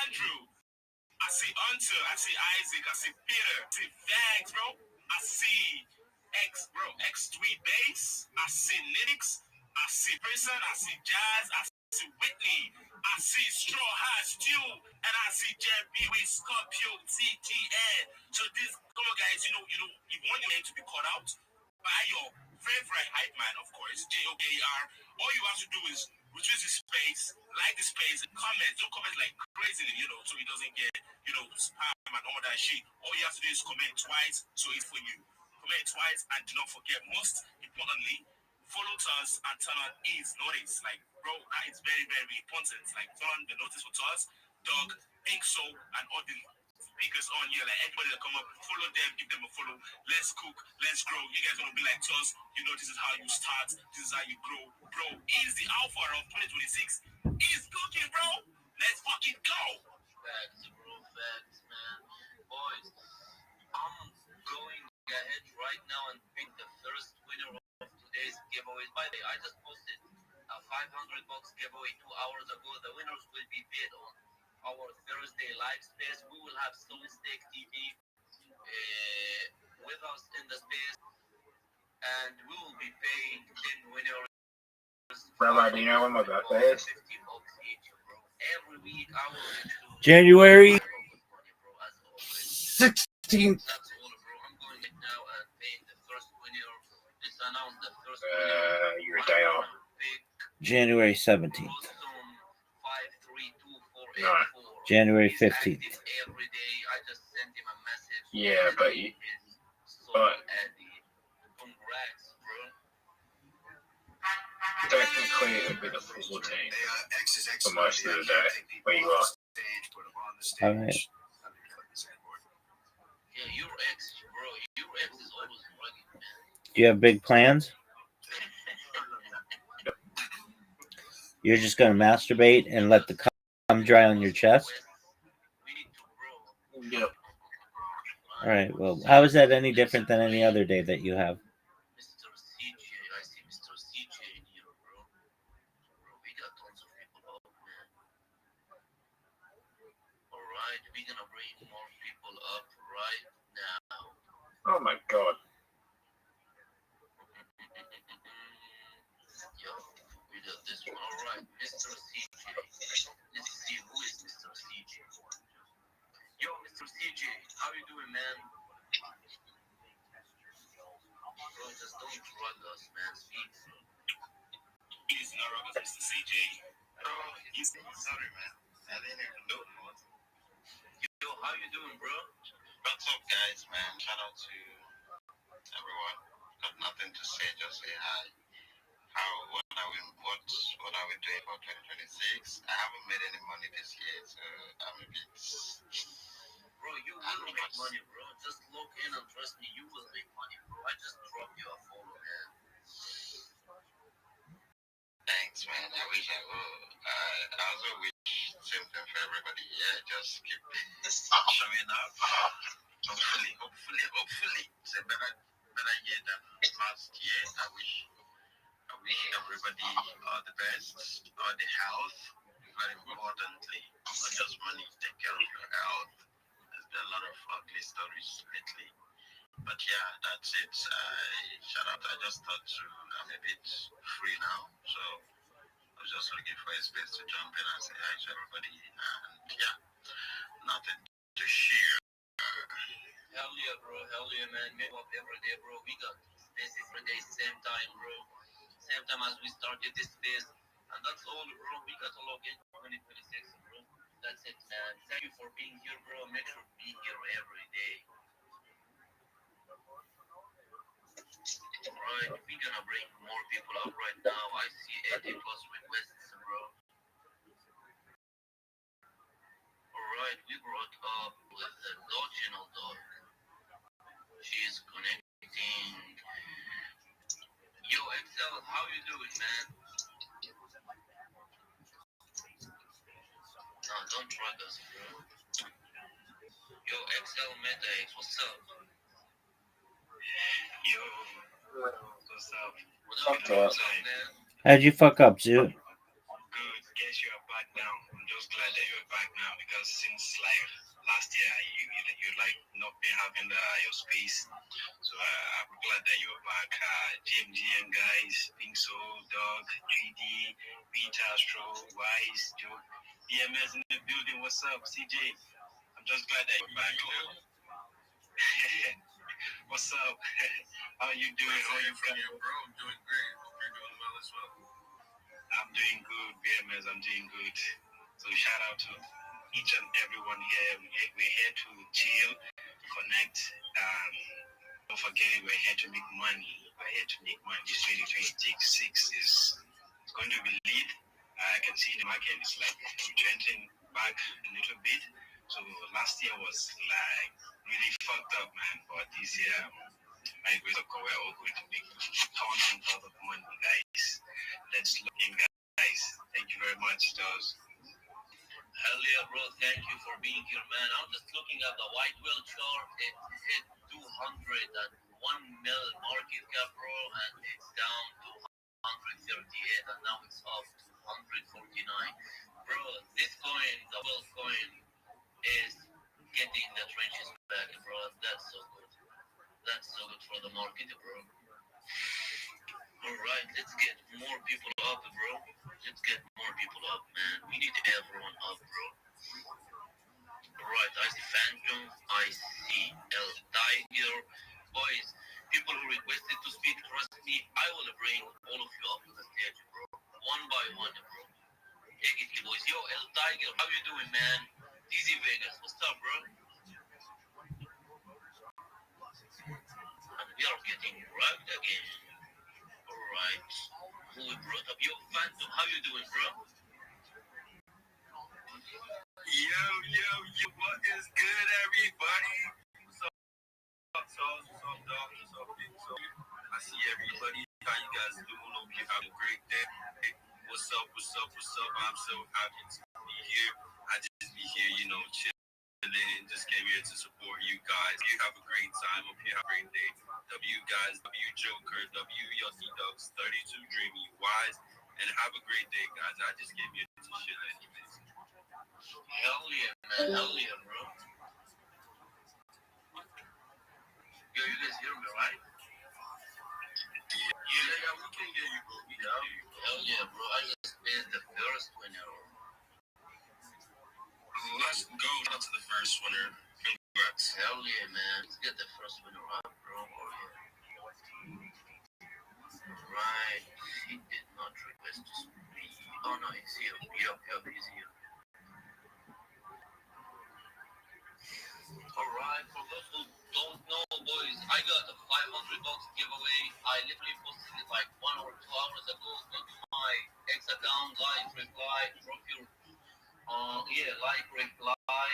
Andrew. I see Hunter. I see Isaac. I see Peter. I see Vags, bro. I see X3 Bass. I see Linux. I see Prison. I see Jazz. I see Whitney. I see Straw Hat Stew. And I see JB with Scorpio TTN. So this, come on, guys, you want your name to be called out by your favorite hype man, of course, JOKER. All you have to do is reduce the space, like the space, and comment. Don't comment like crazy, so it doesn't get, spam and all that shit. All you have to do is comment twice, so it's for you. Comment twice, and do not forget, most importantly, follow us and turn on his notice. Like, bro, that is very, very important. Like, turn on the notice for us, Doug, Pink Soul, and all the speakers on here. Like, everybody that come up, follow them, give them a follow. Let's cook, let's grow. You guys want to be like us. This is how you start. This is how you grow. Bro, he's the alpha of 2026. He's cooking, bro. Let's fucking go. Facts, bro. Facts, man. Boys, I'm going ahead right now and pick the first winner of today's giveaway. By the way, I just posted a $500 giveaway 2 hours ago. The winners will be paid on our Thursday live space. We will have Soul Steak TV with us in the space, and we will be paying 10 winners. Rabbi, do you know when my birthday is? Every week I will include January 16th. That's all, bro. I'm going in now and paying the first winner. Let's announce the first winner. Your day off. January 17th. No. January 15th. Every day I just send him a message. Yeah, but congrats, bro. Technically it would be the 14th for most of the day where you are. All right. Yeah, your ex, bro. Your ex is always rugged, man. Do you have big plans? You're just going to masturbate and let the cum dry on your chest? Yep. All right. Well, how is that any different than any other day that you have? Mr. CJ, I see Mr. CJ in here, bro. Bro, we got tons of people up, man. Alright, we're gonna bring more people up right now. Oh my god. Yo, we got this one. Alright, Mr. CJ. Let's see, who is Mr. CJ? Yo, Mr. CJ, how you doing, man? Bro, just don't drug us, man. Speak. He's not wrong with Mr. CJ. He's sorry, man. I didn't even know what. Yo, how you doing, bro? What's up, guys, man? Shout out to everyone. Got nothing to say, just say hi. What are we doing for 2026? I haven't made any money this year, so I'm a bit. Bro, you will make money, bro. Just log in and trust me, you will make money, bro. I just dropped you a follow, man. Thanks, man. I wish I would. I also wish same thing for everybody. Yeah, just keep showing up. Hopefully, it's a better year than last year. I wish everybody all the best, all the health. Very importantly, not just money. Take care of your health. There's been a lot of ugly stories lately. But yeah, that's it. Shout out. I just thought I'm a bit free now, so I was just looking for a space to jump in and say hi to everybody. And yeah, nothing to share. Hell yeah, bro. Hell yeah, man. Make up every day, bro. We got spaces every day, same time, bro. Same time as we started this space. And that's all, bro. We got to log in 2026, bro. That's it, man. Thank you for being here, bro. Make sure to be here every day. Alright, we're gonna bring more people up right now. I see 80+ requests, bro. Alright, we brought up with the Dodginal dog. She's connecting. Yo, Excel, how you doing, man? No, don't drag us, bro. Yo, Excel Meta-X, what's up? Yo, what's up? What's up, man? How'd you fuck up, Zoo? Good. Guess you're back now. I'm just glad that you're back now because since like last year, you like not been having your space. So I'm glad that you're back. GMGM guys, Pink Soul, Dog, 3D, Beach Astro, Wise, Joe, DMS in the building. What's up, CJ? I'm just glad that you're back now. What's up? How you doing? How you feeling, bro? I'm doing great. Hope you're doing well as well. I'm doing good, BMS. I'm doing good. So shout out to each and everyone here. We're here to chill, connect. Don't forget, we're here to make money. We're here to make money. This 2026 is going to be lit. I can see the market is like trending back a little bit. So last year was like really fucked up, man. But this year, my grace of God, we're all going to make tons and tons of money, guys. Let's look in, guys. Thank you very much, Charles. Hell yeah, bro. Thank you for being here, man. I'm just looking at the white whale chart. It hit 201 mil market cap, bro, and it's down to 138, and now it's up to 149. Bro, this coin, the whale coin, is getting the trenches back, bro. That's so good. That's so good for the market, bro. Alright, let's get more people up, bro. Let's get more people up, man. We need everyone up, bro. Alright, I see Phantom, I see El Tiger. Boys, people who requested to speak, trust me, I will bring all of you up to the stage, bro. One by one, bro. Take it, boys. Yo, El Tiger, how you doing, man? Easy Vegas, what's up, bro? And we are getting rugged again. Alright. Who we brought up? Yo, Phantom, how you doing, bro? Yo, what is good, everybody? What's up, Charles? What's up, Doc? What's up, Big Soul? I see everybody. How you guys doing? Hope you have a great day. What's up? I'm so happy to be here. I just be here, chilling. Just came here to support you guys. You have a great time. Hope you have a great day. W guys, W Joker, W Yossi Dogs, 32 Dreamy Wise, and have a great day, guys. I just came here to chill anyways. Hell yeah, man. Hell yeah, bro. Yo, you guys hear me, right? Yeah, we can hear you, bro. Hell yeah, bro. I just made the first winner. Let's go down to the first winner. Congrats. Hell yeah, man. Let's get the first winner up, bro. Right. He did not request to speak. Oh, no, he's here. Yup, he's here. Alright, for those who don't know, boys, I got a $500 giveaway. I literally posted it like 1 or 2 hours ago. Go to my X account, like, reply, drop your, reply,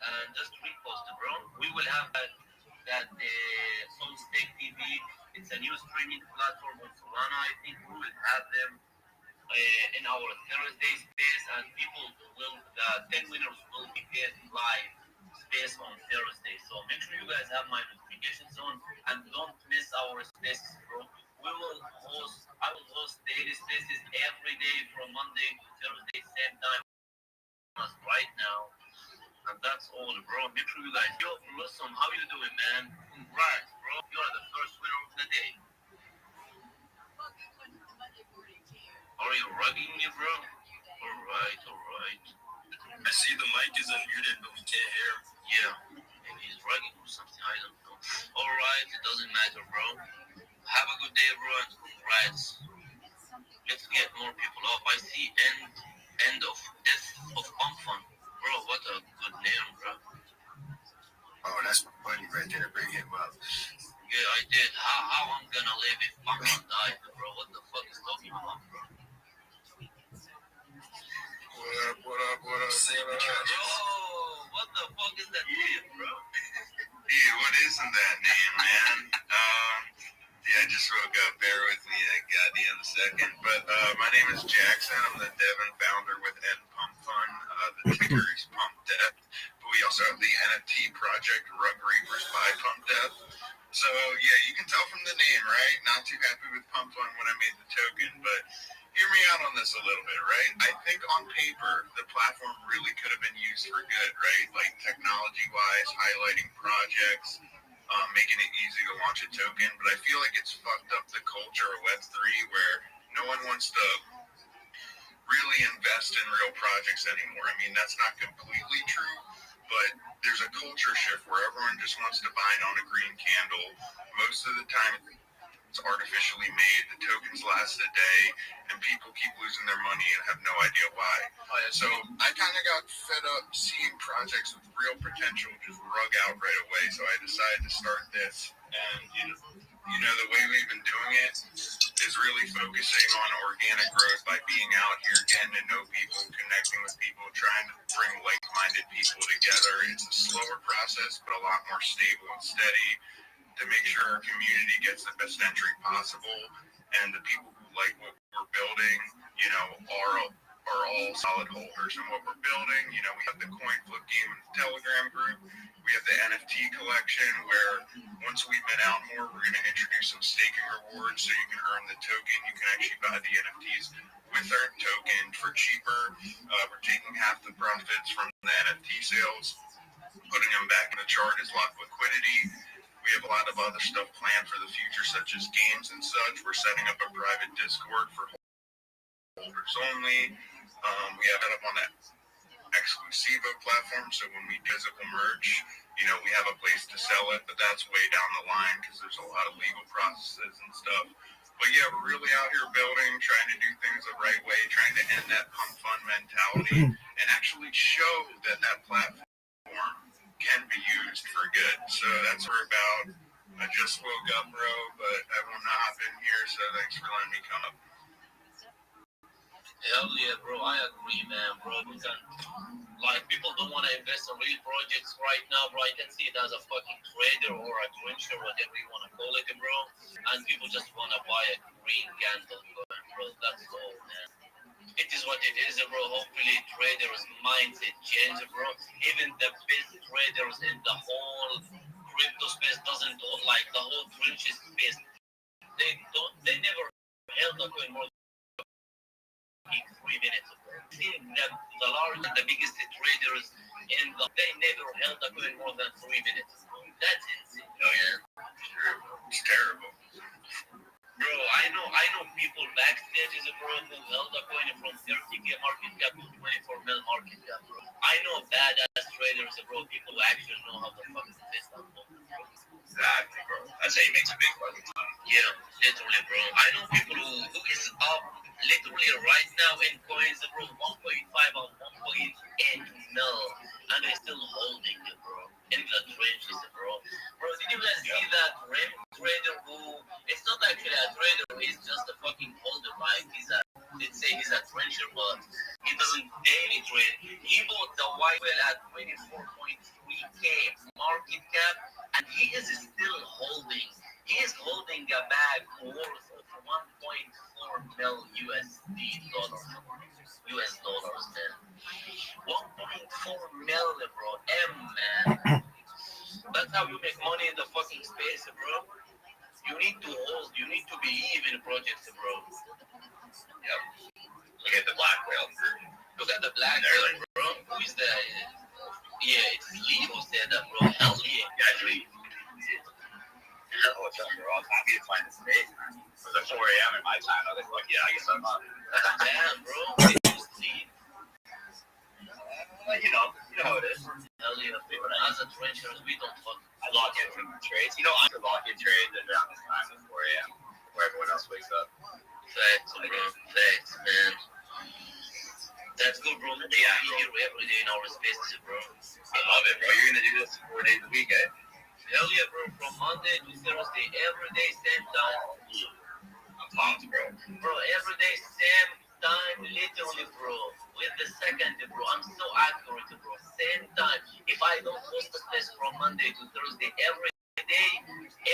and just repost it, bro. We will have that Soulstake TV. It's a new streaming platform on Solana. I think we will have them in our Thursday space, and the 10 winners will be paid live space on Thursday. So make sure you guys have my notifications on and don't miss our spaces, bro. I will host daily spaces every day from Monday to Thursday, same time as right now. And that's all, bro. Make sure you guys, yo, Blossom, how you doing, man? Congrats, bro. You are the first winner of the day. Are you rugging me, bro? Alright. I see the mic is unmuted, but we can't hear him. Yeah, maybe he's rugging or something, I don't know. Alright, it doesn't matter, bro. Have a good day, bro, and congrats. Let's get more people up. I see end of death of Bonfun. Bro, what a good name, bro. Oh, that's my buddy right there. Bring him up. Yeah, I did. How I'm gonna live if Bonfun died, bro? What the fuck is talking about, bro? What up? Same Bro, the fuck is that name, bro? Dude, what isn't that name, man? Yeah, I just woke up. Bear with me a goddamn second. But my name is Jackson. I'm the dev and founder with N Pump Fun. The ticker is Pump Death. But we also have the NFT project Rug Reapers by Pump Death. So yeah, you can tell from the name, right? Not too happy with Pump Fun when I made the token, but hear me out on this a little bit, right? I think on paper, the platform really could have been used for good, right? Like technology-wise, highlighting projects, making it easy to launch a token. But I feel like it's fucked up the culture of Web3 where no one wants to really invest in real projects anymore. I mean, that's not completely true, but there's a culture shift where everyone just wants to bind on a green candle. Most of the time, it's artificially made. The tokens last a day, and people keep losing their money and have no idea why. So I kind of got fed up seeing projects with real potential just rug out right away. So I decided to start this, and you know, the way we've been doing it is really focusing on organic growth by being out here, getting to know people, connecting with people, trying to bring like-minded people together. It's a slower process, but a lot more stable and steady to make sure our community gets the best entry possible, and the people who like what we're building, you know, are all solid holders in what we're building. You know, we have the coin flip game in the Telegram group. We have the NFT collection where once we mint out more, we're going to introduce some staking rewards so you can earn the token. You can actually buy the NFTs with our token for cheaper. We're taking half the profits from the NFT sales, putting them back in the chart as locked liquidity. We have a lot of other stuff planned for the future, such as games and such. We're setting up a private Discord for holders only. We have it up on that Exclusivo platform, so when we physical merch, you know, we have a place to sell it, but that's way down the line because there's a lot of legal processes and stuff. But yeah, we're really out here building, trying to do things the right way, trying to end that pump fun mentality and actually show that that platform can be used for good. So that's what we're about. I just woke up, bro, but I want to hop in here, so thanks for letting me come up. Hell yeah, bro. I agree, man, bro. Because, like, people don't want to invest in real projects right now, bro. I can see it as a fucking trader or a trencher, whatever you want to call it, bro. And people just want to buy a green candle, bro. That's all, man. It is what it is, bro. Hopefully, traders' mindset change, bro. Even the best traders in the whole crypto space doesn't like the whole trenches space. They never held a coin more 3 minutes ago. The largest, the biggest traders they never held a coin more than 3 minutes ago. That's insane. Oh yeah, sure. It's terrible. Bro, I know people backstage, bro, who held a coin from 30K market cap to 24 mil market cap, bro. I know badass traders, bro, people who actually know how to fucking invest on them, bro. Exactly, bro. That's how you make some big fucking money. Yeah, literally, bro. I know people who is up literally right now in coins, bro, 1.5 or 1.8 mil, and they're still holding it, bro, in the trenches, bro. Bro, did you guys see that rim trader who, it's not actually a trader, he's just a fucking holder, right? Let's say he's a trencher, but he doesn't daily trade. He bought the white whale at 24.3K market cap, and he is still holding. He is holding a bag worth of 1.4 mil USD dollars. US dollars, man. 1.4 mil, bro. Man. That's how you make money in the fucking space, bro. You need to hold. You need to believe in projects, bro. Yep. Look at the black whale. Look at the black whale, bro. Who is the? Yeah, it's Lee who said that, bro. Hell yeah. Yeah, Lee. Hell, what's up, bro? I'm happy to find this space. It was at 4 a.m. in my time. I was like, yeah, I guess I'm up. Damn, bro. Did you sleep? You know how it is. Hell yeah. As a trencher, we don't fuck. I lock in from trades. You know, I'm lock in trades around this time at 4 a.m. where everyone else wakes up. Facts, bro. Facts, man. That's good, bro. Yeah, bro. Here every day in our spaces, bro. I love it, bro. You're gonna do this 4 days a week, eh? Hell yeah, bro. From Monday to Thursday, every day, same time. I'm pumped, bro. Bro, every day, same time, literally, bro. With the second, bro. I'm so accurate, bro. Same time. If I don't post the test from Monday to Thursday every day,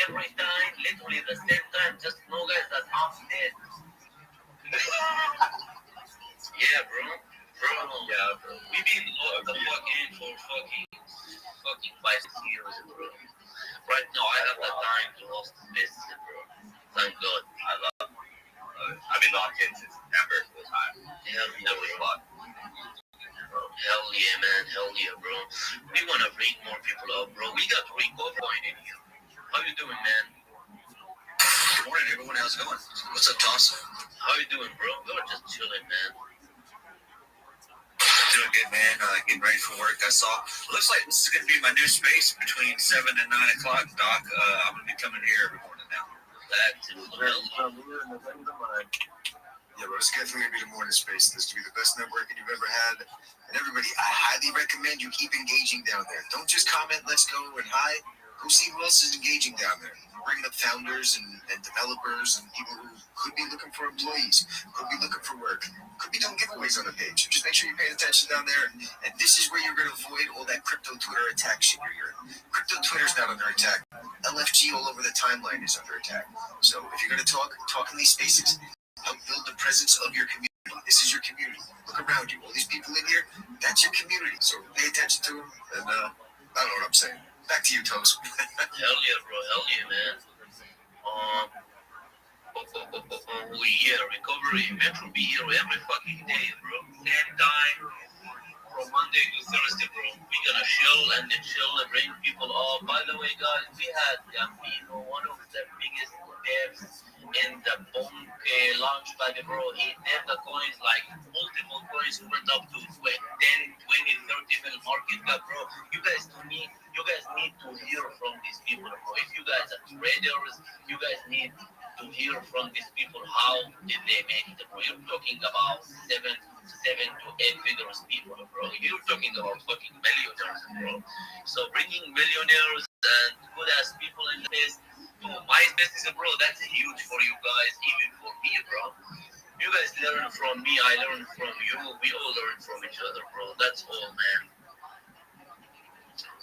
every time, literally the same time, just know, guys, that I'm dead. Yeah, bro. Yeah, bro. We've been locked the fuck in for fucking 5-6 years, bro. Right now, I have the time to host this, bro. Thank God. I've been locked in since September full time. Hell yeah, hell yeah, man. Hell yeah, bro. We want to bring more people up, bro. We got Rico point in here. How you doing, man? Good morning, everyone. How's it going? What's up, Thompson? How you doing, bro? We're just chilling, man. Doing good, man. Getting ready for work. I saw. Looks like this is going to be my new space between 7 and 9 o'clock, Doc. I'm going to be coming here every morning now. That's Yeah, bro, it's definitely going to be the morning space. This to be the best networking you've ever had. And everybody, I highly recommend you keep engaging down there. Don't just comment, let's go, and hi. Go see who else is engaging down there. We're bringing up founders and developers and people who could be looking for employees, could be looking for work, could be doing giveaways on the page. Just make sure you're paying attention down there. And this is where you're going to avoid all that crypto Twitter attack shit you're hearing. Crypto Twitter's not under attack. LFG all over the timeline is under attack. So if you're going to talk in these spaces. Help build the presence of your community. This is your community. Look around you. All these people in here, that's your community. So pay attention to them. And I don't know what I'm saying. Back to you, Toes. Hell yeah, bro. Hell yeah, man. Yeah, recovery event will be here every fucking day, bro. Same time from Monday to Thursday, bro. We gonna chill and bring people up. By the way, guys, we had Gambino, one of the biggest devs in the Bonk launchpad, bro. He devs the coins like multiple coins went up to 10, 20, 30 mil market cap, bro. You guys need to hear from these people, bro. If you guys are traders, you guys need to hear from these people how did they make it, bro. You're talking about 7 to 8 figures people, bro. You're talking about fucking millionaires, bro. So bringing millionaires and good ass people in this to my business, bro, that's huge for you guys, even for me, bro. You guys learn from me, I learn from you. We all learn from each other, bro. That's all, man.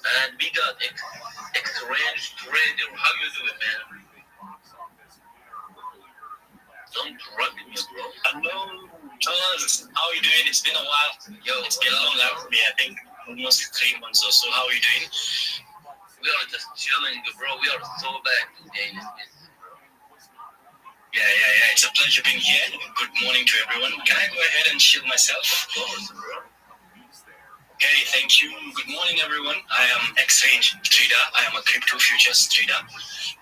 And we got X-Range Trader. How you doing, man? Don't drug me, bro. Hello, Charles. How are you doing? It's been a while. Yo, it's been long now for me. I think almost 3 months or so. How are you doing? We are just chilling, bro. We are so back today. Yeah. It's a pleasure being here. Good morning to everyone. Can I go ahead and shield myself? Of course, bro. Okay, thank you. Good morning, everyone. I am X-Range Trader. I am a crypto futures trader.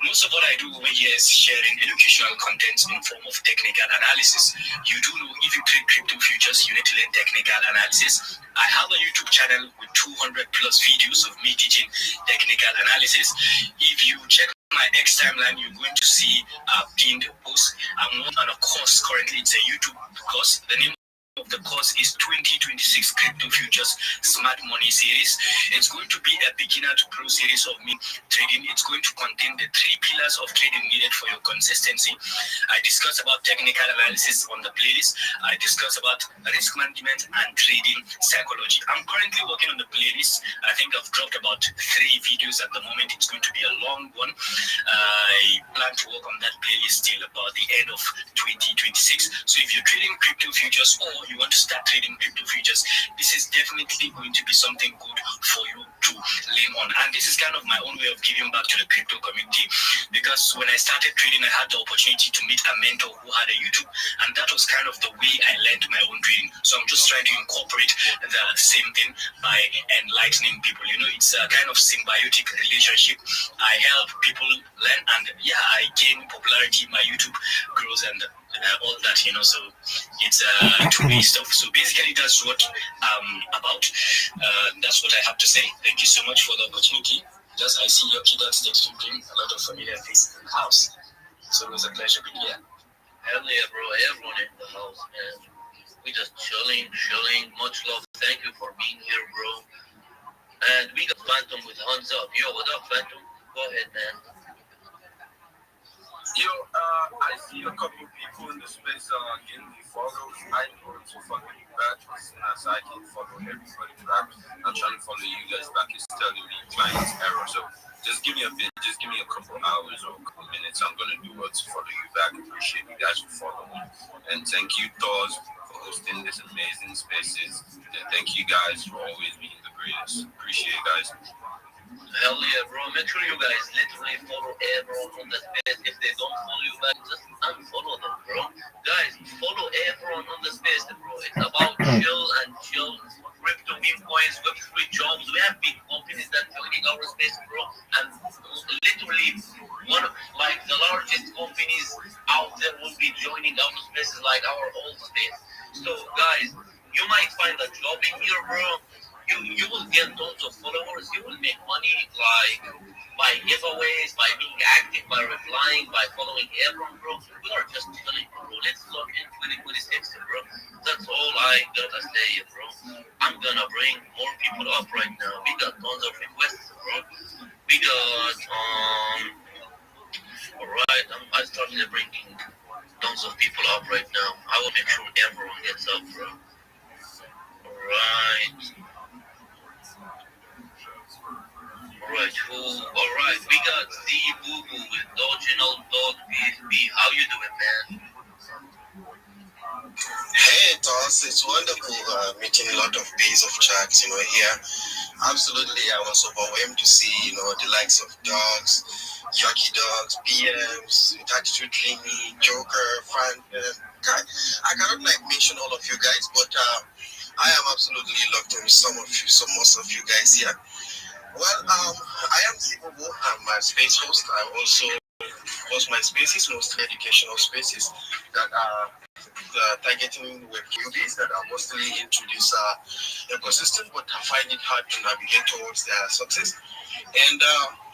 Most of what I do over here is sharing educational content in form of technical analysis. You do know if you trade crypto futures, you need to learn technical analysis. I have a YouTube channel with 200 plus videos of me teaching technical analysis. If you check my X timeline, you're going to see a pinned post. I'm on a course currently. It's a YouTube course. The name of the course is 2026 Crypto Futures Smart Money Series. It's going to be a beginner to pro series of me trading. It's going to contain the 3 pillars of trading needed for your consistency. I discuss about technical analysis on the playlist. I discuss about risk management and trading psychology. I'm currently working on the playlist. I think I've dropped about 3 videos at the moment. It's going to be a long one. I plan to work on that playlist till about the end of 2026. So if you're trading crypto futures or you want to start trading crypto futures, this is definitely going to be something good for you to lean on. And this is kind of my own way of giving back to the crypto community, because when I started trading, I had the opportunity to meet a mentor who had a YouTube, and that was kind of the way I learned my own trading. So I'm just trying to incorporate the same thing by enlightening people. You know, it's a kind of symbiotic relationship. I help people learn, and I gain popularity. My YouTube grows and all that, you know. So it's two-way stuff. So basically, that's what I'm about. That's what I have to say. Thank you so much for the opportunity. Just I see your kids texting a lot of familiar faces in the house. So it was a pleasure being here. Hell yeah, bro. Everyone in the house, man. We just chilling. Much love. Thank you for being here, bro. And we got Phantom with hands up. Yo, what up, Phantom? Go ahead, man. I see a couple people in the space getting me follows. I know to fucking you back as soon as I can follow everybody back. I'm trying to follow you guys back. It's telling me client's error. So just give me a bit, just give me a couple hours or a couple minutes. I'm gonna do what to follow you back. Appreciate you guys for following. And thank you, Thors, for hosting this amazing spaces. And thank you guys for always being the greatest. Appreciate it, guys. Hell yeah, bro. Make sure you guys literally follow everyone on the space. If they don't follow you back, just unfollow them, bro. Guys, follow everyone on the space, bro. It's about chill, crypto meme coins, Web3 jobs. We have big companies that joining our space, bro. And literally, one of like the largest companies out there will be joining our spaces, like our old space. So, guys, you might find a job in here, bro. You will get tons of followers. You will make money like by giveaways, by being active, by replying, by following everyone, bro. We are just chilling, bro. Let's look in 2026, bro. That's all I gotta say, bro. I'm gonna bring more people up right now. We got tons of requests, bro. We got alright. I started bringing tons of people up right now. I will make sure everyone gets up, bro. Alright. Alright, we got Z Boo Boo with Original Dog BFB. How you doing, man? Hey, Toss, it's wonderful meeting a lot of Days of Jacks, here. Absolutely, I was overwhelmed to see, the likes of dogs, Yucky Dogs, PMs, Attitude Limmy, Joker, Fan. God, I cannot mention all of you guys, but I am absolutely locked in with most of you guys here. Well, I am Zibobo. I'm a space host. I also host my spaces, mostly educational spaces that are targeting Web newbies that are mostly into this ecosystem, but I find it hard to navigate towards their success. And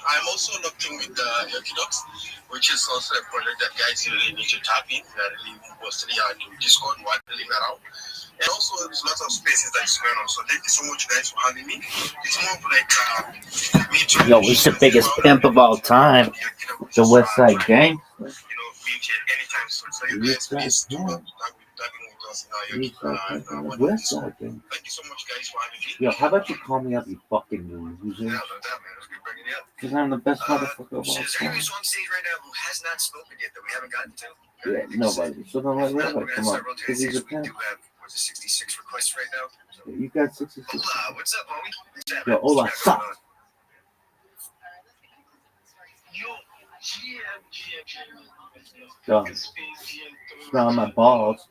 I'm also locked in with Orthodox, which is also a project that guys really need to tap in. We are really mostly to Discord, waddling around. And also, there's lots of spaces that's going on. So thank you so much, guys, for having me. It's more of like me too. Yo, it's the biggest pimp of all time. The West Side Gang. Anytime soon. So you guys, please do tagging with us in West Side Gang. Thank you so much, guys, for having me. Yo, how about you call me up, you fucking loser? Yeah, no doubt, man. It's good bringing you up. Because I'm the best motherfucker of all Is there time. anyone on stage right now who has not spoken yet that we haven't gotten to? Yeah, nobody. So don't let Rabbi come on. Because he's a We pimp. do have, 66 requests right now. So. You got 66. Hola, what's up, homie? Yo, hola, sup? Yo, smell my balls.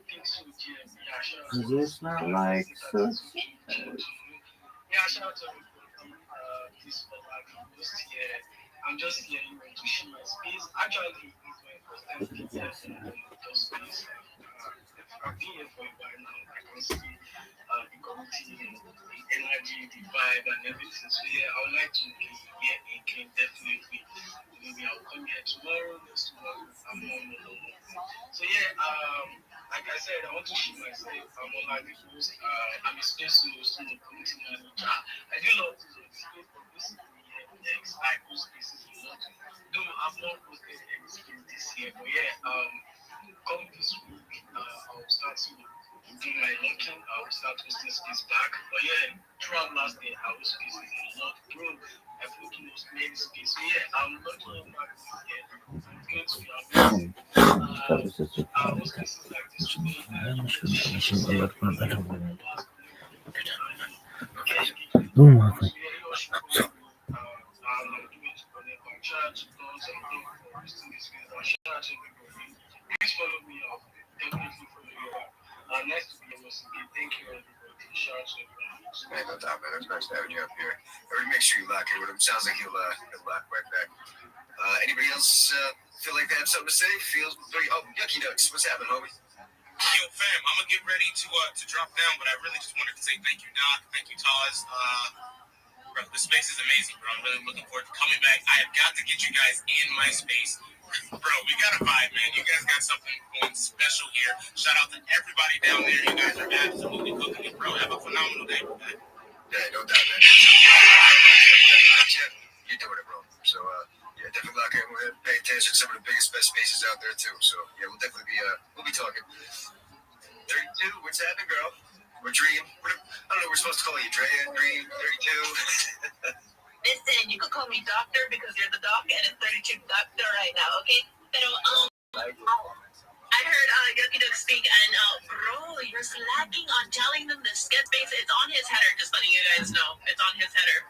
Cause it's not like such. Yeah, shout out to this for like this year. I'm just here to share my space. Actually, it's my first time those space. I've been here for a while now. I can see the community, the energy, the vibe, and everything. So yeah, I would like to be here again, definitely. Maybe I'll come here tomorrow, next tomorrow. I'm on. So yeah, like I said, I want to share myself. I'm on like the host. I'm a space host and a community manager. I do love to do space publicity and I host spaces a lot. Though I've not hosted any space this year, but yeah, come this week, I'll start to do my locking. I'll start hosting space back. But yeah, throughout last day, I was spaces a lot, bro. I've looked at many space. So yeah, I'm looking back this year. It's going to be amazing. Most places like this today, please follow me up. Definitely follow me up. Nice to be able to say thank you, everybody. Shout out to everyone. Man, no doubt, man. It's nice having you up here. Everybody, make sure you lock in with him. Sounds like he'll lock right back. Anybody else feel like they have something to say? Yucky Ducks. What's happening, homie? Yo, fam, I'm gonna get ready to drop down, but I really just wanted to say thank you, Doc. Thank you, Taz. Bro, the space is amazing, bro. I'm really looking forward to coming back. I have got to get you guys in my space. Bro, we got a vibe, man. You guys got something going special here. Shout out to everybody down there. You guys are absolutely cooking it, bro. Have a phenomenal day, bro. Yeah, no doubt, man. You're doing it, bro. So, yeah, Yeah, definitely lock in. We're gonna pay attention to some of the biggest, best spaces out there too. So yeah, we'll definitely be talking. 32, what's happening, girl? Or Dream? I don't know. We're supposed to call you Drea, Dream, 32. Listen, you could call me doctor because you're the doc, and it's 32 doctor right now, okay? Pero I heard Yucky Duck speak, and bro, you're slacking on telling them the sketch space. It's on his header. Just letting you guys know, it's on his header.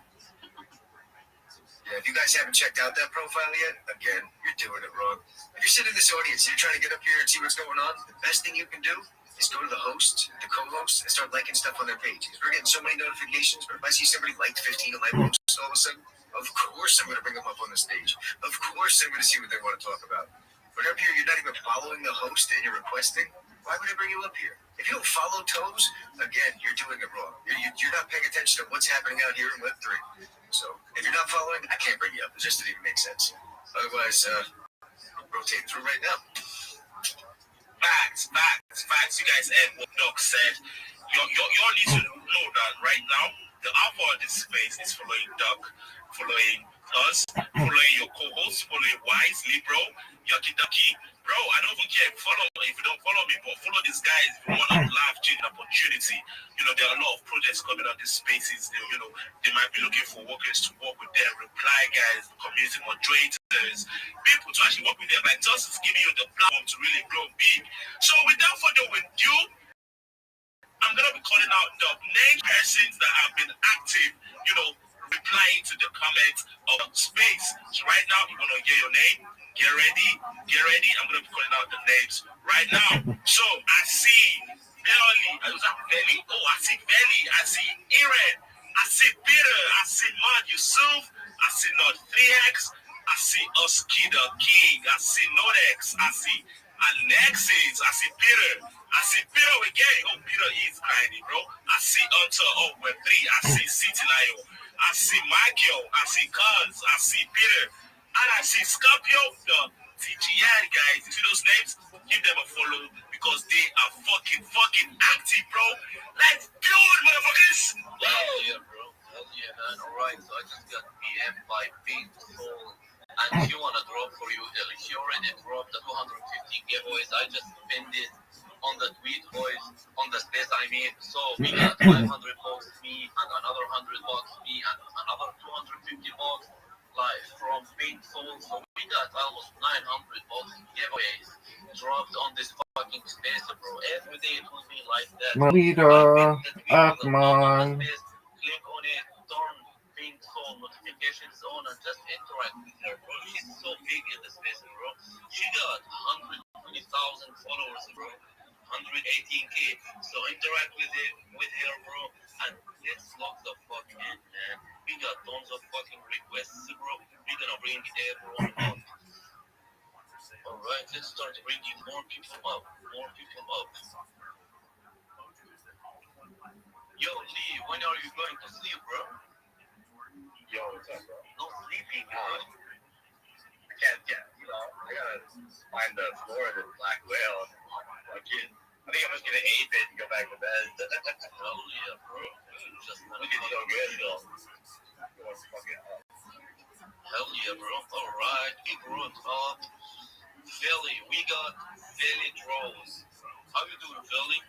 Yeah, if you guys haven't checked out that profile yet, again, you're doing it wrong. If you're sitting in this audience and you're trying to get up here and see what's going on, the best thing you can do is go to the host, the co-host, and start liking stuff on their page. Because we're getting so many notifications, but if I see somebody liked 15 of my posts all of a sudden, of course I'm going to bring them up on the stage. Of course I'm going to see what they want to talk about. But up here, you're not even following the host and you're requesting. Why would I bring you up here? If you don't follow Toes, again, you're doing it wrong. You're not paying attention to what's happening out here in Web3. So if you're not following, I can't bring you up. It just didn't even make sense. Otherwise, rotate through right now. Facts. You guys heard what Doc said. You need to know that right now, the alpha of this space is following Doc, following us, following your co-host, following Wise, Libro, Yucky Ducky. Bro, I don't even care if you don't follow me, but follow these guys if you want a life-changing opportunity. You know, there are a lot of projects coming out of these spaces. They might be looking for workers to work with them, reply guys, community moderators, people to actually work with them. Like Toss is giving you the platform to really grow big. So without further ado, I'm going to be calling out the named persons that have been active, replying to the comments of space. So right now, you're going to hear your name. Get ready. I'm going to be calling out the names right now. So I see Belly. Was that Belly? Oh, I see Belly. I see Iren. I see Peter. I see Mad Yusuf. I see Not 3X. I see Oski the King. I see Nodex. I see Alexis. I see Peter. I see Peter again. Oh, Peter is tiny, bro. I see Hunter. Oh, we're 3. I see City Lion. I see Michael. I see Cuz. I see Peter. And I see Scorpio, the TGI guys. You see those names? Give them a follow because they are fucking active, bro. Let's do it, motherfuckers! Hell yeah, bro. Hell yeah, man. Alright, so I just got PM by Pink Soul. And she wanna drop for you. She already dropped the 250 giveaways. I just pinned it on the tweet, boys. On the space, I mean. So we got 500 bucks me, and another 100 bucks me, and another 250 bucks. Like from Pink Soul, so we got almost 900 bucks giveaways dropped on this fucking space, bro. Every day it will be like that. Malita, Akman. Click on it, turn Pink Soul notifications on, and just interact with her, bro. She's so big in the space, bro. She got 120,000 followers, bro. 118K. So interact with her, bro, and let's lock the fuck in, man. We got tons of fucking requests, bro. We're gonna bring everyone up. Alright, let's start bringing more people up. Yo, Lee, when are you going to sleep, bro? Yo, what's up, bro? No sleeping, bro. I can't get, I gotta find the floor of the black whale. I think I'm just gonna ape it and go back to bed. Hell yeah, bro. Just looking so good, though. Hell yeah, bro. Alright, we brought up Philly. We got Philly Draws. How you doing, Philly?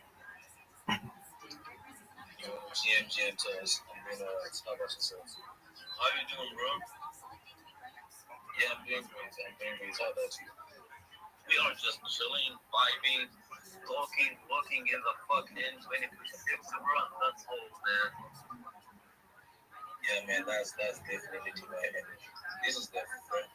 Yo, GM Toes. I'm gonna how about yourself? How you doing, bro? Yeah, I'm doing great. How about you? We are just chilling, vibing, talking, looking in the fucking 2026, bro. That's all, man. Yeah, man, that's definitely to my energy. This is different.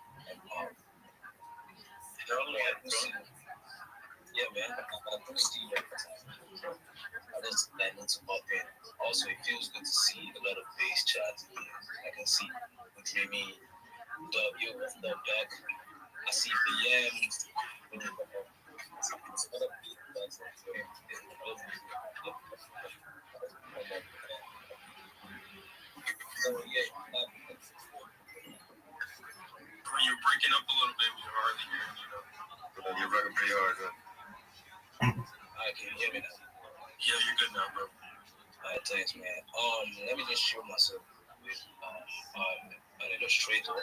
Yeah, man, I do see you every time. I just need to pop in. Also, it feels good to see a lot of base chats here. I can see Dreamy, W, the Duck. I see BMs. So, yeah, You're breaking up a little bit. We're hardly hearing you, though. You're working pretty hard, huh? Alright, can you hear me now? Yeah, you're good now, bro. Alright, thanks, man. Let me just show myself with an illustrator.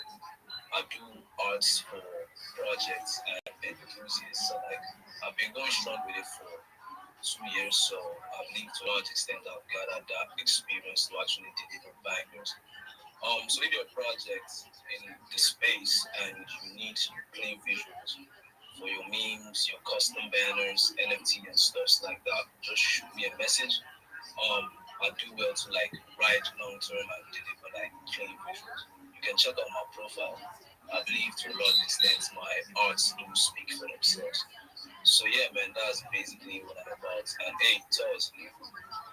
I do arts for projects and enthusiasts. So like I've been going strong with it for 2 years, so I believe to a large extent I've gathered that experience to actually do different backgrounds. So if you're a project in the space and you need clean visuals for your memes, your custom banners, NFT and stuff like that, just shoot me a message. I do well to like write long term and deliver like clean visuals. You can check out my profile. I believe to a large extent my arts do speak for themselves. So yeah, man, that's basically what I'm about. And hey, Toz,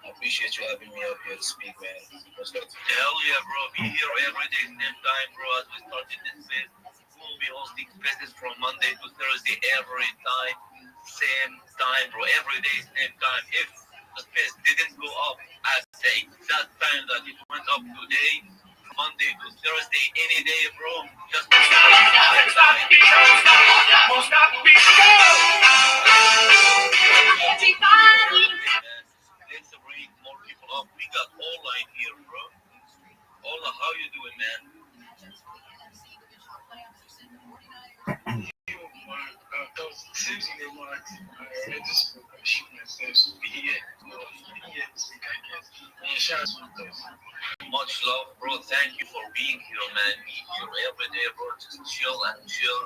I appreciate you having me up here to speak, man. Respect. Hell yeah, bro. Be here every day, same time, bro. As we started this space, we'll be hosting spaces from Monday to Thursday every time, same time, bro. Every day, same time. If the space didn't go up at the exact time that it went up today, Monday to Thursday, any day, bro, just let's bring more people up. We got online here, bro. Ola, how you doing, man? Much love, bro. Thank you for being here, man. Be here every day, bro. Just chill and chill.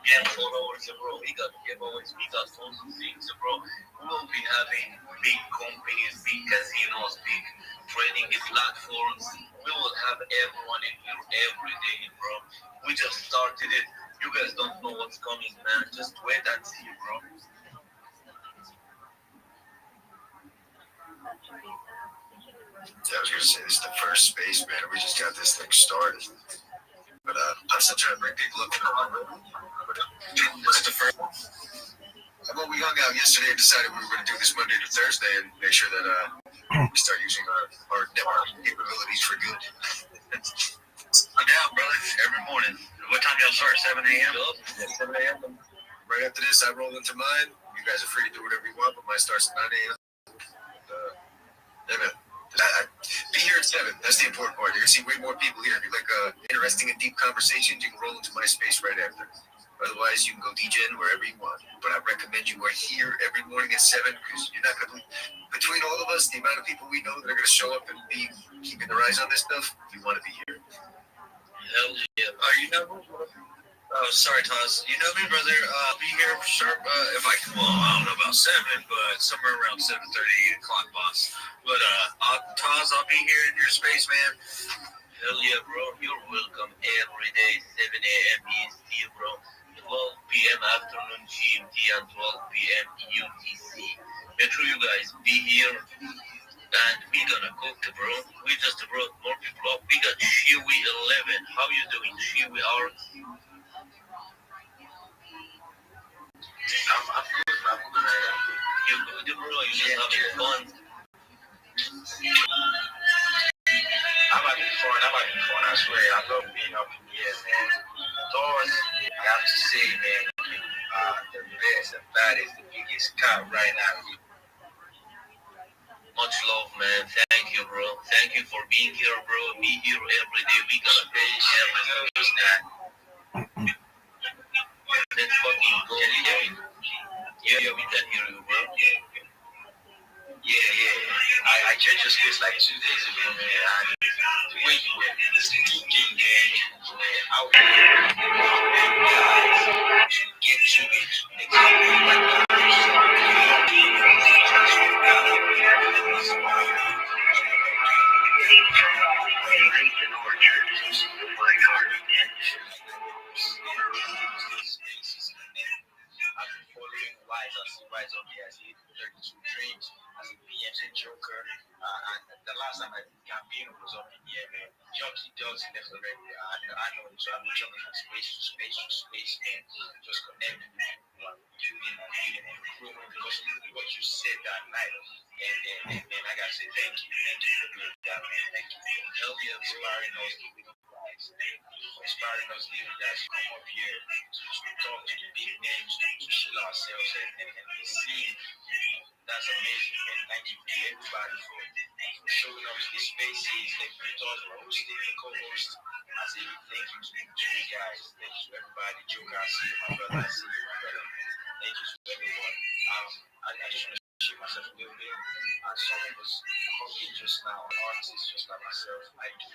Get followers, bro. We got giveaways. We got tons of things, bro. We'll be having big companies, big casinos, big trading platforms. We will have everyone in here every day, bro. We just started it. You guys don't know what's coming, man. Just wait and see, bro. Yeah, I was gonna say this is the first space, man. We just got this thing started. But I'm still trying to bring people up to the one. This is the first. Well, we hung out yesterday and decided we were going to do this Monday to Thursday and make sure that we start using our networking capabilities for good. I'm down, brother. Every morning. What time y'all start? 7 a.m. Yeah, 7 a.m. Right after this, I roll into mine. You guys are free to do whatever you want, but mine starts at 9 a.m. Yeah, man. Be here at 7. That's the important part. You're going to see way more people here. If you like interesting and deep conversations, you can roll into my space right after. Otherwise, you can go DJing wherever you want. But I recommend you are here every morning at 7 because you're not going to believe. Between all of us, the amount of people we know that are going to show up and be keeping their eyes on this stuff, you want to be here. Hell yeah. You know, sorry, Taz. You know me, brother. I'll be here sharp if I can. Well, I don't know about 7, but somewhere around 7:30, 8 o'clock, boss. But Taz, I'll be here in your space, man. Hell yeah, bro. You're welcome every day, 7 a.m. EST, bro. 12 p.m. afternoon GMT and 12 p.m. UTC. Make sure you guys be here. And we gonna cook, bro. We just brought more people up. We got Shiwi 11. How you doing, Shiwi Arts? I'm good, man. You good, bro? You just having fun? I'm having fun. I swear. I love being up here, man. Doors, I have to say, man, the best, the baddest, the biggest cat right now. Much love, man. Thank you, bro. Thank you for being here, bro. Be here every day. We gotta finish everything that. Let's fucking go. Yeah, we can hear you, bro. Yeah. I changed your space like 2 days ago, man. And the way you were speaking, man, I was get to it. Following Wise up here, I see 32 dreams, I see PM's a Joker, and the last time I did campaign was up in here, man. Junkie dogs left already, I know, so I'm jumping from space to space to space, man. Just connecting with people, building and improving because of what you said that night. And I gotta say thank you for doing that, man. Thank you for helping inspiring us, inspiring us little guys to come up here to talk to the big names, to chill ourselves and see. That's amazing, man. Thank you to everybody for showing up to the spaces. Thank you to all the hosting, the co-hosts. I say thank you to you guys. Thank you to everybody. Joker, I see you, my brother. I see you, my brother. Thank you to everyone. I just want to share myself a little bit. Someone was talking just now, an artist just like myself. I do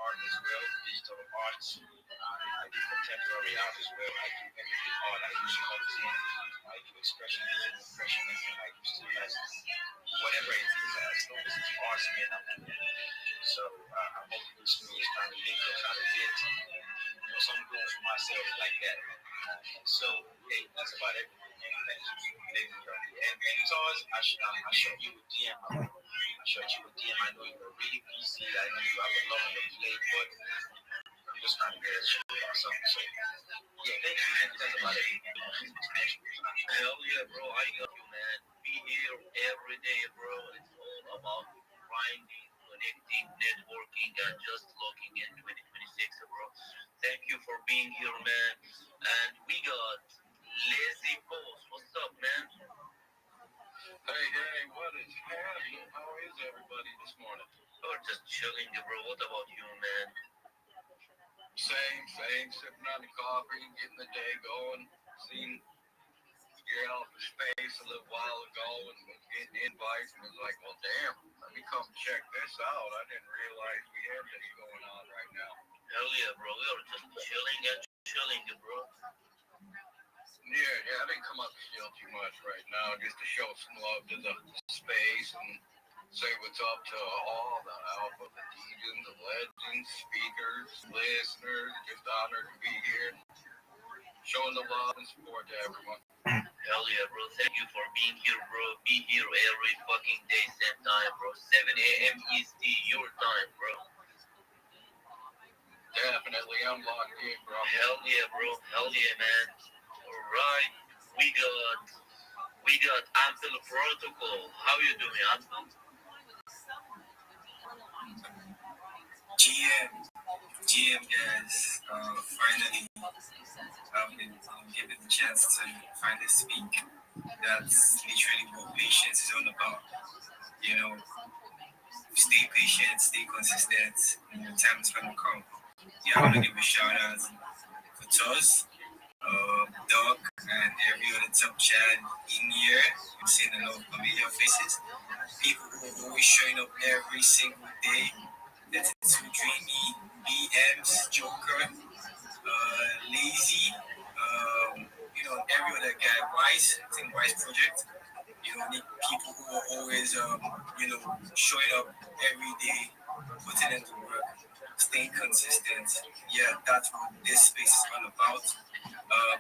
art as well, digital art. I do contemporary art as well. I do everything art. I use sculpting. I do expressionism, impressionism. I use stilism. Whatever it is, as long as it's art, man, I'm in it. So I'm making this space, trying to link up, trying to get some goals for myself like that. So hey, that's about everything, man. Thank you for letting me up. And Tars, I showed you a DM. I showed you a DM. I know you were really busy. I know you have a lot on your plate, but I'm just trying to get a show or something. So yeah, thank you, man. That's about everything. Hell yeah, bro. I got you, man. Be here every day, bro. It's all about grinding, connecting, networking, and just looking in 2026, bro. Thank you for being here, man. And we got Lazy Boss. What's up, man? Hey, what is happening? How is everybody this morning? We're just chilling, bro. What about you, man? Same, sipping on the coffee, getting the day going. Seen your off the space a little while ago and was getting invites and was like, well, damn, let me come check this out. I didn't realize we had this going on right now. Hell yeah, bro. We are just chilling, bro. Yeah, I didn't come up to chill too much right now, just to show some love to the space and say what's up to all the alpha, the degens, the legends, speakers, listeners. Just honored to be here, showing the love and support to everyone. Hell yeah, bro. Thank you for being here, bro. Be here every fucking day, same time, bro. 7 a.m. EST, your time, bro. Definitely, I'm locked in, bro. Hell yeah, bro. Hell yeah, man. Alright, we got Ample Protocol. How you doing, Ample? GM guys, finally I've been given the chance to finally speak. That's literally what patience is all about. You know, stay patient, stay consistent, and your time is gonna come. Yeah, I want to give a shout out for Toz, Doc, and every other top chat in here. We've seen a lot of familiar faces. People who are always showing up every single day. That's too dreamy, BMs, Joker, Lazy, every other guy, Wise, I think Wise Project. Need people who are always, showing up every day, putting in the work, staying consistent. Yeah, that's what this space is all about.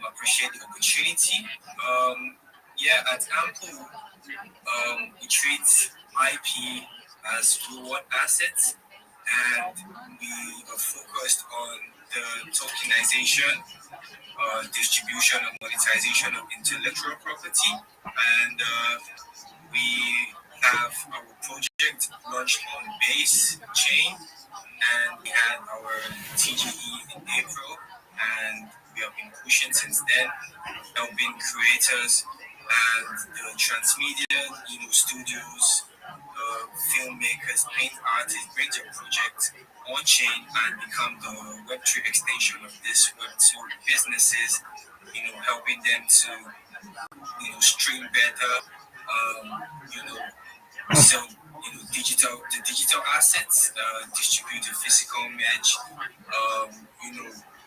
Appreciate the opportunity. At Ample, we treat IP as reward assets, and we are focused on the tokenization, distribution, and monetization of intellectual property. And we have our project launched on Base Chain, and we had our TGE in April, and we have been pushing since then, helping creators and the transmedia, studios, filmmakers, paint artists bring their project on chain and become the Web3 extension of this Web2 businesses, helping them to, stream better, sell, the digital assets, distribute the physical merch,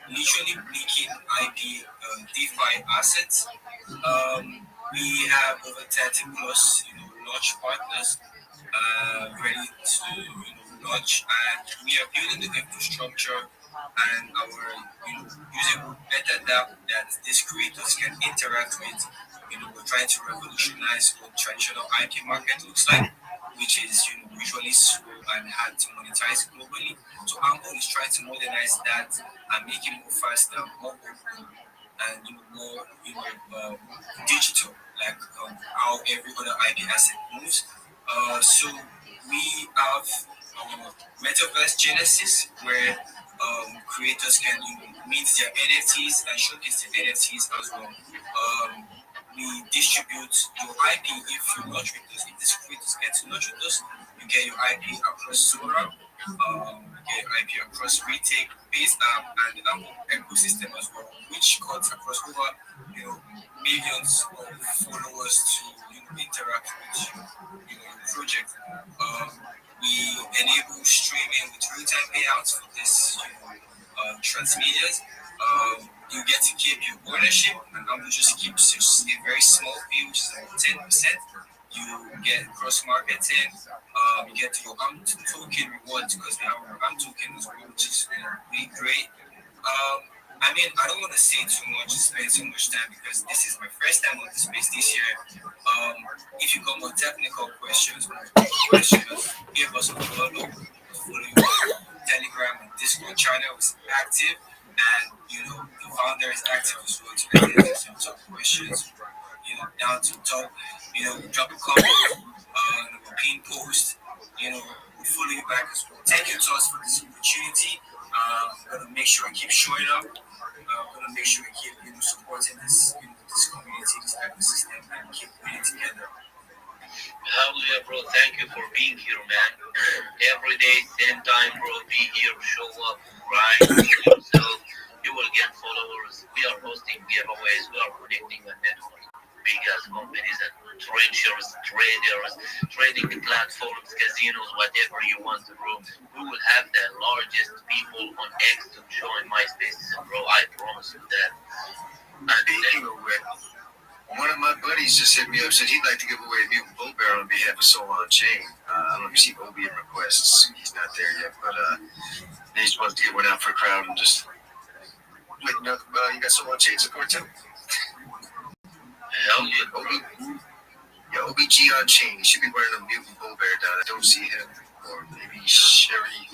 literally making IP, DeFi assets. We have over 30 plus, launch partners, ready to, launch, and we are building the infrastructure and our, usable meta app that these creators can interact with. We're trying to revolutionize what traditional IP market looks like, which is, usually slow and hard to monetize globally. So Ample is trying to modernize that and make it more faster, more open, and more digital, like how every other IP asset moves. So we have Metaverse Genesis, where creators can mint their NFTs and showcase their NFTs as well. We distribute your IP if you launch with us. If these creators get to launch with us, you get your IP across Sora, get IP across retake based app and the Apple ecosystem as well, which cuts across over millions of followers to interact with your project. We enable streaming with real-time payouts for this transmedias. You get to keep your ownership, and Apple just keeps a very small fee, which is about 10%. You get cross marketing. You get your token rewards because we have our token as well, which is really great. I mean, I don't want to say too much, spend too much time because this is my first time on the space this year. If you got more technical questions, give us a follow. Follow your Telegram and Discord channel is active, and the founder is active as well to answer some tough questions. Down to talk. Drop a comment on a pin post. We'll follow you back as well. Thank you to us for this opportunity. I'm gonna make sure I keep showing up. I'm gonna make sure I keep supporting this this community, this ecosystem, and keep putting it together. Hell yeah, bro. Thank you for being here, man. Every day, same time, bro. Be here, show up, grind yourself. You will get followers. We are hosting giveaways. We are connecting a network. Big ass companies and traders, trading platforms, casinos, whatever you want, bro. We will have the largest people on X to join my spaces, bro. I promise you that. One of my buddies just hit me up, said he'd like to give away a mutant bull bear on behalf of Soul on Chain. I don't know if you see Obi in requests. He's not there yet, but he just wants to get one out for a crowd and just let you know. You got Soul on Chain support too? Hell yeah, Obi. Yeah, OBG on Chain. He should be wearing a mutant bull bear down. I don't see him. Or maybe Sherry.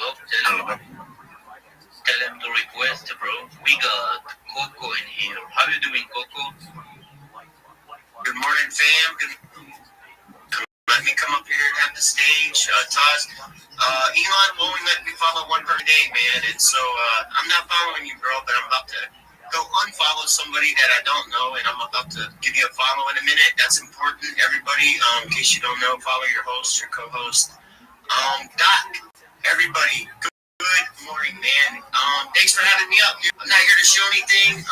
Well, tell him to request, bro. We got Coco in here. How you doing, Coco? Good morning, fam. Let me come up here and have the stage. Taz, Elon will only let me follow one per day, man. And so I'm not following you, bro, but I'm about to go unfollow somebody that I don't know, and I'm about to give you a follow in a minute. That's important, everybody. In case you don't know, follow your host, your co-host. Doc, everybody, good morning, man. Thanks for having me up, dude. I'm not here to show anything.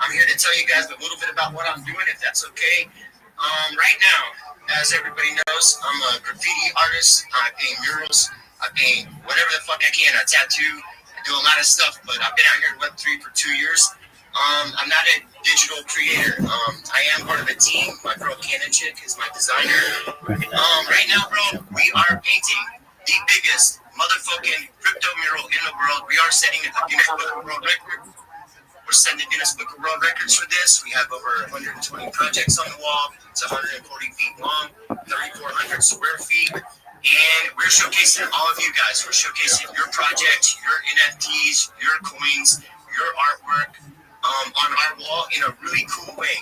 I'm here to tell you guys a little bit about what I'm doing, if that's okay. Right now, as everybody knows, I'm a graffiti artist. I paint murals. I paint whatever the fuck I can. I tattoo. I do a lot of stuff, but I've been out here in Web3 for 2 years. I'm not a digital creator. I am part of a team. My girl Cannon Chick is my designer. Right now, bro, we are painting the biggest motherfucking crypto mural in the world. We are setting a Guinness Book of World Record. We're setting the Guinness Book of World Records for this. We have over 120 projects on the wall. It's 140 feet long, 3,400 square feet. And we're showcasing all of you guys. We're showcasing your project, your NFTs, your coins, your artwork on our wall in a really cool way.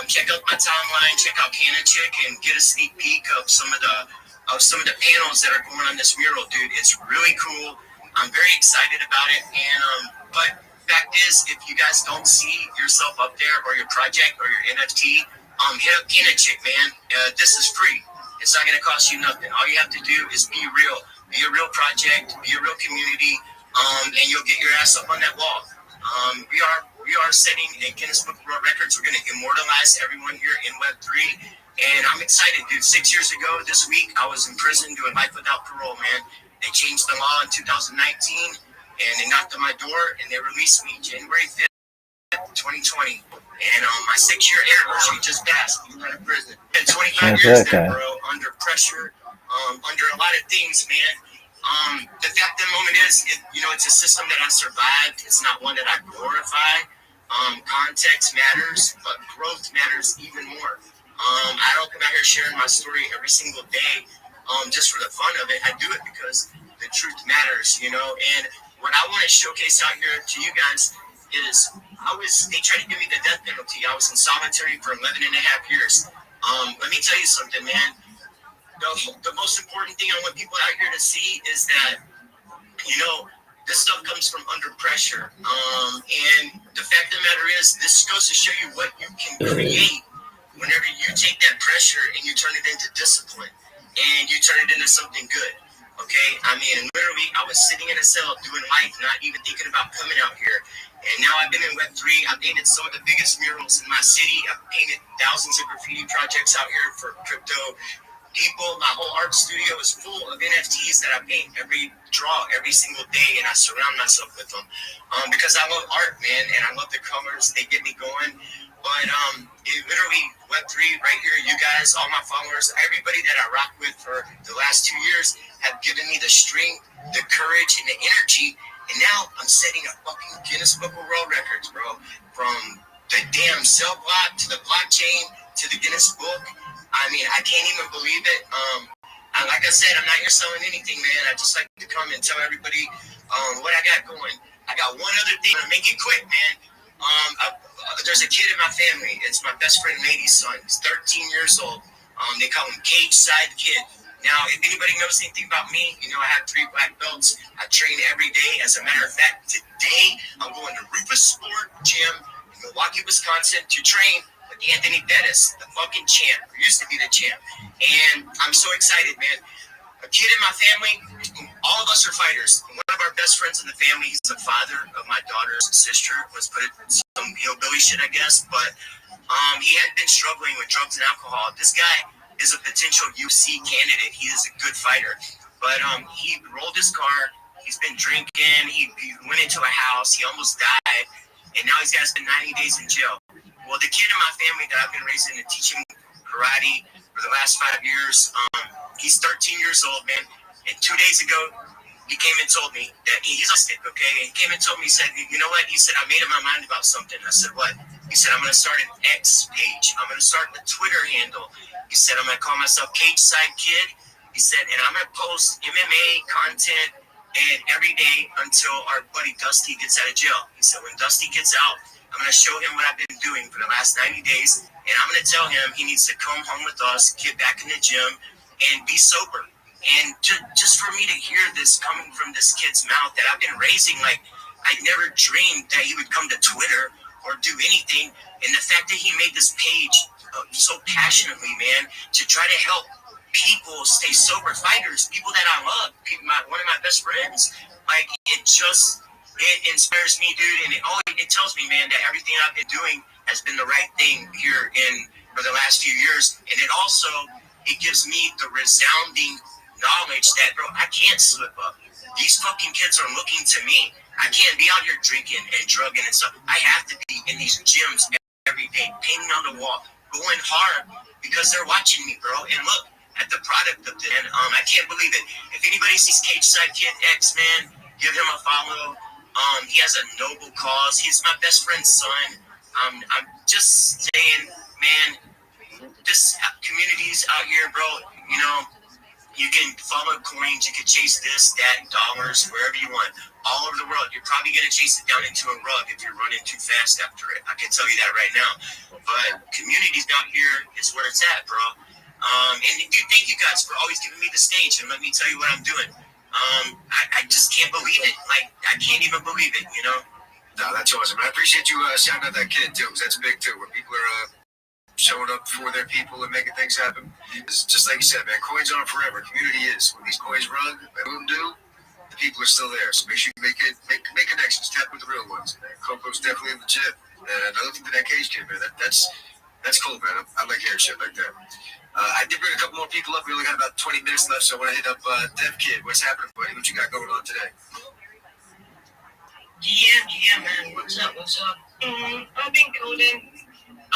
Check out my timeline, check out Cannon Chick, and get a sneak peek of some of the panels that are going on this mural, dude. It's really cool. I'm very excited about it. And but fact is, if you guys don't see yourself up there or your project or your NFT, hit up Cannon Chick, man. This is free. It's not going to cost you nothing. All you have to do is be real. Be a real project. Be a real community. And you'll get your ass up on that wall. We are setting a Guinness Book of World Records. We're going to immortalize everyone here in Web3. And I'm excited, dude. 6 years ago this week, I was in prison doing life without parole, man. They changed the law in 2019, and they knocked on my door, and they released me January 5th, 2020. And my 6-year anniversary just passed out of prison. And 25 years there, bro, under pressure, under a lot of things, man. The fact of the moment is, it's a system that I survived. It's not one that I glorify. Context matters, but growth matters even more. I don't come out here sharing my story every single day just for the fun of it. I do it because the truth matters, And what I want to showcase out here to you guys is they tried to give me the death penalty. I was in solitary for 11 and a half years. Let me tell you something, man. The most important thing I want people out here to see is that, this stuff comes from under pressure. And the fact of the matter is, this goes to show you what you can create whenever you take that pressure and you turn it into discipline and you turn it into something good. Okay, I mean, literally, I was sitting in a cell doing life, not even thinking about coming out here. And now I've been in Web3. I painted some of the biggest murals in my city. I've painted thousands of graffiti projects out here for crypto. People, my whole art studio is full of NFTs that I paint every single day, and I surround myself with them because I love art, man, and I love the colors. They get me going. But it literally, Web3 right here, you guys, all my followers, everybody that I rock with for the last 2 years have given me the strength, the courage, and the energy. And now I'm setting a fucking Guinness Book of World Records, bro. From the damn cell block to the blockchain to the Guinness Book. I mean, I can't even believe it. Like I said, I'm not here selling anything, man. I just like to come and tell everybody what I got going. I got one other thing. I'm gonna make it quick, man. There's a kid in my family. It's my best friend Lady's son. He's 13 years old. They call him Cage Side Kid. Now, if anybody knows anything about me, you know I have 3 black belts. I train every day. As a matter of fact, today I'm going to Rufus Sport Gym in Milwaukee, Wisconsin to train with Anthony Pettis, the fucking champ, who used to be the champ. And I'm so excited, man. A kid in my family, all of us are fighters. One of our best friends in the family, he's the father of my daughter's sister. Let's put it some hillbilly shit, I guess. But he had been struggling with drugs and alcohol. This guy is a potential UFC candidate. He is a good fighter. But he rolled his car. He's been drinking. He went into a house. He almost died. And now he's got to spend 90 days in jail. Well, the kid in my family that I've been raising and teaching karate for the last 5 years, he's 13 years old, man. And 2 days ago, he came and told me that he's autistic, okay? And he came and told me, he said, you know what? He said, I made up my mind about something. I said, what? He said, I'm going to start an X page. I'm going to start a Twitter handle. He said, I'm going to call myself Cage Side Kid. He said, and I'm going to post MMA content and every day until our buddy Dusty gets out of jail. He said, when Dusty gets out, I'm going to show him what I've been doing for the last 90 days. And I'm going to tell him he needs to come home with us, get back in the gym, and be sober. And just for me to hear this coming from this kid's mouth that I've been raising, like, I never dreamed that he would come to Twitter or do anything. And the fact that he made this page so passionately, man, to try to help people stay sober, fighters, people that I love, one of my best friends, like, it inspires me, dude. And it tells me, man, that everything I've been doing has been the right thing here for the last few years. And it gives me the resounding knowledge that, bro, I can't slip up. These fucking kids are looking to me. I can't be out here drinking and drugging and stuff. I have to be in these gyms every day, painting on the wall, going hard because they're watching me, bro. And look at the product of it. And I can't believe it. If anybody sees Cage Side Kid X, man, give him a follow. He has a noble cause. He's my best friend's son. I'm just saying, man, this community's out here, bro. You know, you can follow coins, you can chase this, that, dollars, wherever you want, all over the world. You're probably going to chase it down into a rug if you're running too fast after it. I can tell you that right now. But communities out here is where it's at, bro. And dude, thank you guys for always giving me the stage and let me tell you what I'm doing. I just can't believe it. Like, I can't even believe it, you know? No, that's awesome. I appreciate you shouting out that kid, too, because that's big, too, when people are showing up for their people and making things happen. It's just like you said, man, coins aren't forever. Community is. When these coins run, and boom do, the people are still there. So make sure you make connections, tap with the real ones. Man. Coco's definitely legit. And I looked into that Cage kid, man. That's cool, man. I like hearing shit like that. I did bring a couple more people up. We only got about 20 minutes left, so I want to hit up Dev Kid. What's happening, buddy? What you got going on today? Yeah, man. What's up? I've been coding,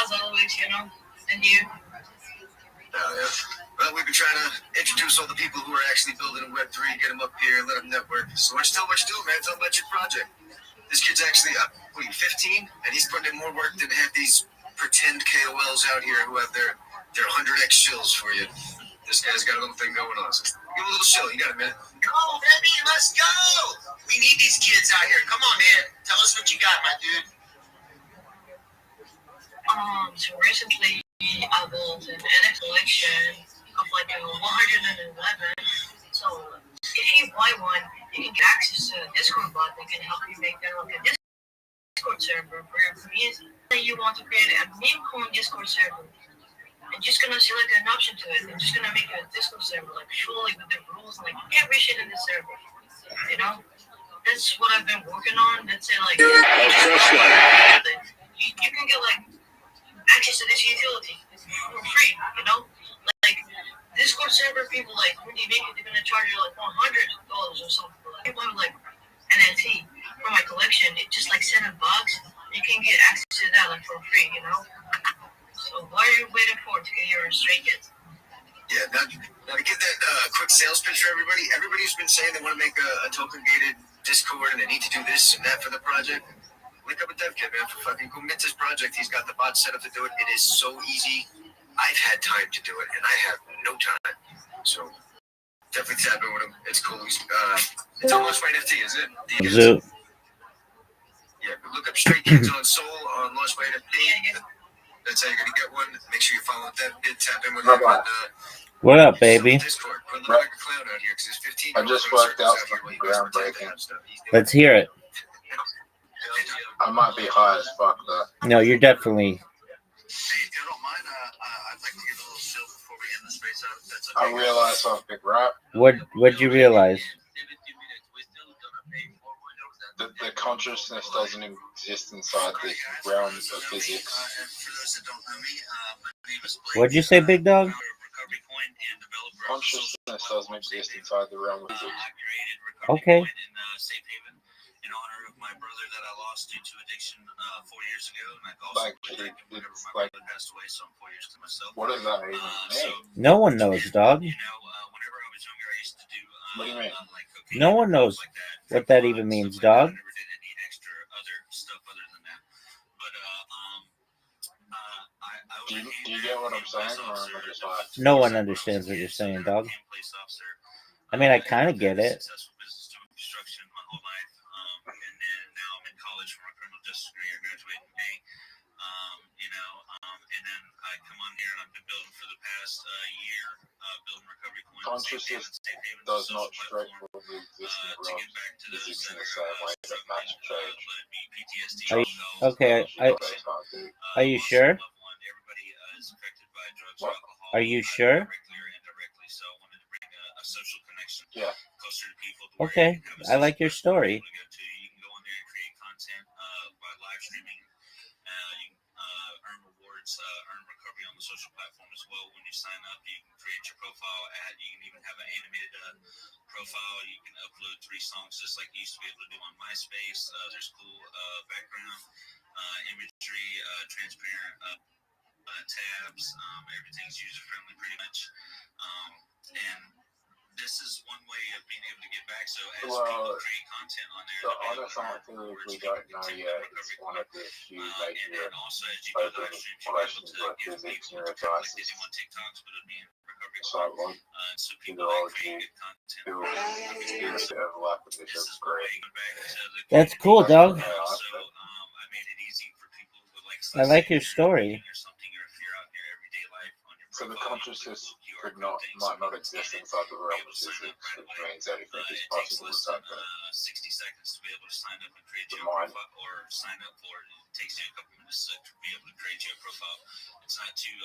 as always, you know. And you? Yeah. Well, we've been trying to introduce all the people who are actually building in Web3, get them up here, let them network. So why don't you tell them what you do, man? Tell them about your project. This kid's actually, 15? And he's putting in more work than half these pretend KOLs out here who have their 100x shills for you. This guy's got a little thing going on. So give him a little shill. You got a minute? Go, baby, let's go. We need these kids out here. Come on, man. Tell us what you got, my dude. So recently I built an NX collection of like 111. So if you buy one, you can get access to a Discord bot that can help you make that like a Discord server for your community. Say you want to create a meme coin Discord server. I'm just gonna select an option to it. I'm just gonna make a Discord server, like fully with the rules, like every shit in the server. You know, that's what I've been working on. Let's say like you can get like access to this utility for free. You know, like Discord server people, like when you make it, they're gonna charge you like $100 or something. Like, people have like NFT for my collection. It's just like $7. You can get access to that like for free. You know. So what are you waiting for to get your straight kids? Yeah, now to give that quick sales pitch for everybody. Everybody who's been saying they want to make a token gated Discord and they need to do this and that for the project, link up with DevKit, man. For fucking go mint this project. He's got the bot set up to do it. It is so easy. I've had time to do it, and I have no time. So definitely tap in with him. It's cool. It's almost right NFT, is it? Zoot. Yeah, look up Stray Kids on Soul on Launch by NFT. That's how you're gonna get one. Make sure you follow DevKit. Tap in with him. What up, baby? Discord. Put like a clown out here because there's 15. I just worked out something groundbreaking. Let's hear it. I might be high as fuck though. No, you're definitely. I realized something, right? What'd you realize? The consciousness doesn't exist inside the realm of physics. What'd you say, big dog? Consciousness doesn't exist inside the realm of physics. Okay. In honor of my brother that I lost due to addiction 4 years ago, and I also it's like, passed away, so I'm 4 years to myself. What does that even mean? No one knows, dog. You know, whenever I was younger, I used to do what do you mean? like cocaine. No one knows what that even means, dog. I never did any extra other stuff other than that. But do you get what I'm saying, or am I just like? No one understands what you're saying, dog. I mean, I kind of get it. And then I come on here and I've been building for the past year, building recovery coins. Consciousness does not straightforwardly exist in the realm of physics in the same way that matter change. Are you sure? What? Are you sure? Yeah. Okay, I like your story. Earn recovery on the social platform as well. When you sign up, you can create your profile ad. You can even have an animated profile. You can upload 3 songs just like you used to be able to do on MySpace. There's cool background imagery, transparent tabs. Everything's user friendly pretty much. And this is one way of being able to get back. So as people create content on there, the other something we don't know yet is one of the few major open questions with physics, neuroscience, psychology, neurology, build conspiracy overlap with this is great. That's cool, dog. I like your story. So the consciousness might not exist inside the realm of physics, which means anything is possible with that. 60 seconds to be able to sign up and create your profile, or sign up for it. It takes you a couple minutes to be able to create your profile. It's not too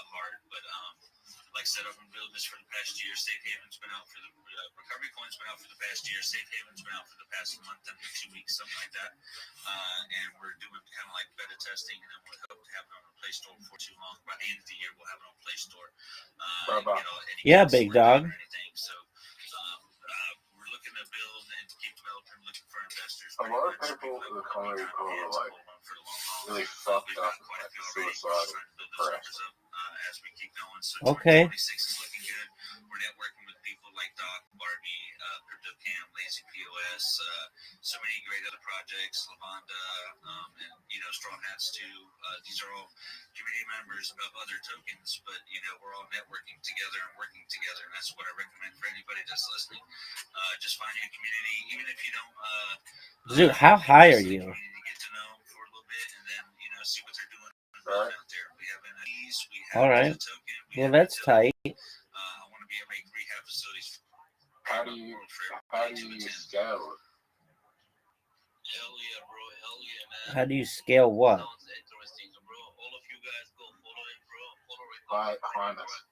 hard, but like I said, I've been building this for the past year. Safe Haven's been out for the recovery coin's been out for the past year. Safe Haven's been out for the past month and 2 weeks, something like that. And we're doing kind of like beta testing, and then we'll hope to have it on the Play Store before too long. By the end of the year, we'll have it on Play Store. Yeah, big dog. So we're looking to build and to keep developing, looking for investors. A lot of people in the comedy world are like really fucked up, like suicidal, depressed. As we keep going, so okay. 2026 is looking good. We're networking with people like Doc, Barbie, CryptoCam, Lazy POS, so many great other projects, Lavanda, and Straw Hats too. These are all community members of other tokens, but we're all networking together and working together, and that's what I recommend for anybody that's listening. Just find your community, even if you don't. Dude, how high are you? Get to know them for a little bit, and then see what they're doing right out there. We have NFTs, we have all right. Well, that's tight. I want to be able to make rehab facilities. How do you scale? Hell yeah, bro. Hell yeah, man. How do you scale what? Sounds interesting, bro. All of you guys go follow it, bro. Follow right behind us.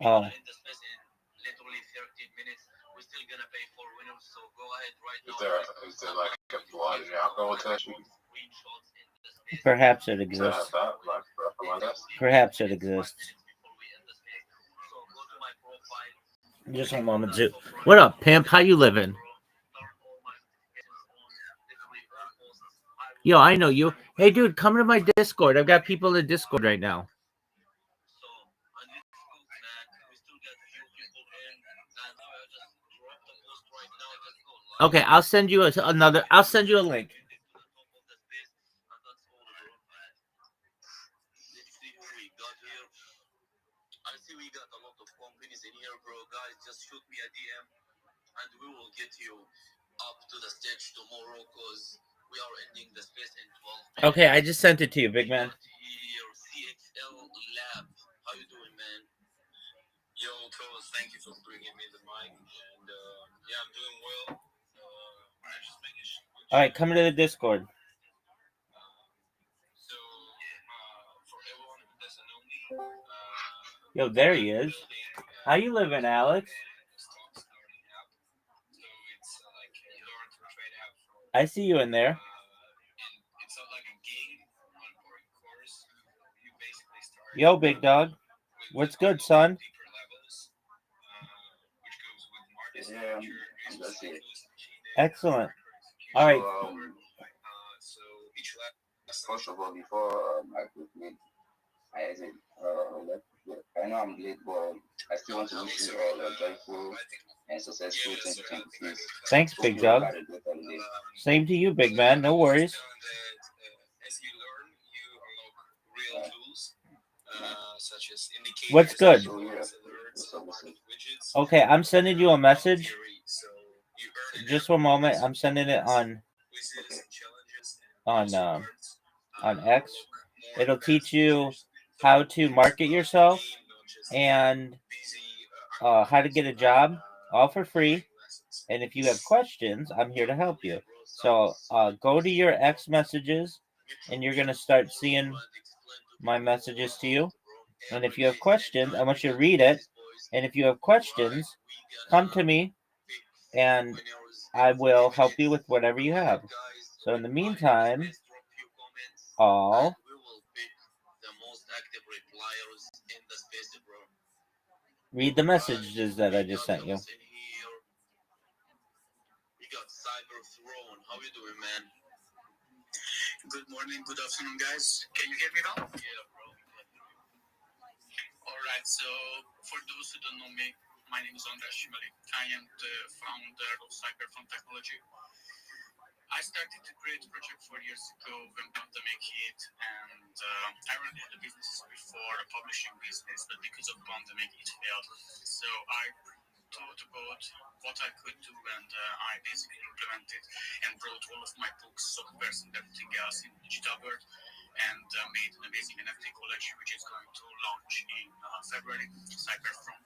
Oh. In the space in literally 13 minutes. We're still gonna pay for winners, so go ahead right now. Is there like a blood and alcohol test? Perhaps it exists. Perhaps it exists. Just one moment, Zoo. What up, pimp? How you living? Yo, I know you. Hey, dude, come to my Discord. I've got people in the Discord right now. Okay, I'll send you another. I'll send you a link. I see we got a lot of companies in here, bro. Guys, just shoot me a DM and we will get you up to the stage tomorrow because we are ending the space in 12 minutes. Okay, I just sent it to you, big man. Here, CXL Lab. How you doing, man? Yo, fellas, thank you for bringing me the mic. And yeah, I'm doing well. I just making sure. All right, come to the Discord. So, for everyone who doesn't know me, Yo, there he is. How you living, Alex? I see you in there. it's not like a game or a course. You basically start. Yo, big dog. What's good, son? Yeah, that's it. Excellent. All right. First of all, before I quickly, I know I'm late, but I still want to wish you all a joyful and successful 2026. Thanks, big dog. Same to you, big man. No worries. As you learn, you unlock real tools, such as indicators. What's good? Widgets. Okay, I'm sending you a message. Just one moment. I'm sending it on X. It'll teach you how to market yourself and how to get a job, all for free. And if you have questions, I'm here to help you. So go to your X messages, and you're gonna start seeing my messages to you. And if you have questions, I want you to read it. And if you have questions, come to me, and I will help you with whatever you have. So in the meantime, all read the messages that I just sent you. We got Cyber Throne. How you doing, man? Good morning, good afternoon, guys. Can you hear me now? Yeah, bro. All right. So, for those who don't know me, my name is Andras Shimali. I am the founder of Cyberphone Technology. I started to create a project 4 years ago when pandemic hit, and I already had a business before, a publishing business, but because of pandemic, it failed. So I thought about what I could do, and I basically implemented and brought all of my books, softwares, and everything else in digital world, and made an amazing NFT collection, which is going to launch in February, Cyberphone.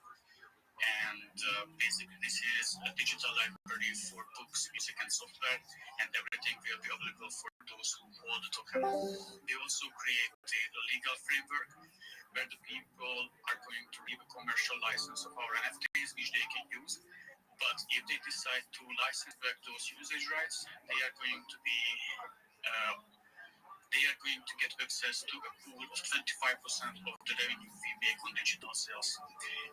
And basically, this is a digital library for books, music, and software, and everything will be available for those who hold the token. We also created a legal framework where the people are going to receive a commercial license of our NFTs, which they can use. But if they decide to license back those usage rights, they are going to get access to a pool of 25% of the revenue we make on digital sales.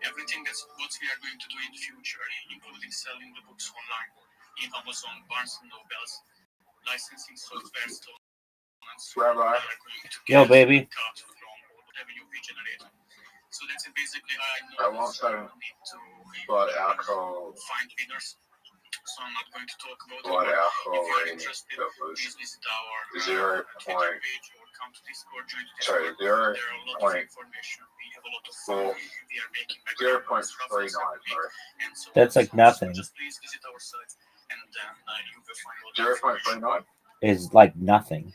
Everything that's what we are going to do in the future, including selling the books online in Amazon, Barnes and Nobles, licensing software, Rabbi. Yo, baby. Revenue we generate. So that's basically I want some blood alcohol. Find winners. So I'm not going to talk about blood it. alcohol If you're rating. interested, please visit our 0. Twitter page or come to Discord, join the Sorry, Discord. There are a lot of information. We have a lot of fun. We are making 0.39. And so That's like nothing. just please visit our site and then you will find all 0.39 is like nothing.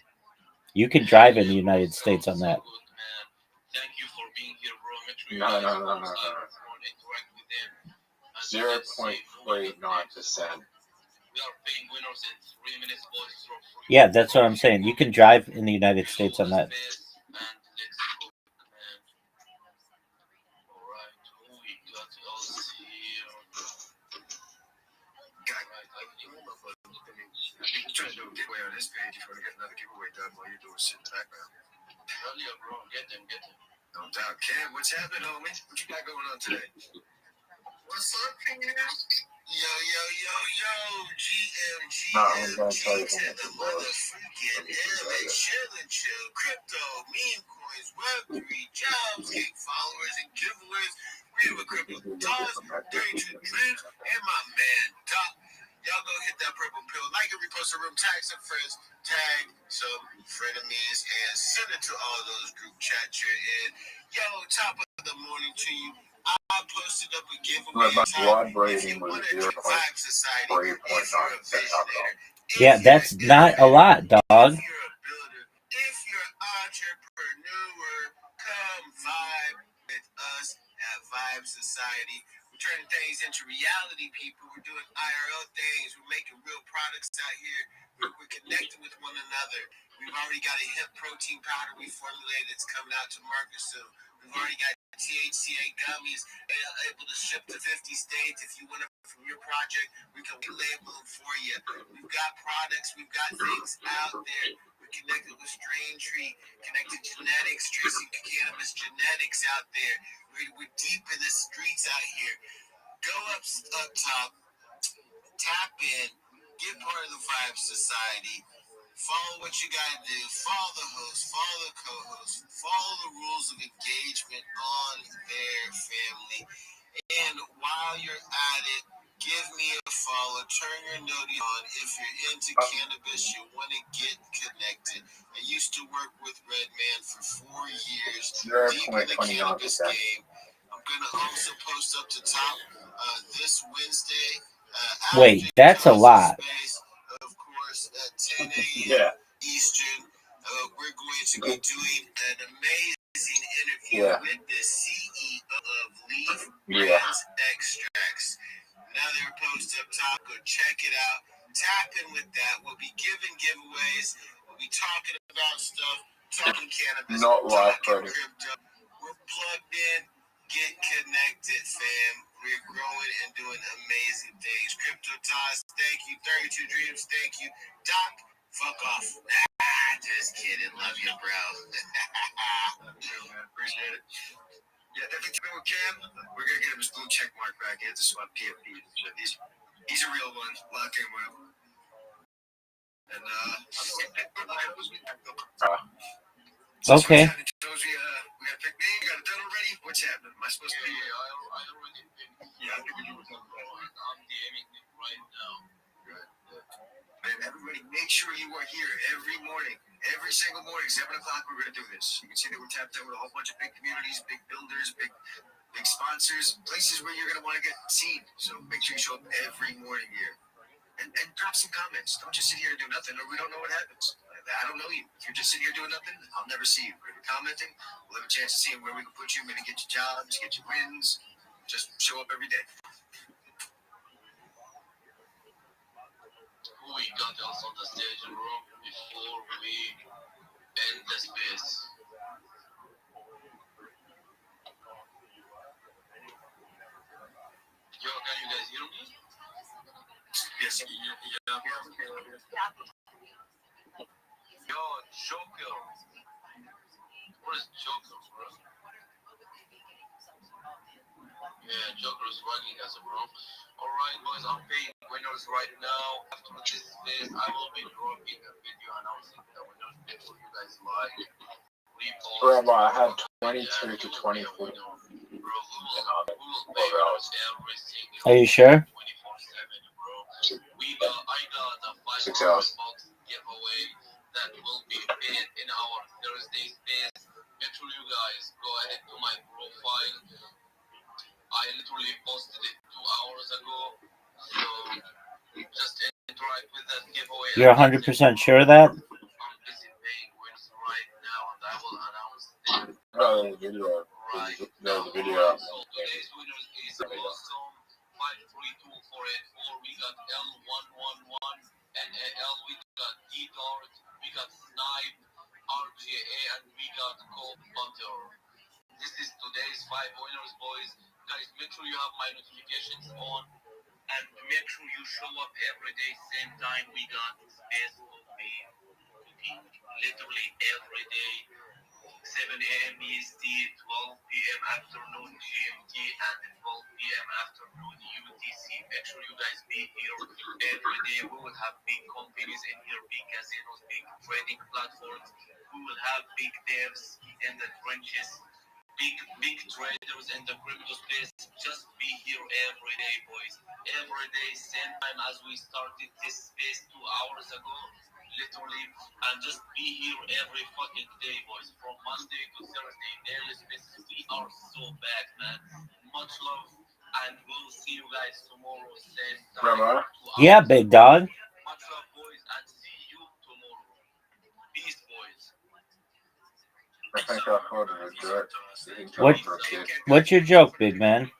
You can drive in the United States on that. Thank you for being here, bro. No. 0.39%. Yeah, that's what I'm saying. You can drive in the United States on that. want to get another giveaway done while you're doing sit in the background. Hell yeah, bro. Get them. No doubt. Cam, what's happening, homie? What you got going on today? What's up, Cam? Yo, GMGM, G to the motherfucking M, and chill, crypto, meme coins, Web3, jobs, gig followers, and giveaways. We have a crypto Taz, 32 Dreams, and my man, Doc. Y'all go hit that purple pill, like and repost the room, tag some friends, tag some frenemies, and send it to all those group chats you're in. Yo, top of the morning to you. I posted up a giveaway. Broad braiding was 0.3.9. Yeah, that's not a lot, dog. If you're an entrepreneur, come vibe with us at Vibe Society. We're turning things into reality, people. We're doing IRL things. We're making real products out here. We're connecting with one another. We've already got a hemp protein powder we formulated. It's coming out to market soon. We've already got THCA gummies able to ship to 50 states. If you want it from your project, we can label them for you. We've got products. We've got things out there. We're connected with Strain Tree, connected genetics, tracing cannabis genetics out there. We're deep in the streets out here. Go up top, tap in, get part of the Vibe Society. Follow what you gotta do. Follow the host, follow the co-host, follow the rules of engagement on their family. And while you're at it, give me a follow, turn your noti on. If you're into cannabis, you want to get connected. I used to work with Redman for 4 years, deep in the cannabis game. I'm gonna also post up the top this Wednesday. Wait, that's a lot. Of course, at 10 a.m. Eastern, we're going to be doing an amazing interview with the CEO of Leaf Brands Extracts. Another post up top. Go check it out. Tap in with that. We'll be giving giveaways. We'll be talking about stuff, talking cannabis, talking crypto. We're plugged in. Get connected, fam. We're growing and doing amazing things. Crypto Ties, thank you. 32 Dreams, thank you. Doc, fuck off. Just kidding. Love you, bro. Appreciate it. Yeah, definitely keep it with Cam. We're going to get him his blue check mark back. He had to swap PFP. He's a real one. Lock in with him. And, okay. We got to pick me. You got it done already? What's happening? Am I supposed to be here? I already picked. Yeah, I figured you were talking about it. I'm DMing it right now. Good. And everybody, make sure you are here every morning. Every single morning, 7 o'clock, we're going to do this. You can see that we're tapped in with a whole bunch of big communities, big builders, big sponsors, places where you're going to want to get seen. So make sure you show up every morning here. And drop some comments. Don't just sit here and do nothing, or we don't know what happens. I don't know you. If you're just sitting here doing nothing, I'll never see you. If you're commenting, we'll have a chance to see where we can put you, maybe get you jobs, get you wins. Just show up every day. Who we got else on the stage, bro, before we end the space? Yo, can you guys hear me? Yes. Yeah. Yo, Joker. What is Joker, bro? Yeah, Joker is running as a bro. Alright, boys, I'm paying winners right now. After this space, I will be dropping a video announcing the winners before you guys like. Rabbi, I had 22 to 24. Are you sure? I got a 6 hours. $5 giveaway that will be paid in our Thursday space. Make sure you guys go ahead to my profile. I literally posted it 2 hours ago. So just interact with that giveaway. You're 100% sure of that? I'm busy paying wins right now and I will announce them. No, the video. Right. No, the video. So today's winners is Awesome 532484. We got L111 NAL. We got D-Dart. We got Snipe, RJA, and we got Cold Butter. This is today's 5 winners, boys. Guys, make sure you have my notifications on and make sure you show up every day, same time. We got space for me. big platforms. We will have big devs in the trenches, big traders in the crypto space. Just be here every day, boys. Every day, same time as we started this space 2 hours ago, literally, and just be here every fucking day, boys. From Monday to Thursday, daily spaces. We are so back, man. Much love, and we'll see you guys tomorrow, same time. Rabbi? Yeah, big dog. Much love, boys, and see you tomorrow. Peace, boys. I think I've heard of it, right? What's your joke, big man?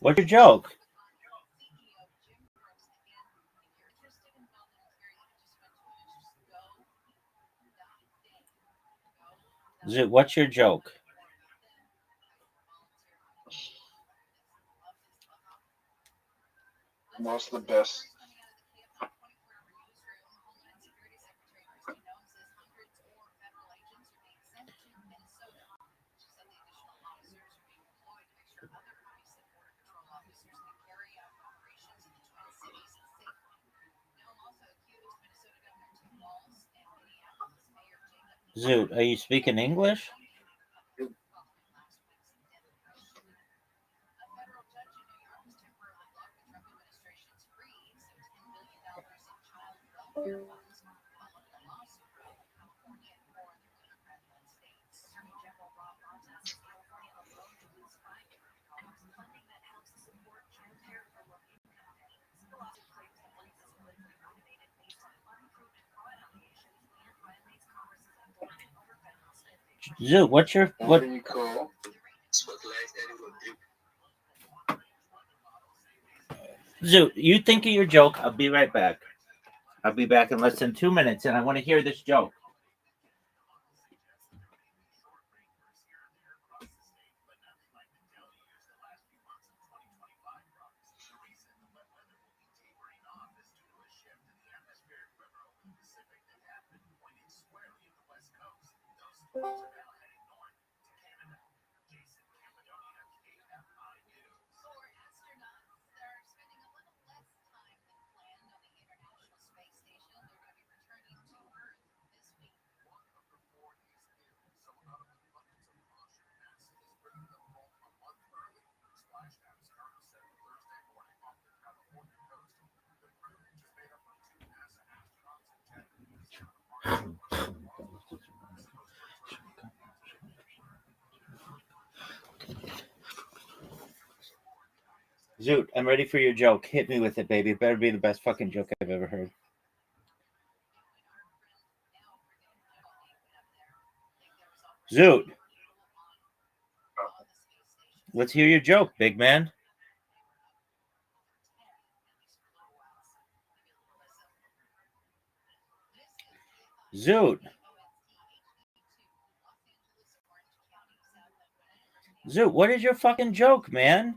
What's your joke? What's your joke? What's the best? Zoot, are you speaking English? Zoot, what's your what? Do you call? Zoot, you think of your joke. I'll be right back. I'll be back in less than 2 minutes, and I want to hear this joke. Zoot, I'm ready for your joke. Hit me with it, baby. It better be the best fucking joke I've ever heard. Zoot. Let's hear your joke, big man. Zoot. Zoot, what is your fucking joke, man?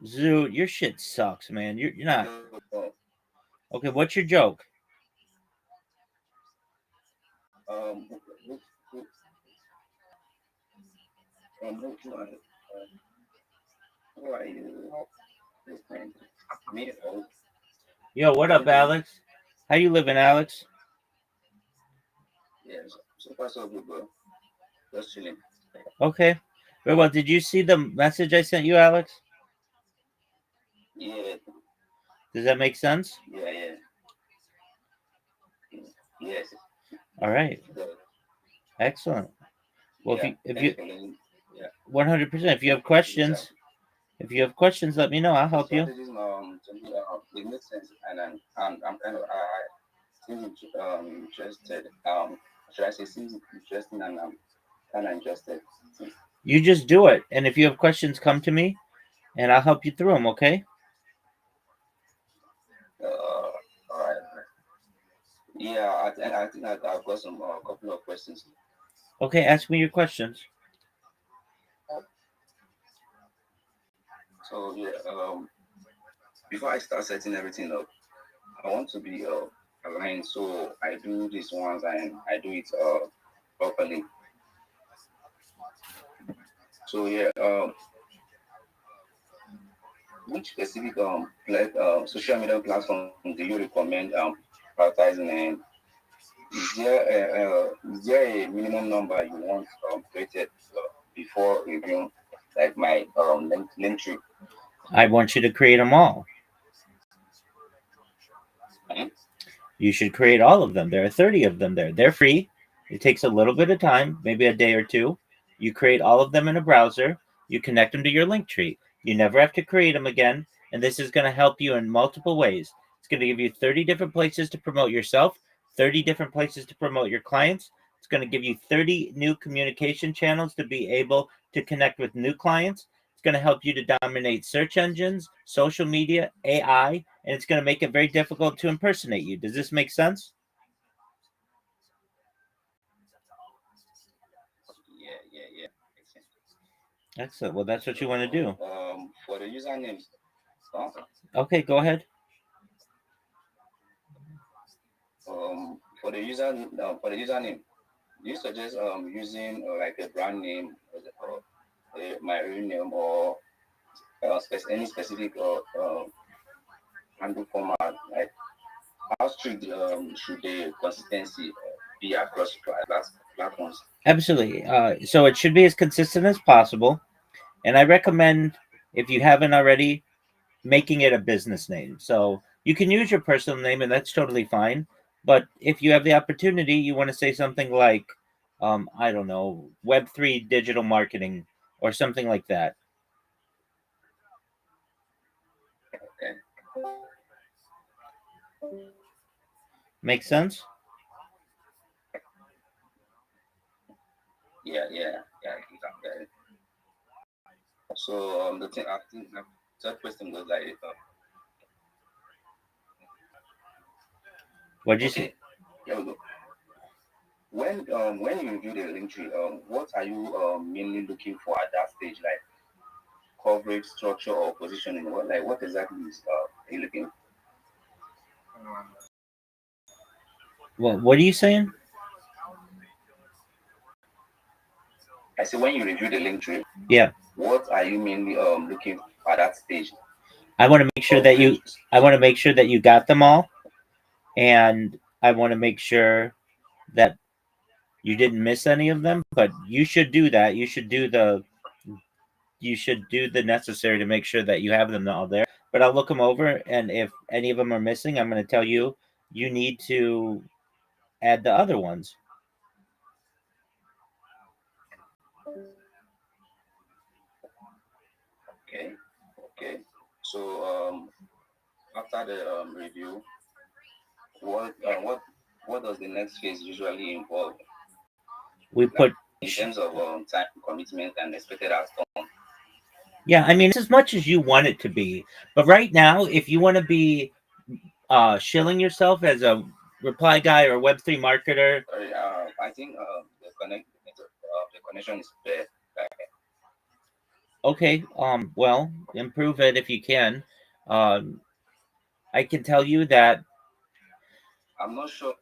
Zoot, your shit sucks, man. You're not. Okay, what's your joke? Yo, what up, Alex? How you living, Alex? Yeah, so far so good, bro. Just chilling. Okay. Very well. Did you see the message I sent you, Alex? Yeah. Does that make sense? Yeah. Yes. All right. Excellent. Well, Yeah, if you yeah. 100%. If you have questions, let me know. I'll help you. To me, it makes sense, and I'm kind of seems interested. Should I say seems interesting, and I'm kind of interested. You just do it, and if you have questions, come to me, and I'll help you through them. Okay? All right. Yeah, I think I've got some couple of questions. Okay, ask me your questions. So yeah, before I start setting everything up, I want to be aligned. So I do this once and I do it properly. So yeah, which specific social media platform do you recommend prioritizing? And is there a minimum number you want created before reviewing, like my link tree? I want you to create them all. Hmm? You should create all of them. There are 30 of them there. They're free. It takes a little bit of time, maybe a day or two. You create all of them in a browser. You connect them to your link tree. You never have to create them again. And this is going to help you in multiple ways. It's going to give you 30 different places to promote yourself, 30 different places to promote your clients. It's going to give you 30 new communication channels to be able to connect with new clients. It's going to help you to dominate search engines, social media, AI, and it's going to make it very difficult to impersonate you. Does this make sense? Yeah. Makes sense. Excellent. Well, that's what you want to do. For the usernames, Okay, go ahead. for the username, do you suggest using like a brand name or my real name or any specific handle format? Like how strict should the consistency be across platforms? Absolutely. So it should be as consistent as possible. And I recommend, if you haven't already, making it a business name. So you can use your personal name, and that's totally fine. But if you have the opportunity, you want to say something like, I don't know, Web3 digital marketing or something like that. Okay. Make sense? Yeah. I think I'm good. So the thing I think the third question goes like, What'd you okay, say? here we go. When you review the link tree, what are you mainly looking for at that stage, like coverage, structure, or positioning? What exactly is are you looking? Well, what are you saying? I say when you review the link tree, Yeah. what are you mainly looking at that stage? I want to make sure that you I want to make sure that you got them all, and I want to make sure that you didn't miss any of them, but you should do that. You should do the necessary to make sure that you have them all there. But I'll look them over, and if any of them are missing, I'm going to tell you you need to add the other ones. Okay. So after the review, what does the next phase usually involve? We put in terms of time commitment and expected outcome. Yeah, I mean, it's as much as you want it to be. But right now, if you want to be shilling yourself as a reply guy or a Web3 marketer. Sorry, I think the connection is bad. Okay, well, improve it if you can. I can tell you that. I'm not sure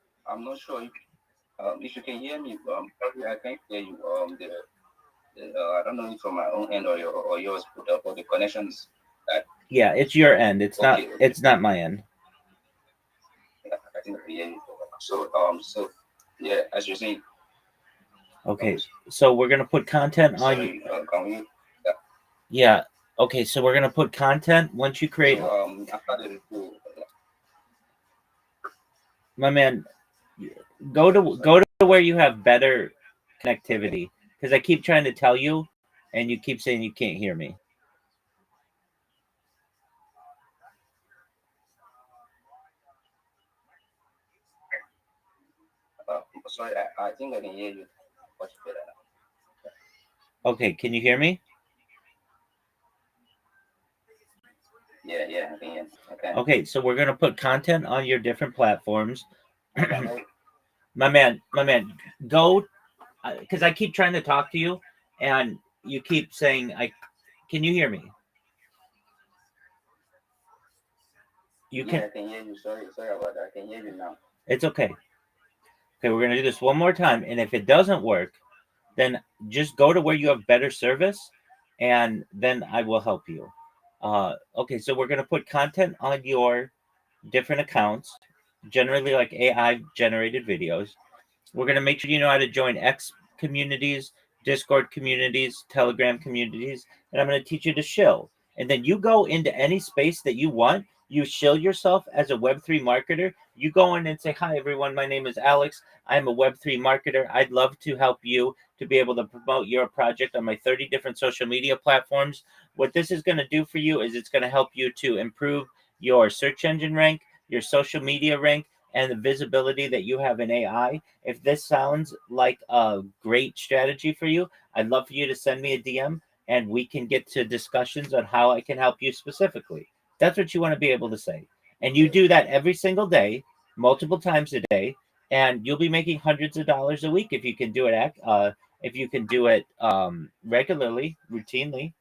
if you can hear me. Probably I can't hear you. I don't know if from my own end or yours, but the connection is bad. Yeah, it's your end. It's Okay. It's not my end. Yeah, I think I hear you. So yeah, as you're saying. Okay, so we're gonna put content on. Sorry, can we? Yeah. Okay, so we're gonna put content once you create. So, after the review, my man, go to where you have better connectivity, because I keep trying to tell you, and you keep saying you can't hear me. Sorry, I think I can hear you much better now. Okay, can you hear me? Yeah, I can hear. Okay, so we're gonna put content on your different platforms. my man, go, because I keep trying to talk to you, and you keep saying Can you hear me? You can. Yeah, I can hear you. Sorry about that. I can hear you now. It's okay. Okay, we're gonna do this one more time, and if it doesn't work, then just go to where you have better service, and then I will help you. Okay, so we're gonna put content on your different accounts, generally like AI generated videos. We're going to make sure you know how to join X communities, Discord communities, Telegram communities, and I'm going to teach you to shill. And then you go into any space that you want. You shill yourself as a Web3 marketer. You go in and say, "Hi, everyone. My name is Alex. I'm a Web3 marketer. I'd love to help you to be able to promote your project on my 30 different social media platforms." What this is going to do for you is it's going to help you to improve your search engine rank, your social media rank, and the visibility that you have in AI. If this sounds like a great strategy for you, I'd love for you to send me a DM and we can get to discussions on how I can help you specifically. That's what you want to be able to say. And you do that every single day, multiple times a day, and you'll be making hundreds of dollars a week if you can do it if you can do it regularly, routinely.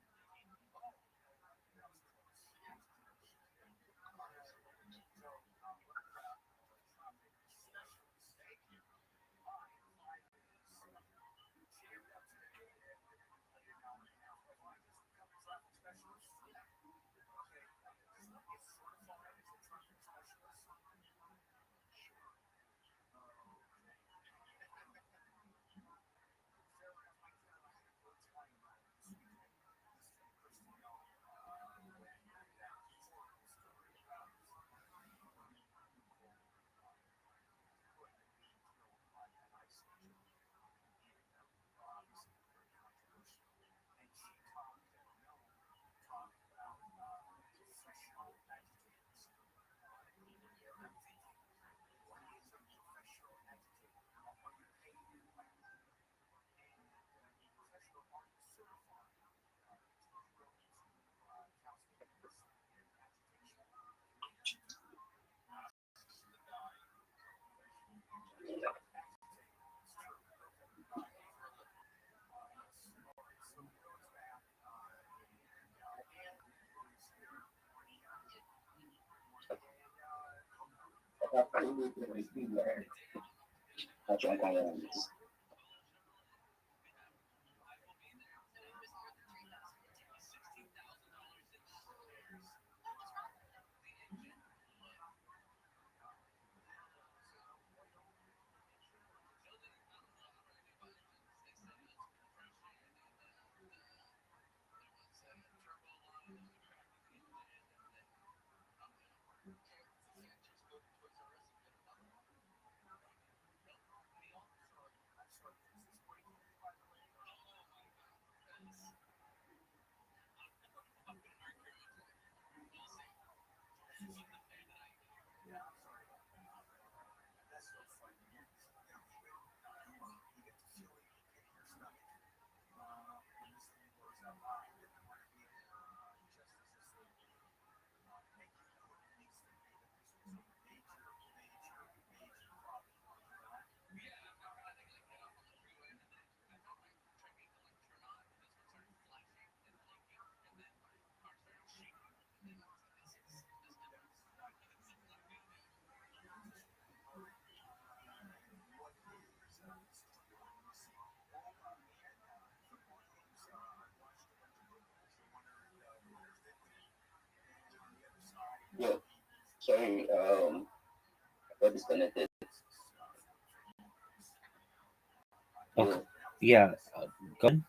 Yeah, sorry, got disconnected. Okay. Yeah. Go ahead.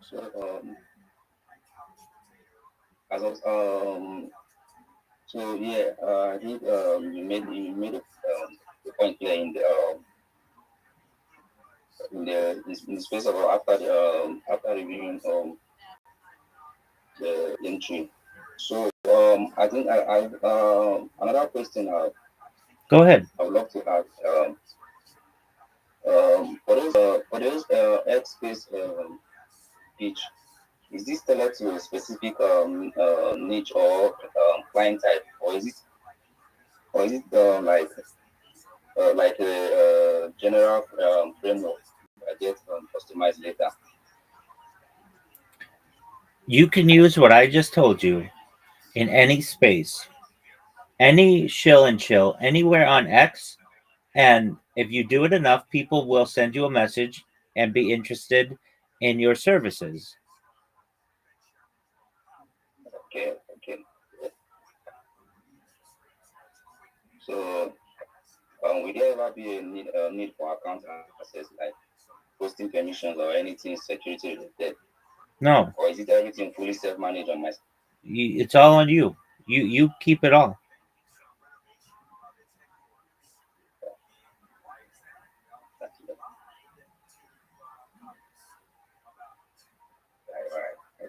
So, as of, so yeah, I think you made the point clear in the space of after reviewing the entry. So I think another question Go ahead. I would love to ask for those X space pitch, is this tailored to a specific niche or client type, or is it like a general framework that gets customized later? You can use what I just told you in any space, any shill and chill, anywhere on X. And if you do it enough, people will send you a message and be interested in your services. Okay. So, will there ever be a need for account access, like posting permissions or anything security related? No, Or is it everything fully self-managed on my? it's all on you. You keep it all. Right. I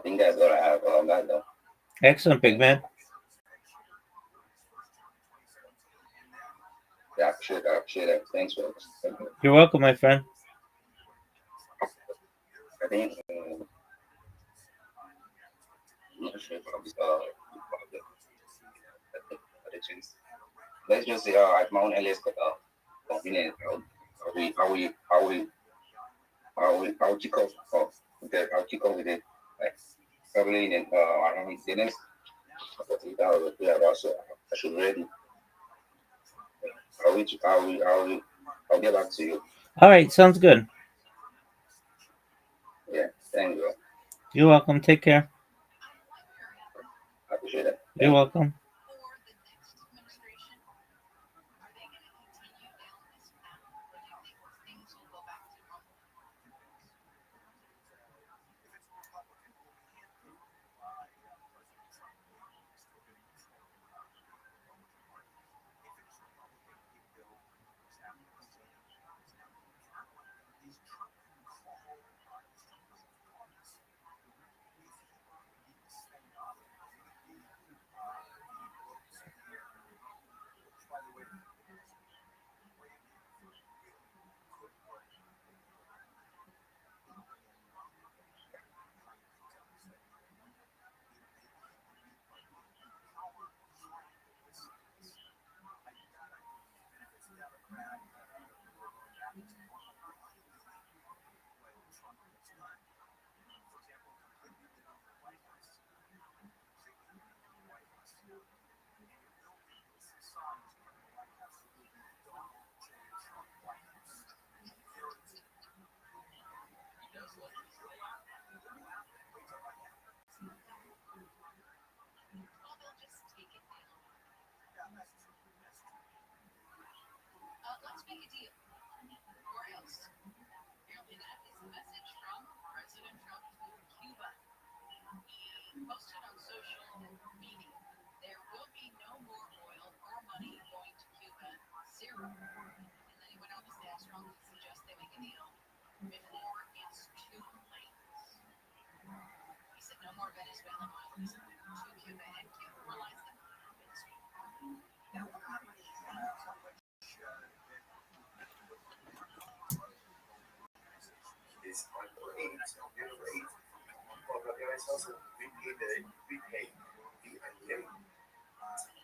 think that's all I have. That though. Excellent, big man. Yeah, I appreciate that. Thanks, folks. Thank you. You're welcome, my friend. I think I'm not sure if let's just say at my own LS convenient. I'll kick off with it. I'll kick off with it. Like probably in around the next 48 hours. Yeah, also I should ready. I'll get back to you. All right, sounds good. Yeah, thank you. You're welcome. Take care. I appreciate it. You're welcome.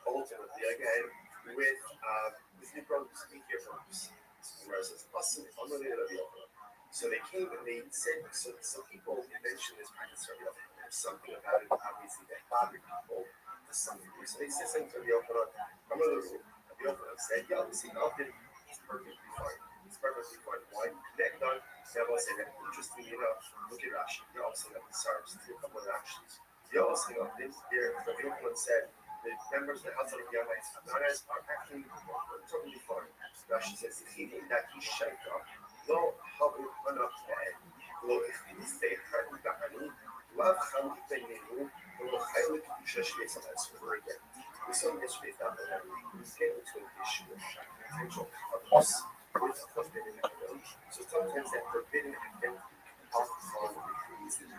Ultimately, again, with new products, media products, whereas it's possible, so they came and they said, so people mentioned this practice very often. There's something about it, obviously, that bothered people for some degree. So they said something to the often, I'm a little, the often said, yeah, obviously, nothing is perfectly fine. It's perfectly fine. Why? Connect on, they will say that, interestingly enough, look at Rashi. They all say that the SARS, a couple of actions. They all say that this there, the often said, the members of the House of the Yamites are actually totally fine. Rashi says, he did that, he's shaped up. לא חבר הנפלא, לא הכניסי חרדנו, לא חלקנו, לא חלק ששוויץ על we saw this with that, we get into an issue of potential covenants with forbidden identity. So sometimes that forbidden identity can fall decrees in the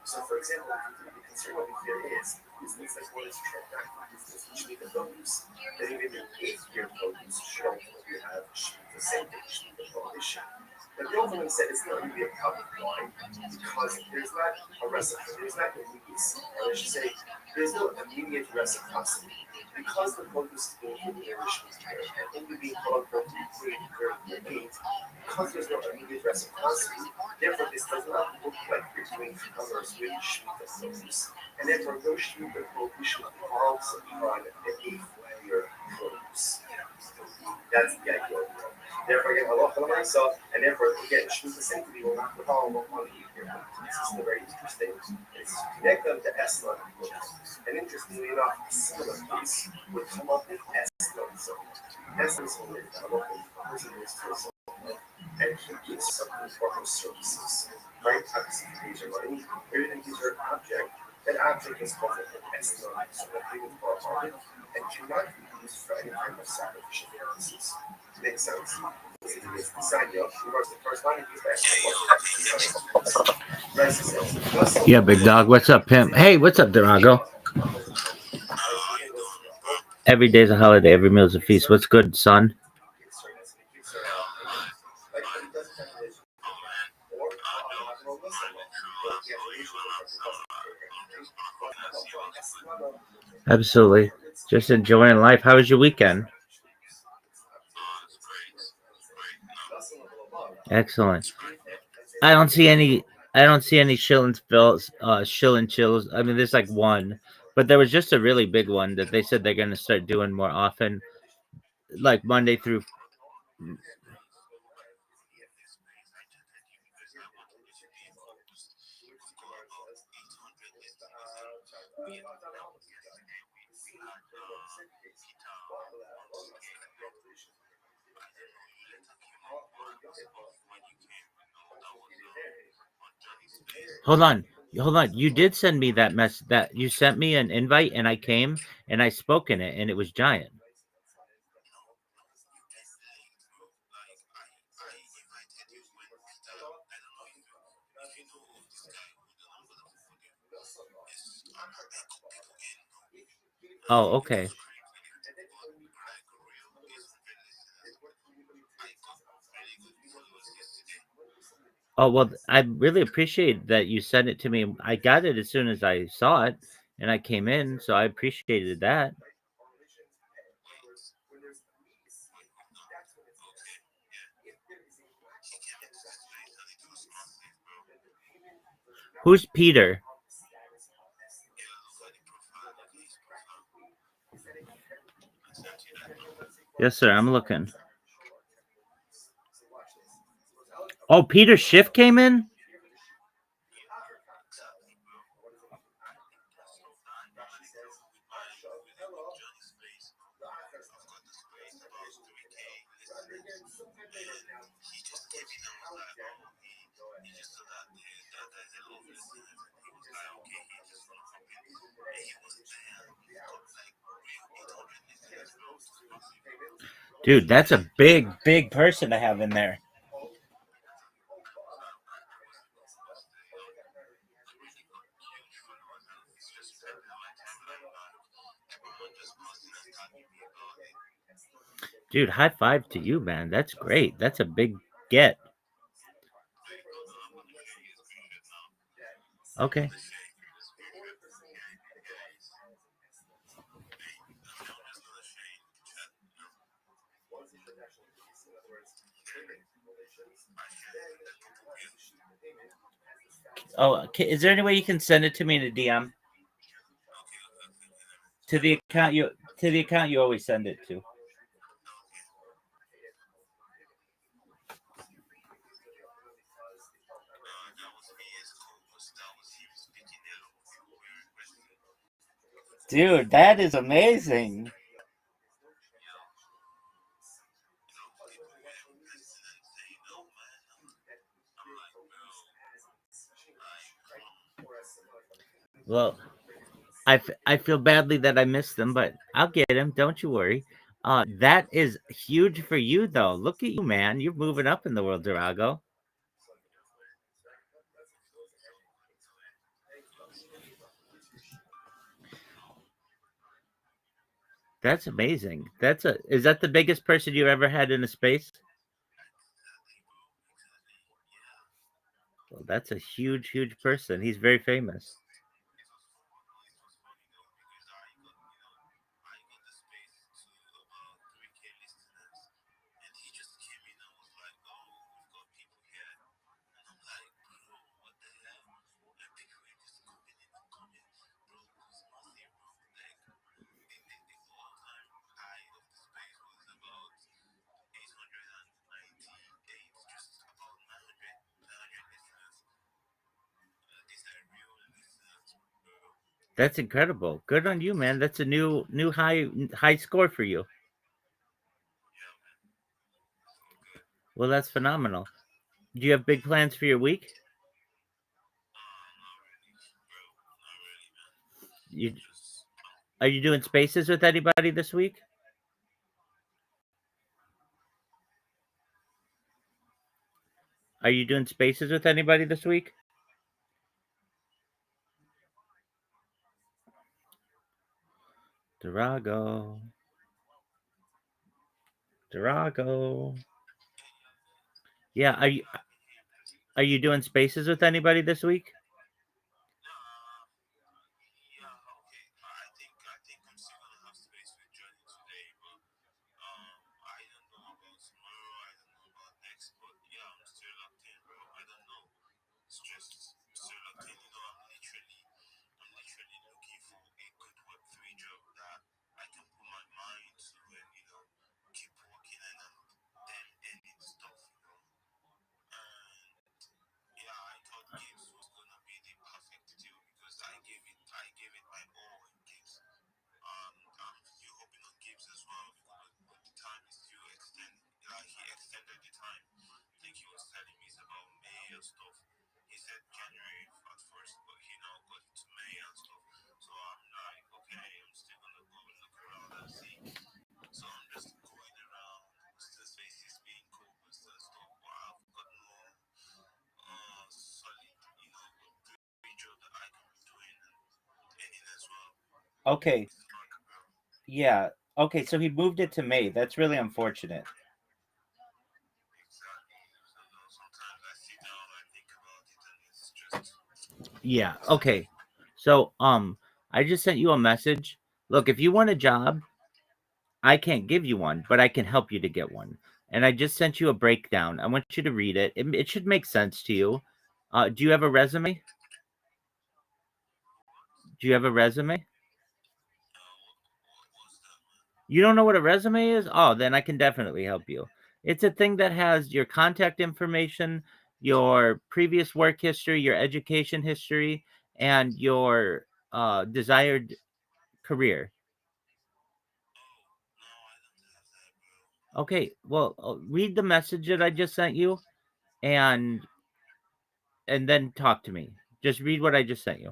So for example, the concern over here is things like what is transacting business, which mean the bonus, then even the 8-year bonus should ultimately have the same prohibition. But the ultimate said it's not really a public line because there's not a reciprocity, there's not immediacy. Or I should say, there's no immediate reciprocity. Because the bonus is being given and only being called for because there's no immediate reciprocity, therefore this does not look like you're doing commerce with Shemitah produce, and therefore no Shemitah prohibition falls upon the 8th year produce. That's the idea. Therefore, again, halacha l'maisa, and therefore, again, shmita sanctity will not call on the Hebrew. This is the very interesting. It's connect them to Esla. And interestingly enough, a similar case would come up in Esla. So, Esla is only a local person who is to a soul, and he gives something for her services. Right? Obviously, these are money, everything gives her an object. That object is called an Esla, so that they would call it, and cannot be used for any kind of sacrificial purposes. Makes sense. Yeah, big dog. What's up, pimp? Hey, what's up, Durago? Every day's a holiday. Every meal's a feast. What's good, son? Absolutely. Just enjoying life. How was your weekend? Excellent. I don't see any. I don't see any shilling spills. Shilling chills. I mean, there's like one, but there was just a really big one that they said they're going to start doing more often, like Monday through. Hold on. Hold on. You did send me that mess. That you sent me an invite, and I came and I spoke in it, and it was giant. Oh, okay. Oh well, I really appreciate that you sent it to me. I got it as soon as I saw it, and I came in, so I appreciated that. Who's Peter? Yes, sir. I'm looking. Oh, Peter Schiff came in. Dude, that's a big, big person to have in there. Dude, high five to you, man. That's great. That's a big get. Okay. Oh, is there any way you can send it to me in a DM? To the account you always send it to. Dude, that is amazing. Well, I feel badly that I missed them, but I'll get him. Don't you worry. That is huge for you, though. Look at you, man. You're moving up in the world, Durago. That's amazing. Is that the biggest person you ever had in a space? Well, that's a huge, huge person. He's very famous. That's incredible. Good on you, man. That's a new high score for you. Well, that's phenomenal. Do you have big plans for your week? You Are you doing spaces with anybody this week? Are you doing spaces with anybody this week? Durago. Durago. Yeah, are you doing spaces with anybody this week? Okay. Yeah. Okay, so he moved it to May. That's really unfortunate. Yeah. Okay. So, I just sent you a message. Look, if you want a job, I can't give you one, but I can help you to get one. And I just sent you a breakdown. I want you to read it. It should make sense to you. Do you have a resume? Do you have a resume? You don't know what a resume is? Oh, then I can definitely help you. It's a thing that has your contact information, your previous work history, your education history, and your desired career. Okay, well, read the message that I just sent you, and then talk to me. Just read what I just sent you.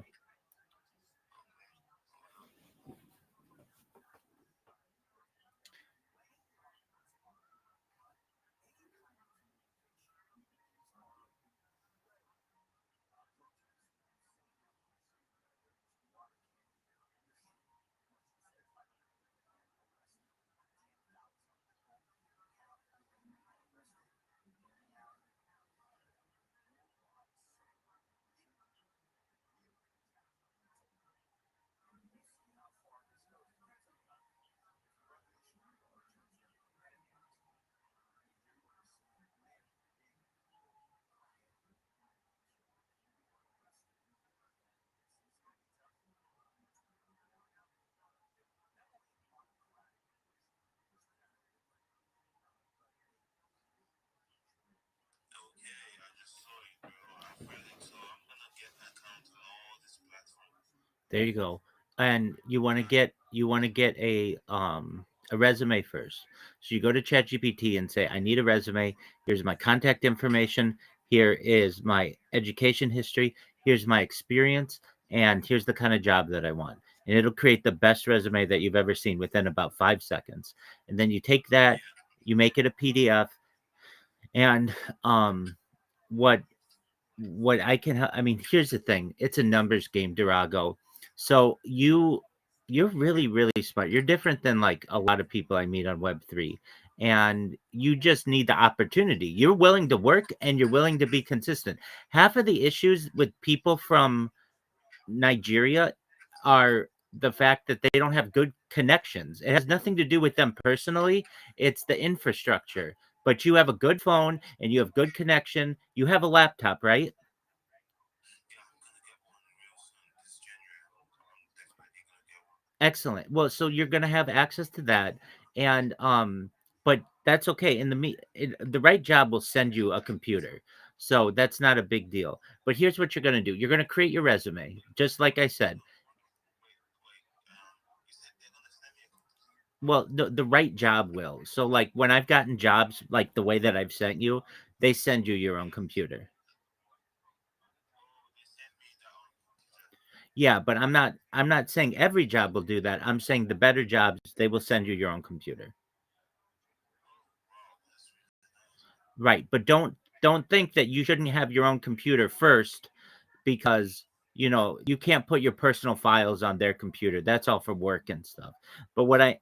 There you go. And you want to get a resume first. So you go to ChatGPT and say, I need a resume. Here's my contact information. Here is my education history. Here's my experience. And here's the kind of job that I want. And it'll create the best resume that you've ever seen within about 5 seconds. And then you take that, you make it a PDF, and what I can I mean, here's the thing. It's a numbers game, Durago. So you're really smart. You're different than like a lot of people I meet on Web3. And you just need the opportunity. You're willing to work and you're willing to be consistent. Half of the issues with people from Nigeria are the fact that they don't have good connections. It has nothing to do with them personally. It's the infrastructure. But you have a good phone and you have good connection. You have a laptop, right? Excellent. Well, so you're gonna have access to that, and but that's okay. The right job will send you a computer, so that's not a big deal. But here's what you're gonna do: you're gonna create your resume, just like I said. Well, the right job will. So, like, when I've gotten jobs like the way that I've sent you, they send you your own computer. Yeah, but I'm not saying every job will do that. I'm saying the better jobs, they will send you your own computer. Right, but don't think that you shouldn't have your own computer first because, you can't put your personal files on their computer. That's all for work and stuff. But what I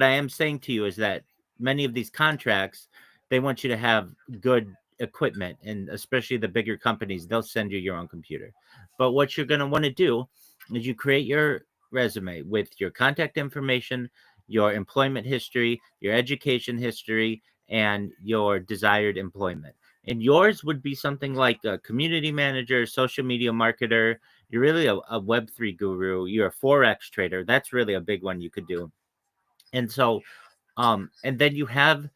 am saying to you is that many of these contracts, they want you to have good equipment, and especially the bigger companies, they'll send you your own computer. But what you're going to want to do is you create your resume with your contact information, your employment history, your education history, and your desired employment. And yours would be something like a community manager, social media marketer. You're really a Web3 guru. You're a Forex trader. That's really a big one you could do. And so, and then you have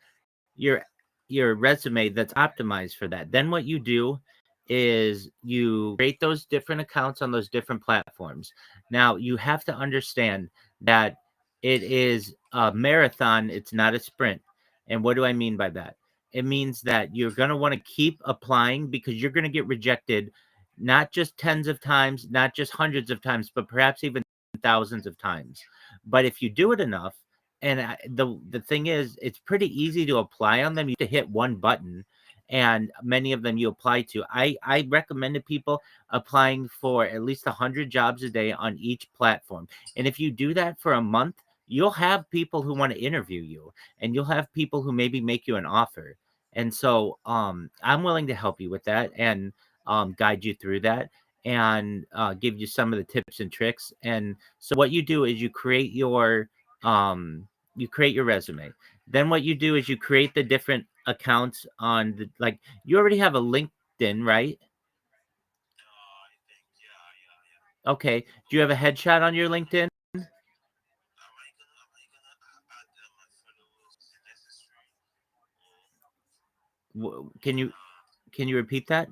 your your resume that's optimized for that. Then what you do is you create those different accounts on those different platforms. Now, you have to understand that it is a marathon, it's not a sprint. And what do I mean by that? It means that you're going to want to keep applying because you're going to get rejected not just tens of times, not just hundreds of times, but perhaps even thousands of times. But if you do it enough, and the thing is, it's pretty easy to apply on them. You have to hit one button, and many of them you apply to. I recommended people applying for at least 100 jobs a day on each platform. And if you do that for a month, you'll have people who want to interview you, and you'll have people who maybe make you an offer. And so, I'm willing to help you with that and guide you through that and give you some of the tips and tricks. And so, what you do is you create your resume. Then what you do is you create the different accounts on the, like, you already have a LinkedIn, right? Okay. Do you have a headshot on your LinkedIn? Can you repeat that?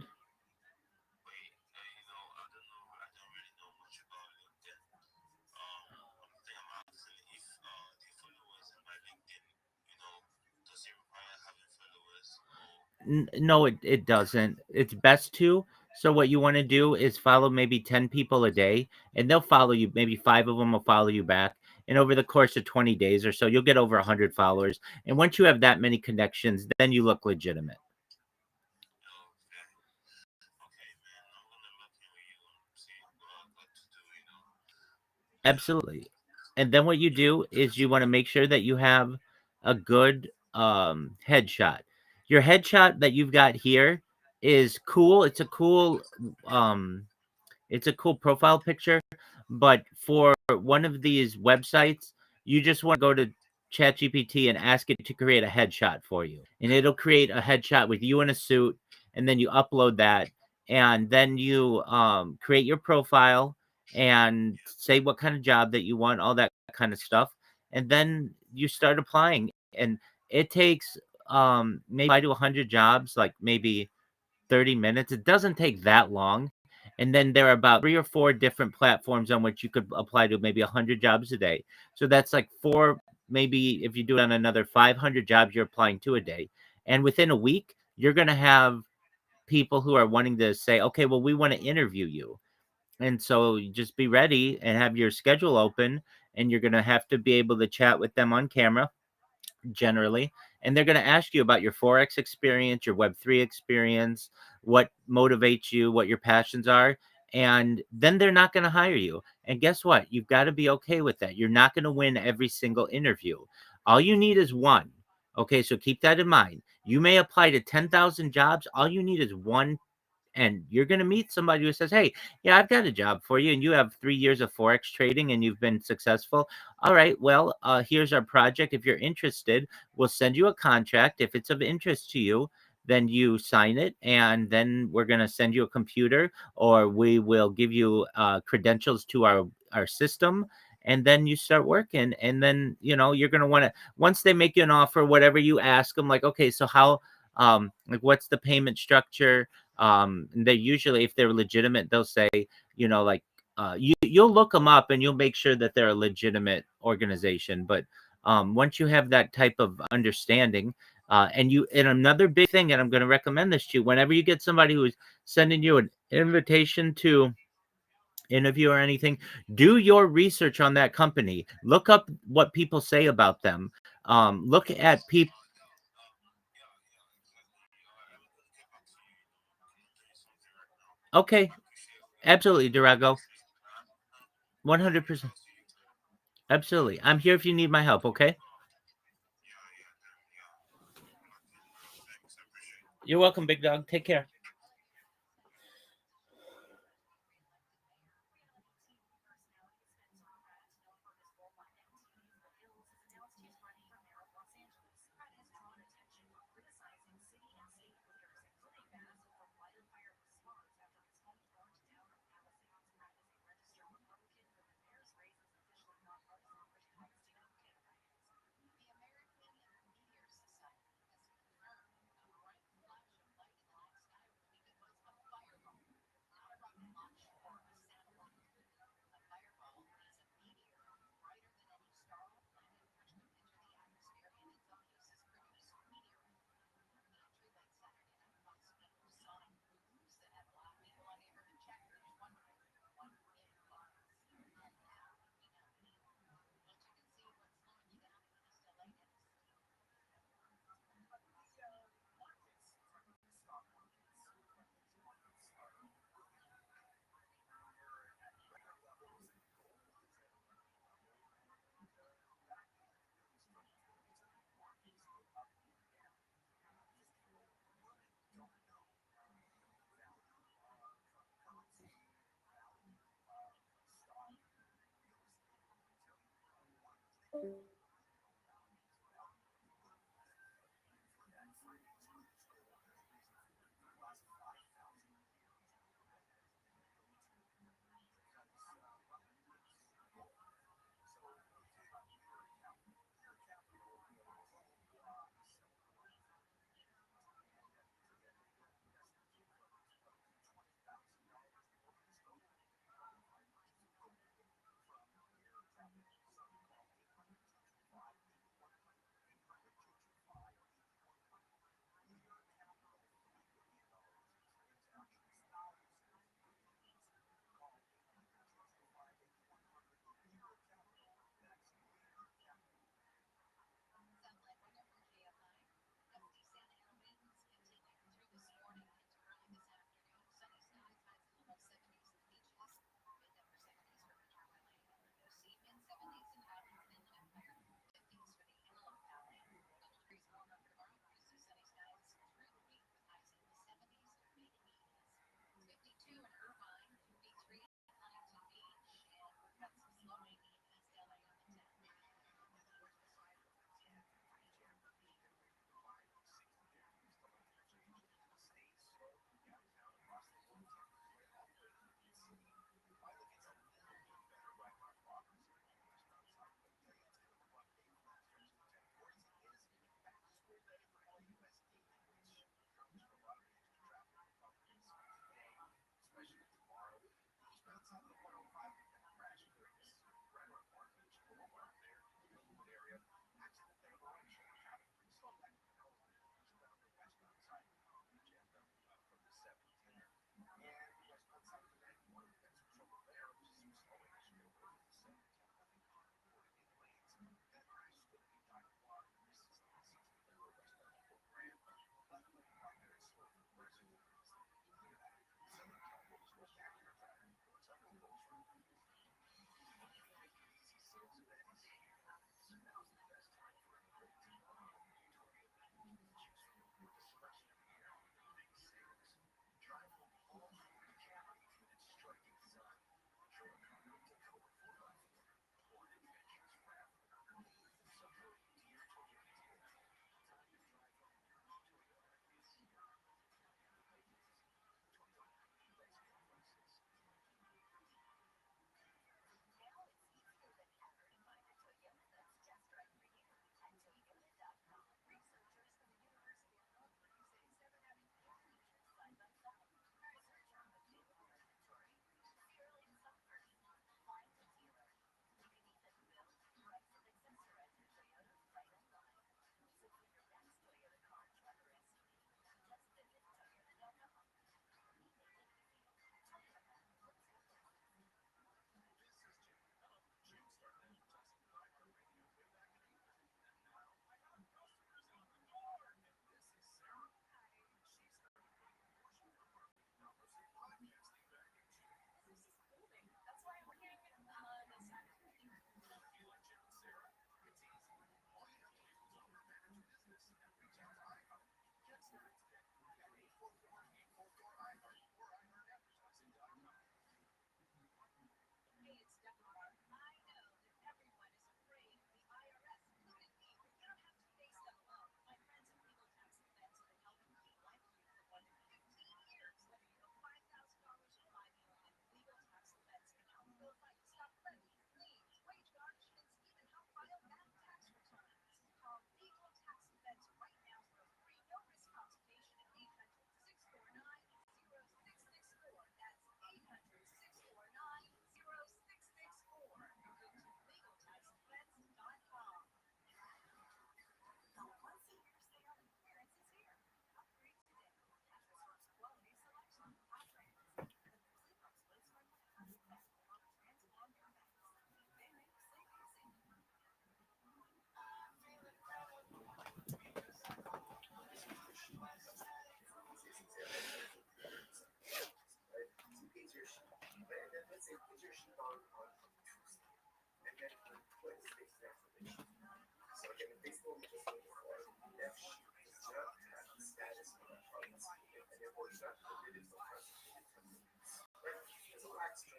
No, it doesn't. It's best to. So what you want to do is follow maybe 10 people a day, and they'll follow you. Maybe five of them will follow you back. And over the course of 20 days or so, you'll get over 100 followers. And once you have that many connections, then you look legitimate. Absolutely. And then what you do is you want to make sure that you have a good headshot. Your headshot that you've got here is cool. Um it's a cool profile picture, but for one of these websites, you just want to go to ChatGPT and ask it to create a headshot for you. And it'll create a headshot with you in a suit, and then you upload that, and then you create your profile and say what kind of job that you want, all that kind of stuff. And then you start applying. And it takes maybe 5 to 100 jobs, like maybe 30 minutes. It doesn't take that long. And then there are about 3 or 4 different platforms on which you could apply to maybe 100 jobs a day. So that's like 4, maybe if you do it on another 500 jobs you're applying to a day. And within a week, you're going to have people who are wanting to say, okay, well, we want to interview you. And so you just be ready and have your schedule open, and you're going to have to be able to chat with them on camera generally, and they're going to ask you about your Forex experience, your Web3 experience, what motivates you, what your passions are, and then they're not going to hire you. And guess what? You've got to be okay with that. You're not going to win every single interview. All you need is one. Okay, so keep that in mind. You may apply to 10,000 jobs. All you need is one, and you're going to meet somebody who says, hey, yeah, I've got a job for you, and you have 3 years of Forex trading and you've been successful. All right, well, here's our project. If you're interested, we'll send you a contract. If it's of interest to you, then you sign it, and then we're going to send you a computer, or we will give you credentials to our system, and then you start working. And then, you're going to want to, once they make you an offer, whatever, you ask them, like, okay, so how, like, what's the payment structure? And they usually, if they're legitimate, they'll say, like, you'll look them up and you'll make sure that they're a legitimate organization. But once you have that type of understanding, and another big thing, and I'm going to recommend this to you, whenever you get somebody who's sending you an invitation to interview or anything, do your research on that company. Look up what people say about them. Look at people. Okay, absolutely, Durago. 100%. Absolutely. I'm here if you need my help, okay? You're welcome, big dog. Take care.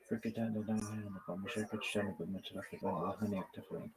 فكرة هذا دائما نبقى مشاركة الشعب بالمترافق وهني يكتفون.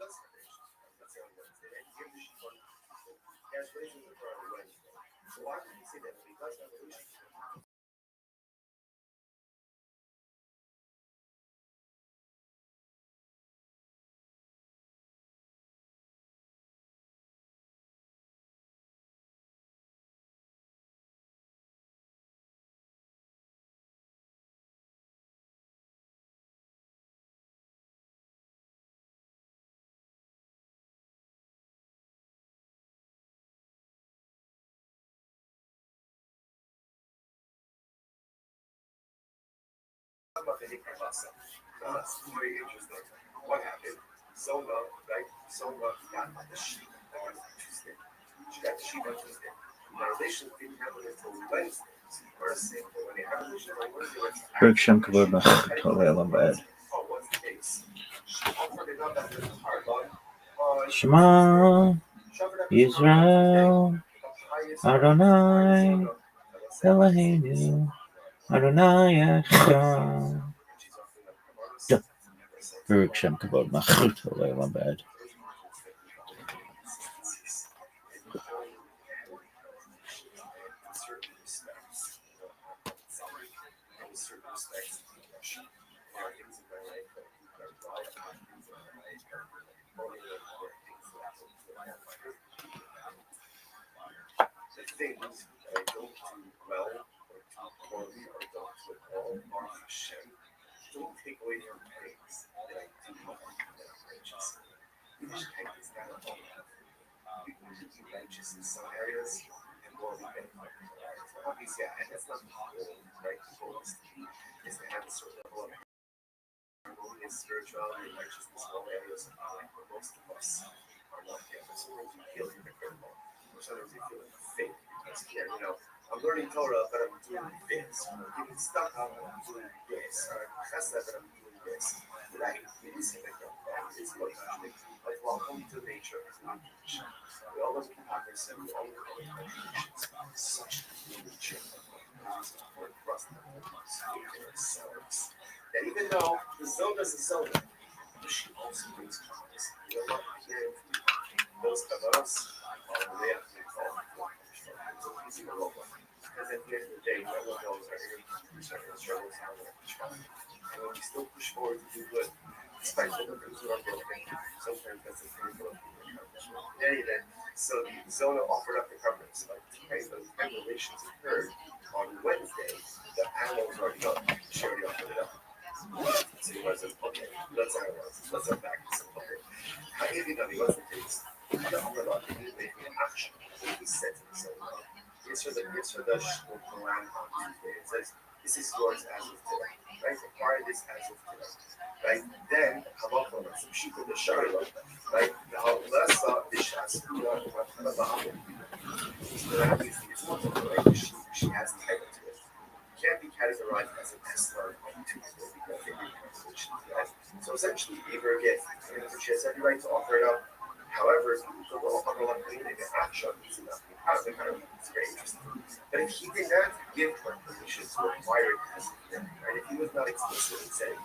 That's very interesting. What happened? Zona, right? Zona got the sheep on Tuesday. She got the sheep on Tuesday. The relationship didn't happen until Wednesday. So you were saying that when they have a relationship on Wednesday, بركشم كبر بخير طلع يلا بعد. oh, what's the case? She offered it up as a hard on. Shema Israel Adonai Eloheinu Adonai Echad. Baruch Shem Kavod Machut Olam Bad. The things that I don't do well or too poorly or don't do at all are Hashem. Don't take away from things that I do well that are righteous. Yiddishkeit is not all that. You can be righteous in some areas and morally bad in other areas. Obviously, and that's not the goal, right? The goal is to have a certain level of harmonious spirituality and righteousness in all areas of our life, but most of us are not there. Sometimes you feel hypocritical, or sometimes you feel like fake because here, I'm learning Torah, but I'm doing this. I'm getting stuck on, but I'm doing this. Or I'm chesed, but I'm doing this. Right? It is hypocritical. It's like welcome to nature is not tradition. We all live in hypocrisy. We all live in contradictions. Such nature for us to ourselves. That even though the Zoga is a Zoga, she also brings kindness. You know what? Here, those kavaros are the way up to the call. Because at the end of the day, everyone knows our struggles are going to push forward. And when we still push forward to do good, despite all the things that are broken, sometimes that's a very good accomplishment. Anyway, so the Zona offered up the covenants. Like, those relations occurred on Wednesday. The animals were already done. She already offered it up. So you guys said, okay, let's analyze. Let's unpack this. Okay. How do you know what's the case? The offer up is making an action. He said to the Zona. It's for the Quran on Tuesday. It says, this is yours as of today. Right? Acquire this as of today. Right? Then, Hamakon, some sheep in the Sharia. Right? Now, let's start the Shas. She has title to it. Can't be categorized as an Esler on Tuesday because they didn't have what she has. So essentially, he gave her a gift. She has every right to offer it up. However, the law of Allah created an action. It's very interesting. But if he did not give her permission to acquire it as a gift, and if he was not explicit in saying,